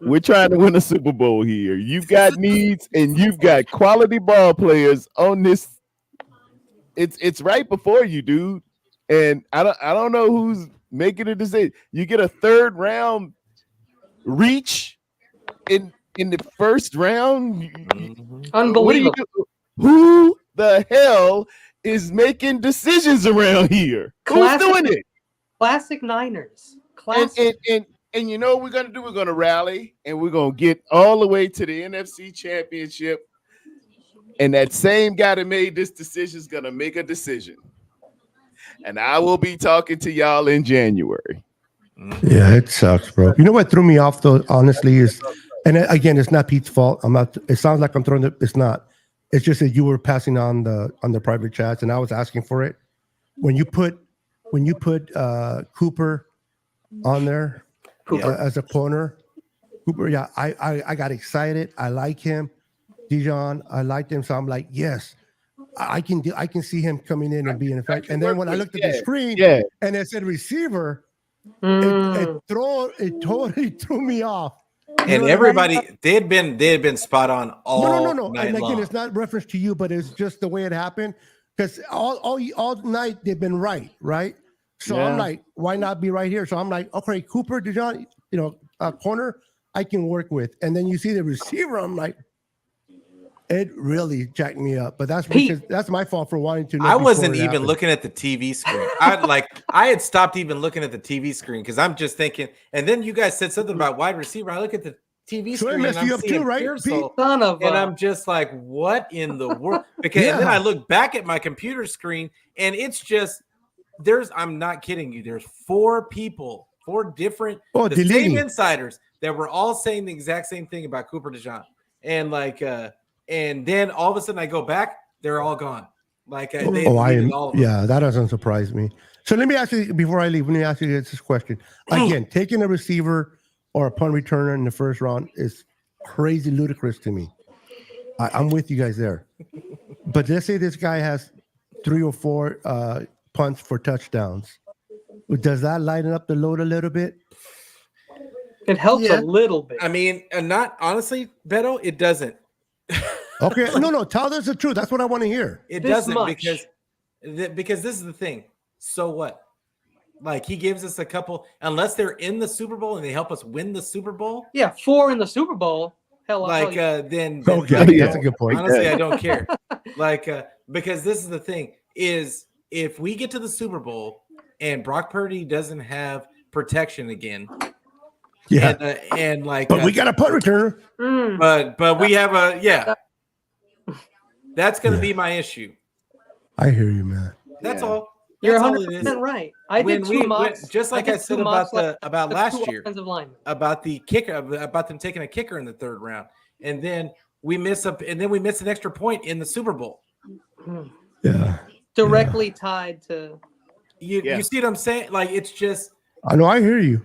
we're trying to win a Super Bowl here. You've got needs and you've got quality ball players on this. It's right before you, dude. And I don't know who's making a decision. You get a third round reach in the first round. Unbelievable. Who the hell is making decisions around here? Who's doing it? Classic Niners. Classic. And you know what we're gonna do? We're gonna rally and we're gonna get all the way to the NFC Championship. And that same guy that made this decision is gonna make a decision. And I will be talking to y'all in January. Yeah, it sucks, bro. You know what threw me off though, honestly, is, and again, it's not Pete's fault. I'm not. It sounds like I'm throwing it. It's not. It's just that you were passing on the private chats, and I was asking for it. When you put Cooper on there as a corner, Cooper, yeah, I got excited. I like him, Dijon. I liked him, so I'm like, yes, I can see him coming in and being effective. And then when I looked at the screen, and it said receiver, it totally threw me off. And everybody, they had been spot on all no. night And again, long. it's not reference to you, but it's just the way it happened. Because all night they've been right. So I'm like, why not be right here? So I'm like, okay, Cooper, Dijon, corner, I can work with. And then you see the receiver, I'm like, it really jacked me up. But that's because that's my fault for wanting to know. I wasn't even looking at the TV screen. I had stopped even looking at the TV screen because I'm just thinking. And then you guys said something about wide receiver. I look at the TV screen and I'm seeing Pearsall, and I'm just like, what in the world? Because and then I look back at my computer screen and it's just I'm not kidding you. There's four different same insiders that were all saying the exact same thing about Cooper DeJean. And and then all of a sudden I go back, they're all gone. Like all of them. Yeah, that doesn't surprise me. So let me ask you before I leave. Let me ask you this question again. Taking a receiver or a punt returner in the first round is crazy ludicrous to me. I'm with you guys there. But let's say this guy has 3 or 4 punts for touchdowns. Does that lighten up the load a little bit? It helps a little bit. I mean, not honestly, Beto, it doesn't. Okay, no, tell us the truth. That's what I want to hear. It doesn't because this is the thing. So what? Like he gives us a couple, unless they're in the Super Bowl and they help us win the Super Bowl. Yeah, 4 in the Super Bowl. Hell, then that's a good point. Honestly, I don't care. Because this is the thing: is if we get to the Super Bowl and Brock Purdy doesn't have protection again. Yeah, but we got a punt returner. But we have that's going to be my issue. I hear you, man. That's all. You're That's 100% right. I did 2 mocks. Just like I said about last year, about the kicker, about them taking a kicker in the 3rd round, and then we miss an extra point in the Super Bowl. Yeah, directly tied to you see what I'm saying? Like it's just. I know. I hear you.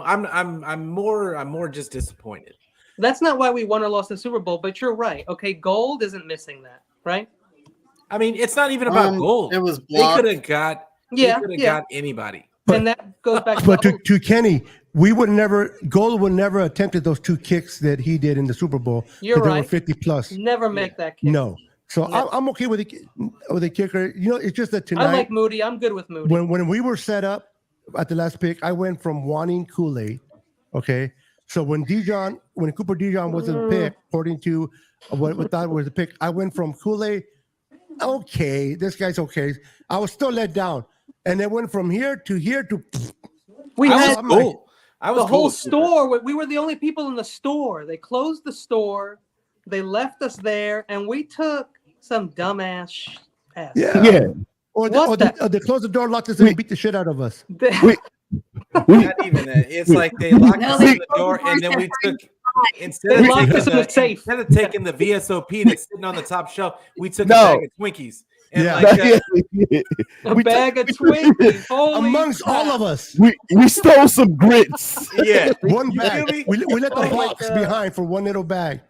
I'm more just disappointed. That's not why we won or lost the Super Bowl, but you're right. Okay, gold isn't missing that, right? I mean, it's not even about gold. It was blocked. They could have got anybody. And that goes back to Kenny, Gold would never attempted those 2 kicks that he did in the Super Bowl. You're right. They were 50 plus. Never make that kick. No. So I'm okay with the kicker. It's just that tonight. I like Moody. I'm good with Moody. When we were set up at the last pick, I went from wanting Kool-Aid. Okay. So when Cooper DeJean wasn't picked, according to what we thought was the pick, I went from Kool-Aid. Okay, this guy's okay. I was still let down, and then went from here to here to. We had the whole store. We were the only people in the store. They closed the store. They left us there, and we took some dumbass ass. Yeah. Or they closed the door, locked us in, and beat the shit out of us. Not even that. It's like they locked us in the door, and then we took instead of taking the VSOP that's sitting on the top shelf, we took a bag of Twinkies. And a bag of Twinkies. Amongst all of us, we stole some grits. Yeah, one bag. We let the box behind for one little bag.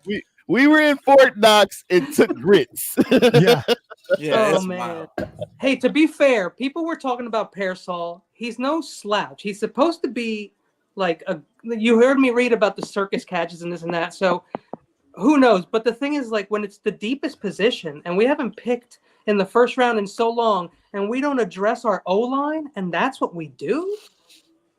We were in Fort Knox and took grits. Yeah. Oh man. Wild. Hey, to be fair, people were talking about Pearsall. He's no slouch. He's supposed to be like you heard me read about the circus catches and this and that. So who knows? But the thing is, like, when it's the deepest position and we haven't picked in the first round in so long, and we don't address our O-line, and that's what we do,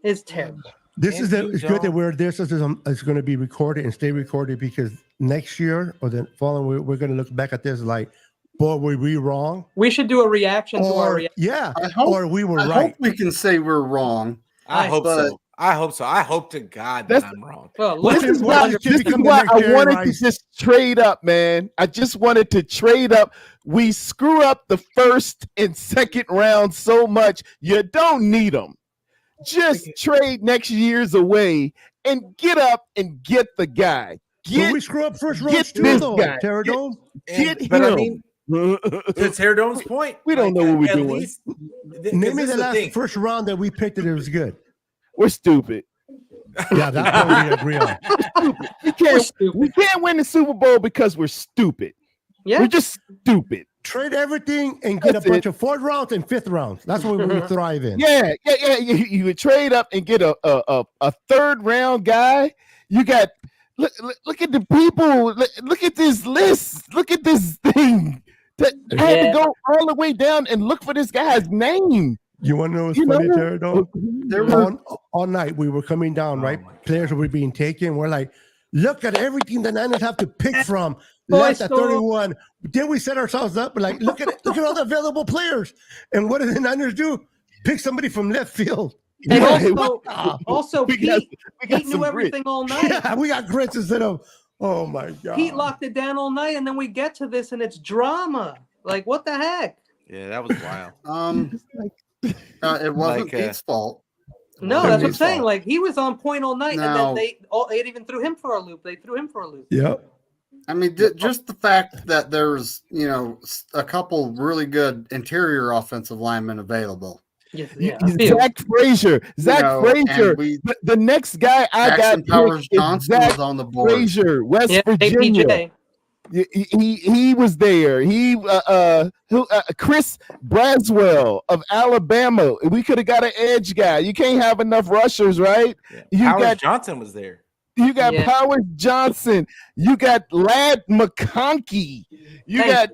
is terrible. This is it's good that this is going to be recorded and stay recorded, because next year or the following, we're going to look back at this like, boy, were we wrong? We should do a reaction to our reaction. Yeah, or we were right. I hope we can say we're wrong. I hope so. I hope so. I hope to God that I'm wrong. Well, this is why I wanted to just trade up, man. I just wanted to trade up. We screw up the first and second round so much, you don't need them. Just trade next year's away and get up and get the guy. We screw up first round too, though. Terradome. Get him. But I mean, to Terradome's point, we don't know what we're doing. Name me the last first round that we picked that it was good. We're stupid. Yeah, that's what we agree on. We can't win the Super Bowl because we're stupid. Yeah, we're just stupid. Trade everything and get a bunch of fourth rounds and fifth rounds. That's what we thrive in. Yeah. You would trade up and get a third round guy. You got look at the people. Look at this list. Look at this thing. I had to go all the way down and look for this guy's name. You want to know what's funny, Terradome? All night we were coming down, right? Players were being taken. We're like, look at everything the Niners have to pick from. Left at 31. Then we set ourselves up. We're like, look at all the available players. And what did the Niners do? Pick somebody from left field. And also Pete knew everything all night. Yeah, we got grits instead of, oh my God. Pete locked it down all night, and then we get to this, and it's drama. Like, what the heck? Yeah, that was wild. It wasn't Pete's fault. No, that's what I'm saying. Like, he was on point all night, and then they even threw him for a loop. They threw him for a loop. Yep. I mean, just the fact that there's, a couple really good interior offensive linemen available. Yeah. Zach Frazier. The next guy I got Powers Johnson was on the board. Frazier, West Virginia. He was there. Chris Braswell of Alabama. We could have got an edge guy. You can't have enough rushers, right? Powers Johnson was there. You got Powers Johnson. You got Ladd McConkey. You got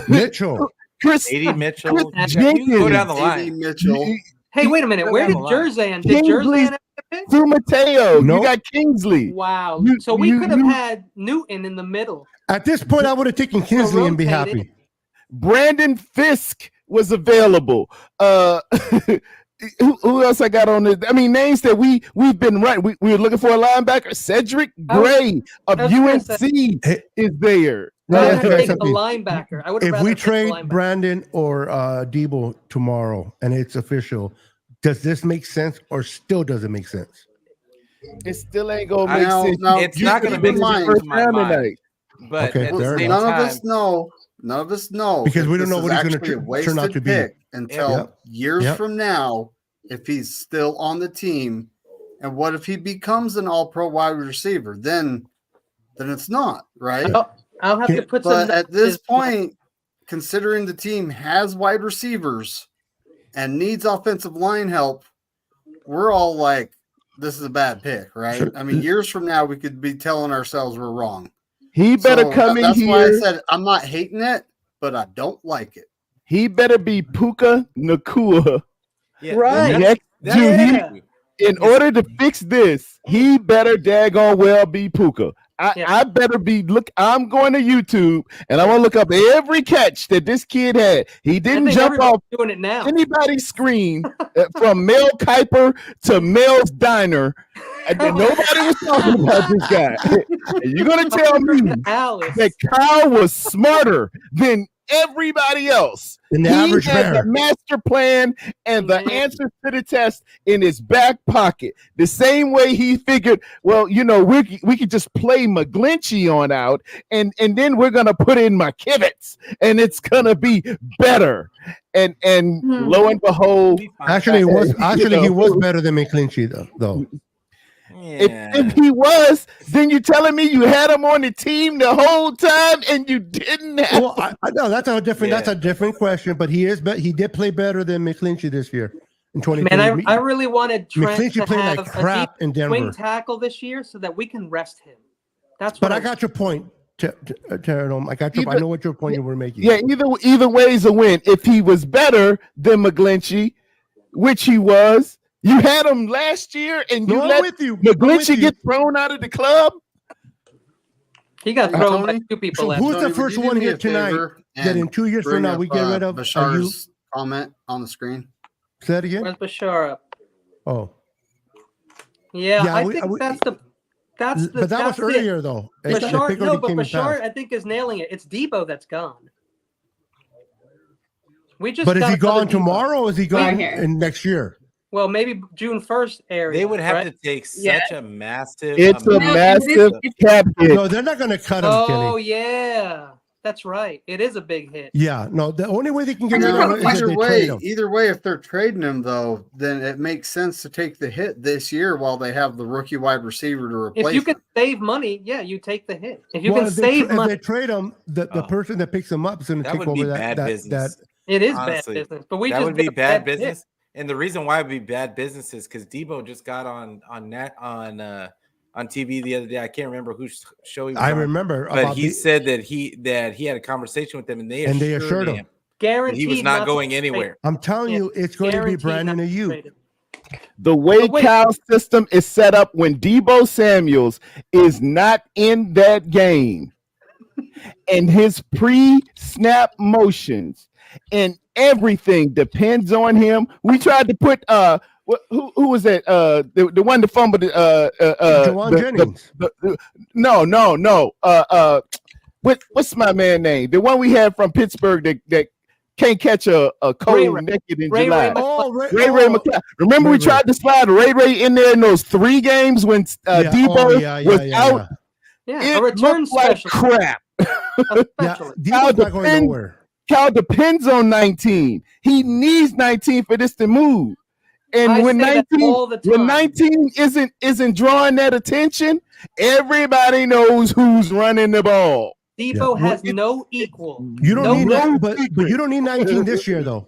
Mitchell. A.D. Mitchell. Chris Jenkins. Go down the line. Mitchell. Hey, wait a minute. Where did Jersey end? Did Jersey end? Through Mateo. Nope. You got Kingsley. Wow. So we could have had Newton in the middle. At this point, I would have taken Kingsley and be happy. Brandon Fisk was available. Who else I got on this? I mean, names that we've been right. We were looking for a linebacker. Cedric Gray of UNC is there. I would take a linebacker. If we trade Brandon or Debo tomorrow and it's official, does this make sense or still doesn't make sense? It still ain't gonna make sense. It's not gonna make sense in my mind. But okay, none of us know because we don't know what he's going to turn out to be until years from now. If he's still on the team, and what if he becomes an All-Pro wide receiver? Then it's not right. I'll have to put. But at this point, considering the team has wide receivers and needs offensive line help, we're all like, "This is a bad pick," right? Sure. I mean, years from now, we could be telling ourselves we're wrong. He better come in here. That's why I said I'm not hating it, but I don't like it. He better be Puka Nacua. Yeah, right. In order to fix this, he better daggone well be Puka. I better be I'm going to YouTube and I'm gonna look up every catch that this kid had. He didn't jump off doing it now. Anybody's screen from Mel Kiper to Mel's Diner. And nobody was talking about this guy. And you're gonna tell me that Kyle was smarter than everybody else. The average had the master plan and the answers to the test in his back pocket. The same way he figured, well, we could just play McGlinchey on out, and then we're gonna put in McKivitz, and it's gonna be better. And lo and behold, he was better than McGlinchey though. Yeah. If he was, then you're telling me you had him on the team the whole time and you didn't have. Well, I know that's a different question, but he did play better than McGlinchey this year in 2020. Man, I really wanted Trent McGlinchey to have like crap in Denver. Swing tackle this year so that we can rest him. But I got your point, Terradome. I know what your point you were making. Yeah, either way is a win. If he was better than McGlinchey, which he was, You had him last year, and you I'm let with you. McGlinchey get thrown out of the club. He got thrown by two people. So last who's year. the first one here tonight that in 2 years from now we get rid of? Bashar's comment on the screen? Say that again. Where's Bashar up? Oh. Yeah, Yeah, I think that's but that was earlier though. Bashar, no, but Bashar, I think, is nailing it. It's Debo that's gone. We just. But is got he gone another Debo. tomorrow or is he gone Right here. in next year? Well, maybe June 1st area. They would have right? to take such a massive. It's a massive cap hit. No, they're not going to cut him, Oh Kenny. yeah, that's right. It is a big hit. Yeah, no, the only way they can get rid of him is if they trade him. Either way, if they're trading him though, then it makes sense to take the hit this year while they have the rookie wide receiver to replace. If you him. can save money, yeah, you take the hit. If you Well, can save money, if they trade him, the person that picks him up is going to That take would over be that. bad business. it is Honestly, bad business. But we that just would be did a bad hit. business. And the reason why it would be bad business is because Debo just got on TV the other day. I can't remember whose show he was I on, remember, but about he the- said that he had a conversation with them, and they assured him. that Guaranteed he was not to going trade. anywhere. I'm telling you, it's going to be Guaranteed Brandon not to Ayuk. trade him. The way Cal's system is set up when Debo Samuels is not in that game, and his pre-snap motions and everything depends on him. We tried to put who was that? The one that fumbled Jawan Jennings. No. What's my man name? The one we had from Pittsburgh that can't catch a cold naked in July. Ray McCloud. Remember we tried to slide Ray in there in those 3 games when Debo was out. Yeah, it a return looked like special. crap. Debo's not going nowhere. Cal depends on 19. He needs 19 for this to move. And I when say that 19 all the when time. 19 isn't drawing that attention, everybody knows who's running the ball. Debo has no equal. You don't No need that, secret. but you don't need 19 this year though.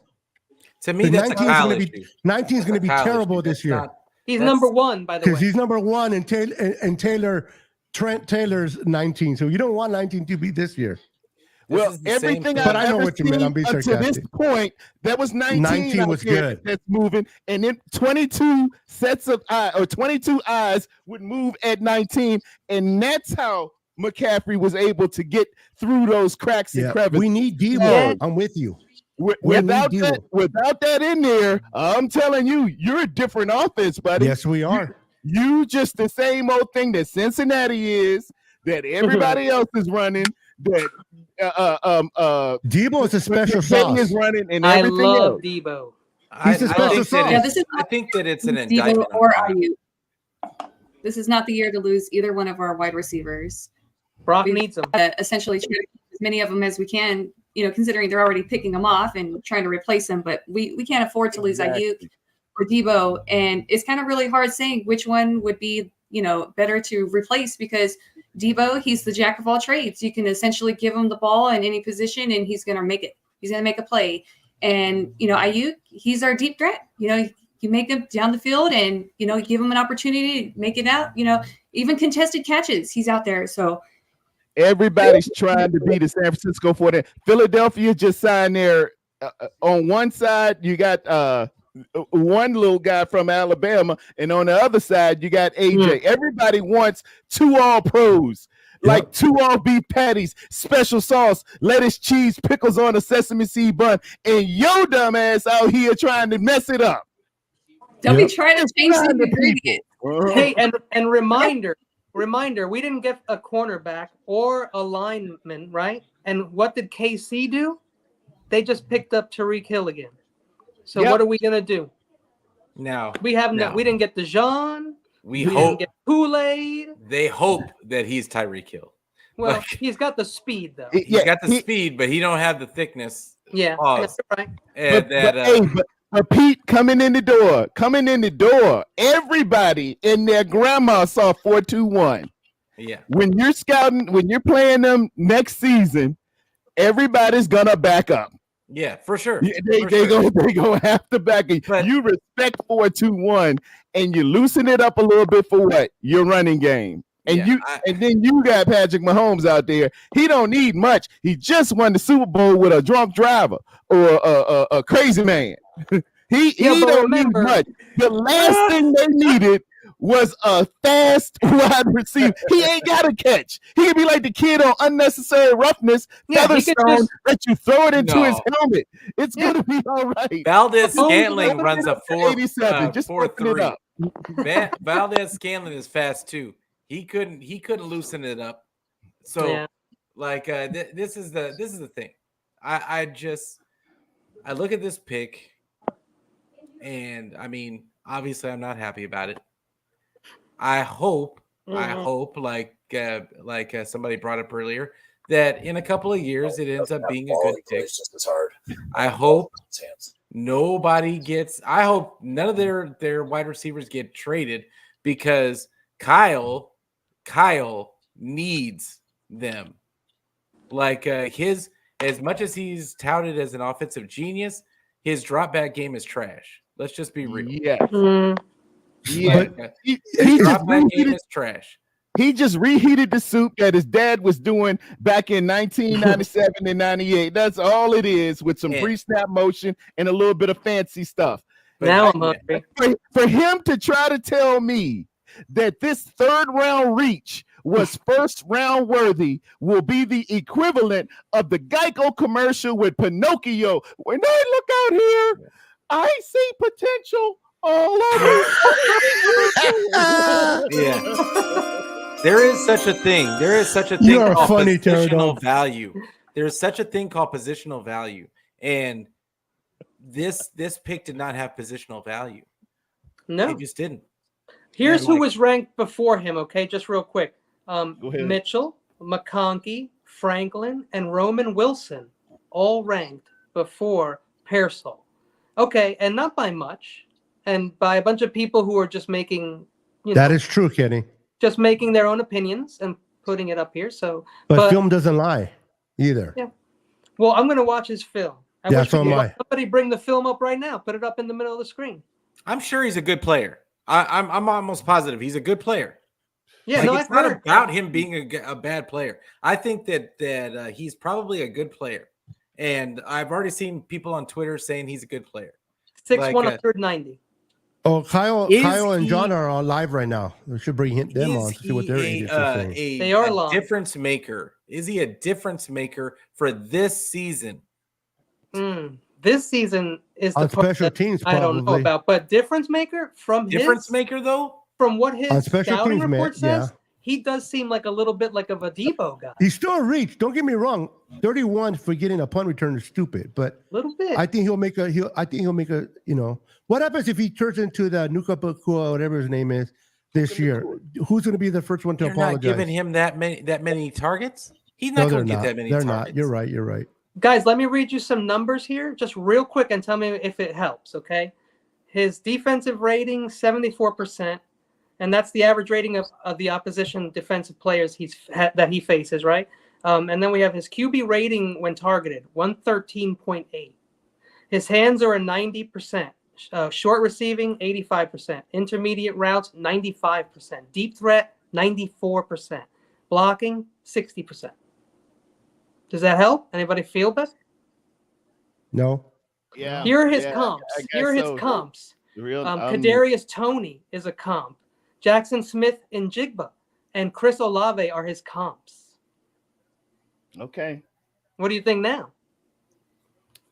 To me, that's a Kyle issue. 19 is going to be Kyle terrible issue. this year. He's number 1, by the way. Because he's number 1, and Trent Taylor's 19. So you don't want 19 to be this year. Well, everything but I've I know ever what you mean. I'm being seen up to this sarcastic. point, that was 19 was out there good. that's moving, and then 22 sets of eyes or 22 eyes would move at 19, and that's how McCaffrey was able to get through those cracks and crevices. We need Debo. Yeah. I'm with you. Without that in there, I'm telling you, you're a different offense, buddy. Yes, we are. You just the same old thing that Cincinnati is, that everybody else is running, that Debo is a special sauce. is running, and I everything love else. Debo. He's a special sauce. Yeah, this is I think that it's an Debo indictment. or Ayuk. This is not the year to lose either one of our wide receivers. Brock needs them. Essentially, try to keep as many of them as we can. Considering they're already picking them off and trying to replace them, but we can't afford to lose Ayuk or Debo, and it's kind of really hard saying which one would be better to replace, because Debo, he's the jack of all trades. You can essentially give him the ball in any position and he's going to make it. He's going to make a play. And, Ayuk, he's our deep threat. You make him down the field and, give him an opportunity to make it out. Even contested catches, he's out there. So Everybody's trying to be the San Francisco 49ers. Philadelphia just signed there. On one side, you got one little guy from Alabama, and on the other side, you got AJ. Everybody wants 2 all-pros, like 2 all beef patties, special sauce, lettuce, cheese, pickles on a sesame seed bun, and your dumb ass out here trying to mess it up. Don't be trying to change the ingredients. Hey, and reminder, we didn't get a cornerback or a lineman, right? And what did KC do? They just picked up Tyreek Hill again. So what are we gonna do? Now we have no. We didn't get DeJean. We didn't hope get Kool-Aid. They hope that he's Tyreek Hill. Well, he's got the speed though. He's got the speed, but he don't have the thickness. Yeah, that's right. But Pete, coming in the door, everybody and their grandma saw 4-2-1. Yeah. When you're scouting, when you're playing them next season, everybody's gonna back up. Yeah, for sure. They gonna have to back it. You respect 4-2-1, and you loosen it up a little bit for what? Your running game. And then you got Patrick Mahomes out there. He don't need much. He just won the Super Bowl with a drunk driver or a crazy man. He don't need much. The last thing they needed was a fast wide receiver. He ain't got to catch. He can be like the kid on Unnecessary Roughness, Featherstone, let you throw it into his helmet. It's gonna be all right. Valdez Scantling runs a 87. Just open it up. Valdez Scantling is fast too. He couldn't loosen it up. So this is the thing. I look at this pick, and I mean, obviously, I'm not happy about it. I hope, like somebody brought up earlier, that in a couple of years it ends up being a good pick. Just as hard. I hope nobody gets. I hope none of their wide receivers get traded because Kyle needs them. Like as much as he's touted as an offensive genius, his drop back game is trash. Let's just be real. Yeah. His drop back game is trash. He just reheated the soup that his dad was doing back in 1997 and 98. That's all it is, with some pre-snap motion and a little bit of fancy stuff. Now I'm hungry. For him to try to tell me that this third round reach was first round worthy will be the equivalent of the Geico commercial with Pinocchio. When I look out here, I see potential all over. Yeah. There is such a thing. There is such a thing called positional value. There's such a thing called positional value. And this pick did not have positional value. No. It just didn't. Here's who was ranked before him, okay? Just real quick. Mitchell, McConkey, Franklin, and Roman Wilson all ranked before Pearsall. Okay, and not by much. And by a bunch of people who are just making, that is true, Kenny. Just making their own opinions and putting it up here. So, but film doesn't lie either. Yeah. Well, I'm going to watch his film. So am I. Somebody bring the film up right now. Put it up in the middle of the screen. I'm sure he's a good player. I'm almost positive he's a good player. Yeah, it's not about him being a bad player. I think that he's probably a good player, and I've already seen people on Twitter saying he's a good player. 6'1", 190. Oh, Kyle and John are on live right now. We should bring them on to see what their ages are saying. They are long. Difference maker. Is he a difference maker for this season? This season is on the part special teams. I don't know about, but difference maker from what his scouting report says. He does seem like a little bit like of a Debo guy. He's still a reach. Don't get me wrong. 31 for getting a punt return is stupid, but a little bit. I think he'll make a. What happens if he turns into the Nukapakua, whatever his name is, this year? Who's going to be the first one to apologize? Not giving him that many targets. He's not going to get that many targets. They're not. You're right. Guys, let me read you some numbers here, just real quick, and tell me if it helps. Okay, his defensive rating 74%. And that's the average rating of the opposition defensive players that he faces, right? And then we have his QB rating when targeted, 113.8. His hands are a 90%. Short receiving, 85%. Intermediate routes, 95%. Deep threat, 94%. Blocking, 60%. Does that help? Anybody feel better? No. Yeah. Here are his comps. Kadarius Toney is a comp. Jackson Smith and Jigba and Chris Olave are his comps. Okay. What do you think now?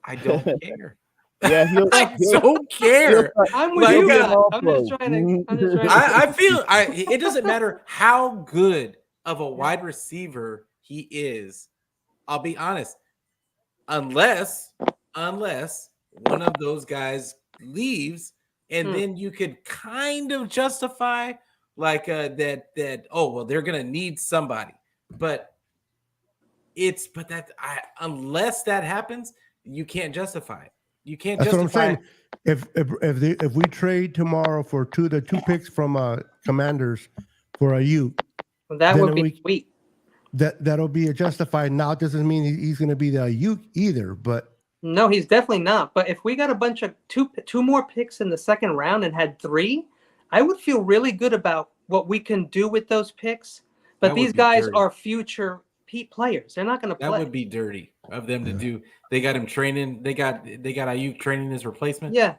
I don't care. Yeah, I don't care. I'm with you guys. I'm just trying to. I feel it doesn't matter how good of a wide receiver he is. I'll be honest. Unless one of those guys leaves. And then you could kind of justify that they're gonna need somebody, unless that happens, you can't justify it. You can't. That's justify what I'm saying. If we trade tomorrow for the two picks from Commanders for a Ute, that would be sweet. That'll be justified. Now it doesn't mean he's going to be the Ute either, but. No, he's definitely not. But if we got a bunch of two more picks in the second round and had 3, I would feel really good about what we can do with those picks. But these guys are future players. They're not going to play. That would be dirty of them to do. They got him training. They got Ayuk training his replacement. Yeah.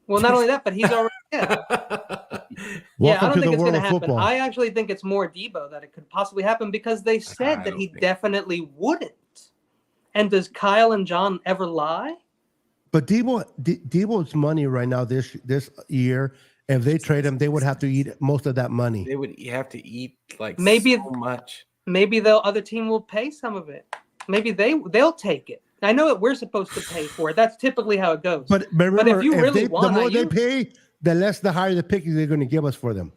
Well, not only that, but he's already yeah. Yeah, I don't think it's going to happen. Football. I actually think it's more Debo that it could possibly happen because they said that he definitely wouldn't. And does Kyle and John ever lie? But Debo's money right now this year, if they trade him, they would have to eat most of that money. They would have to eat like maybe so much. Maybe the other team will pay some of it. Maybe they'll take it. I know that we're supposed to pay for it. That's typically how it goes. But remember, if you really want, the more they pay, the higher the pick they're going to give us for them.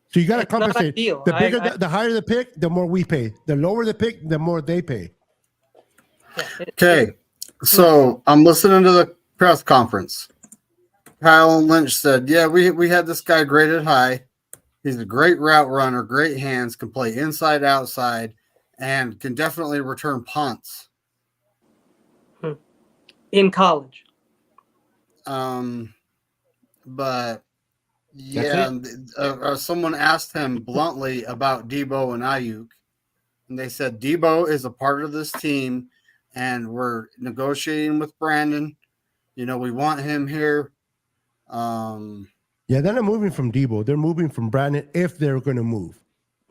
So you got to compensate. The bigger, the higher the pick, the more we pay. The lower the pick, the more they pay. Okay, so I'm listening to the press conference. Kyle Lynch said, "Yeah, we had this guy graded high. He's a great route runner, great hands, can play inside, outside, and can definitely return punts." In college. But yeah, someone asked him bluntly about Debo and Ayuk, and they said Debo is a part of this team, and we're negotiating with Brandon. You know, we want him here. Yeah, they're not moving from Debo. They're moving from Brandon if they're going to move.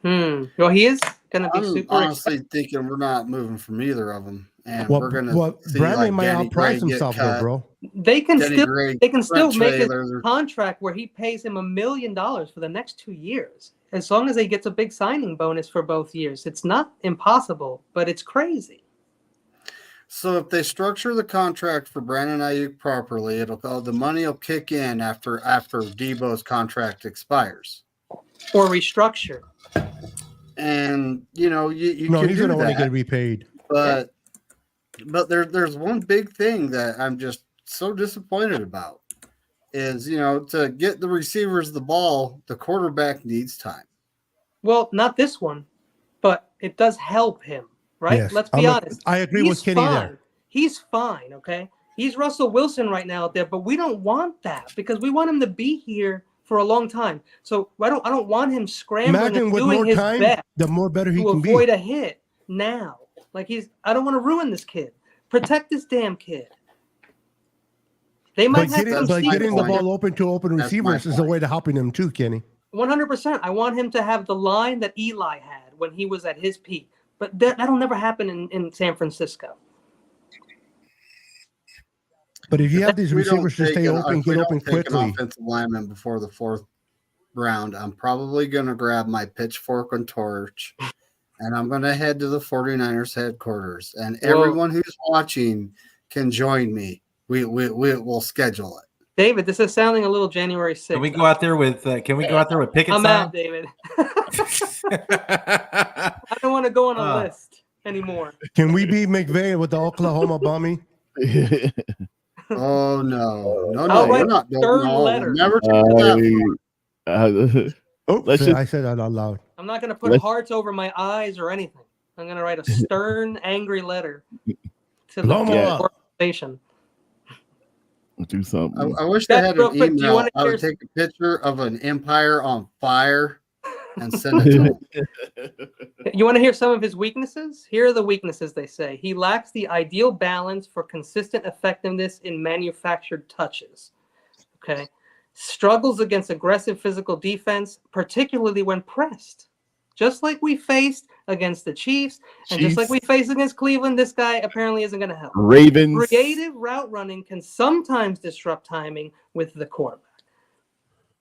Well, he is going to be super. Honestly thinking we're not moving from either of them, and we're going to see Brandon might Danny outprice Gray himself, get cut. bro. They can still make a Taylor. contract where he pays him $1 million for the next 2 years, as long as he gets a big signing bonus for both years. It's not impossible, but it's crazy. So if they structure the contract for Brandon Ayuk properly, the money will kick in after Debo's contract expires, or restructure. And you know you no, can he's do going to want to that, get repaid. But there's one big thing that I'm just so disappointed about is, you know, to get the receivers the ball, the quarterback needs time. Well, not this one, but it does help him, right? Yes. Let's be honest. I agree with Kenny there. He's fine, okay? He's Russell Wilson right now out there, but we don't want that because we want him to be here for a long time. So I don't want him scrambling and doing his best. The more better he can be. To avoid a hit now. Like I don't want to ruin this kid. Protect this damn kid. They might have getting the ball open to open receivers is a way to helping him too, Kenny. 100%. I want him to have the line that Eli had when he was at his peak. But that'll never happen in San Francisco. But if you have these receivers to stay open, get open quickly. An offensive lineman before the 4th round, I'm probably going to grab my pitchfork and torch, and I'm going to head to the 49ers headquarters. And everyone who's watching can join me. We'll schedule it. David, this is sounding a little January 6th. Can we go out there with? Can we go out there with picket signs? I'm out, David. I don't want to go on a list anymore. Can we be McVay with the Oklahoma bombing? Oh no! I'll we're write not a stern letter. Never take that. I said that out loud. I'm not going to put hearts over my eyes or anything. I'm going to write a stern, angry letter to the organization. Do something. I wish they had an email. I would take a picture of an empire on fire and send it to him. You want to hear some of his weaknesses? Here are the weaknesses they say. He lacks the ideal balance for consistent effectiveness in manufactured touches. Okay. Struggles against aggressive physical defense, particularly when pressed. Just like we faced against the Chiefs, and just like we faced against Cleveland, this guy apparently isn't going to help. Ravens. Creative route running can sometimes disrupt timing with the quarterback.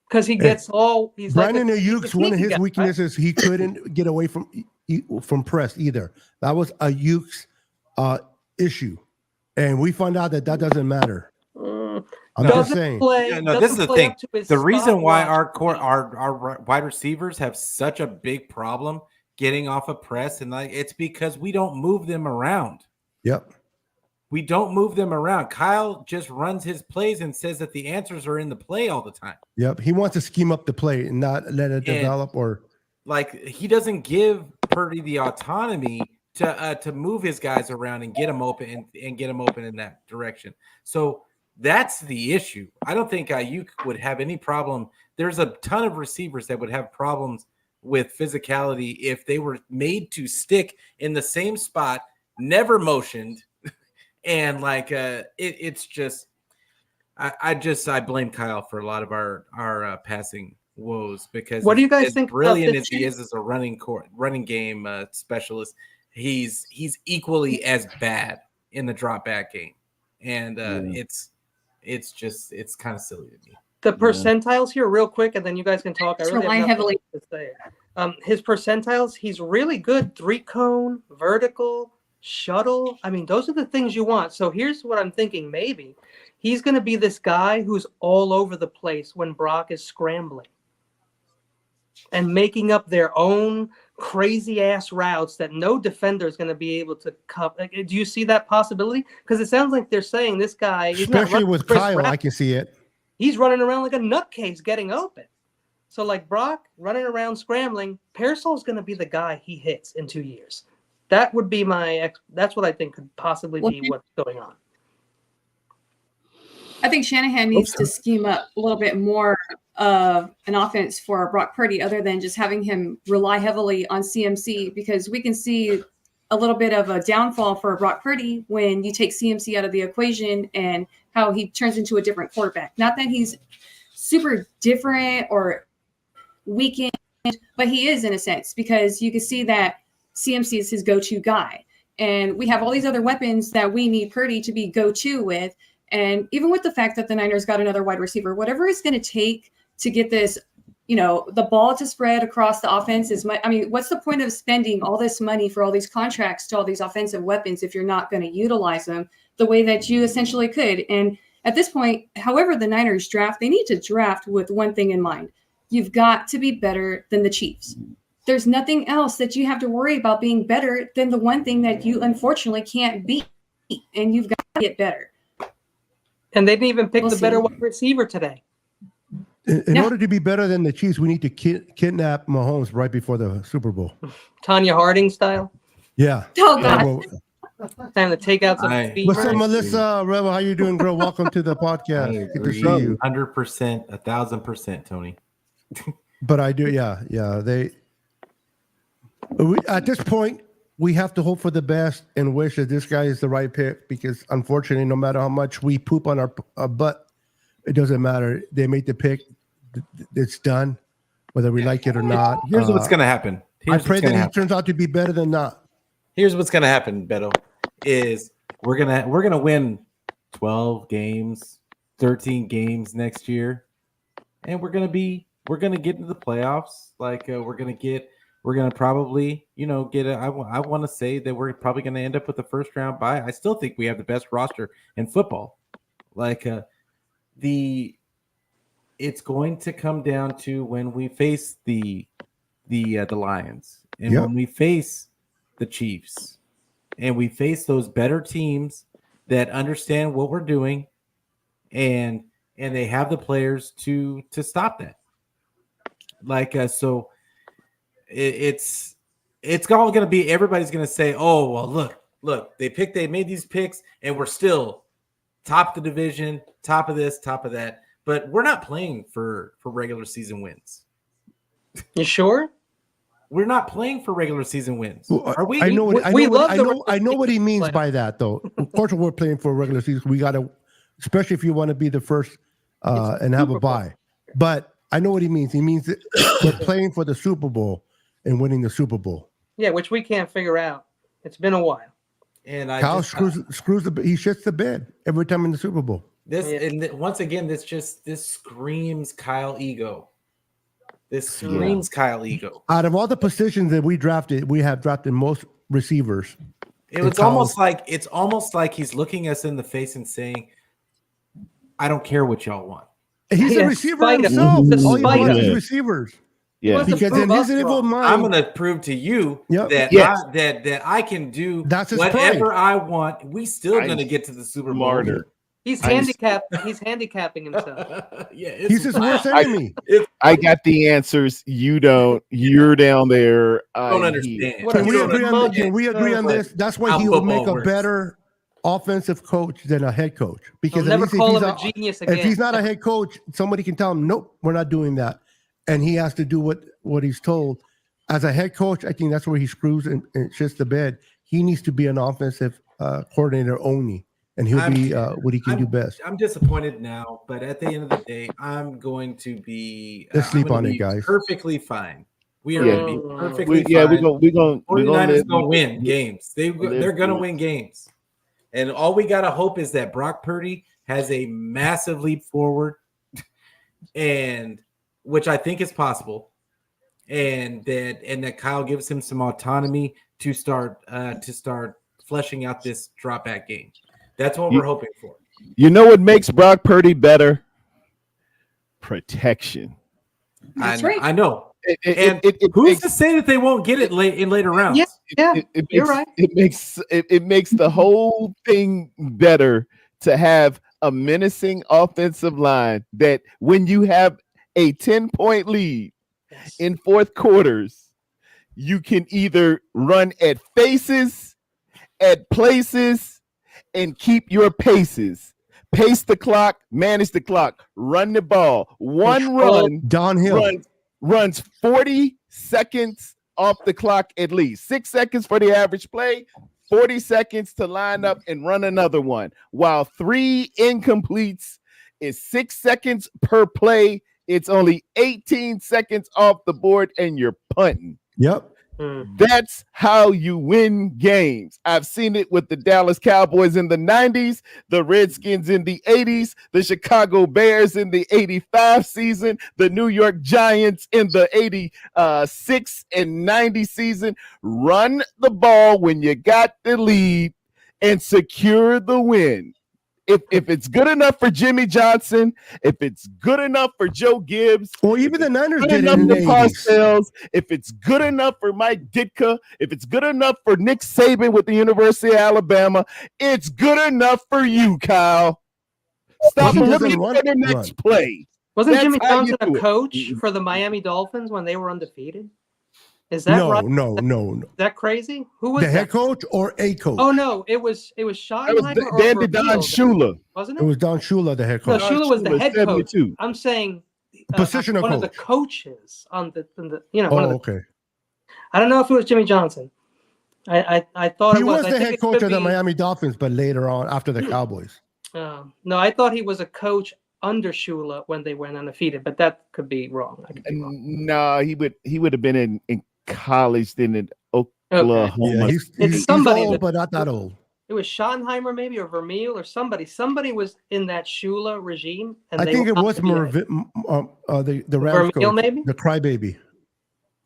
Because he gets he's Brandon like Ayuk's one of his weaknesses. Right? He couldn't get away from press either. That was Ayuk's issue, and we found out that doesn't matter. I'm just saying. This is the thing. The reason why our wide receivers have such a big problem getting off a press, and it's because we don't move them around. Yep. We don't move them around. Kyle just runs his plays and says that the answers are in the play all the time. Yep. He wants to scheme up the play and not let it develop, or he doesn't give Purdy the autonomy to move his guys around and get them open and get them open in that direction. So that's the issue. I don't think Ayuk would have any problem. There's a ton of receivers that would have problems with physicality if they were made to stick in the same spot, never motioned. And it's just I blame Kyle for a lot of our passing woes because what do you guys as think? Brilliant as he is as a running game specialist, he's equally as bad in the drop back game, and it's kind of silly to me. The percentiles here, real quick, and then you guys can talk. I really rely have heavily to say. His percentiles, he's really good. 3-cone, vertical, shuttle. I mean, those are the things you want. So here's what I'm thinking. Maybe he's going to be this guy who's all over the place when Brock is scrambling and making up their own crazy ass routes that no defender is going to be able to cover. Do you see that possibility? Because it sounds like they're saying this guy, especially with Kyle, I can see it. He's running around like a nutcase getting open. So like Brock running around scrambling, Pearsall's going to be the guy he hits in 2 years. That would be that's what I think could possibly be what's going on. I think Shanahan needs to scheme up a little bit more of an offense for Brock Purdy other than just having him rely heavily on CMC, because we can see a little bit of a downfall for Brock Purdy when you take CMC out of the equation and how he turns into a different quarterback. Not that he's super different or weakened, but he is in a sense, because you can see that CMC is his go-to guy. And we have all these other weapons that we need Purdy to be go-to with. And even with the fact that the Niners got another wide receiver, whatever it's going to take to get this, the ball to spread across the offense is much. I mean, what's the point of spending all this money for all these contracts to all these offensive weapons if you're not going to utilize them the way that you essentially could? And at this point, however the Niners draft, they need to draft with one thing in mind. You've got to be better than the Chiefs. There's nothing else that you have to worry about being better than the one thing that you unfortunately can't beat, and you've got to get better. And they didn't even pick the better wide receiver today. In order to be better than the Chiefs, we need to kidnap Mahomes right before the Super Bowl. Tanya Harding style? Yeah. Oh, God. Time to take out some feet. What's up, Melissa? Rebel, how you doing, girl? Welcome to the podcast. Good to see you. 100%, 1,000%, Tony. But I do, yeah. At this point, we have to hope for the best and wish that this guy is the right pick, because unfortunately, no matter how much we poop on our butt, it doesn't matter. They made the pick. It's done, whether we like it or not. Here's what's going to happen. I pray that he turns out to be better than not. Here's what's going to happen, Beto, is we're gonna win 12 games, 13 games next year, and we're gonna get into the playoffs. Like we're gonna probably, get it. I want to say that we're probably gonna end up with the first round bye. I still think we have the best roster in football. Like it's going to come down to when we face the Lions and when we face the Chiefs and we face those better teams that understand what we're doing and they have the players to stop that. Like so it's all going to be, everybody's going to say, oh, well, look, they made these picks and we're still top of the division, top of this, top of that. But we're not playing for regular season wins. You sure? We're not playing for regular season wins. Are we? I know what he means by that, though. Of course, we're playing for regular season. We got to, especially if you want to be the first and have a bye. But I know what he means. He means that we're playing for the Super Bowl and winning the Super Bowl. Yeah, which we can't figure out. It's been a while. And Kyle screws he shits the bed every time in the Super Bowl. And once again, this screams Kyle ego. This screams Kyle ego. Out of all the positions that we have drafted most receivers. It's almost like he's looking us in the face and saying, "I don't care what y'all want." He's a receiver himself. All he wants is receivers. Yeah, because in his evil mind, I'm going to prove to you that I can do whatever I want. We still going to get to the Super Bowl. He's handicapped. He's handicapping himself. He's his worst enemy. I got the answers. You don't. You're down there. I don't understand. Can we agree on this? That's why he will make a better offensive coach than a head coach. Because never call him a genius again. If he's not a head coach, somebody can tell him, "Nope, we're not doing that," and he has to do what he's told. As a head coach, I think that's where he screws and shits the bed. He needs to be an offensive coordinator only. and he'll be what he can do best. I'm disappointed now, but at the end of the day, I'm going to be. Let's sleep on it, guys. Perfectly fine. We are going to be perfectly fine. Yeah, we're gonna 49ers going to win games. They're going to win games, and all we got to hope is that Brock Purdy has a massive leap forward, and which I think is possible, and that Kyle gives him some autonomy to start fleshing out this drop back game. That's what we're hoping for. You know what makes Brock Purdy better? Protection. That's right. I know. Who's to say that they won't get it in later rounds? You're right. It makes the whole thing better to have a menacing offensive line that when you have a 10-point lead in fourth quarters, you can either run at faces, at places, and keep your paces. Pace the clock, manage the clock, run the ball. One run downhill runs 40 seconds off the clock at least. 6 seconds for the average play, 40 seconds to line up and run another one. While 3 incompletes is 6 seconds per play. It's only 18 seconds off the board and you're punting. Yep. That's how you win games. I've seen it with the Dallas Cowboys in the 90s, the Redskins in the 80s, the Chicago Bears in the 85 season, the New York Giants in the 86 and 90 season. Run the ball when you got the lead and secure the win. If it's good enough for Jimmy Johnson, if it's good enough for Joe Gibbs, or even the Niners good did enough in the for 80s. Parcells, if it's good enough for Mike Ditka, if it's good enough for Nick Saban with the University of Alabama, it's good enough for you, Kyle. Stop looking for the next play. Wasn't That's Jimmy how you Johnson a do it. coach for the Miami Dolphins when they were undefeated? Is that right? No. Is that crazy? Who was The head that? coach or a coach? Oh no, it was Schottenheimer or Dandy Vermeil, Don Shula. wasn't It it? was Don Shula, the head No, coach. Shula was the head coach. 72. I'm saying Positional one of the coach. coaches on the one Oh, of the. okay. I don't know if it was Jimmy Johnson. I thought He it was. was I the think head it coach could of the be- Miami Dolphins, but later on, after the Cowboys. No, I thought he was a coach under Shula when they went undefeated, but that could be wrong. I could be wrong. No, he would have been in college then in Oklahoma. Yeah, It's somebody old, that- but not that old. It was Schottenheimer maybe or Vermeil or somebody. Somebody was in that Shula regime, and I they think it were was the Rams Vermeil, coach, maybe? the crybaby. I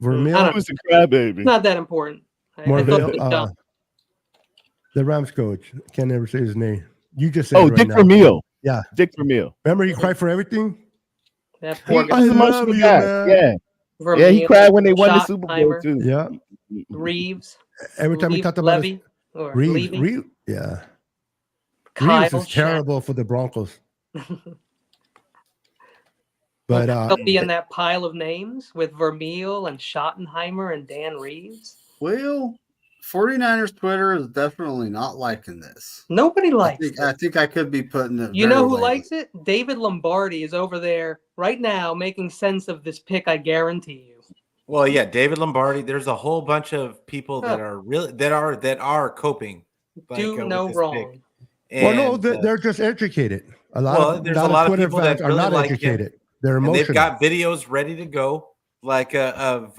Vermeil, don't was a crybaby. It's not that important. I thought it Morville, was dumb. the Rams coach. I can't never say his name. You just said Oh, it right Dick now. Vermeil. Yeah, Dick Vermeil. remember he cried for everything. That poor He's guy. an emotional guy. man. Yeah. Yeah, he cried when they won the Super Bowl Schottenheimer, too. Yeah, Reeves, every time he talked about Levy, or Reeves, Levy, yeah, Kyle, Reeves is Shaq. terrible for the Broncos. But They'll be in that pile of names with Vermeil and Schottenheimer and Dan Reeves. Well, 49ers Twitter is definitely not liking this. Nobody likes it. I think I could be putting it. You know very who lightly. likes it? David Lombardi is over there right now making sense of this pick, I guarantee you. Well, yeah, David Lombardi. There's a whole bunch of people that are really that are coping. Do with no this wrong. pick. well, no, And, they're just educated. there's a lot of Twitter people that fans are really not like him, educated. They're and emotional. they've got videos ready to go, like of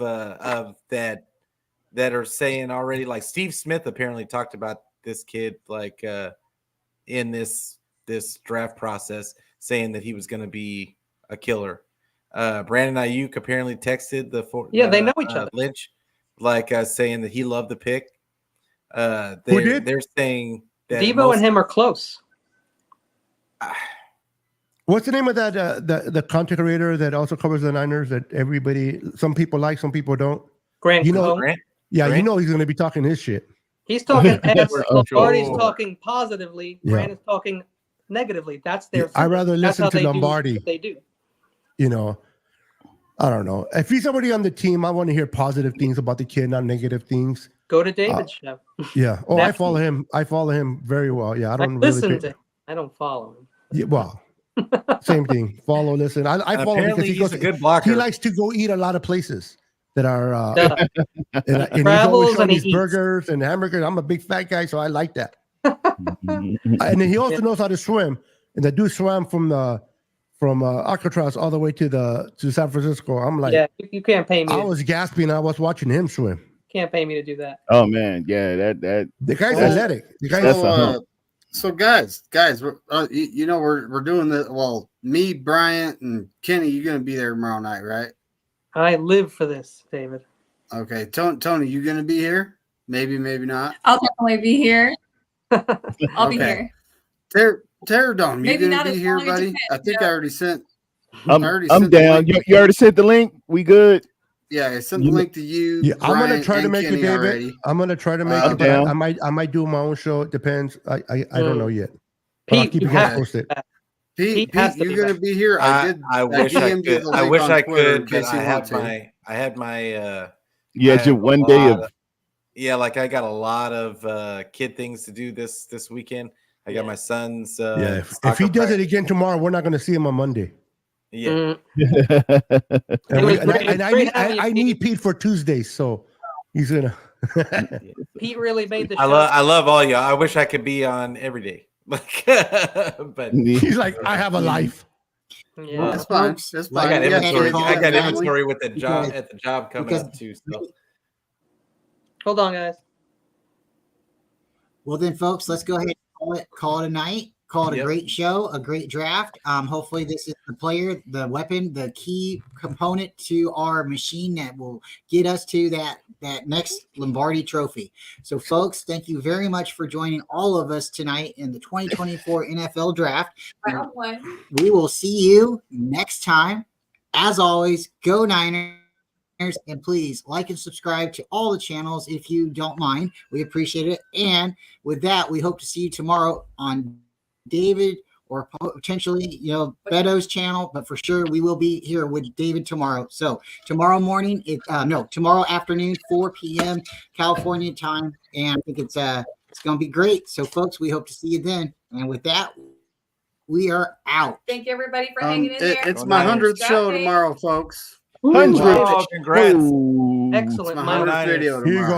that are saying already. Like Steve Smith apparently talked about this kid, like in this draft process, saying that he was going to be a killer. Brandon Ayuk apparently texted they know each other. Lynch, like saying that he loved the pick. Who did? They're saying that Debo and him are close. What's the name of that the content creator that also covers the Niners that some people like, some people don't? Grant Cohn. Grant? Yeah, Grant? you know he's going to be talking his shit. He's talking as Lombardi's Sure. talking positively. Yeah. Grant is talking negatively. That's their. I'd rather That's listen how to they do Lombardi. what they do. You know, I don't know. If he's somebody on the team, I want to hear positive things about the kid, not negative things. Go to David's show. Yeah. Oh, I That's- follow him. I follow him very well. Yeah, I I don't listen really to him. I don't follow him. Yeah, well, same thing. Follow, listen. I And follow him because apparently he he's goes. a good blocker. He likes to go eat a lot of places that are. Duh. And he's Travels always and showing he these eats. burgers and hamburgers. I'm a big fat guy, so I like that. And he also knows how to swim. And the dude swam from Alcatraz all the way to San Francisco. I'm like, yeah, you can't pay me. I was gasping. I was watching him swim. Can't pay me to do that. Oh man, yeah, that the guy's athletic. The guy's so guys, we're doing this. Well, me, Bryant, and Kenny, you're gonna be there tomorrow night, right? I live for this, David. Okay, Tony, you gonna be here? Maybe not. I'll definitely be here. I'll be here. Pterodome, you Maybe gonna not be as here, long as buddy? you I think I already sent. I'm sent down. You already sent the link. We good? Yeah, I sent the link to you. Yeah, I'm gonna Brian, try to and make Kenny it, David. already. I'm gonna try to make I'm it, but down. I might do my own show. It depends. I don't know yet. But I'll Pete, keep you you guys have posted. Pete, has to you're be gonna back. be here. I wish I DM'd you could. the I link wish on I Twitter in could, but case you want to. I had my You had your one day of like I got a lot of kid things to do this weekend. I got my son's Yeah, if he does it again tomorrow, we're not going to see him on Monday. Yeah. I need Pete for Tuesdays, so he's gonna. Pete really made the show. I love all y'all. I wish I could be on every day. But he's like, I have a life. Yeah, That's fine. That's fine. I got You have inventory. to call I got it family. inventory with the job at the job coming up too. So hold on, guys. Well, then, folks, let's go ahead and call it a night. Call it a great show, a great draft. Hopefully, this is the player, the weapon, the key component to our machine that will get us to that next Lombardi Trophy. So, folks, thank you very much for joining all of us tonight in the 2024 NFL Draft. We will see you next time. As always, go Niners. And please like and subscribe to all the channels if you don't mind. We appreciate it. And with that, we hope to see you tomorrow on David or potentially, Beto's channel, but for sure we will be here with David tomorrow. So tomorrow morning, tomorrow afternoon, 4 p.m. California time. And I think it's going to be great. So folks, we hope to see you then. And with that, we are out. Thank you everybody for hanging in there. It's my 100th show tomorrow, folks. 100. congrats. Excellent. It's my 100th video tomorrow. Here you go.